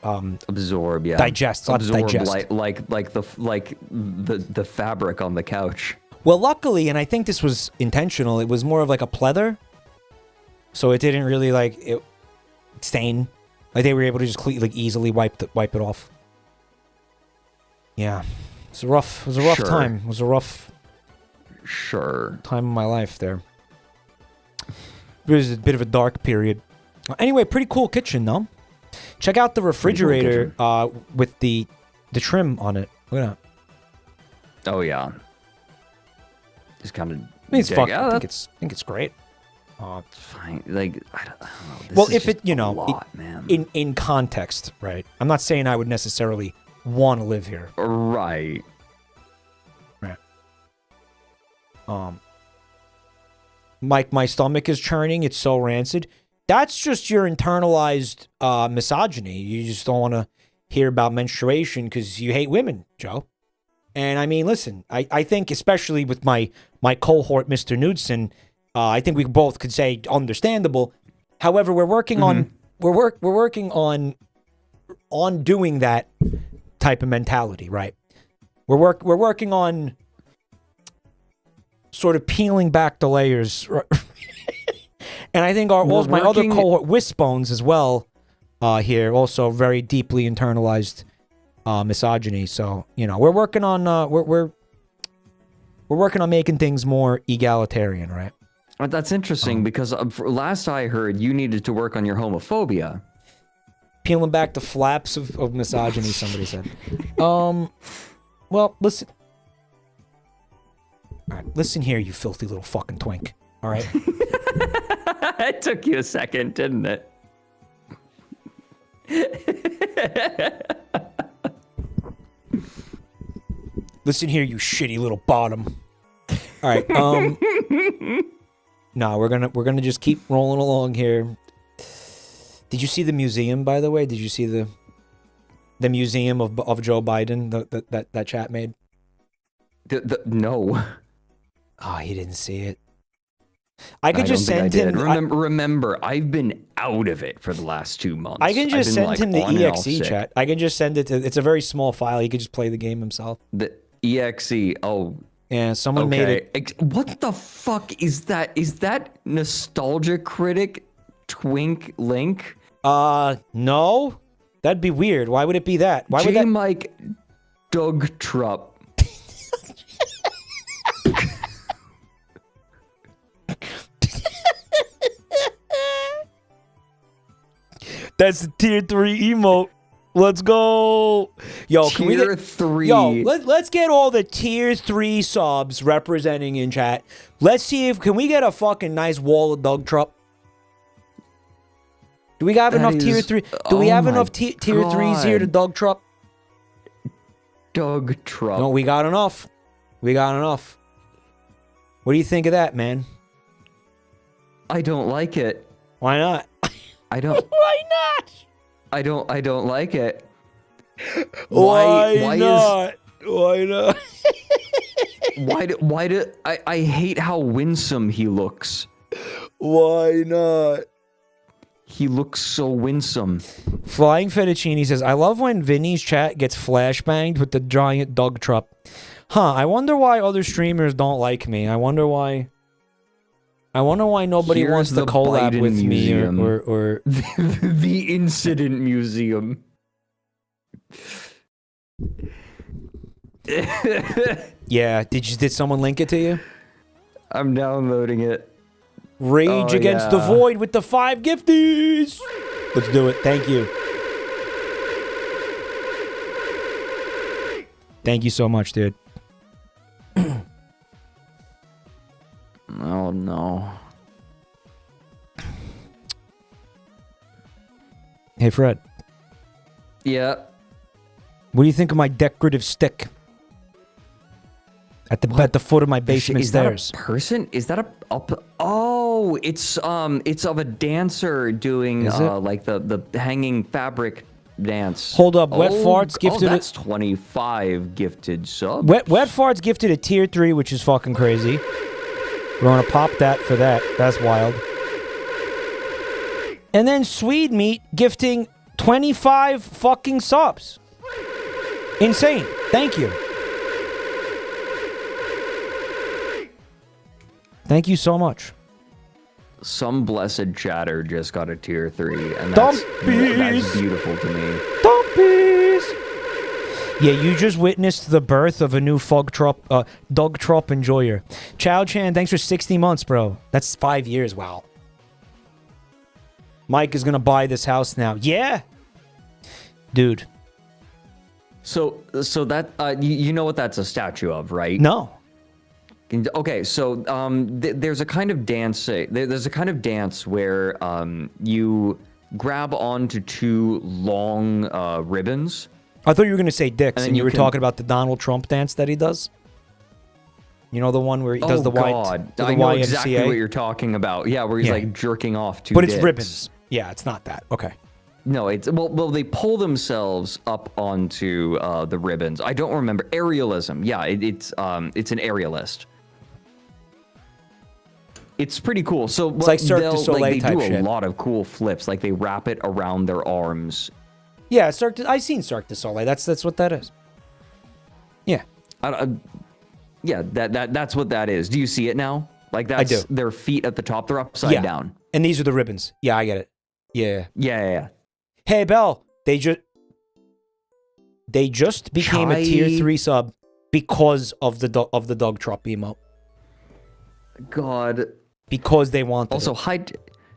absorb, yeah. Digest. Absorb like the fabric on the couch. Well, luckily, and I think this was intentional, it was more of like a pleather, so it didn't really like it stain. Like they were able to just easily wipe it off. Yeah, it was a rough time. It was a rough time of my life there. It was a bit of a dark period. Anyway, pretty cool kitchen, though. Check out the refrigerator with the trim on it. Look at that. Oh yeah. Just kind of. I think it's great. It's fine. Like I don't know. Well, if it man. in context, right? I'm not saying I would necessarily want to live here. Right. My stomach is churning. It's so rancid. That's just your internalized misogyny. You just don't want to hear about menstruation because you hate women, Joe. And I mean, listen, I think especially with my cohort, Mr. Knudsen, I think we both could say understandable. However, we're working on we're working on doing that type of mentality, right? We're working on sort of peeling back the layers. And I think my other cohort, Wispbones, as well, here. Also, very deeply internalized misogyny. So we're working on we're working on making things more egalitarian, right? That's interesting because last I heard, you needed to work on your homophobia. Peeling back the flaps of misogyny, somebody said. Well, listen. All right, listen here, you filthy little fucking twink. All right. It took you a second, didn't it? Listen here, you shitty little bottom. All right. No, we're gonna just keep rolling along here. Did you see the museum, by the way? Did you see the museum of Joe Biden that chat made? No. Oh, he didn't see it. I could just send him. Remember, I've been out of it for the last 2 months. I can just send him the EXE chat. Sick. I can just send it to. It's a very small file. He could just play the game himself. The EXE. Oh. Yeah, someone made it. What the fuck is that? Is that Nostalgia Critic Twink Link? No. That'd be weird. Why would it be that? Why would that? Mike Doug Trupp. That's the tier 3 emote. Let's go. Yo, can we Tier 3. Yo, let's get all the tier 3 subs representing in chat. Let's see if can we get a fucking nice wall of Doug Trupp. Do we have enough tier 3? Do we have enough tier 3s here to Doug Trupp? Doug Trupp. No, we got enough. We got enough. What do you think of that, man? I don't like it. Why not? I don't. Why not? I don't like it. Why not? Why not? Why do I hate how winsome he looks. Why not? He looks so winsome. Flying Fettuccine says, I love when Vinny's chat gets flashbanged with the giant Doug Trupp. Huh, I wonder why other streamers don't like me. I wonder why nobody wants to collab Biden with Museum. me or the Incident Museum. Yeah, did someone link it to you? I'm downloading it. Rage Against the Void with the 5 gifties. Let's do it. Thank you. Thank you so much, dude. Oh no. Hey, Fred. Yeah. What do you think of my decorative stick? At the foot of my basement stairs. Is that a person? Is that a oh, it's of a dancer doing like the hanging fabric dance. Hold up, Wet Farts gifted that's 25 gifted subs. Wet Farts gifted a tier 3, which is fucking crazy. We're gonna pop that for that. That's wild. And then Swede Meat gifting 25 fucking subs. Insane. Thank you. Thank you so much. Some blessed chatter just got a tier 3, and that's beautiful to me. Dumpies! Yeah, you just witnessed the birth of a new Doug Trupp enjoyer. Chow Chan, thanks for 60 months, bro. That's 5 years, wow. Mike is gonna buy this house now. Yeah! Dude. So that, you know what that's a statue of, right? No. Okay, so there's a kind of dance. There's a kind of dance where you grab onto 2 long ribbons. I thought you were going to say dicks, and you were can... talking about the Donald Trump dance that he does. You know the one where he does the God. The I know YMCA? exactly what you're talking about. Yeah, where he's like jerking off 2 But dicks. it's ribbons. Yeah, it's not that. Okay. No, it's well they pull themselves up onto the ribbons. I don't remember aerialism. Yeah, it's an aerialist. It's pretty cool. So it's like Cirque du Soleil they type do shit. A lot of cool flips. Like they wrap it around their arms. Yeah, I've seen Cirque du Soleil. That's what that is. Yeah. Yeah, that's what that is. Do you see it now? Like that's I do. Their feet at the top. They're upside down. And these are the ribbons. Yeah, I get it. Yeah. Yeah. Hey, Bell, they just became a tier 3 sub because of the dog trot emote. God. Because they wanted Also, it. hi.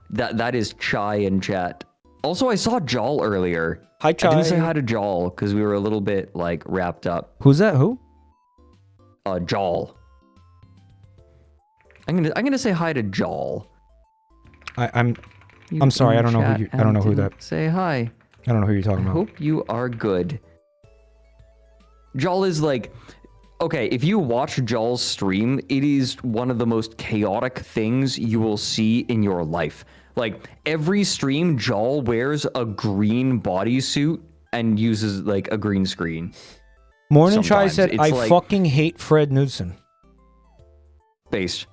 That is Chai in chat. Also, I saw Jal earlier. Hi, Chai. I didn't say hi to Jal because we were a little bit like wrapped up. Who's that? Who? Jal. I'm gonna say hi to Jal. I'm sorry. I don't know who you. I don't know who that. Say hi. I don't know who you're talking I about. hope you are good. Jal is like, okay, if you watch Jal's stream, it is one of the most chaotic things you will see in your life. Like, every stream, Jal wears a green bodysuit and uses, like, a green screen. Morning Chai Sometimes. said, It's I like- fucking hate Fred Knudsen. Based.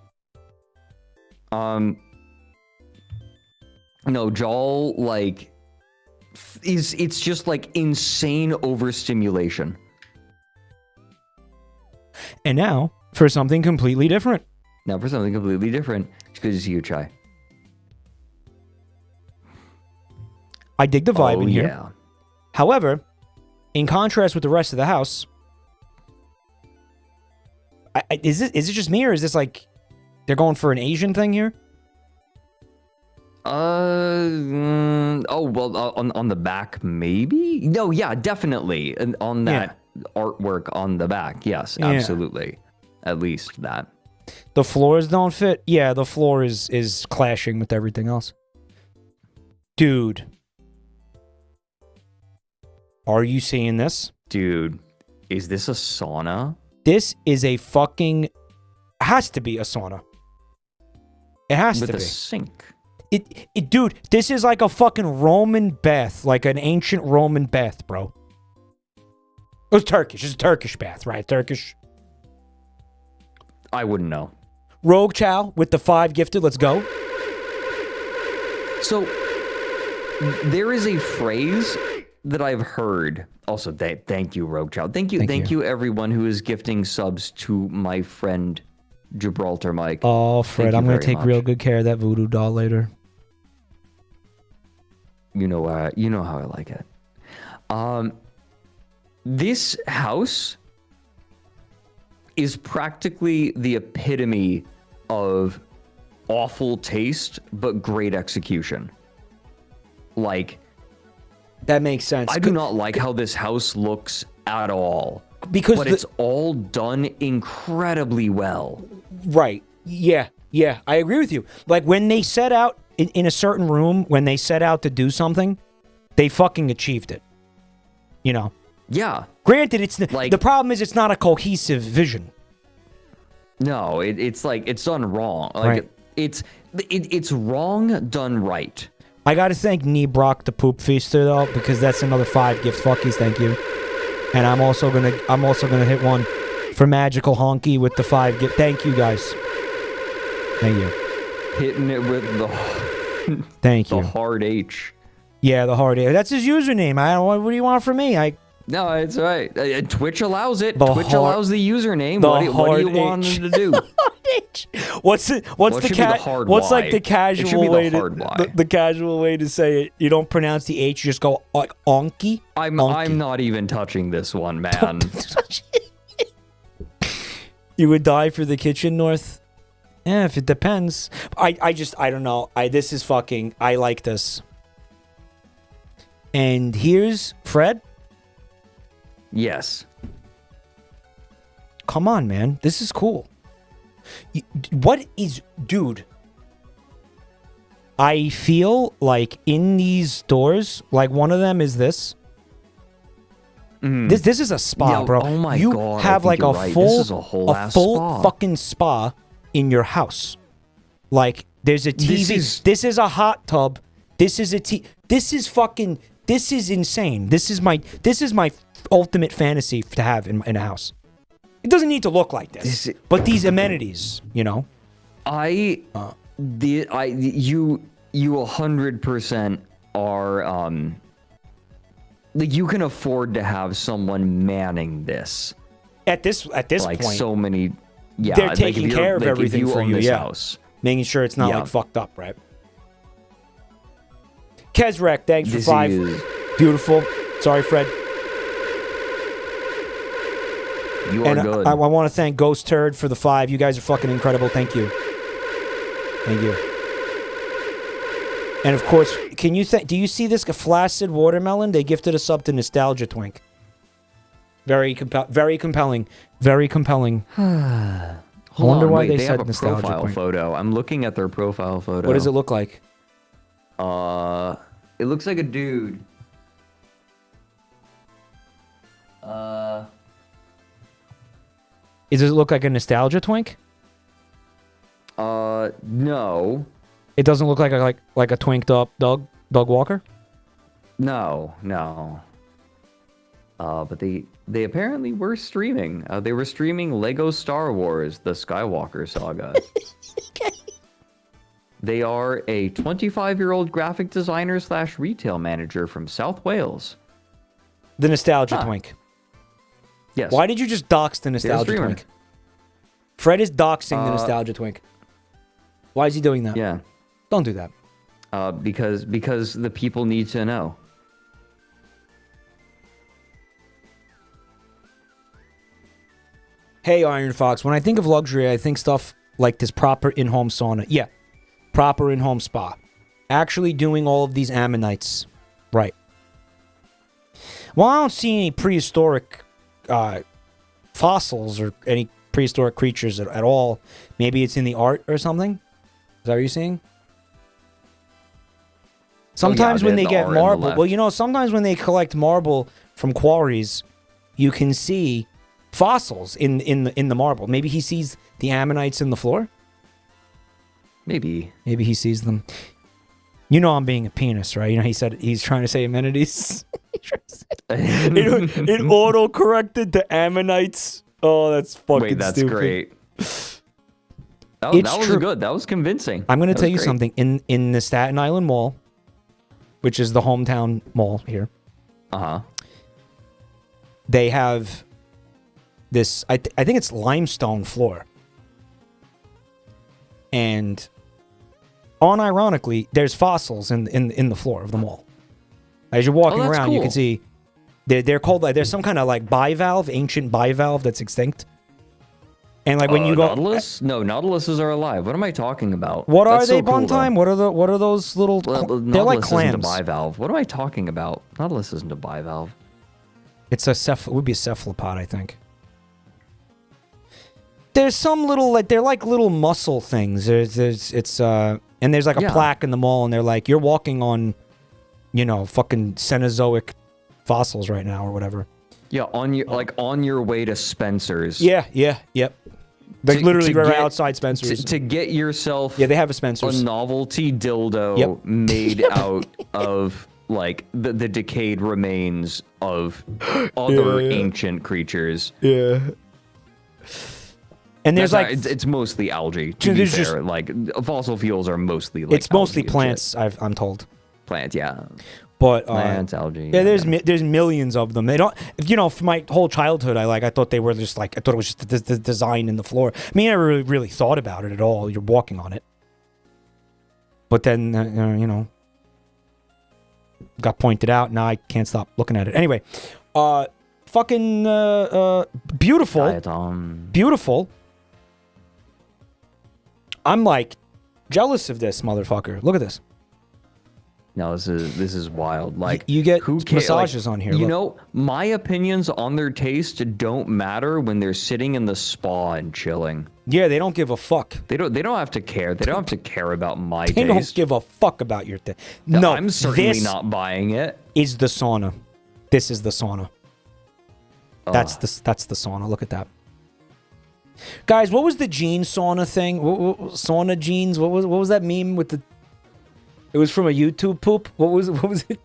No, Jal, like, it's just, like, insane overstimulation. And now, for something completely different. Now for something completely different. It's good to see you, Chai. I dig the vibe in here. Yeah. However, in contrast with the rest of the house, is it just me, or is this like they're going for an Asian thing here? Oh well, on the back maybe. No, yeah, definitely, and on that artwork on the back, yes, absolutely, at least that. The floors don't fit. Yeah, the floor is clashing with everything else. Dude, are you seeing this? Dude, is this a sauna? This is a fucking has to be a sauna. It has With to a be. sink. Dude, this is like a fucking Roman bath, like an ancient Roman bath, bro. It was Turkish. It's a Turkish bath, right? Turkish. I wouldn't know. Rogue Chow with the 5 gifted. Let's go. So there is a phrase that I've heard. Also, thank you, Rogue Chow. Thank you, everyone who is gifting subs to my friend Gibraltar Mike. Oh, Fred, I'm gonna take real good care of that voodoo doll later. You know how I like it. This house is practically the epitome of awful taste but great execution. Like, that makes sense. I do not like how this house looks at all. Because but it's all done incredibly well. Right. Yeah. I agree with you. Like, when they set out in a certain room, when they set out to do something, they fucking achieved it. You know? Yeah. Granted, it's like, the problem is it's not a cohesive vision. No, it's like it's done wrong. Like Right. it's wrong done right. I gotta thank Brock the Poop Feaster though, because that's another 5 gift fuckies. Thank you. And I'm also gonna hit one for Magical Honky with the 5 gift. Thank you guys. Thank you. Hitting it with the Thank you. The hard H. Yeah, the hard H. That's his username. What do you want from me? No, it's right. Twitch allows it. The Twitch allows the username. What do you want him to do? What's like the casual way the casual way to say it? You don't pronounce the H, you just go like onky. I'm not even touching this one, man. You would die for the kitchen north? Yeah, if it depends. I don't know. This is fucking, I like this. And here's Fred. Yes. Come on, man. This is cool. Dude, I feel like in these doors, like one of them is this. This is a spa, bro. Oh my you God, have like right. full, This is a whole spa. fucking spa in your house. Like there's a TV. This is a hot tub. This is a This is fucking. This is insane. This is my ultimate fantasy to have in a house. It doesn't need to look like this, but these amenities, you know. You 100% are like you can afford to have someone manning this. At this like point, so many, yeah, they're like taking care of everything for you, this yeah. house. Making sure it's not like fucked up, right? Kezrek, thanks for This 5. is- Beautiful. Sorry, Fred. You are And good. I want to thank Ghost Turd for the 5. You guys are fucking incredible. Thank you. Thank you. And of course, can you do you see this flaccid watermelon? They gifted us up to Nostalgia Twink. Very compelling. Very compelling. I wonder why they said have a Nostalgia profile Twink. photo. I'm looking at their profile photo. What does it look like? It looks like a dude. Does it look like a Nostalgia Twink? No. It doesn't look like a twinked up Doug Walker? No. But they apparently were streaming. They were streaming Lego Star Wars: The Skywalker Saga. They are a 25-year-old graphic designer / retail manager from South Wales. The Nostalgia Twink. Yes. Why did you just dox the Nostalgia streamer. Twink? Fred is doxing the Nostalgia Twink. Why is he doing that? Yeah. Don't do that. Because the people need to know. Hey, Iron Fox, when I think of luxury, I think stuff like this proper in-home sauna. Yeah, proper in-home spa. Actually doing all of these ammonites. Right. Well, I don't see any prehistoric fossils or any prehistoric creatures at all. Maybe it's in the art or something. Is that what you're seeing? Sometimes when they get marble, well, you know, sometimes when they collect marble from quarries, you can see fossils in the marble. Maybe he sees the ammonites in the floor. Maybe he sees them. You know I'm being a penis, right? You know he said he's trying to say amenities. it auto corrected to ammonites. Oh, that's fucking Wait, that's stupid. great. That was true. good. That was convincing. I'm going to That tell was you great. something. In the Staten Island Mall, which is the hometown mall here, they have this. I think it's limestone floor, and unironically, there's fossils in the floor of the mall. As you're walking that's around, you cool. can see they're called like there's some kind of like bivalve, ancient bivalve that's extinct. And like when you go, Nautilus? No, Nautiluses are alive. What am I talking about? what are That's they? so cool, One time, though. what are those little? Well, They're like Nautilus isn't a clams. bivalve. What am I talking about? Nautilus isn't a bivalve. It's it would be a cephalopod, I think. There's some little like they're like little mussel things. And there's like a plaque in the mall, and they're like you're walking on, you know, fucking Cenozoic fossils right now or whatever. Yeah, on your way to Spencer's. Yep. Like literally to right get- outside Spencer's. To get yourself Yeah, they have a Spencer's. a novelty dildo Yep. made out of like the decayed remains of other ancient creatures. Yeah. And there's That's like not- it's mostly algae. To Dude, be there's fair, like fossil fuels are mostly like it's mostly algae and plants. I'm told. shit. Plants, yeah. But Plants, algae. yeah, there's millions of them. They don't, you know, for my whole childhood, I thought they were just like I thought it was just the design in the floor. I mean, I never really thought about it at all. You're walking on it, but then you know, got pointed out. Now I can't stop looking at it. Anyway, fucking beautiful, Diatom. beautiful. I'm like jealous of this motherfucker. Look at this. No, this is wild. Like You get who massages on here, You look. know, my opinions on their taste don't matter when they're sitting in the spa and chilling. Yeah, they don't give a fuck. They don't have to care. They don't have to care about my They taste. don't give a fuck about your thing. No, I'm certainly this not buying it. is the sauna. This is the sauna. That's the sauna. Look at that. Guys, what was the jean sauna thing? Sauna jeans? What was that meme with the? It was from a YouTube poop. What was it?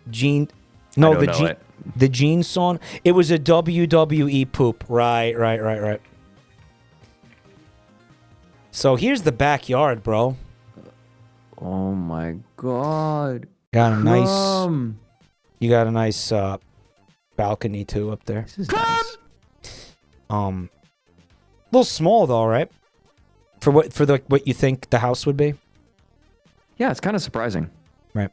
Jean. No, don't know it. the jean sauna. It was a WWE poop. Right. So here's the backyard, bro. Oh my god. Got a nice. You got a nice balcony too up there. This is nice. little small though, right? For what you think the house would be. Yeah, it's kind of surprising. Right.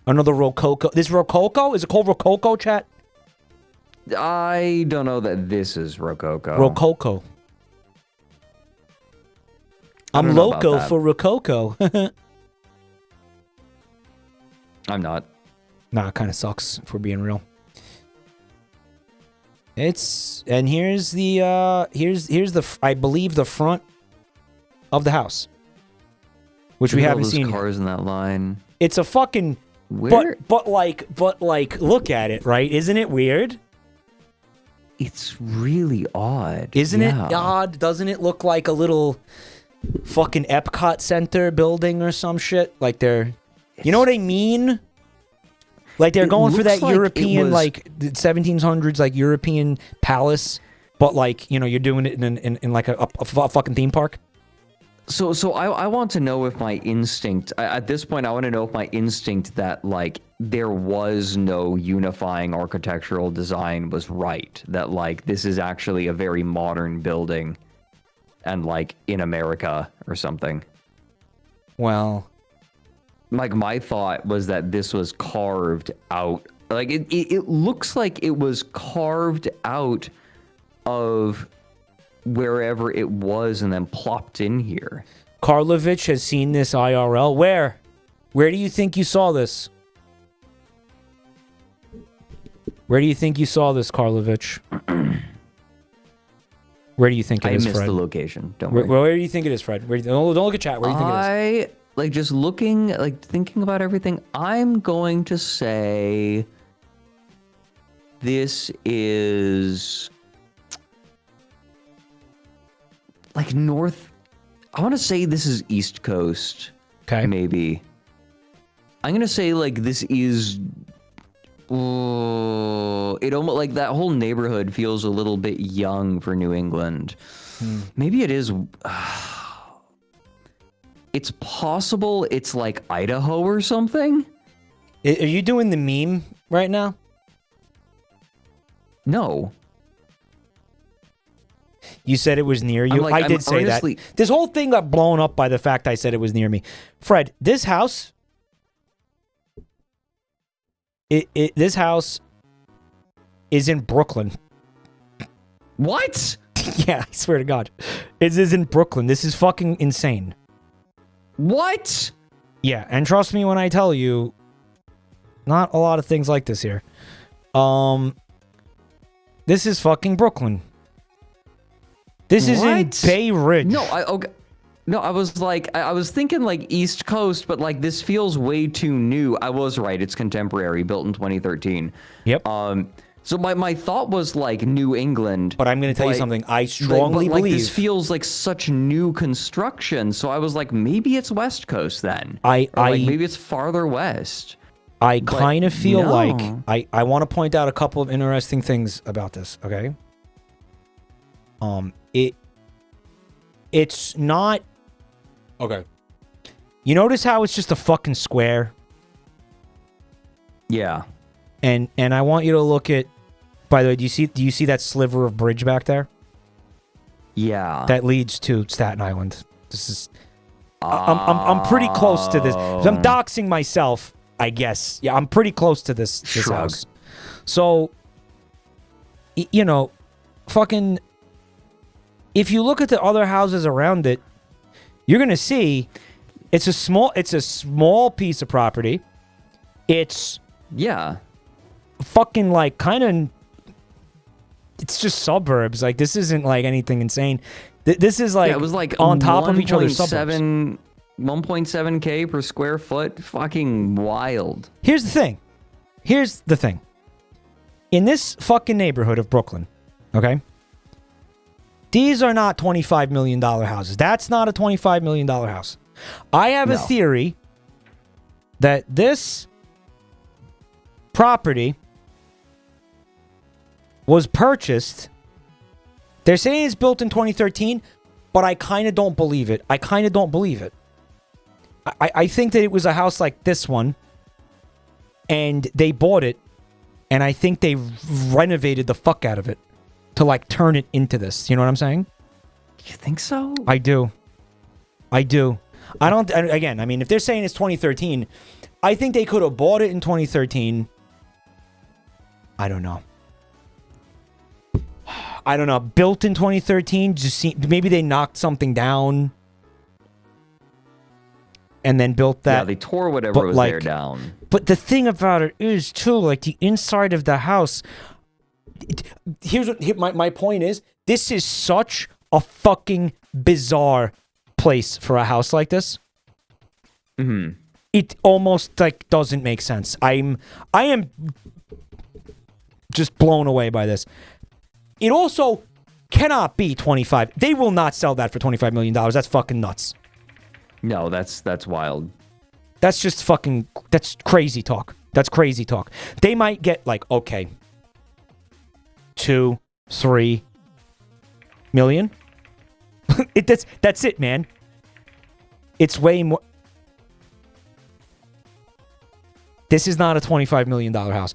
Another Rococo. This Rococo? Is it called Rococo, chat? I don't know that this is Rococo. Rococo. I'm loco for Rococo. I'm not. Nah, it kind of sucks if we're being real. And here's the I believe the front of the house, which we haven't seen. Cars in that line. It's a fucking but like look at it, right? Isn't it weird? It's really odd. Isn't it odd? Doesn't it look like a little fucking Epcot Center building or some shit? Like you know what I mean? Like they're going for that European, like the 1700s, like European palace, but like, you know, you're doing it in like a fucking theme park. So I want to know if my instinct, at this point, I want to know if my instinct that like there was no unifying architectural design was right. That like this is actually a very modern building and like in America or something. Well, like my thought was that this was carved out. Like it looks like it was carved out of wherever it was and then plopped in here. Karlovich has seen this IRL. Where do you think you saw this? Where do you think you saw this, Karlovich? Where do you think it is, Fred? I missed the location. Don't worry. Where do you think it is, Fred? Don't look at chat. Where do you think it is? Like just looking, like thinking about everything, I'm going to say this is like north. I want to say this is East Coast. Okay. Maybe. I'm going to say like this is it almost like that whole neighborhood feels a little bit young for New England. Maybe it is it's possible it's like Idaho or something. Are you doing the meme right now? No. You said it was near you. I did say that. This whole thing got blown up by the fact I said it was near me. Fred, this house... this house is in Brooklyn. What? Yeah, I swear to God. It is in Brooklyn. This is fucking insane. What? Yeah, and trust me when I tell you, not a lot of things like this here. This is fucking Brooklyn. This is in Bay Ridge. No, I was like, I was thinking like East Coast, but like this feels way too new. I was right. It's contemporary, built in 2013. Yep. So my thought was like New England. But I'm going to tell you something. I strongly believe this feels like such new construction. So I was like, maybe it's West Coast then. Maybe it's farther west. I kind of feel like I want to point out a couple of interesting things about this. Okay. It's not okay. You notice how it's just a fucking square? Yeah. And I want you to look at. By the way, do you see that sliver of bridge back there? Yeah. That leads to Staten Island. This is. I'm pretty close to this. I'm doxing myself, I guess. Yeah, I'm pretty close to this house. So, you know, fucking. If you look at the other houses around it, you're gonna see it's a small piece of property. It's fucking like kind of. It's just suburbs. Like this isn't like anything insane. This is like, it was like on top of each other's suburbs. 1.7K per square foot. Fucking wild. Here's the thing. In this fucking neighborhood of Brooklyn, okay? These are not $25 million houses. That's not a $25 million house. I have a theory that this property was purchased. They're saying it's built in 2013, but I kind of don't believe it. I think that it was a house like this one, and they bought it, and I think they renovated the fuck out of it. to like turn it into this. You know what I'm saying? You think so? I do. I don't. Again, I mean, if they're saying it's 2013, I think they could have bought it in 2013. I don't know. Built in 2013. Maybe they knocked something down and then built that. Yeah, they tore whatever was there down. But the thing about it is too, like the inside of the house. My point is, this is such a fucking bizarre place for a house like this. Mm-hmm. It almost like doesn't make sense. I am just blown away by this. It also cannot be 25. They will not sell that for $25 million. That's fucking nuts. No, that's wild. That's just fucking, that's crazy talk. That's crazy talk. They might get like, okay, 2, 3 million. That's it, man. It's way more. This is not a $25 million house.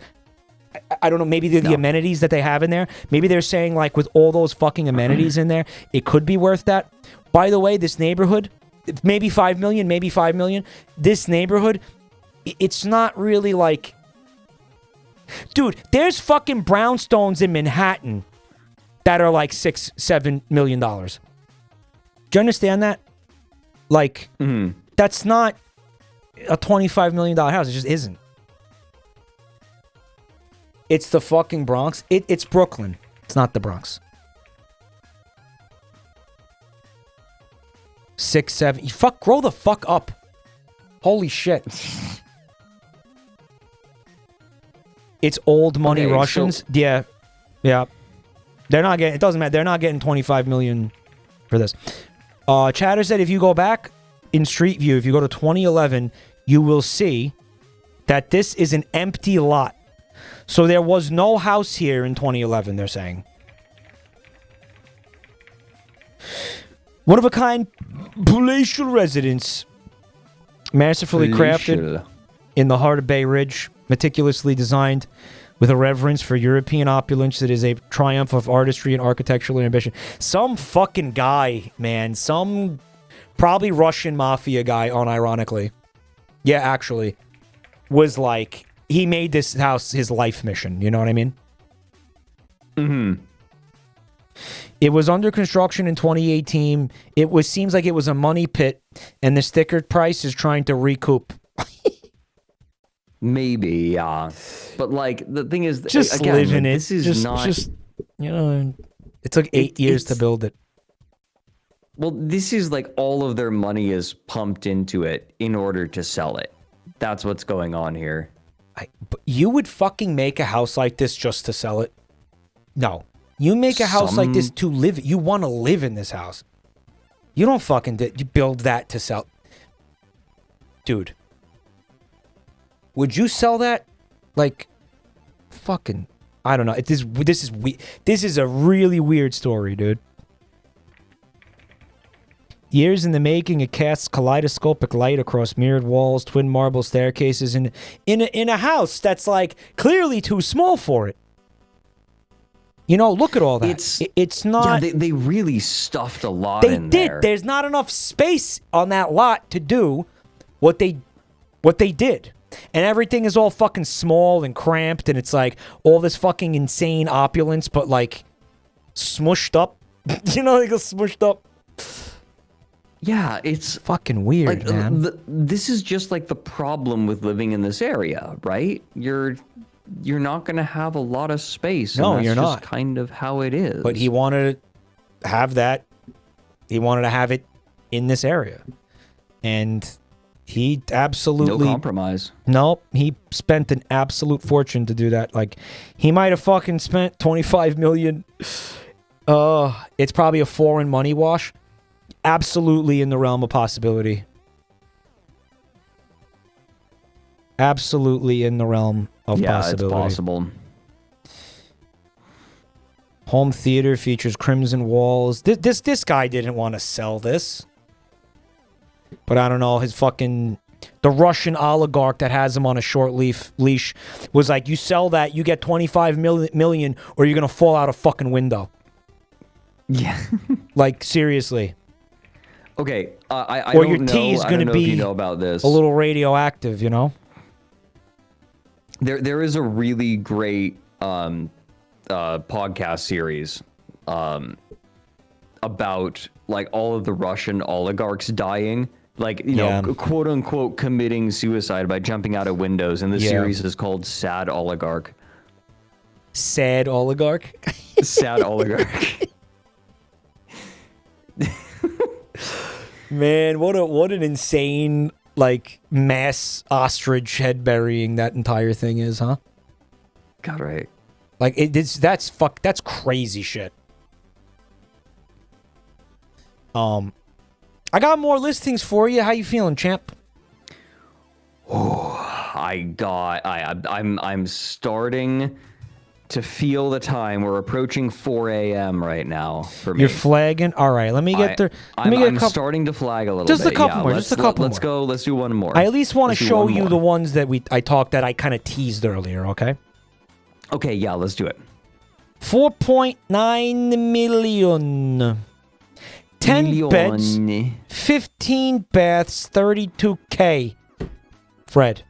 I don't know. Maybe the amenities that they have in there. Maybe they're saying like with all those fucking amenities in there, it could be worth that. By the way, this neighborhood, maybe 5 million, maybe 5 million. This neighborhood, it's not really like, dude, there's fucking brownstones in Manhattan that are like $6-7 million. Do you understand that? Like, that's not a $25 million house. It just isn't. It's the fucking Bronx. It's Brooklyn. It's not the Bronx. 6, 7. Grow the fuck up. Holy shit. It's old money Russians. So yeah. They're not getting. It doesn't matter. They're not getting 25 million for this. Chatter said if you go back in Street View, if you go to 2011, you will see that this is an empty lot. So there was no house here in 2011, they're saying. One of a kind palatial residence, masterfully crafted in the heart of Bay Ridge, meticulously designed with a reverence for European opulence. It is a triumph of artistry and architectural ambition. Some fucking guy, man. Some probably Russian mafia guy, unironically. Yeah, actually. Was like, he made this house his life mission. You know what I mean? Mm-hmm. It was under construction in 2018. Seems like it was a money pit, and the sticker price is trying to recoup. Maybe, yeah. But like the thing is, just again, live in it. This is not. You know, it took 8 years to build it. Well, this is like all of their money is pumped into it in order to sell it. That's what's going on here. But you would fucking make a house like this just to sell it? No. You make a house like this to live. You want to live in this house. You don't fucking you build that to sell. Dude. Would you sell that? Like, fucking, I don't know. This is a really weird story, dude. Years in the making, it casts kaleidoscopic light across mirrored walls, twin marble staircases, and in a house that's like clearly too small for it. You know, look at all that. It's not. Yeah, they really stuffed a lot in there. They did. There's not enough space on that lot to do what they did. And everything is all fucking small and cramped, and it's like all this fucking insane opulence, but like smushed up. You know, like smushed up. Yeah, it's fucking weird, like, man. This is just like the problem with living in this area, right? You're not going to have a lot of space. No, and that's you're just not. Kind of how it is. But he wanted to have that. He wanted to have it in this area, and he absolutely no compromise. Nope, he spent an absolute fortune to do that. Like, he might have fucking spent 25 million. It's probably a foreign money wash. Absolutely in the realm of possibility. Absolutely in the realm of possibility. Yeah, it's possible. Home theater features crimson walls. This guy didn't want to sell this. But I don't know, his fucking the Russian oligarch that has him on a short leash, was like, you sell that, you get 25 million, or you're gonna fall out a fucking window. Yeah. Like, seriously. Okay, I Or don't your know. tea is I gonna don't know if be you know about this. a little radioactive, you know? There is a really great podcast series about like all of the Russian oligarchs dying, like, you know, quote unquote committing suicide by jumping out of windows, and the series is called Sad Oligarch. Sad oligarch? Sad Oligarch. Man, what an insane, like, mass ostrich head burying that entire thing is, huh? God, right. Like, that's crazy shit. I got more listings for you. How you feeling, champ? I'm starting to feel the time. We're approaching 4 a.m. right now for me. You're flagging? All right, let me get there. I'm starting to flag a little bit. Just a couple more. Just a couple more. Let's go. Let's do one more. I at least want to show you the ones that I kind of teased earlier, okay? Okay, yeah, let's do it. 4.9 million. 10 beds, 15 baths, 32K. Fred,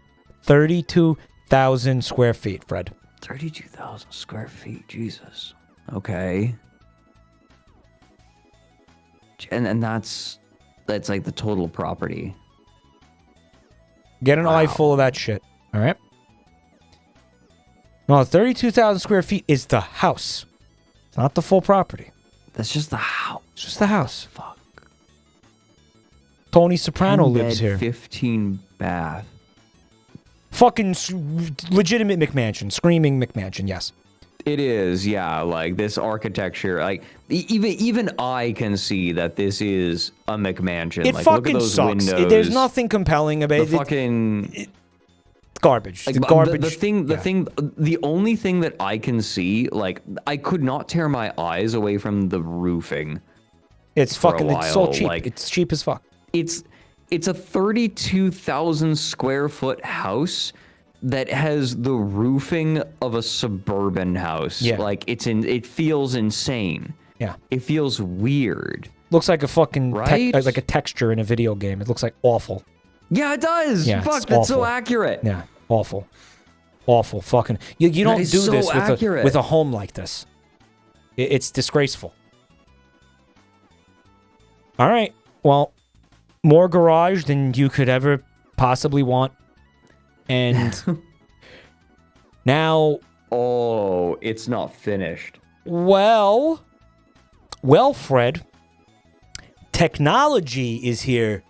32,000 square feet, Fred. 32,000 square feet, Jesus. Okay. And that's like the total property. Get an eye full of that shit, all right? No, 32,000 square feet is the house. It's not the full property. That's just the house. It's just the house. Fuck. Tony Soprano lives here. 15 bath. Fucking legitimate McMansion. Screaming McMansion, yes. It is, yeah. Like, this architecture, like, even I can see that this is a McMansion. It like, fucking look at those sucks. windows. There's nothing compelling about it. Garbage. Like, garbage. The only thing that I can see, like, I could not tear my eyes away from the roofing. It's fucking, it's so cheap. Like, it's cheap as fuck. It's a 32,000 square foot house that has the roofing of a suburban house. Yeah. Like, it feels insane. Yeah. It feels weird. Looks like a fucking right? like a texture in a video game. It looks like awful. Yeah, it does. Yeah, fuck, that's so accurate. Yeah, awful. Awful. Fucking. You don't do so this with a home like this. It's disgraceful. All right. Well, more garage than you could ever possibly want. And now... Oh, it's not finished. Well, Fred, technology is here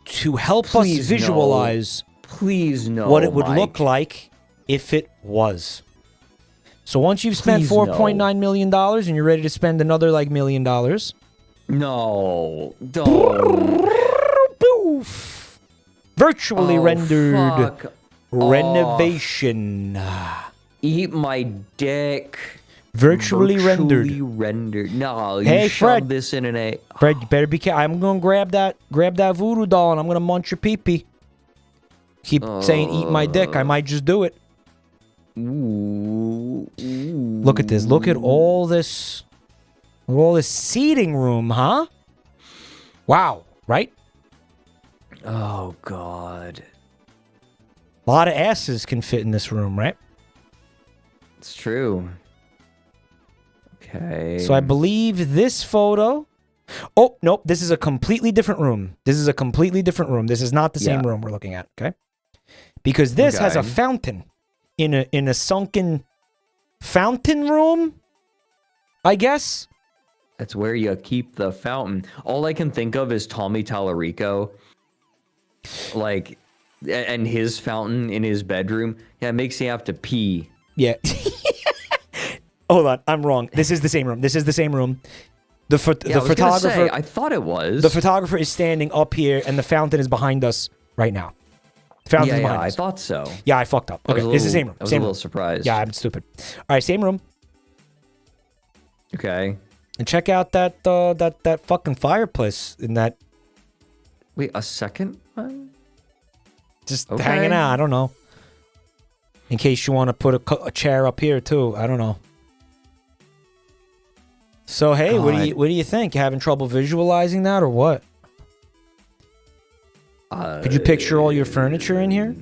to help us visualize what it would look like if it was. So once you've spent $4.9 million and you're ready to spend another like $1 million. No, don't. Poof. Virtually rendered renovation. Eat my dick. Virtually rendered. No, you hey, shove Fred. this in an A. Fred, you better be careful. I'm gonna grab that voodoo doll and I'm gonna munch your pee-pee. Keep saying eat my dick. I might just do it. Ooh. Look at this. Look at all this seating room, huh? Wow, right? Oh, God. A lot of asses can fit in this room, right? It's true. Okay. So I believe this photo... Oh, nope. This is a completely different room. This is not the same room we're looking at, okay? Because this has a fountain in a sunken fountain room, I guess. That's where you keep the fountain. All I can think of is Tommy Tallarico. Like, and his fountain in his bedroom. Yeah, it makes you have to pee. Yeah. Hold on, I'm wrong. This is the same room. The photographer. I thought it was. The photographer is standing up here, and the fountain is behind us right now. The fountain's behind us. I thought so. Yeah, I fucked up. Okay, it's the same room. I was a little surprised. Yeah, I'm stupid. All right, same room. Okay. And check out that fucking fireplace in that. Wait, a second one? Just hanging out. I don't know. In case you want to put a chair up here too. I don't know. So hey, what do you think? You having trouble visualizing that or what? Could you picture all your furniture in here?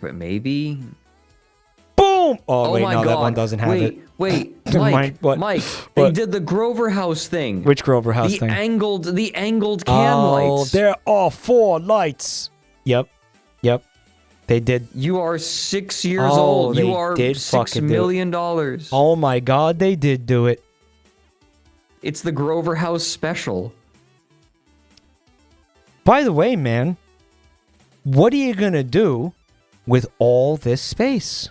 Maybe. Boom! Oh wait, my no, God. that one doesn't have it. Wait, Mike, what? Mike, What? they did the Grover House thing. Which Grover House thing? The angled can lights. There are 4 lights. Yep. They did. You are 6 years old. You are $6 million. Oh my God, they did do it. It's the Grover House special. By the way, man, what are you gonna do with all this space?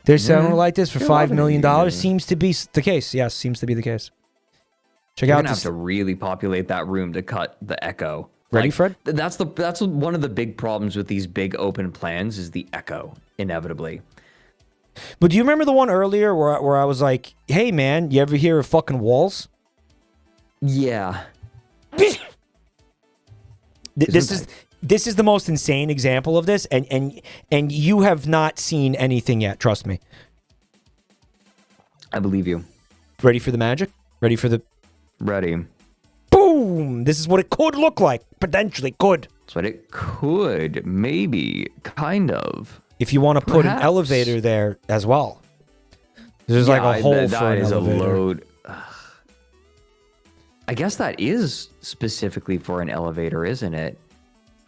They're selling like this for $5 million. Seems to be the case. Yes, seems to be the case. Check out. You're gonna have to really populate that room to cut the echo. Ready, Fred? That's one of the big problems with these big open plans is the echo, inevitably. But do you remember the one earlier where I was like, "Hey, man, you ever hear of fucking walls?" Yeah. This is the most insane example of this, and you have not seen anything yet. Trust me. I believe you. Ready for the magic? Ready for the... Ready. Boom! This is what it could look like. Potentially could. That's what it could. Maybe. Kind of. If you want to put an elevator there as well. There's like a hole for an elevator. Load. I guess that is specifically for an elevator, isn't it?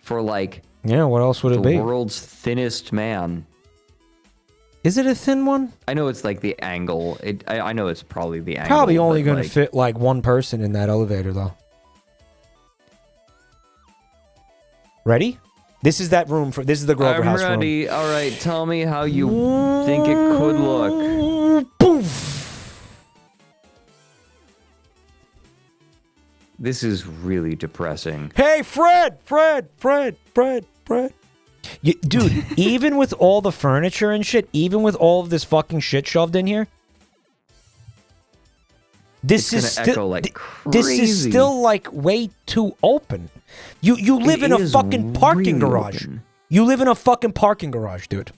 For like... Yeah, what else would it be? The world's thinnest man. Is it a thin one? I know it's like the angle. I know it's probably the angle. Probably only going to fit like one person in that elevator, though. Ready? This is that room for. This is the Grover House room. I'm ready. All right, tell me how you think it could look. Poof. This is really depressing. Hey, Fred! Dude, even with all the furniture and shit, even with all of this fucking shit shoved in here, this is still like this is still like way too open. You live in a fucking parking garage. You live in a fucking parking garage, dude.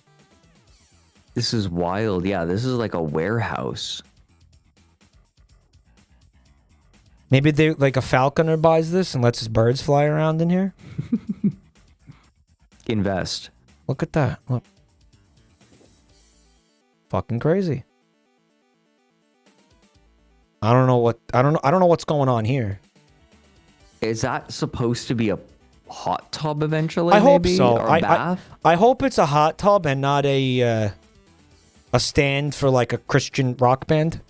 This is wild. Yeah, this is like a warehouse. Maybe they like a falconer buys this and lets his birds fly around in here. Invest. Look at that. Look. Fucking crazy. I don't know what's going on here. Is that supposed to be a hot tub eventually? I hope maybe? so. Or a bath? I hope it's a hot tub and not a stand for like a Christian rock band.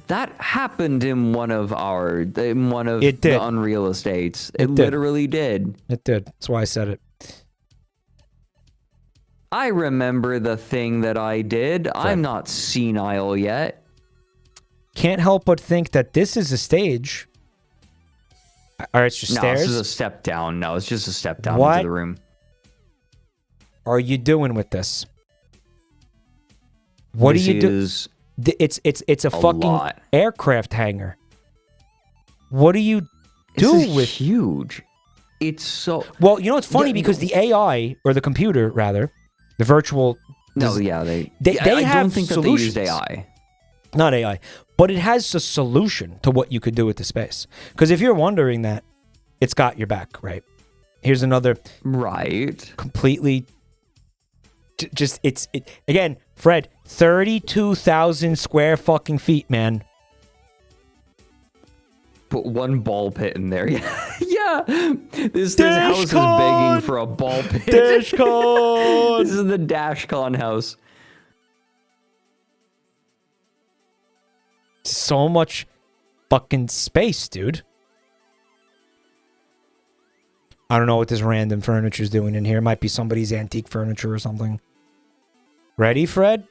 That happened in one of the Unreal Estates. It literally did. It did. That's why I said it. I remember the thing that I did. I'm not senile yet. Can't help but think that this is a stage. Or it's just stairs? No, this is a step down. No, it's just a step down into the room. What are you doing with this? What do you do? It's a fucking aircraft hangar. What do you do with huge? It's so well. You know it's funny because the AI or the computer rather, the virtual. No, yeah, they I have don't think solutions. That they used AI. Not AI, but it has a solution to what you could do with the space. Because if you're wondering that, it's got your back, right? Here's another completely. Again, Fred, 32,000 square fucking feet, man. Put one ball pit in there. Yeah. This house is begging for a ball pit. DashCon! This is the DashCon house. So much fucking space, dude. I don't know what this random furniture's doing in here. It might be somebody's antique furniture or something. Ready, Fred?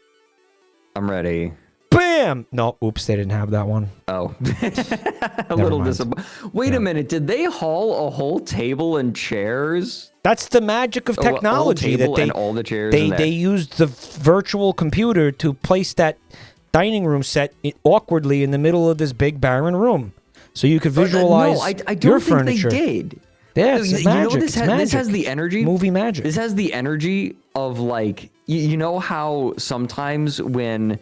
I'm ready. Bam! No, oops, they didn't have that one. Oh. A little disappointed. Wait a minute, did they haul a whole table and chairs? That's the magic of technology. And all the chairs they used the virtual computer to place that dining room set awkwardly in the middle of this big barren room. so you could visualize no, I don't your think furniture. they did. Yeah, it's You magic. know, It's magic. this has the energy. Movie magic. This has the energy of like you know how sometimes when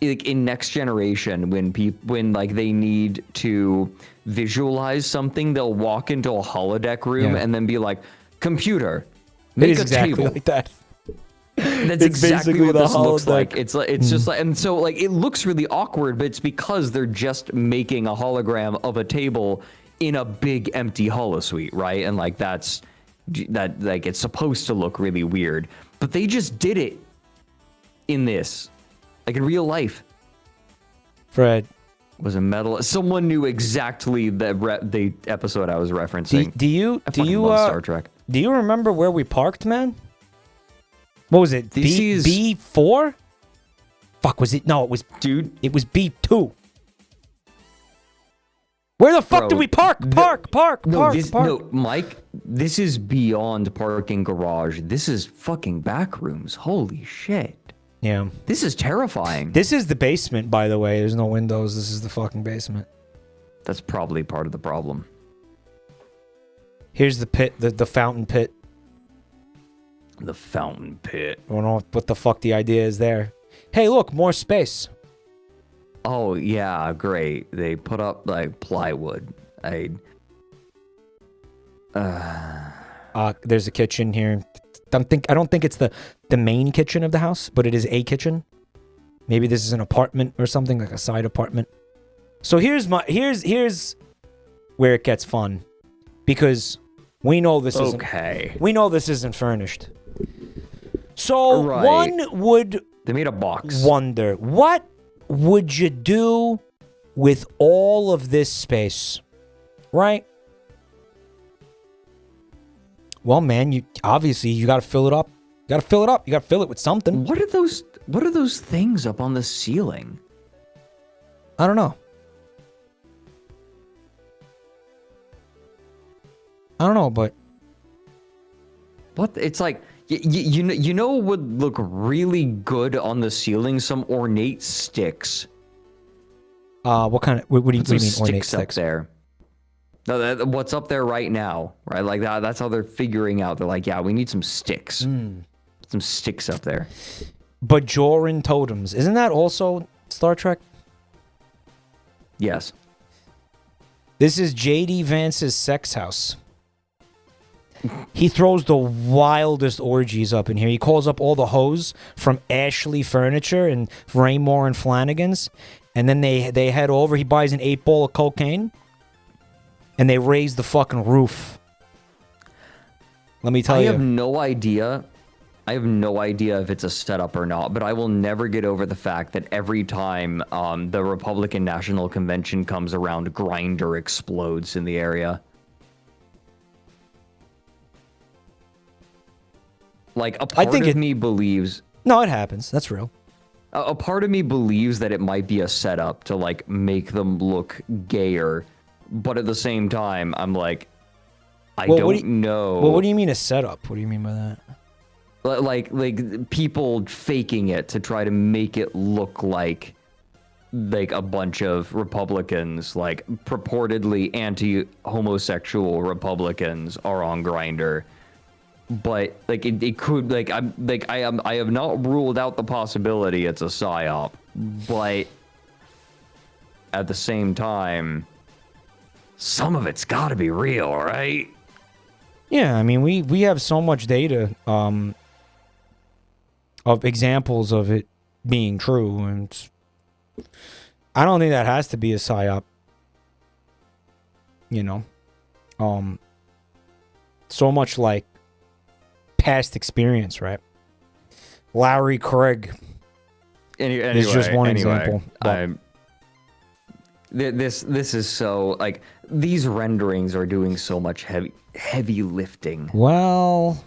like in Next Generation when like they need to visualize something, they'll walk into a holodeck room and then be like, computer, It make is a exactly table. like that. That's It's exactly basically what the this looks holodeck. like. It's just like, and so like it looks really awkward, but it's because they're just making a hologram of a table in a big empty holosuite, right? And like that like it's supposed to look really weird, but they just did it in this, like in real life. Fred, Was a metal. Someone knew exactly the episode I was referencing. do you I fucking love Star Trek. Do you remember where we parked, man? What was it? This is- B4? Fuck, was it? No, it was It was B2. Where the fuck Bro, did we park? Park. No, Mike, this is beyond parking garage. This is fucking back rooms. Holy shit. Yeah. This is terrifying. This is the basement, by the way. There's no windows. This is the fucking basement. That's probably part of the problem. Here's the pit, the fountain pit. The fountain pit. I don't know what the fuck the idea is there. Hey, look, more space. Oh, yeah, great. They put up, like, plywood. There's a kitchen here. I don't think it's the main kitchen of the house, but it is a kitchen. Maybe this is an apartment or something, like a side apartment. So here's where it gets fun, because we know this isn't furnished. So Right. one would They made a box. wonder, what would you do with all of this space, right? Well, man, you got to fill it up. You got to fill it with something. What are those things up on the ceiling? I don't know. But What? It's like you know what would look really good on the ceiling? Some ornate sticks. what do you Some mean ornate sticks up sticks? there. No, what's up there right now, right? Like that's how they're figuring out. They're like, yeah, we need some sticks. Some sticks up there. Bajoran totems. Isn't that also Star Trek? Yes. This is JD Vance's sex house. He throws the wildest orgies up in here. He calls up all the hoes from Ashley Furniture and Raymore and Flanagan's. And then they head over. He buys an 8-ball of cocaine. And they raise the fucking roof. Let me tell you. I have no idea if it's a setup or not, but I will never get over the fact that every time the Republican National Convention comes around, Grindr explodes in the area. Like, a part of me believes... No, it happens. That's real. A part of me believes that it might be a setup to, like, make them look gayer. But at the same time, I'm like, I don't know. Well, what do you mean a setup? What do you mean by that? Like people faking it to try to make it look like a bunch of Republicans, like purportedly anti-homosexual Republicans, are on Grindr. But like it could, like I have not ruled out the possibility it's a psyop, but at the same time, some of it's got to be real, right? Yeah, I mean, we have so much data of examples of it being true, and I don't think that has to be a psyop. You know, so much like past experience, right? Larry Craig is just one example. This is so, like, these renderings are doing so much heavy lifting. Well,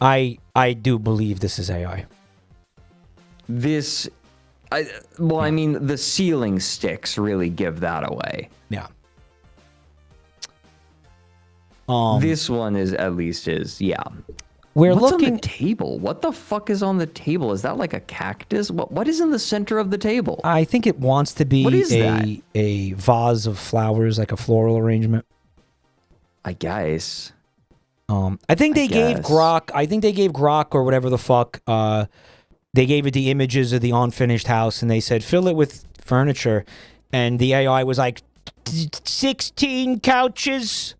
I do believe this is AI. I mean, the ceiling sticks really give that away. Yeah. This one is, at least is, yeah. We're What's looking on the table? What the fuck is on the table? Is that like a cactus? What is in the center of the table? I think it wants to be What is that? a vase of flowers, like a floral arrangement. I guess. I think they gave Grok. I think they gave Grok or whatever the fuck. They gave it the images of the unfinished house, and they said fill it with furniture, and the AI was like 16 couches.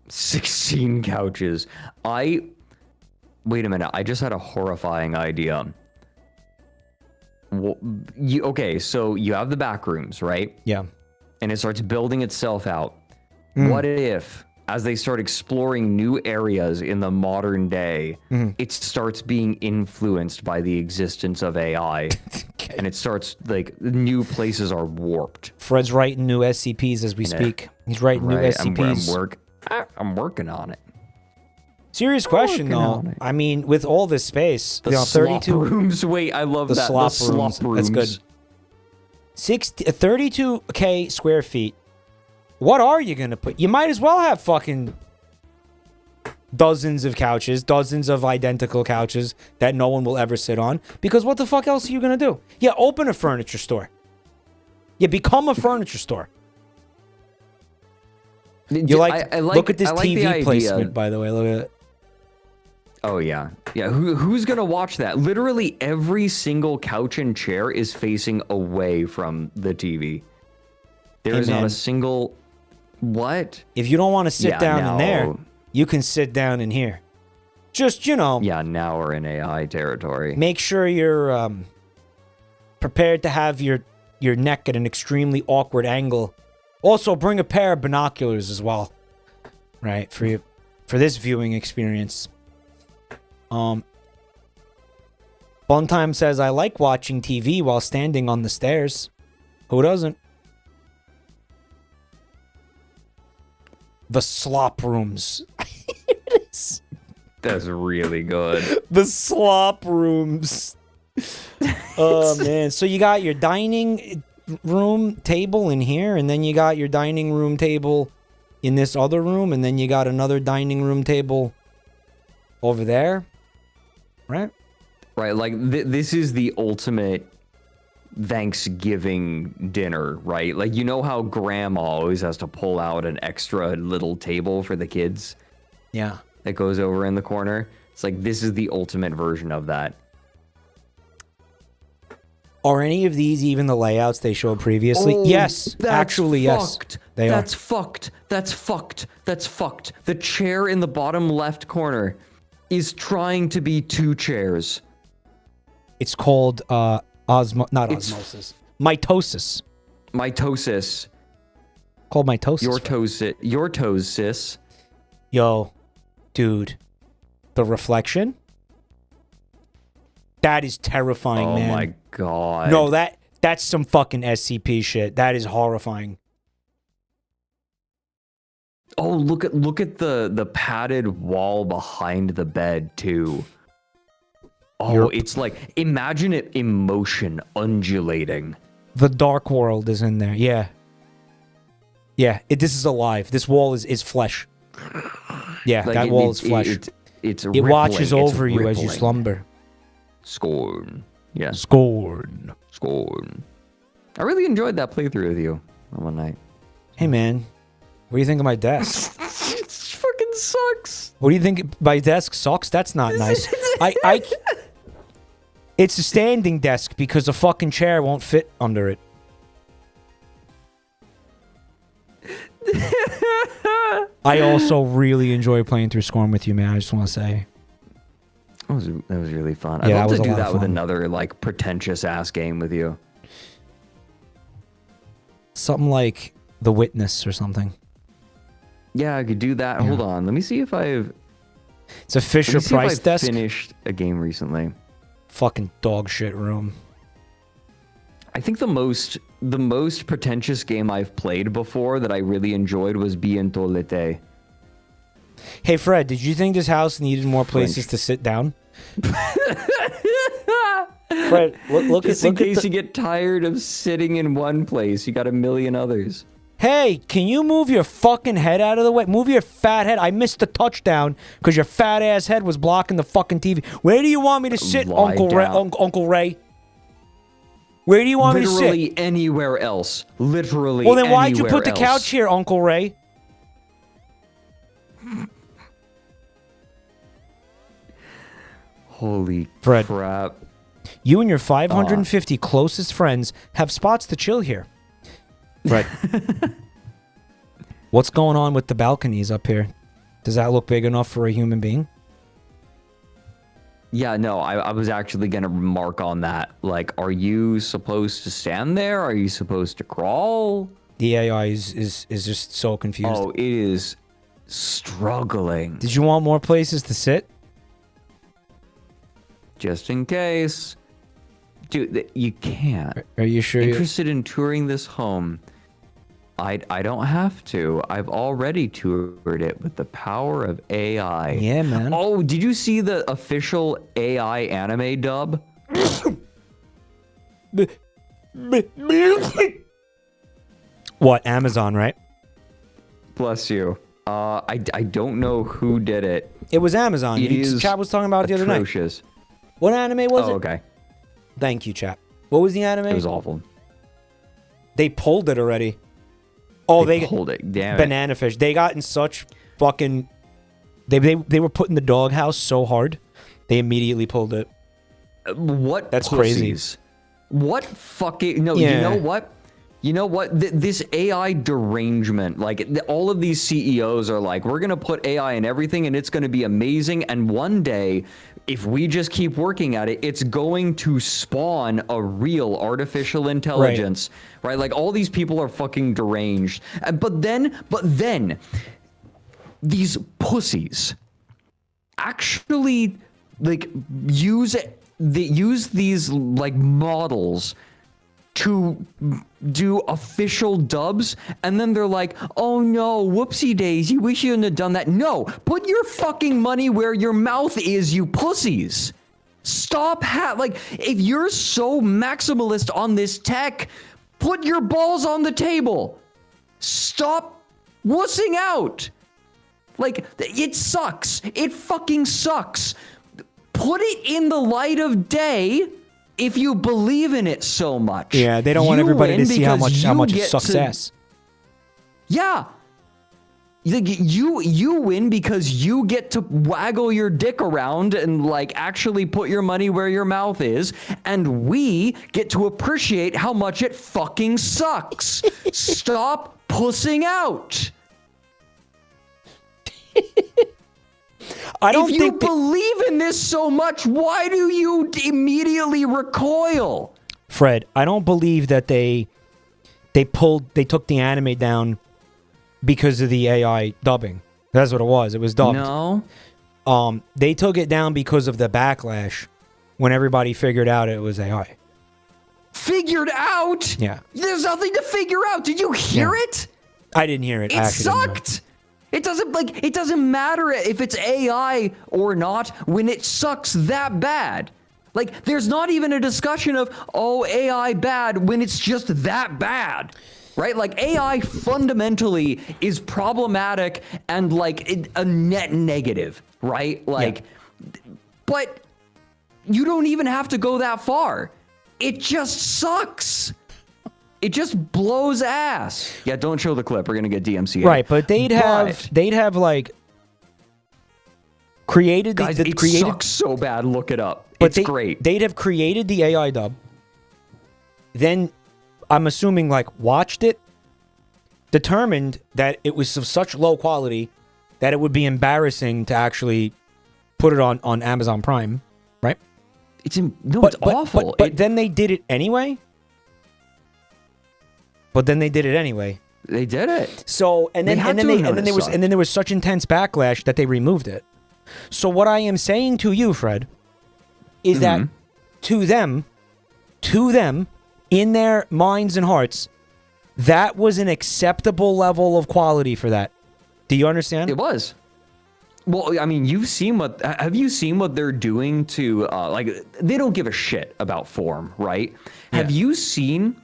16 couches. Wait a minute. I just had a horrifying idea. Okay, so you have the back rooms, right? Yeah. And it starts building itself out. What if, as they start exploring new areas in the modern day, it starts being influenced by the existence of AI, and it starts, like, new places are warped. Fred's writing new SCPs as we speak. He's writing new SCPs. I'm working on it. Serious question, though. I mean, with all this space, The 32 rooms. Wait, I love that. Slop rooms. That's good. 32K square feet. What are you gonna put? You might as well have fucking dozens of couches, dozens of identical couches that no one will ever sit on. Because what the fuck else are you gonna do? Yeah, open a furniture store. Yeah, become a furniture store. You look at this TV placement, by the way. Look at it. Oh yeah, yeah. Who's gonna watch that? Literally every single couch and chair is facing away from the TV. There is not a single. What? If you don't want to sit down in there, you can sit down in here. Just, Yeah, now we're in AI territory. Make sure you're prepared to have your neck at an extremely awkward angle. Also, bring a pair of binoculars as well, right? For this viewing experience. Funtime says, I like watching TV while standing on the stairs. Who doesn't? The slop rooms. That's really good. The slop rooms. Oh, man. So you got your dining room table in here, and then you got your dining room table in this other room, and then you got another dining room table over there. Right? Right, like this is the ultimate Thanksgiving dinner, right? Like, you know how grandma always has to pull out an extra little table for the kids? Yeah. That goes over in the corner. It's like, this is the ultimate version of that. Are any of these even the layouts they showed previously? Yes, actually, yes. They are. That's fucked. That's fucked. That's fucked. The chair in the bottom left corner is trying to be two chairs. It's called osmosis. Mitosis. Mitosis. Called mitosis. Your toes, sis. Yo, dude. The reflection? That is terrifying, man. Oh my god. No, that's some fucking SCP shit. That is horrifying. Oh, look at the padded wall behind the bed too. Oh, it's like, imagine it in motion, undulating. The dark world is in there. Yeah. Yeah, this is alive. This wall is flesh. Yeah, like that wall is flesh. It watches over you as you slumber. Scorn. Yeah. Scorn. I really enjoyed that playthrough with you on one night. Hey, man. What do you think of my desk? It fucking sucks. What do you think? My desk sucks? That's not nice. It's a standing desk because a fucking chair won't fit under it. I also really enjoy playing through Scorn with you, man. I just want to say. That was really fun. Yeah, I'd love to do that with another, like, pretentious ass game with you. Something like The Witness or something. Yeah, I could do that. Yeah. Hold on. Let me see if I've... It's a Fisher-Price desk. Finished a game recently. Fucking dog shit room. I think the most pretentious game I've played before that I really enjoyed was Bientôt l'été. Hey, Fred, did you think this house needed more places to sit down? Fred, look in case you get tired of sitting in one place, you got a million others. Hey, can you move your fucking head out of the way? Move your fat head. I missed the touchdown because your fat ass head was blocking the fucking TV. Where do you want me to sit, Lie Uncle Ray? down. Uncle Ray? Where do you want me to sit? Literally anywhere else. Literally. Well, then why'd you put the else. couch here, Uncle Ray? Holy Fred. crap. You and your 550 closest friends have spots to chill here. Fred. What's going on with the balconies up here? Does that look big enough for a human being? Yeah, no, I was actually going to remark on that. Like, are you supposed to stand there? Are you supposed to crawl? The AI is just so confused. Oh, it is struggling. Did you want more places to sit? Just in case. Dude, you can't. Are you sure? Interested in touring this home? I don't have to. I've already toured it with the power of AI. Yeah, man. Oh, did you see the official AI anime dub? What, Amazon, right? Bless you. I don't know who did it. It was Amazon. It is Chap was talking about it the other night. atrocious. What anime was it? Oh, okay. Thank you, Chap. What was the anime? It was awful. They pulled it already. Oh, they pulled it. Damn it. Banana Fish. They got in such fucking... They were put in the doghouse so hard, they immediately pulled it. What? That's pussies. crazy. What fucking... No, Yeah. you know what? You know what? This AI derangement, like all of these CEOs are like, we're going to put AI in everything and it's going to be amazing. And one day, if we just keep working at it, it's going to spawn a real artificial intelligence, right? Like all these people are fucking deranged. But then these pussies actually like use these like models to do official dubs, and then they're like, oh no, whoopsie daisy, we shouldn't have done that. No, put your fucking money where your mouth is, you pussies. Stop like, if you're so maximalist on this tech, put your balls on the table. Stop wussing out. Like, it sucks. It fucking sucks. Put it in the light of day if you believe in it so much. Yeah, they don't want everybody to see how much it sucks ass. Yeah. You win because you get to waggle your dick around and like actually put your money where your mouth is, and we get to appreciate how much it fucking sucks. Stop pussing out. I don't if think you believe in this so much, why do you immediately recoil? Fred, I don't believe that they took the anime down because of the AI dubbing. That's what it was. It was dubbed. No. They took it down because of the backlash when everybody figured out it was AI. Figured out? Yeah. There's nothing to figure out. Did you hear it? I didn't hear it. It sucked. It doesn't matter if it's AI or not when it sucks that bad. Like, there's not even a discussion of, oh, AI bad when it's just that bad, right? Like, AI fundamentally is problematic and, like, a net negative, right? Like, but you don't even have to go that far. It just sucks. It just blows ass. Yeah, don't show the clip. We're gonna get DMCA. Right, but they'd have like created guys, it sucks so bad. Look it up. It's great. They'd have created the AI dub. Then, I'm assuming like watched it, determined that it was of such low quality that it would be embarrassing to actually put it on Amazon Prime, right? It's awful. But then they did it anyway. They did it. So and then there was such intense backlash that they removed it. So what I am saying to you, Fred, is that to them, in their minds and hearts, that was an acceptable level of quality for that. Do you understand? It was. Well, I mean, have you seen what they're doing to, like, they don't give a shit about form, right? Yeah. Have you seen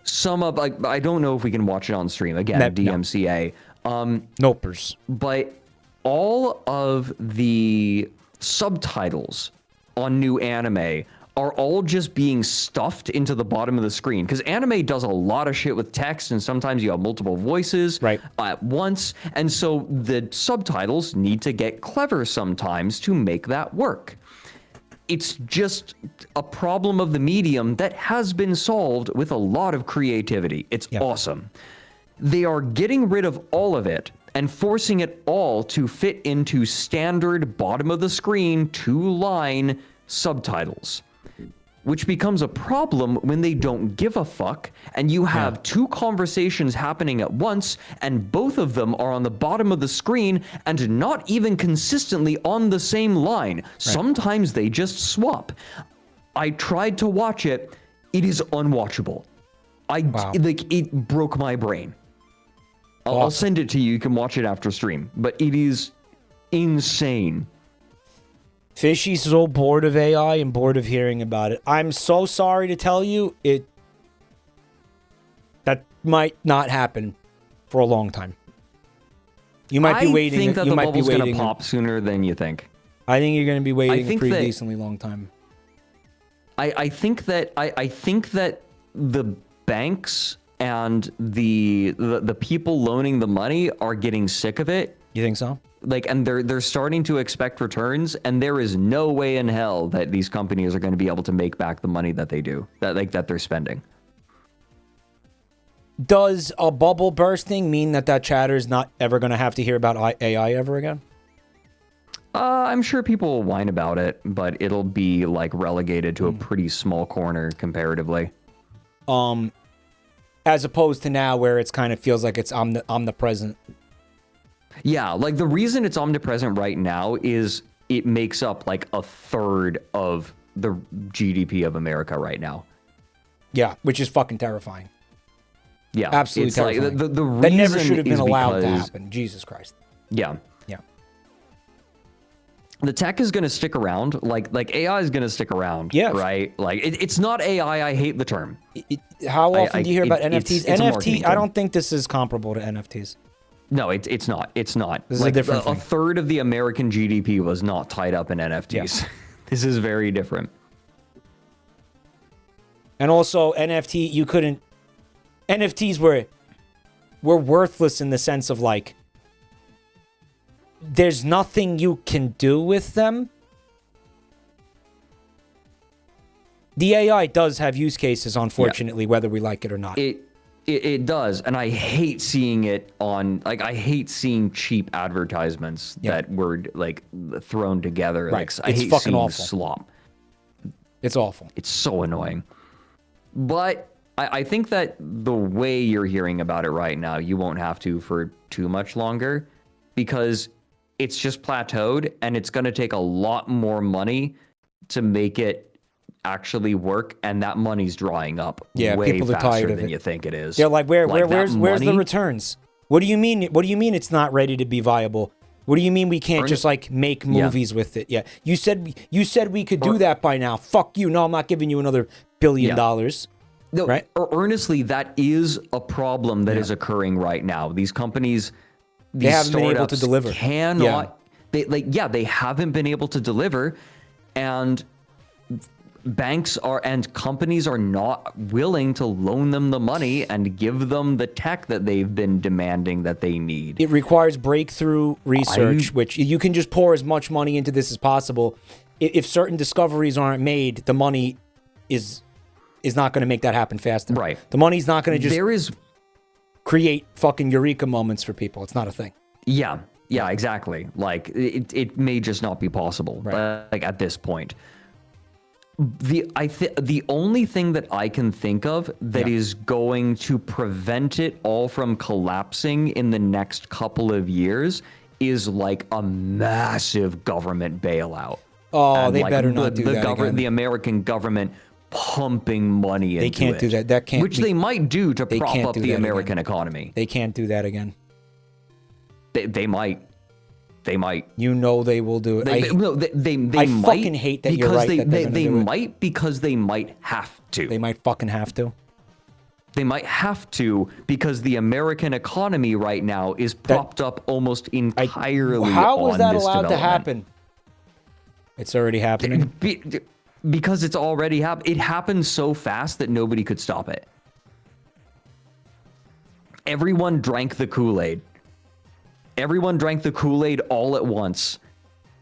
some of, like, I don't know if we can watch it on stream again, No. DMCA. Nopers. But all of the subtitles on new anime are all just being stuffed into the bottom of the screen, because anime does a lot of shit with text, and sometimes you have multiple voices at once, and so the subtitles need to get clever sometimes to make that work. It's just a problem of the medium that has been solved with a lot of creativity. It's awesome. They are getting rid of all of it and forcing it all to fit into standard bottom of the screen 2-line subtitles, which becomes a problem when they don't give a fuck and you have two conversations happening at once and both of them are on the bottom of the screen and not even consistently on the same line. Sometimes they just swap. I tried to watch it. It is unwatchable. It broke my brain. I'll send it to you. You can watch it after stream, but it is insane. Fishy's so bored of AI and bored of hearing about it. I'm so sorry to tell you, that might not happen for a long time. You might be waiting. I think that you the might bubble's be going waiting. to pop sooner than you think. I think you're going to be waiting a pretty that, decently long time. I think that the banks and the people loaning the money are getting sick of it. You think so? Like, and they're starting to expect returns, and there is no way in hell that these companies are going to be able to make back the money that they do, that they're spending. Does a bubble bursting mean that chatter is not ever going to have to hear about AI ever again? I'm sure people will whine about it, but it'll be like relegated to a pretty small corner comparatively. As opposed to now where it's kind of feels like it's omnipresent. Yeah, like the reason it's omnipresent right now is it makes up like a third of the GDP of America right now. Yeah, which is fucking terrifying. Yeah, absolutely it's terrifying. Like the reason that never should have been is allowed to because- happen. Jesus Christ. Yeah. Yeah. The tech is going to stick around. Like AI is going to stick around. Yeah. Right? Like it's not AI. I hate the term. How often do you hear about NFTs? it's a marketing NFT, I term. don't think this is comparable to NFTs. No, it's not. It's not. This is a like different a thing. third of the American GDP was not tied up in NFTs. Yeah. This is very different. And also NFT, you couldn't. NFTs were worthless in the sense of like, there's nothing you can do with them. The AI does have use cases, unfortunately, whether we like it or not. It does, and I hate seeing it on, like, I hate seeing cheap advertisements that were like thrown together. Right. Like, I It's hate fucking seeing awful. slop. It's awful. It's so annoying. But I think that the way you're hearing about it right now, you won't have to for too much longer, because it's just plateaued, and it's going to take a lot more money to make it actually work, and that money's drying up way people are faster tired of than it. you think it is. They're like, where's the money- returns? What do you mean? What do you mean it's not ready to be viable? What do you mean we can't just like make movies with it? Yeah, you said we could do that by now. Fuck you! No, I'm not giving you another $1 billion. No, right? Earnestly, that is a problem that is occurring right now. These companies, They these haven't been able to startups deliver. Cannot. They haven't been able to deliver, and banks and companies are not willing to loan them the money and give them the tech that they've been demanding that they need. It requires breakthrough research, which you can just pour as much money into this as possible. If certain discoveries aren't made, the money is not going to make that happen faster. Right. The money's not going to just create fucking eureka moments for people. It's not a thing. Yeah, exactly. Like it may just not be possible. Right. Like at this point. The only thing that I can think of that is going to prevent it all from collapsing in the next couple of years is like a massive government bailout. Oh, and they like better not do that again. The American government pumping money into it. They can't do that. That can't. Which they might do to prop up the American again. economy. They can't do that again. They might. They might. You know they will do it. They I might fucking hate that you're right. They that they're gonna do it. might because they might have to. They might fucking have to. They might have to because the American economy right now is propped up almost entirely How was on that this allowed to development. happen? It's already happening. Because it's already happened. It happened so fast that nobody could stop it. Everyone drank the Kool-Aid. Everyone drank the Kool-Aid all at once,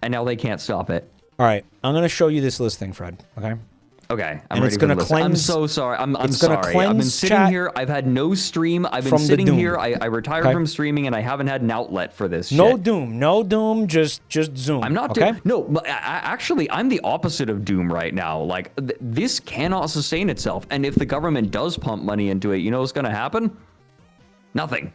and now they can't stop it. All right, I'm gonna show you this listing, Fred. Okay. Okay, I'm And ready it's for gonna the list. I'm cleanse- so sorry. I'm it's gonna sorry. I've been cleanse sitting chat here. I've had no stream. I've been from the sitting doom. here. I retired Okay. from streaming, and I haven't had an outlet for this No shit. doom, no doom. Just Zoom. I'm not okay. No, but actually, I'm the opposite of doom right now. Like, this cannot sustain itself. And if the government does pump money into it, you know what's going to happen? Nothing.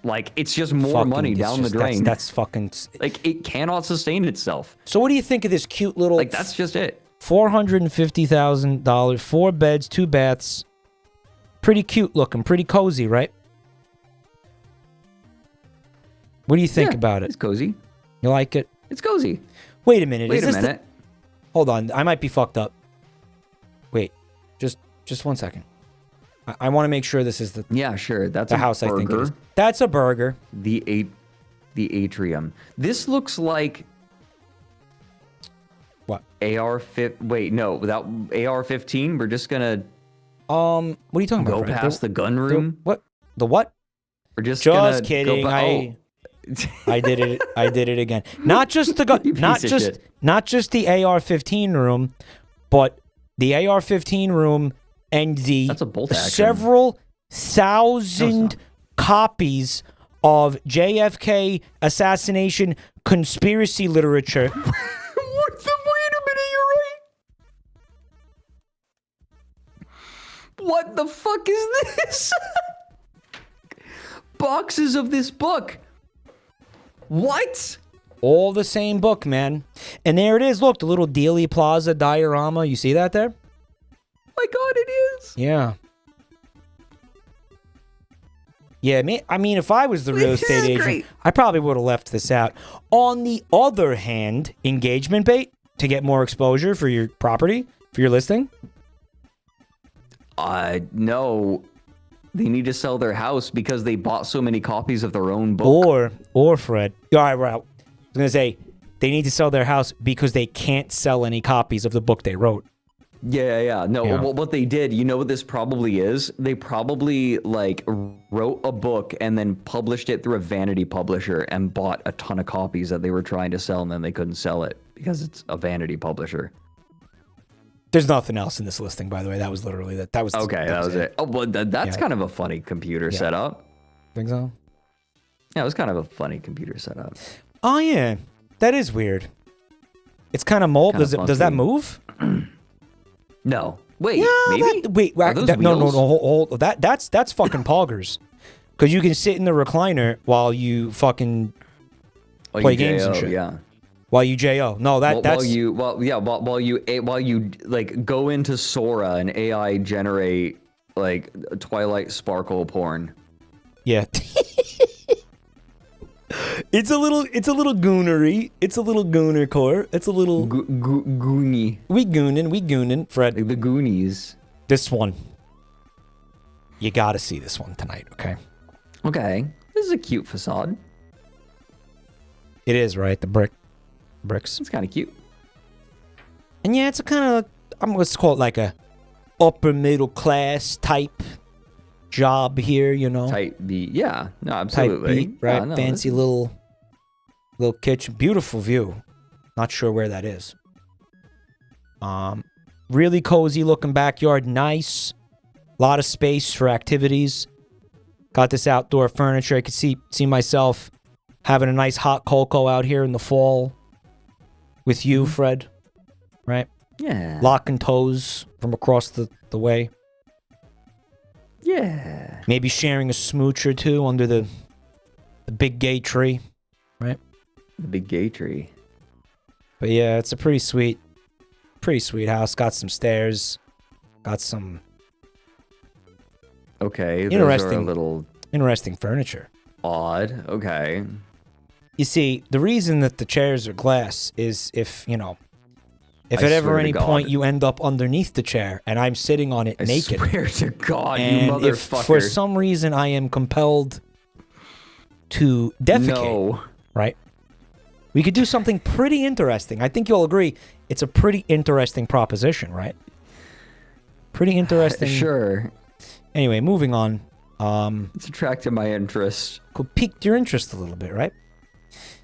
Like, it's just more Fucking- money it's down just- the drain. That's fucking. Like, it cannot sustain itself. So what do you think of this cute little? Like, that's just it. $450,000, 4 beds, 2 baths. Pretty cute looking, pretty cozy, right? What do you think Yeah, about it? It's cozy. You like it? It's cozy. Wait a minute. Wait is a this minute. Hold on. I might be fucked up. Wait. Just 1 second. I want to make sure this is the Yeah, sure. That's the a house burger. I think it is. That's a burger. The atrium. This looks like What? Wait, no, without AR-15, we're just gonna What are you talking go about? Fred? past the gun room. What? The what? We're just Just gonna kidding. Go I did it. I did it again. Not just the gun. You piece Not of just. shit. Not just the AR-15 room, but the AR-15 room and the That's a bolt action. several thousand copies of JFK assassination conspiracy literature. Wait a minute, you're right. What the fuck is this? Boxes of this book. What? All the same book, man. And there it is. Look, the little Dealey Plaza diorama. You see that there? My God, it is. Yeah. Yeah, I mean, if I was the real This estate is agent, great. I probably would have left this out. On the other hand, engagement bait to get more exposure for your property, for your listing. No. They need to sell their house because they bought so many copies of their own book. Or Fred. All right, right. I was going to say, they need to sell their house because they can't sell any copies of the book they wrote. Yeah. No, Yeah. what they did, you know what this probably is? They probably, like, wrote a book and then published it through a vanity publisher and bought a ton of copies that they were trying to sell, and then they couldn't sell it because it's a vanity publisher. There's nothing else in this listing, by the way. That was literally that. That was Okay, that was it. Oh, well, that's kind of a funny computer setup. Think so? Yeah, it was kind of a funny computer setup. Oh yeah, that is weird. It's kind of mold. Kinda Does that funky. move? No. Wait, Yeah, maybe? Are those no, wheels? hold. That's fucking poggers. Because you can sit in the recliner while you fucking Oh, play you games and JO, shit. Yeah. while you JO. No, that's While you like go into Sora and AI generate like Twilight Sparkle porn. yeah. It's a little goonery. It's a little gooner core. It's a little Goonie. we goonin, Fred. Like the Goonies. This one. You gotta see this one tonight, okay? Okay. This is a cute facade. It is, right? The bricks. It's kind of cute. And yeah, it's a kind of, let's call it like a upper middle class type job here, you know? Type B. Yeah. No, Type absolutely. beat, right? Yeah, no, Fancy little kitchen. Beautiful view. Not sure where that is. Really cozy looking backyard. Nice. Lot of space for activities. Got this outdoor furniture. I could see myself having a nice hot cocoa out here in the fall with you, Fred. Right? Yeah. Locking toes from across the way. Yeah. Maybe sharing a smooch or two under the big gay tree. Right? The big gay tree. But yeah, it's a pretty sweet house. Got some stairs. Got some Okay. Those are a Interesting. little interesting furniture. odd. Okay. You see, the reason that the chairs are glass is if, If at ever any point you end up underneath the chair and I'm sitting on it naked. I swear to God, and you if motherfucker. for some reason I am compelled to defecate, right? We could do something pretty interesting. I think you'll agree it's a pretty interesting proposition, right? Pretty interesting. Sure. Anyway, moving on. It's attracted my interest. Could piqued your interest a little bit, right?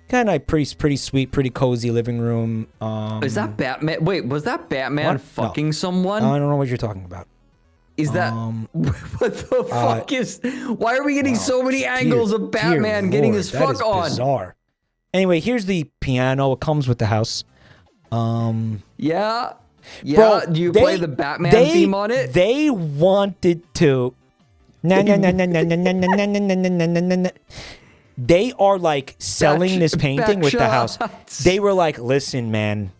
Kind of pretty sweet, pretty cozy living room. Is that Batman? Wait, was that Batman What? fucking someone? I don't know what you're talking about. Is that what the fuck is? Why are we getting so many angles of Batman getting his fuck on? Bizarre. Anyway, here's the piano. It comes with the house. Yeah. Bro, Do you play the Batman theme on it? They wanted to. Na na na na na na na na na na na na na. They are like selling this painting with the house. They were like, "Listen, man,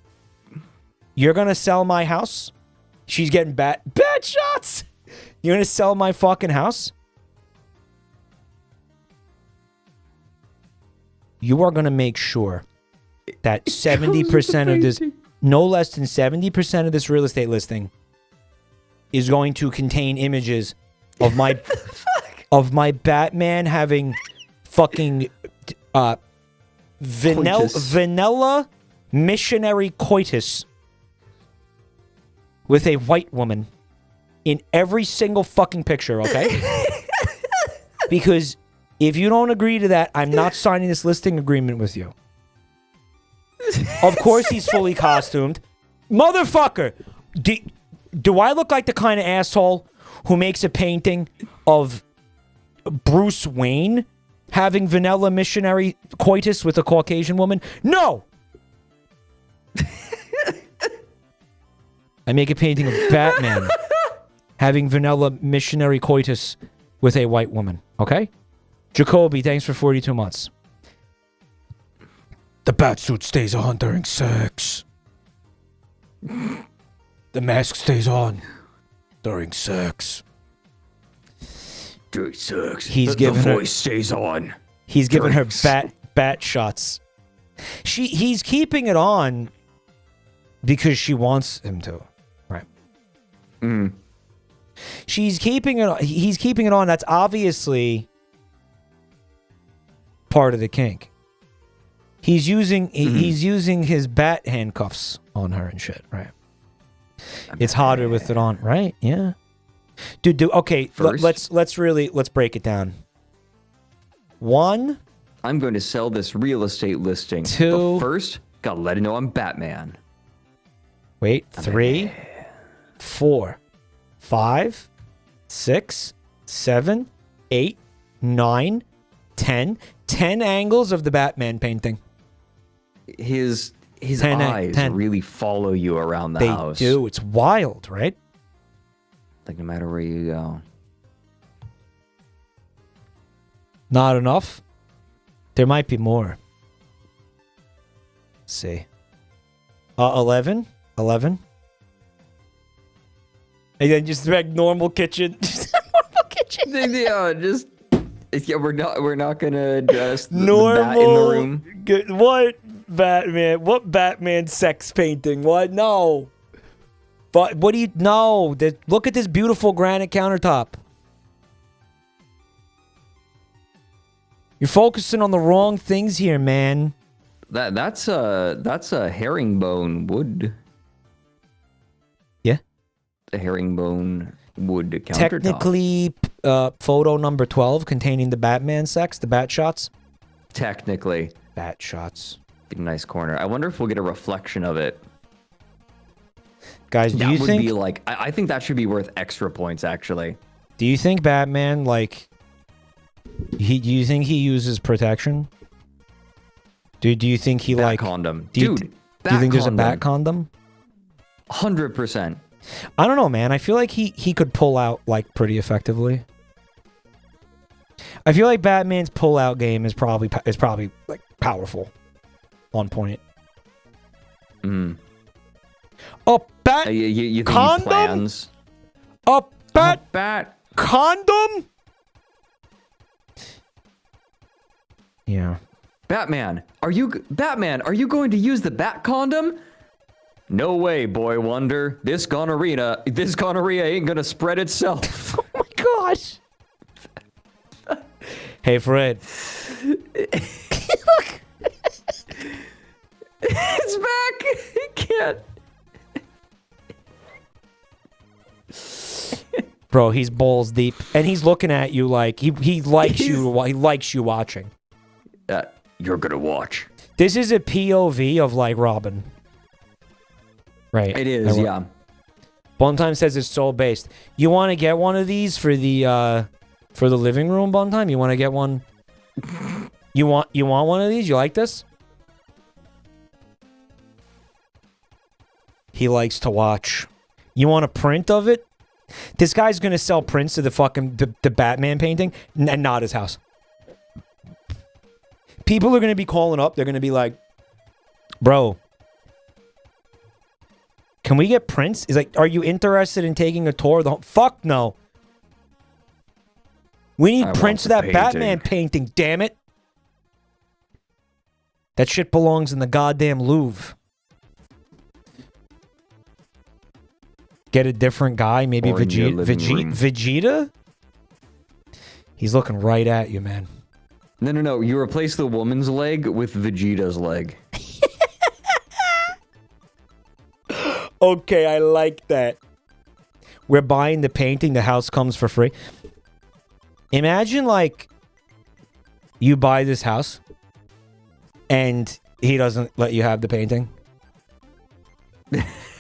you're gonna sell my house." She's getting bat shots. You're gonna sell my fucking house? You are gonna make sure that 70% of this, no less than 70% of this real estate listing is going to contain images of my Batman having fucking vanilla missionary coitus with a white woman in every single fucking picture, okay? Because if you don't agree to that, I'm not signing this listing agreement with you. Of course he's fully costumed. Motherfucker! Do I look like the kind of asshole who makes a painting of Bruce Wayne having vanilla missionary coitus with a Caucasian woman? No! I make a painting of Batman having vanilla missionary coitus with a white woman. Okay? Jacoby, thanks for 42 months. The batsuit stays on during sex. The mask stays on during sex. During sex. He's the giving voice stays on. He's giving her bat shots. He's keeping it on because she wants him to. Right. He's keeping it on. That's obviously part of the kink. He's using his bat handcuffs on her and shit, right? It's hotter with it on, right? Yeah. Dude, okay, let's break it down. 1, I'm going to sell this real estate listing. 2, but first, gotta let it know I'm Batman. Wait, 3, 4, 5, 6, 7, 8, 9, 10. 10 angles of the Batman painting. His eyes really follow you around the house. They do. It's wild, right? Like no matter where you go. Not enough? There might be more. Let's see. 11? 11? And then just like normal kitchen. Just normal kitchen. Yeah, we're not gonna address normal the bat in the room. What Batman? What Batman sex painting? What? No. But what do you know? Look at this beautiful granite countertop. You're focusing on the wrong things here, man. That's a herringbone wood. Yeah. A herringbone wood countertop. Technically, photo number 12 containing the Batman sex, the bat shots. Technically. Bat shots. Be a nice corner. I wonder if we'll get a reflection of it. Guys, do you think... be like... I think that should be worth extra points, actually. Do you think Batman, like... do you think he uses protection? Do you think he, bat condom. Do you think there's a bat condom? 100%. I don't know, man. I feel like he could pull out, like, pretty effectively. I feel like Batman's pull-out game is probably like, powerful. On point. A bat you think condom? He plans? A bat bat condom? Yeah. Batman, are you going to use the bat condom? No way, boy wonder. This gonorrhea ain't gonna spread itself. Oh my gosh. Hey, Fred. It's back. It can't. Bro, he's balls deep, and he's looking at you like he likes you. He likes you watching. You're gonna watch. This is a POV of like Robin. Right. It is, yeah. Buntime says it's soul based. You want to get one of these for the living room, Buntime? You want to get one? You want one of these? You like this? He likes to watch. You want a print of it? This guy's gonna sell prints of the Batman painting and not his house. People are gonna be calling up. They're gonna be like, "Bro, can we get prints?" He's like, "Are you interested in taking a tour of the home?" Fuck no. We need prints of that Batman painting. Damn it! That shit belongs in the goddamn Louvre. Get a different guy, maybe Vegeta? He's looking right at you, man. No. You replace the woman's leg with Vegeta's leg. Okay, I like that. We're buying the painting. The house comes for free. Imagine, like, you buy this house and he doesn't let you have the painting.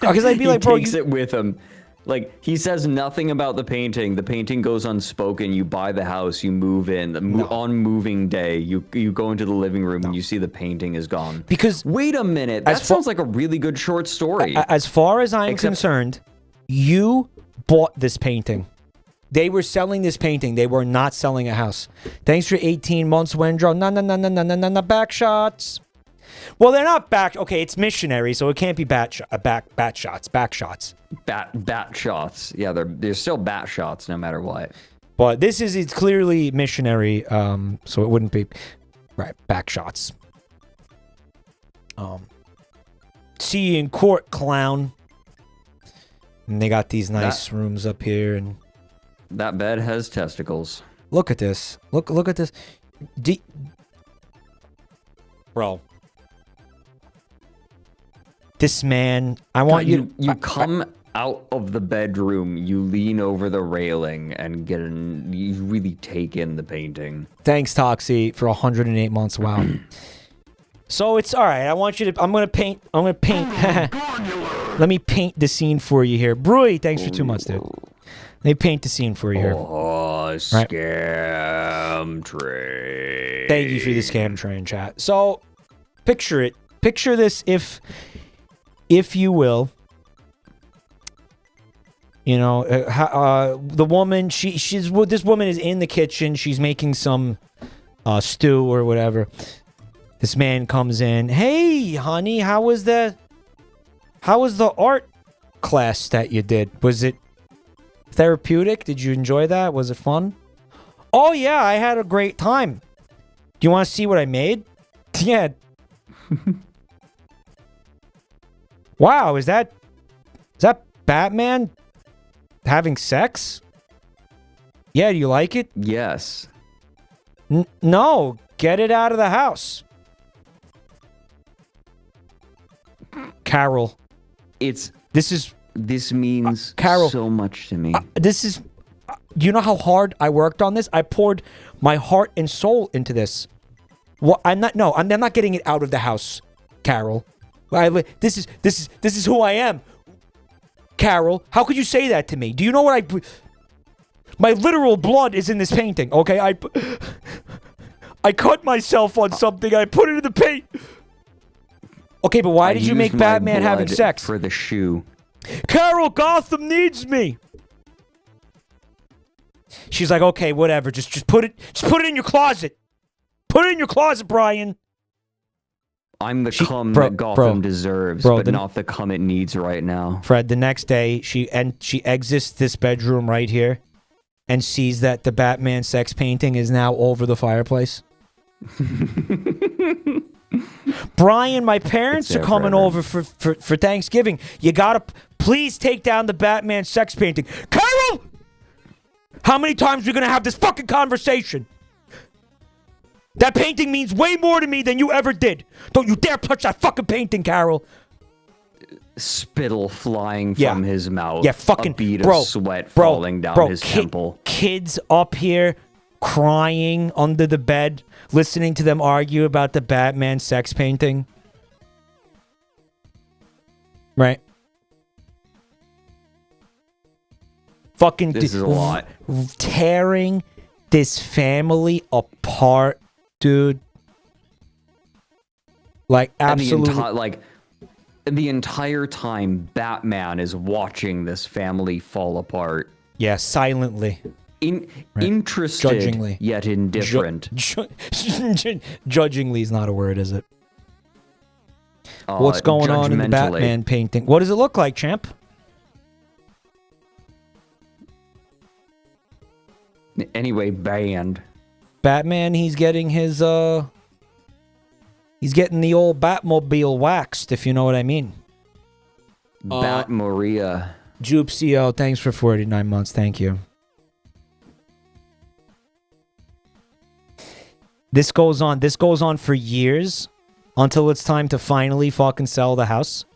Because I'd be like, bro, he takes it with him. Like, he says nothing about the painting. The painting goes unspoken. You buy the house. You move in. On moving day, you go into the living room and you see the painting is gone. Because wait a minute, that sounds like a really good short story. As far as I'm concerned, you bought this painting. They were selling this painting. They were not selling a house. Thanks for 18 months, Wendro. No, back shots. Well, they're not back. Okay, it's missionary, so it can't be bat shots. Back shots. Bat shots. Yeah, they're still bat shots no matter what. But it's clearly missionary, so it wouldn't be right. Back shots. See you in court, clown. And they got these nice rooms up here, and that bed has testicles. Look at this. Look at this. Bro. This man, I want you. You come out of the bedroom, you lean over the railing, and you really take in the painting. Thanks, Toxie, for 108 months. Wow. So it's all right. I want you to. I'm gonna paint. Let me paint the scene for you here. Bruy, thanks for 2 months, dude. Let me paint the scene for you here. Oh, scam train. Thank you for the scam train, chat. So, picture it. Picture this, if you will. You know, the woman. This woman is in the kitchen. She's making some stew or whatever. This man comes in. Hey, honey, how was the art class that you did? Was it therapeutic? Did you enjoy that? Was it fun? Oh, yeah, I had a great time. Do you want to see what I made? Yeah. Wow, is that Batman having sex? Yeah, do you like it? Yes. No, get it out of the house. Carol. This means Carol, so much to me. You know how hard I worked on this? I poured my heart and soul into this. Well, I'm not getting it out of the house, Carol. This is who I am. Carol, how could you say that to me? Do you know what my literal blood is in this painting, okay? I cut myself on something. I put it in the paint. Okay, but why did you make Batman having sex? For the shoe. Carol, Gotham needs me. She's like, okay, whatever. Just put it in your closet. Put it in your closet, Brian. I'm the cum that Gotham deserves, but not the cum it needs right now. Fred, the next day, she exits this bedroom right here and sees that the Batman sex painting is now over the fireplace. Brian, my parents It's are there coming forever. over for Thanksgiving. You gotta please take down the Batman sex painting. Carol! How many times are we gonna have this fucking conversation? That painting means way more to me than you ever did. Don't you dare touch that fucking painting, Carol. Spittle flying Yeah. from his mouth. Yeah, fucking a bead bro, of sweat falling down his temple. Kids up here crying under the bed, listening to them argue about the Batman sex painting. Right? Fucking This is a lot. tearing this family apart, dude. Like absolutely. And the entire time, Batman is watching this family fall apart. Yeah, silently. Interested, Judgingly. yet indifferent. Judgingly is not a word, is it? What's going on in the Judgmentally. Batman painting? What does it look like, champ? Anyway, banned. Batman, he's getting his he's getting the old Batmobile waxed, if you know what I mean. Bat Maria. Jupcio, thanks for 49 months. Thank you. This goes on for years until it's time to finally fucking sell the house.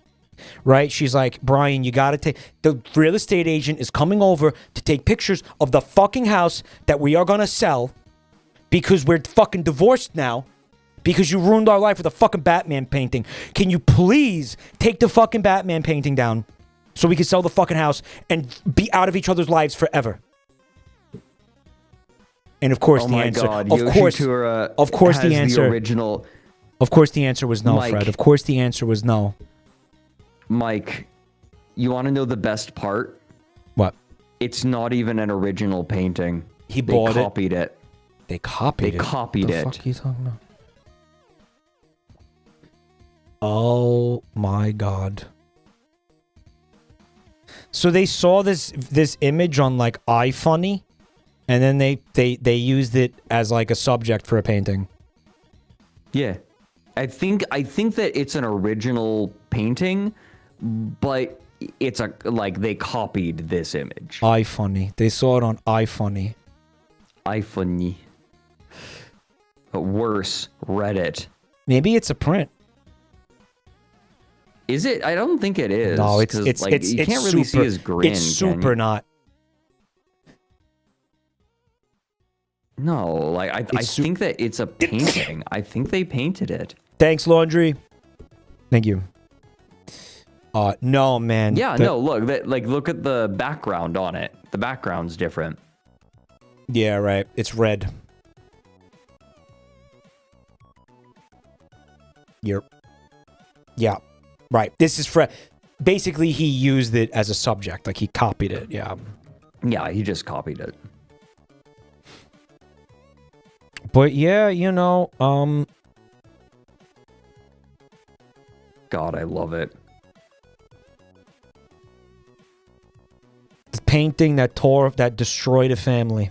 Right? She's like, Brian, you gotta take... The real estate agent is coming over to take pictures of the fucking house that we are gonna sell because we're fucking divorced now because you ruined our life with a fucking Batman painting. Can you please take the fucking Batman painting down so we can sell the fucking house and be out of each other's lives forever? And of course Oh the my answer... God, Of course has the answer... original... Of course the answer was no, Mike. Fred. Of course the answer was no. Mike, you want to know the best part? What? It's not even an original painting. He bought it. They copied it. They copied They it. copied the it. Fuck are you talking about? Oh my God. So they saw this image on like iFunny, and then they used it as like a subject for a painting. Yeah. I think that it's an original painting, but it's they copied this image. iFunny. They saw it on iFunny. iPhone. But worse, Reddit. Maybe it's a print. Is it? I don't think it is. No, it's you can't really see his grin. It's can super you? not. No, I think that it's a painting. I think they painted it. Thanks, Laundry. Thank you. No, man. Yeah, no, look, look at the background on it. The background's different. Yeah, right. It's red. Yeah. Right. This is Fred. Basically, he used it as a subject. Like, he copied it. Yeah. Yeah, he just copied it. But, yeah, you know, God, I love it. the painting that destroyed a family.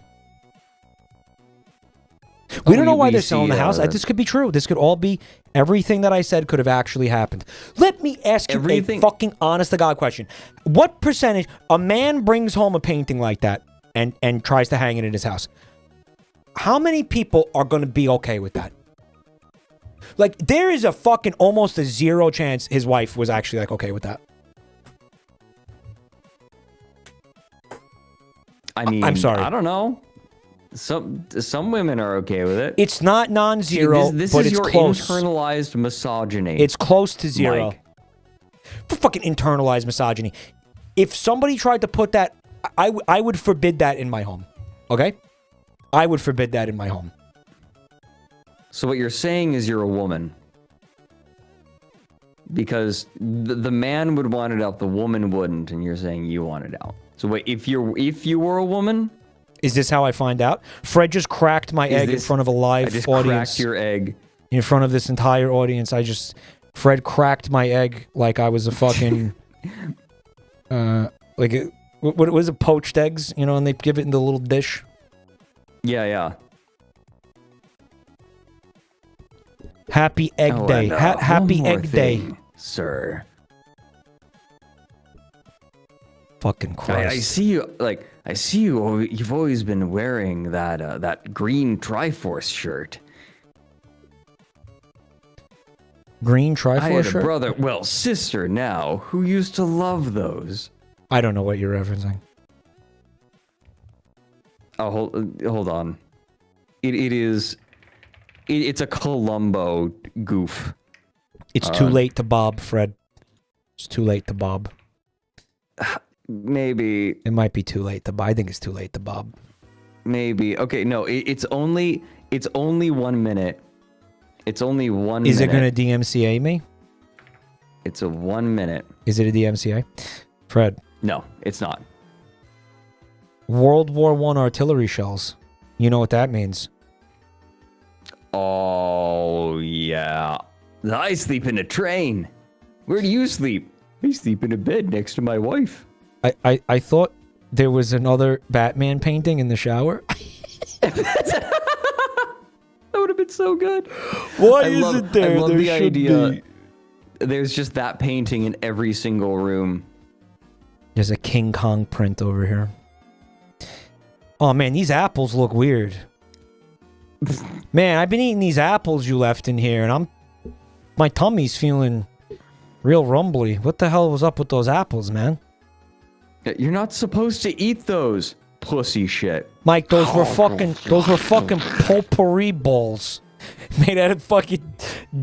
We don't know why they're selling the house. This could be true. This could all be... Everything that I said could have actually happened. Let me ask you a fucking honest-to-God question. What percentage... A man brings home a painting like that and tries to hang it in his house. How many people are going to be okay with that? Like, there is a fucking almost a 0 chance his wife was actually, like, okay with that. I mean... I'm sorry. I don't know. Some women are okay with it. It's not non-zero, this but is it's your close. internalized misogyny. It's close to 0. Mike. Fucking internalized misogyny. If somebody tried to put that, I would forbid that in my home. Okay? I would forbid that in my home. So what you're saying is you're a woman. Because the man would want it out, the woman wouldn't, and you're saying you want it out. So wait, if you were a woman... Is this how I find out? Fred just cracked my egg in front of a live I just audience. cracked your egg. In front of this entire audience. Fred cracked my egg like I was a fucking... what was it? Poached eggs? You know, and they give it in the little dish. Yeah, yeah. Happy Egg Day. Happy Egg Day, sir. Fucking Christ. I see you. Like I see you. You've always been wearing that green Triforce shirt. Green I had Triforce a shirt? brother, well, sister now, who used to love those. I don't know what you're referencing. Oh, hold on. It's a Columbo goof. It's too late to bob, Fred. It's too late to bob. Maybe. It might be too late to bob. I think it's too late to bob. Maybe. Okay, no, it's only 1 minute. It's only 1 minute. Is it going to DMCA me? It's a 1 minute. Is it a DMCA? Fred. No, it's not. World War I artillery shells. You know what that means. Oh, yeah. I sleep in a train. Where do you sleep? I sleep in a bed next to my wife. I thought there was another Batman painting in the shower. That would have been so good. Why isn't there? I love there the should idea. Be. There's just that painting in every single room. There's a King Kong print over here. Oh man, these apples look weird. Man, I've been eating these apples you left in here, and my tummy's feeling real rumbly. What the hell was up with those apples, man? You're not supposed to eat those. Pussy shit. Mike, those were fucking potpourri balls made out of fucking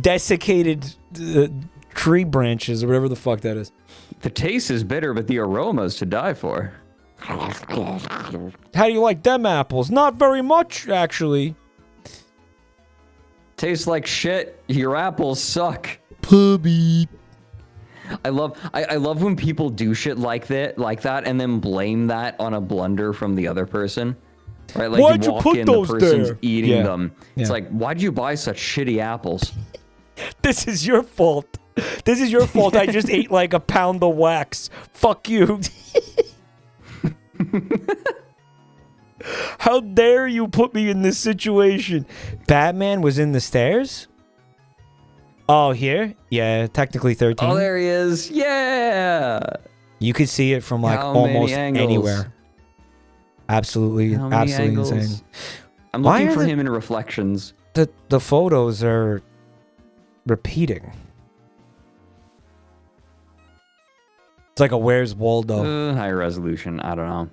desiccated tree branches or whatever the fuck that is. The taste is bitter, but the aroma's to die for. How do you like them apples? Not very much, actually. Tastes like shit. Your apples suck. Pubby. I love when people do shit like that and then blame that on a blunder from the other person. Right? Like Why'd you you walk put in, those the person's there? eating them. It's Yeah. like, why'd you buy such shitty apples? This is your fault. This is your fault. I just ate like a pound of wax. Fuck you. How dare you put me in this situation? Batman was in the stairs? Oh, here? Yeah, technically 13. Oh, there he is. Yeah. You could see it from like How many almost angles? anywhere. Absolutely, How many absolutely angles? insane. I'm Why looking are for the- him in reflections. The photos are repeating. It's like a Where's Waldo? High resolution. I don't know.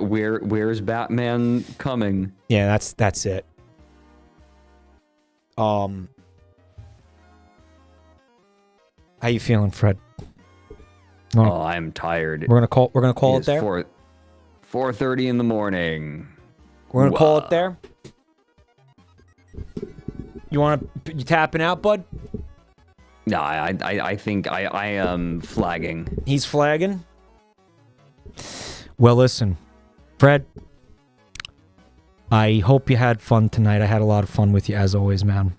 Where's Batman coming? Yeah, that's it. How you feeling, Fred? Oh, I'm tired. We're gonna call it It's there. 4:30 in the morning. We're gonna call it there. You tapping out, bud? No, I think I am flagging. He's flagging. Well, listen, Fred. I hope you had fun tonight. I had a lot of fun with you as always, man.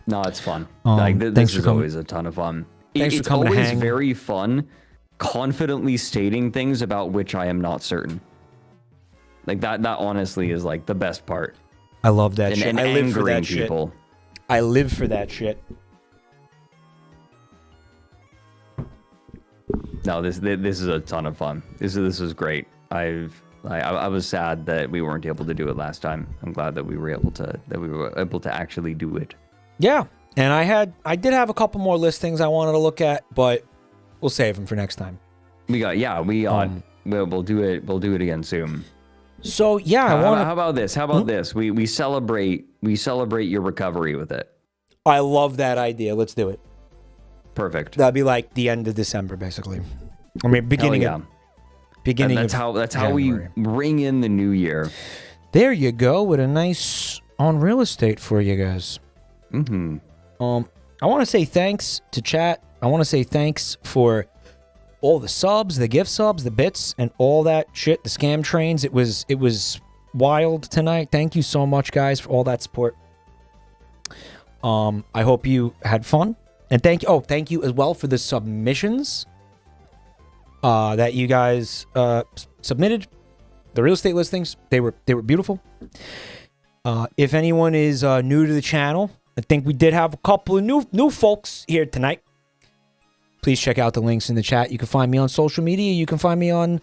No, it's fun. Thanks This for is coming. always a ton of fun. Thanks for It's coming to always hang. very fun, confidently stating things about which I am not certain. Like that honestly is like the best part. I love that shit. And I live for angering that shit. people. I live for that shit. No, this is a ton of fun. This is great. I was sad that we weren't able to do it last time. I'm glad that we were able to actually do it. Yeah, and I did have a couple more listings I wanted to look at, but we'll save them for next time. We'll do it. We'll do it again soon. So yeah, How about this? How about this? We celebrate your recovery with it. I love that idea. Let's do it. Perfect. That'd be like the end of December, basically. I mean, beginning Hell yeah. of That's how we January. ring in the new year. There you go, with a nice on real estate for you guys. Mm-hmm. I want to say thanks to chat. I want to say thanks for all the subs, the gift subs, the bits, and all that shit. The scam trains. It was wild tonight. Thank you so much, guys, for all that support. I hope you had fun, and thank you as well for the submissions that you guys submitted. The real estate listings, they were beautiful. If anyone is new to the channel, I think we did have a couple of new folks here tonight. Please check out the links in the chat. You can find me on social media. You can find me on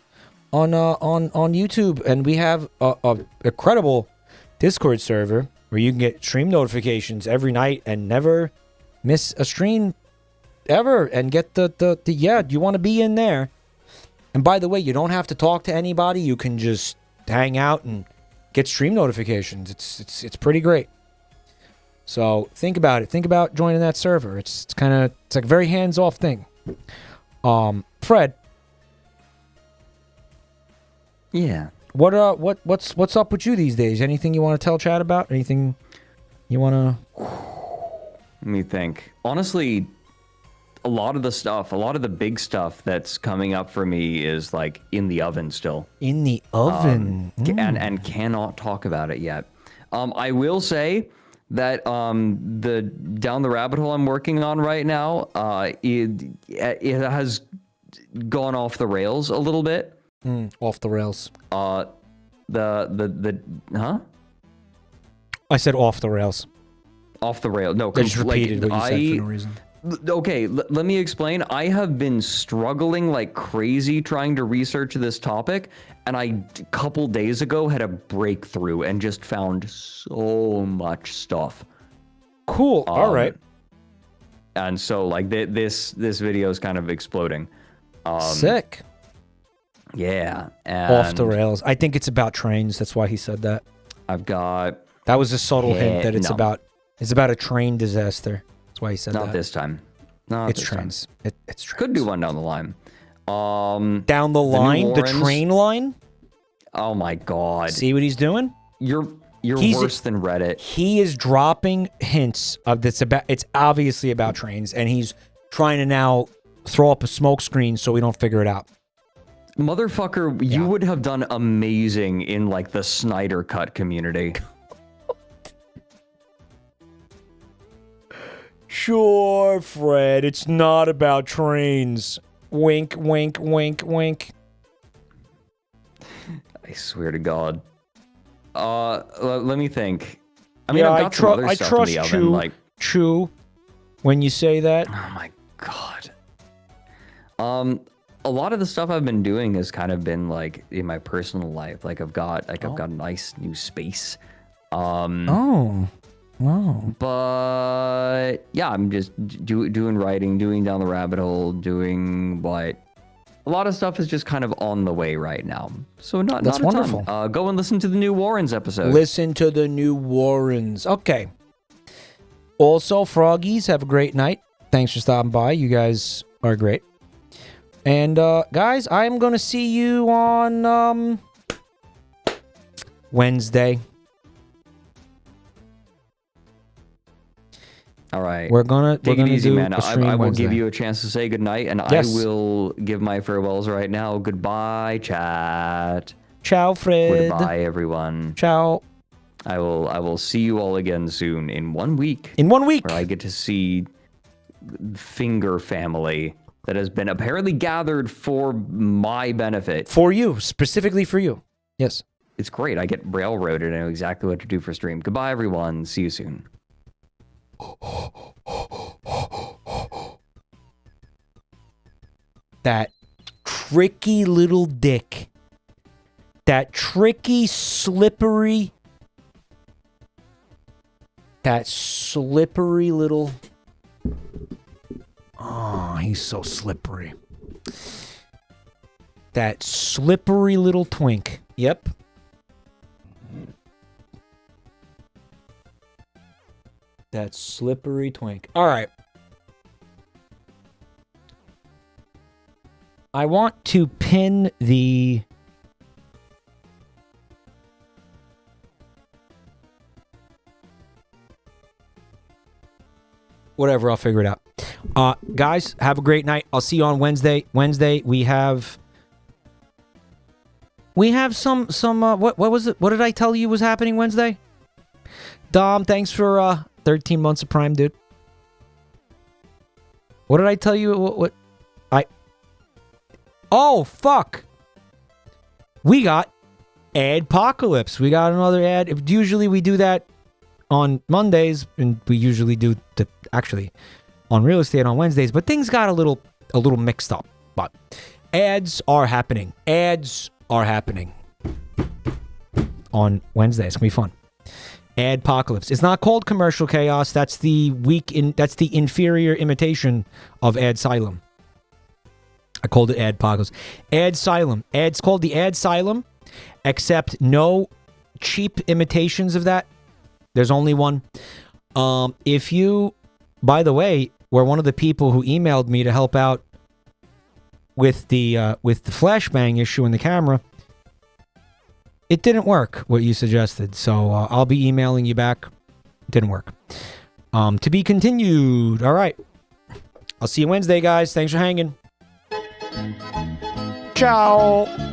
YouTube, and we have a incredible Discord server where you can get stream notifications every night and never miss a stream ever, and get the yeah, you want to be in there. And by the way, you don't have to talk to anybody. You can just hang out and get stream notifications. It's pretty great. So think about it. Think about joining that server. It's like a very hands-off thing. Fred. Yeah. What's up with you these days? Anything you want to tell chat about? Anything you want to? Let me think. Honestly, a lot of the big stuff that's coming up for me is like in the oven still. In the oven. And cannot talk about it yet. I will say that the Down the Rabbit Hole I'm working on right now, it has gone off the rails a little bit. Off the rails. Huh? I said off the rails. Off the rail. No, I just repeated what you said for no reason. Okay, let me explain. I have been struggling like crazy trying to research this topic, and a couple days ago had a breakthrough and just found so much stuff. Cool. All right. And so like this video is kind of exploding. Sick. Yeah. Off the rails. I think it's about trains. That's why he said that. That was a subtle hint that it's about a train disaster. That's why he said that. Not this time. It's trains. It's trains. Could do one down the line. Down the line? The train line? Oh my god. See what he's doing? You're worse than Reddit. He is dropping hints of this about. It's obviously about trains, and he's trying to now throw up a smoke screen so we don't figure it out. Motherfucker, you would have done amazing in like the Snyder Cut community. Sure, Fred. It's not about trains. Wink, wink, wink, wink. I swear to God. Let me think. I mean, yeah, I've got some other stuff in the oven. Chew. When you say that. Oh my God. A lot of the stuff I've been doing has kind of been like in my personal life. Like I've got a nice new space. Oh. Wow. But yeah, I'm just doing writing, doing Down the Rabbit Hole, doing what. A lot of stuff is just kind of on the way right now. So That's wonderful. Go and listen to the new Warrens episode. Listen to the new Warrens. Okay. Also, Froggies, have a great night. Thanks for stopping by. You guys are great. And guys, I'm going to see you on Wednesday. All right. We're gonna take it easy, do man. I will Wednesday. give you a chance to say goodnight, and yes. I will give my farewells right now. Goodbye, chat. Ciao, Fred. Goodbye, everyone. Ciao. I will see you all again soon in 1 week. In 1 week, where I get to see Finger family that has been apparently gathered for my benefit. For you, specifically for you. Yes. It's great. I get railroaded. I know exactly what to do for stream. Goodbye, everyone. See you soon. That tricky little dick. That tricky, slippery. That slippery little. Oh, he's so slippery. That slippery little twink. Yep. That slippery twink. All right. I want to pin the... Whatever, I'll figure it out. Guys, have a great night. I'll see you on Wednesday. Wednesday, we have some what was it? What did I tell you was happening Wednesday? Dom, thanks for 13 months of Prime, dude. What did I tell you? Oh, fuck. We got Adpocalypse. We got another ad. Usually we do that on Mondays, and we usually do actually on real estate on Wednesdays, but things got a little mixed up. But ads are happening. Ads are happening on Wednesday. It's gonna be fun. Adpocalypse. It's not called commercial chaos. That's the inferior imitation of Adsylum. I called it Adpocalypse. Adsylum. It's called the Adsylum, except no cheap imitations of that. There's only one. If you, by the way, were one of the people who emailed me to help out with the flashbang issue in the camera, it didn't work, what you suggested. So I'll be emailing you back. It didn't work. To be continued. All right. I'll see you Wednesday, guys. Thanks for hanging. Ciao.